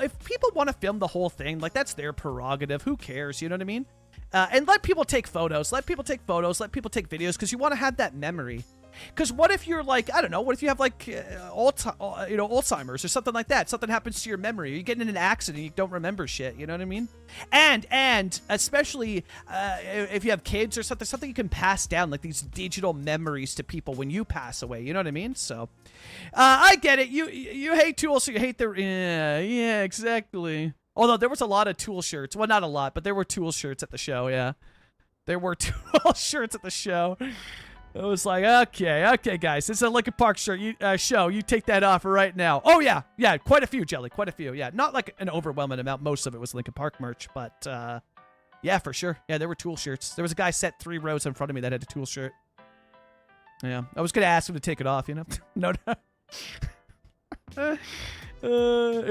want to film the whole thing, that's their prerogative. Who cares? You know what I mean? And let people take photos. Let people take videos, because you want to have that memory. Because what if you're I don't know, what if you have Alzheimer's or something like that? Something happens to your memory. You get in an accident, you don't remember shit. You know what I mean? And especially if you have kids or something you can pass down, these digital memories to people when you pass away. You know what I mean? So I get it. You hate Tool, so you hate their yeah, exactly. Although there was a lot of Tool shirts. Well, not a lot, but there were Tool shirts at the show. Yeah, there were Tool shirts at the show. It was okay, guys. This is a Linkin Park shirt. Show. You take that off right now. Oh, yeah. Yeah, quite a few, Jelly. Quite a few. Yeah, not an overwhelming amount. Most of it was Linkin Park merch, but yeah, for sure. Yeah, there were Tool shirts. There was a guy set 3 rows in front of me that had a Tool shirt. Yeah, I was going to ask him to take it off, No. It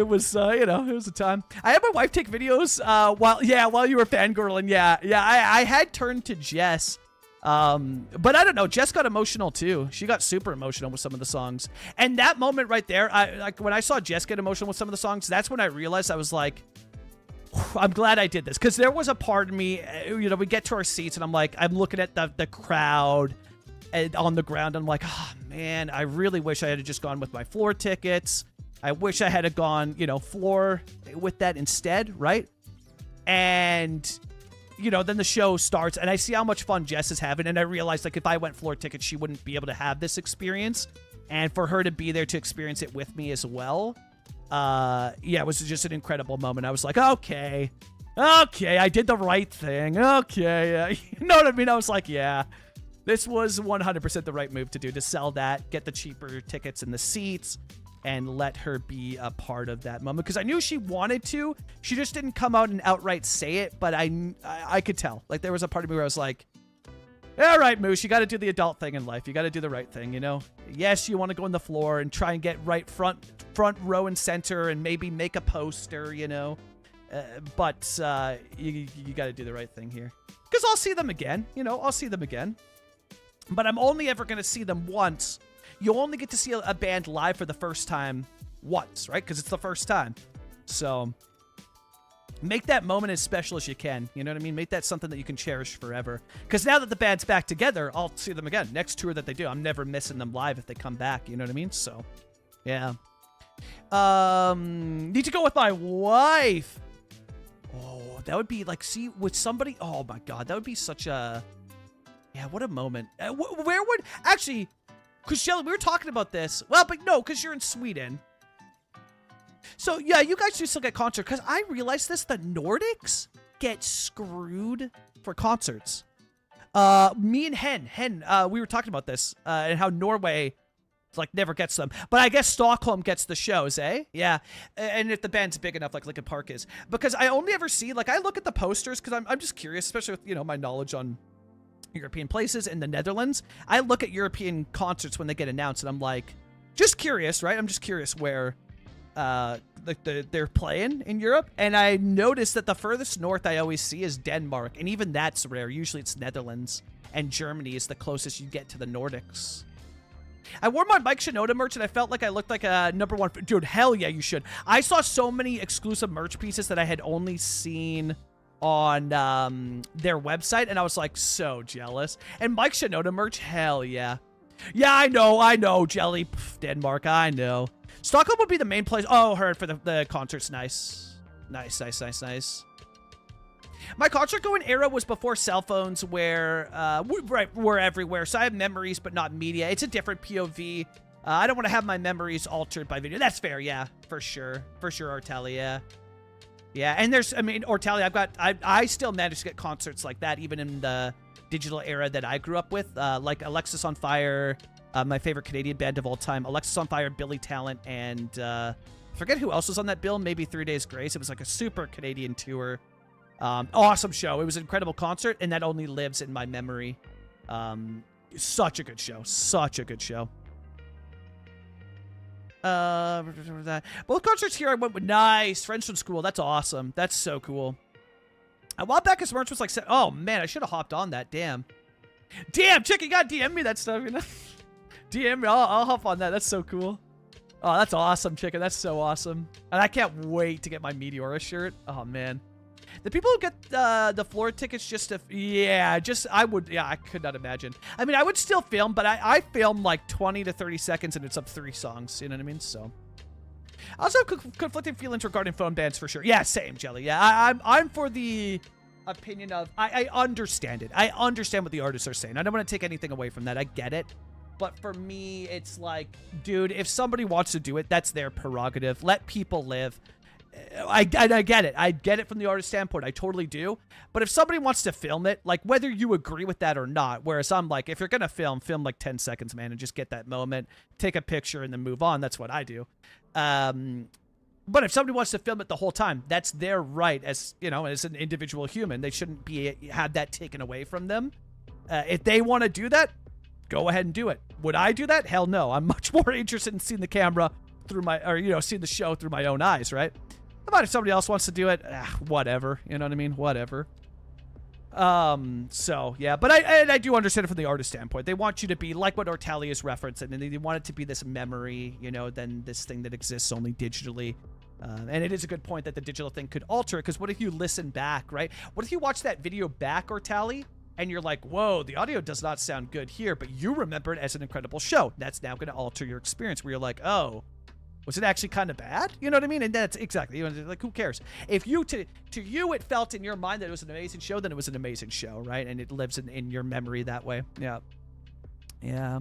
was, it was a time. I had my wife take videos while you were fangirling. Yeah, I had turned to Jess. But I don't know. Jess got emotional too. She got super emotional with some of the songs. And that moment right there, when I saw Jess get emotional with some of the songs, that's when I realized I was like, I'm glad I did this. Because there was a part of me, we get to our seats and I'm looking at the crowd on the ground. And I'm like, oh man, I really wish I had just gone with my floor tickets. I wish I had gone, you know, floor with that instead, right? And, you know, then the show starts, and I see how much fun Jess is having, and I realized, like, if I went floor tickets, she wouldn't be able to have this experience. And for her to be there to experience it with me as well, yeah, it was just an incredible moment. I was like, okay, I did the right thing. Okay, you know what I mean? I was like, yeah, this was 100% the right move to do, to sell that, get the cheaper tickets and the seats, and let her be a part of that moment. Because I knew she wanted to. She just didn't come out and outright say it, but I could tell. Like, there was a part of me where I was like, all right, Moose, you got to do the adult thing in life. You got to do the right thing, you know? Yes, you want to go on the floor and try and get right front row and center and maybe make a poster, you know? But you got to do the right thing here. Because I'll see them again, you know? I'll see them again. But I'm only ever going to see them once. You only get to see a band live for the first time once, right? Because it's the first time. So make that moment as special as you can. You know what I mean? Make that something that you can cherish forever. Because now that the band's back together, I'll see them again. Next tour that they do, I'm never missing them live if they come back. You know what I mean? So, yeah. Need to go with my wife. Oh, that would be like, see, with somebody. Oh my God, that would be such a. Yeah, what a moment. Where would actually? Because Shelly, we were talking about this. Well, but no, because you're in Sweden. So, yeah, you guys do still get concerts. Because I realized this, the Nordics get screwed for concerts. Me and Hen, we were talking about this. And how Norway, like, never gets them. But I guess Stockholm gets the shows, eh? Yeah. And if the band's big enough, like Linkin Park is. Because I only ever see, like, I look at the posters, because I'm just curious, especially with, you know, my knowledge on European places in the Netherlands. I look at European concerts when they get announced, and I'm like, just curious, right? I'm just curious where they're playing in Europe. And I noticed that the furthest north I always see is Denmark, and even that's rare. Usually it's Netherlands, and Germany is the closest you get to the Nordics. I wore my Mike Shinoda merch, and I felt like I looked like a #1. Dude, hell yeah, you should. I saw so many exclusive merch pieces that I had only seen on their website, and I was like so jealous. And Mike Shinoda merch, hell yeah. Yeah, I know, Jelly. Pff, Denmark, I know. Stockholm would be the main place. Oh, heard for the concerts. Nice. Nice. My concert going era was before cell phones, where we're everywhere. So I have memories, but not media. It's a different POV. I don't want to have my memories altered by video. That's fair, yeah, for sure, Artelia. Yeah. Yeah, and there's, I mean, Ortelli, I still managed to get concerts like that, even in the digital era that I grew up with, like Alexis on Fire, my favorite Canadian band of all time, Alexis on Fire, Billy Talent, and forget who else was on that bill, maybe 3 Days Grace. It was like a super Canadian tour. Awesome show. It was an incredible concert, and that only lives in my memory. Such a good show. Both concerts here I went with. Nice. Friends from school. That's awesome. That's so cool. A while back, his merch was like, oh man, I should have hopped on that. Damn, chick, you got DM me that stuff, you know? DM me. I'll hop on that. That's so cool. Oh, that's awesome, chicken. That's so awesome. And I can't wait to get my Meteora shirt. Oh man. The people who get the floor tickets just to, I could not imagine. I mean, I would still film, but I film like 20 to 30 seconds and it's up 3 songs. You know what I mean? So, I also have conflicting feelings regarding phone bands for sure. Yeah, same, Jelly. Yeah, I'm for the opinion of, I understand it. I understand what the artists are saying. I don't want to take anything away from that. I get it. But for me, it's like, dude, if somebody wants to do it, that's their prerogative. Let people live. I get it. I get it from the artist standpoint. I totally do. But if somebody wants to film it, like whether you agree with that or not, whereas I'm like, if you're going to film like 10 seconds, man, and just get that moment, take a picture and then move on. That's what I do. But if somebody wants to film it the whole time, that's their right as, you know, as an individual human. They shouldn't have that taken away from them. If they want to do that, go ahead and do it. Would I do that? Hell no. I'm much more interested in seeing the camera through seeing the show through my own eyes, right? How about if somebody else wants to do it? Whatever. You know what I mean? Whatever. So, yeah. But I do understand it from the artist standpoint. They want you to be like what Ortelli is referencing, and they want it to be this memory, you know, than this thing that exists only digitally. And it is a good point that the digital thing could alter it, because what if you listen back, right? What if you watch that video back, Ortelli, and you're like, whoa, the audio does not sound good here, but you remember it as an incredible show. That's now going to alter your experience, where you're like, oh, Was it actually kind of bad? You know what I mean? And that's exactly, you know, like, who cares? If you, to you, it felt in your mind that it was an amazing show, then it was an amazing show, right? And it lives in your memory that way. Yeah. Yeah.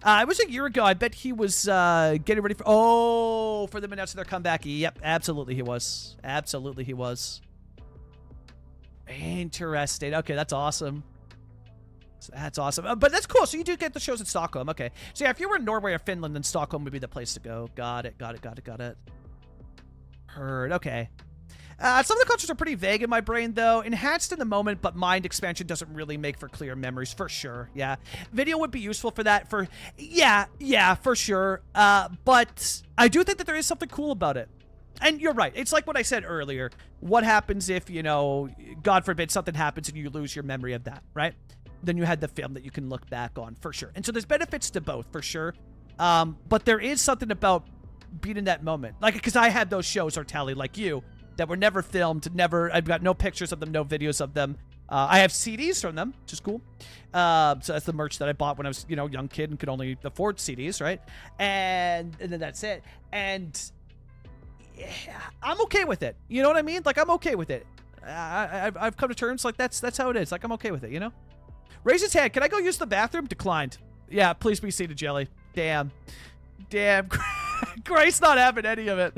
It was a year ago. I bet he was getting ready for them announcing their comeback. Yep, absolutely he was. Absolutely he was. Interesting. Okay, that's awesome. That's awesome. But that's cool. So you do get the shows in Stockholm. Okay. So yeah, if you were in Norway or Finland, then Stockholm would be the place to go. Got it. Heard. Okay. Some of the cultures are pretty vague in my brain, though. Enhanced in the moment, but mind expansion doesn't really make for clear memories, for sure. Yeah. Video would be useful for that. Yeah, for sure. But I do think that there is something cool about it. And you're right. It's like what I said earlier. What happens if, you know, God forbid something happens and you lose your memory of that, right? Then you had the film that you can look back on, for sure. And so there's benefits to both, for sure. But there is something about being in that moment. Like, because I had those shows, or Tally, like you, that were never filmed, I've got no pictures of them, no videos of them. I have CDs from them, which is cool. So that's the merch that I bought when I was, you know, young kid and could only afford CDs, right? And then that's it. And yeah, I'm okay with it. You know what I mean? Like, I'm okay with it. I've come to terms, like, that's how it is. Like, I'm okay with it, you know? Raise his hand. Can I go use the bathroom? Declined. Yeah, please be seated, Jelly. Damn. Grace not having any of it.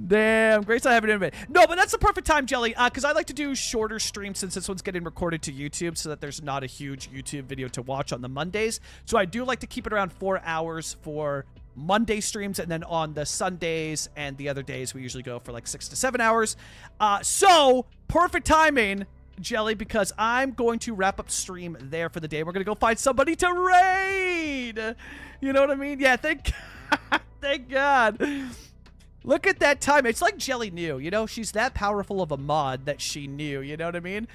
Damn, Grace not having any of it. No, but that's the perfect time, Jelly, because I like to do shorter streams since this one's getting recorded to YouTube so that there's not a huge YouTube video to watch on the Mondays. So I do like to keep it around 4 hours for Monday streams, and then on the Sundays and the other days, we usually go for like 6 to 7 hours. So, perfect timing, Jelly, because I'm going to wrap up stream there for the day. We're going to go find somebody to raid. You know what I mean? Yeah, thank God. Look at that time. It's like Jelly knew, you know? She's that powerful of a mod that she knew, you know what I mean?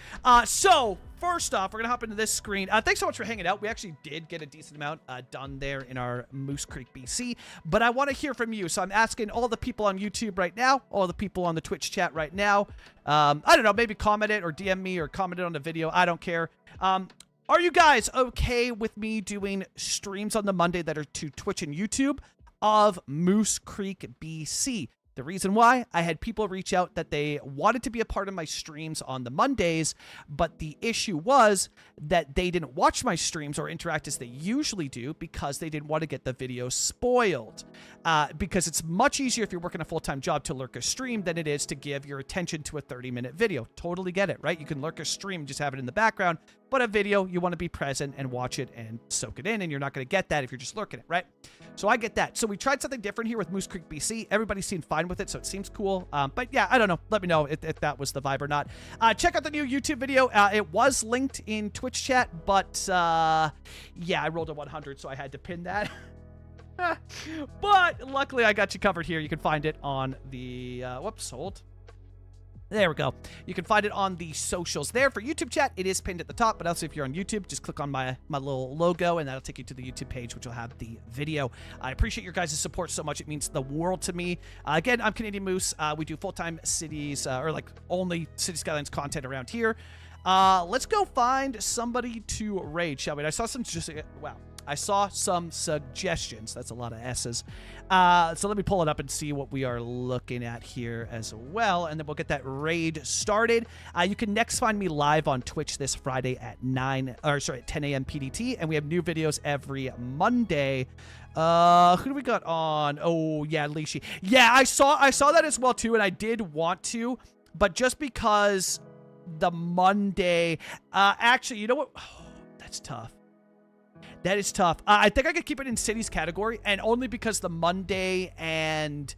So, first off, we're going to hop into this screen. Thanks so much for hanging out. We actually did get a decent amount done there in our Moose Creek, BC, but I want to hear from you. So I'm asking all the people on YouTube right now, all the people on the Twitch chat right now, I don't know, maybe comment it or DM me or comment it on the video. I don't care. Are you guys okay with me doing streams on the Monday that are to Twitch and YouTube of Moose Creek, BC? The reason why, I had people reach out that they wanted to be a part of my streams on the Mondays, but the issue was that they didn't watch my streams or interact as they usually do because they didn't want to get the video spoiled. Because it's much easier if you're working a full-time job to lurk a stream than it is to give your attention to a 30-minute video. Totally get it, right? You can lurk a stream, just have it in the background, but a video, you want to be present and watch it and soak it in, and you're not going to get that if you're just lurking it, right? So I get that. So we tried something different here with Moose Creek, BC. Everybody seemed fine with it, so it seems cool. But yeah, I don't know. Let me know if that was the vibe or not. Check out the new YouTube video. It was linked in Twitch chat, but yeah, I rolled a 100, so I had to pin that. But luckily, I got you covered here. You can find it on the... whoops, hold. There we go. You can find it on the socials there. For YouTube chat, it is pinned at the top, but also if you're on YouTube, just click on my little logo, and that'll take you to the YouTube page, which will have the video. I appreciate your guys' support so much. It means the world to me. Again, I'm Canadian Moose. We do full-time cities, or like only City Skylines content around here. Let's go find somebody to raid, shall we? And I saw some wow. I saw some suggestions. That's a lot of S's. So let me pull it up and see what we are looking at here as well, and then we'll get that raid started. You can next find me live on Twitch this Friday at 10 a.m. PDT, and we have new videos every Monday. Who do we got on? Oh yeah, Lishi. Yeah, I saw that as well too, and I did want to, but just because the Monday, actually, you know what? Oh, that's tough. That is tough. I think I could keep it in cities category, and only because the Monday is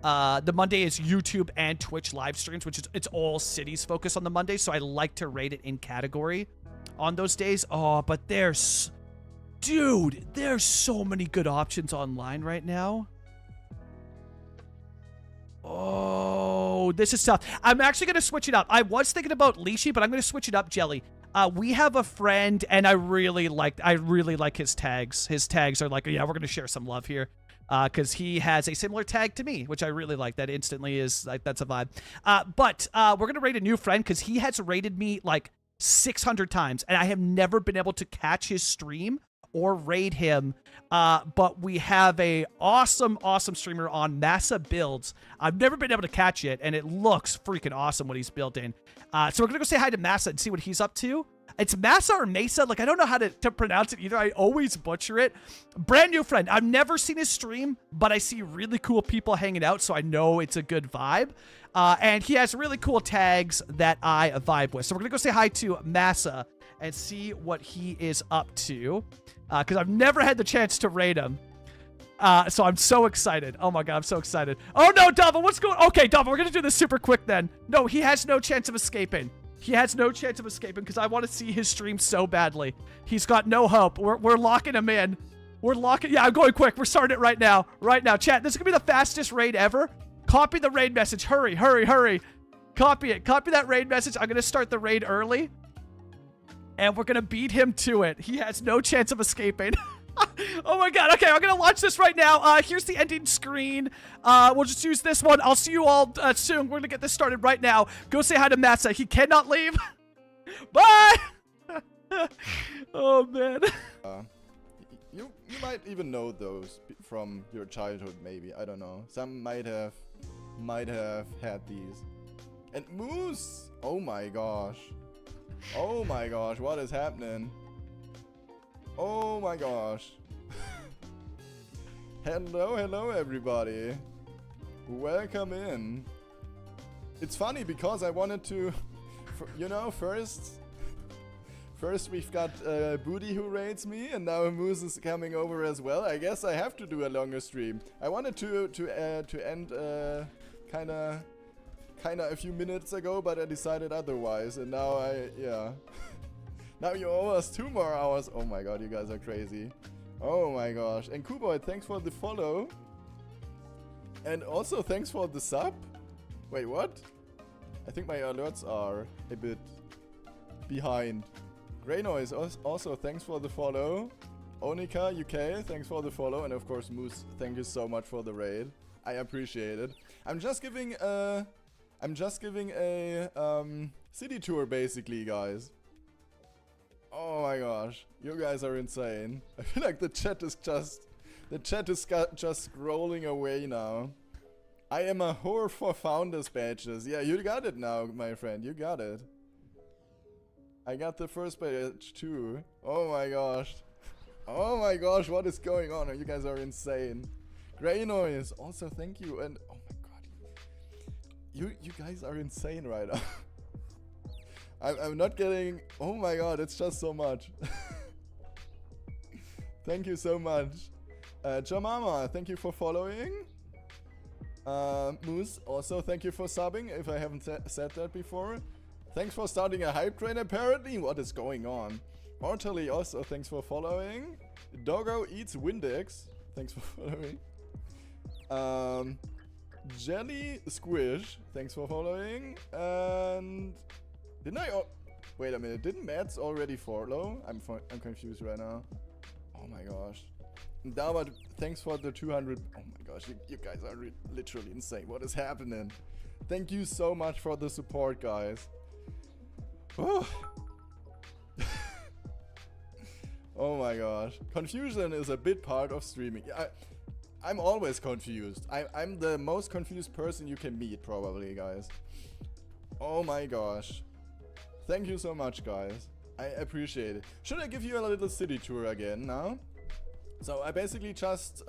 YouTube and Twitch live streams, which is it's all cities focused on the Monday, so I like to rate it in category on those days. Oh, but there's so many good options online right now. Oh, this is tough. I'm actually going to switch it up. I was thinking about Lishi, but I'm going to switch it up, Jelly. We have a friend, and I really like his tags. His tags are like, yeah, we're going to share some love here. Because he has a similar tag to me, which I really like. That instantly is, like, that's a vibe. But we're going to raid a new friend, because he has raided me, like, 600 times, and I have never been able to catch his stream or raid him. But we have a awesome streamer on Massa Builds. I've never been able to catch it, and it looks freaking awesome what he's built in. So we're gonna go say hi to Massa and see what he's up to. It's Massa or Mesa. Like, I don't know how to pronounce it either. I always butcher it. Brand new friend. I've never seen his stream, but I see really cool people hanging out, so I know it's a good vibe. And he has really cool tags that I vibe with. So we're going to go say hi to Massa and see what he is up to. Because I've never had the chance to raid him. So I'm so excited. Oh my god, I'm so excited. Oh no, Dava, what's going on? Okay, Dava, we're going to do this super quick then. No, he has no chance of escaping. He has no chance of escaping because I want to see his stream so badly. He's got no hope. We're locking him in. We're locking... Yeah, I'm going quick. We're starting it right now. Right now. Chat, this is going to be the fastest raid ever. Copy the raid message. Hurry, hurry, hurry. Copy it. Copy that raid message. I'm going to start the raid early. And we're going to beat him to it. He has no chance of escaping. Oh my god. Okay, I'm going to launch this right now. Here's the ending screen. We'll just use this one. I'll see you all soon. We're going to get this started right now. Go say hi to Massa. He cannot leave. Bye. Oh, man. You might even know those from your childhood, maybe. I don't know. Some might have had these. And Moose! Oh my gosh. Oh my gosh, what is happening? Oh my gosh. Hello everybody. Welcome in. It's funny because I wanted to, you know, first we've got Booty who raids me, and now Moose is coming over as well. I guess I have to do a longer stream. I wanted to end kinda a few minutes ago, but I decided otherwise, and now yeah. Now you owe us 2 more hours. Oh my god, you guys are crazy. Oh my gosh. And Kuboy, thanks for the follow. And also thanks for the sub. Wait, what? I think my alerts are a bit behind. Grey Noise, also thanks for the follow. Onika UK, thanks for the follow. And of course Moose, thank you so much for the raid. I appreciate it. I'm just giving a city tour basically, guys. Oh my gosh, you guys are insane. I feel like the chat is just scrolling away now. I am a whore for founders badges. Yeah, you got it now, my friend. You got it. I got the first badge too. Oh my gosh. Oh my gosh, what is going on? You guys are insane. Grey Noise, also thank you. And oh my god, you guys are insane right now. I'm not getting... Oh my god, it's just so much. Thank you so much. Jamama, thank you for following. Moose, also thank you for subbing, if I haven't said that before. Thanks for starting a hype train apparently. What is going on? Mortally, also thanks for following. Doggo eats Windex. Thanks for following. Jelly Squish, thanks for following. And... Didn't I... Oh, wait a minute. Didn't Mads already follow? I'm confused right now. Oh my gosh. Dava, thanks for the 200... Oh my gosh, you guys are literally insane. What is happening? Thank you so much for the support, guys. Oh, oh my gosh. Confusion is a big part of streaming. I'm always confused. I'm the most confused person you can meet, probably, guys. Oh my gosh. Thank you so much, guys. I appreciate it. Should I give you a little city tour again now? So I basically just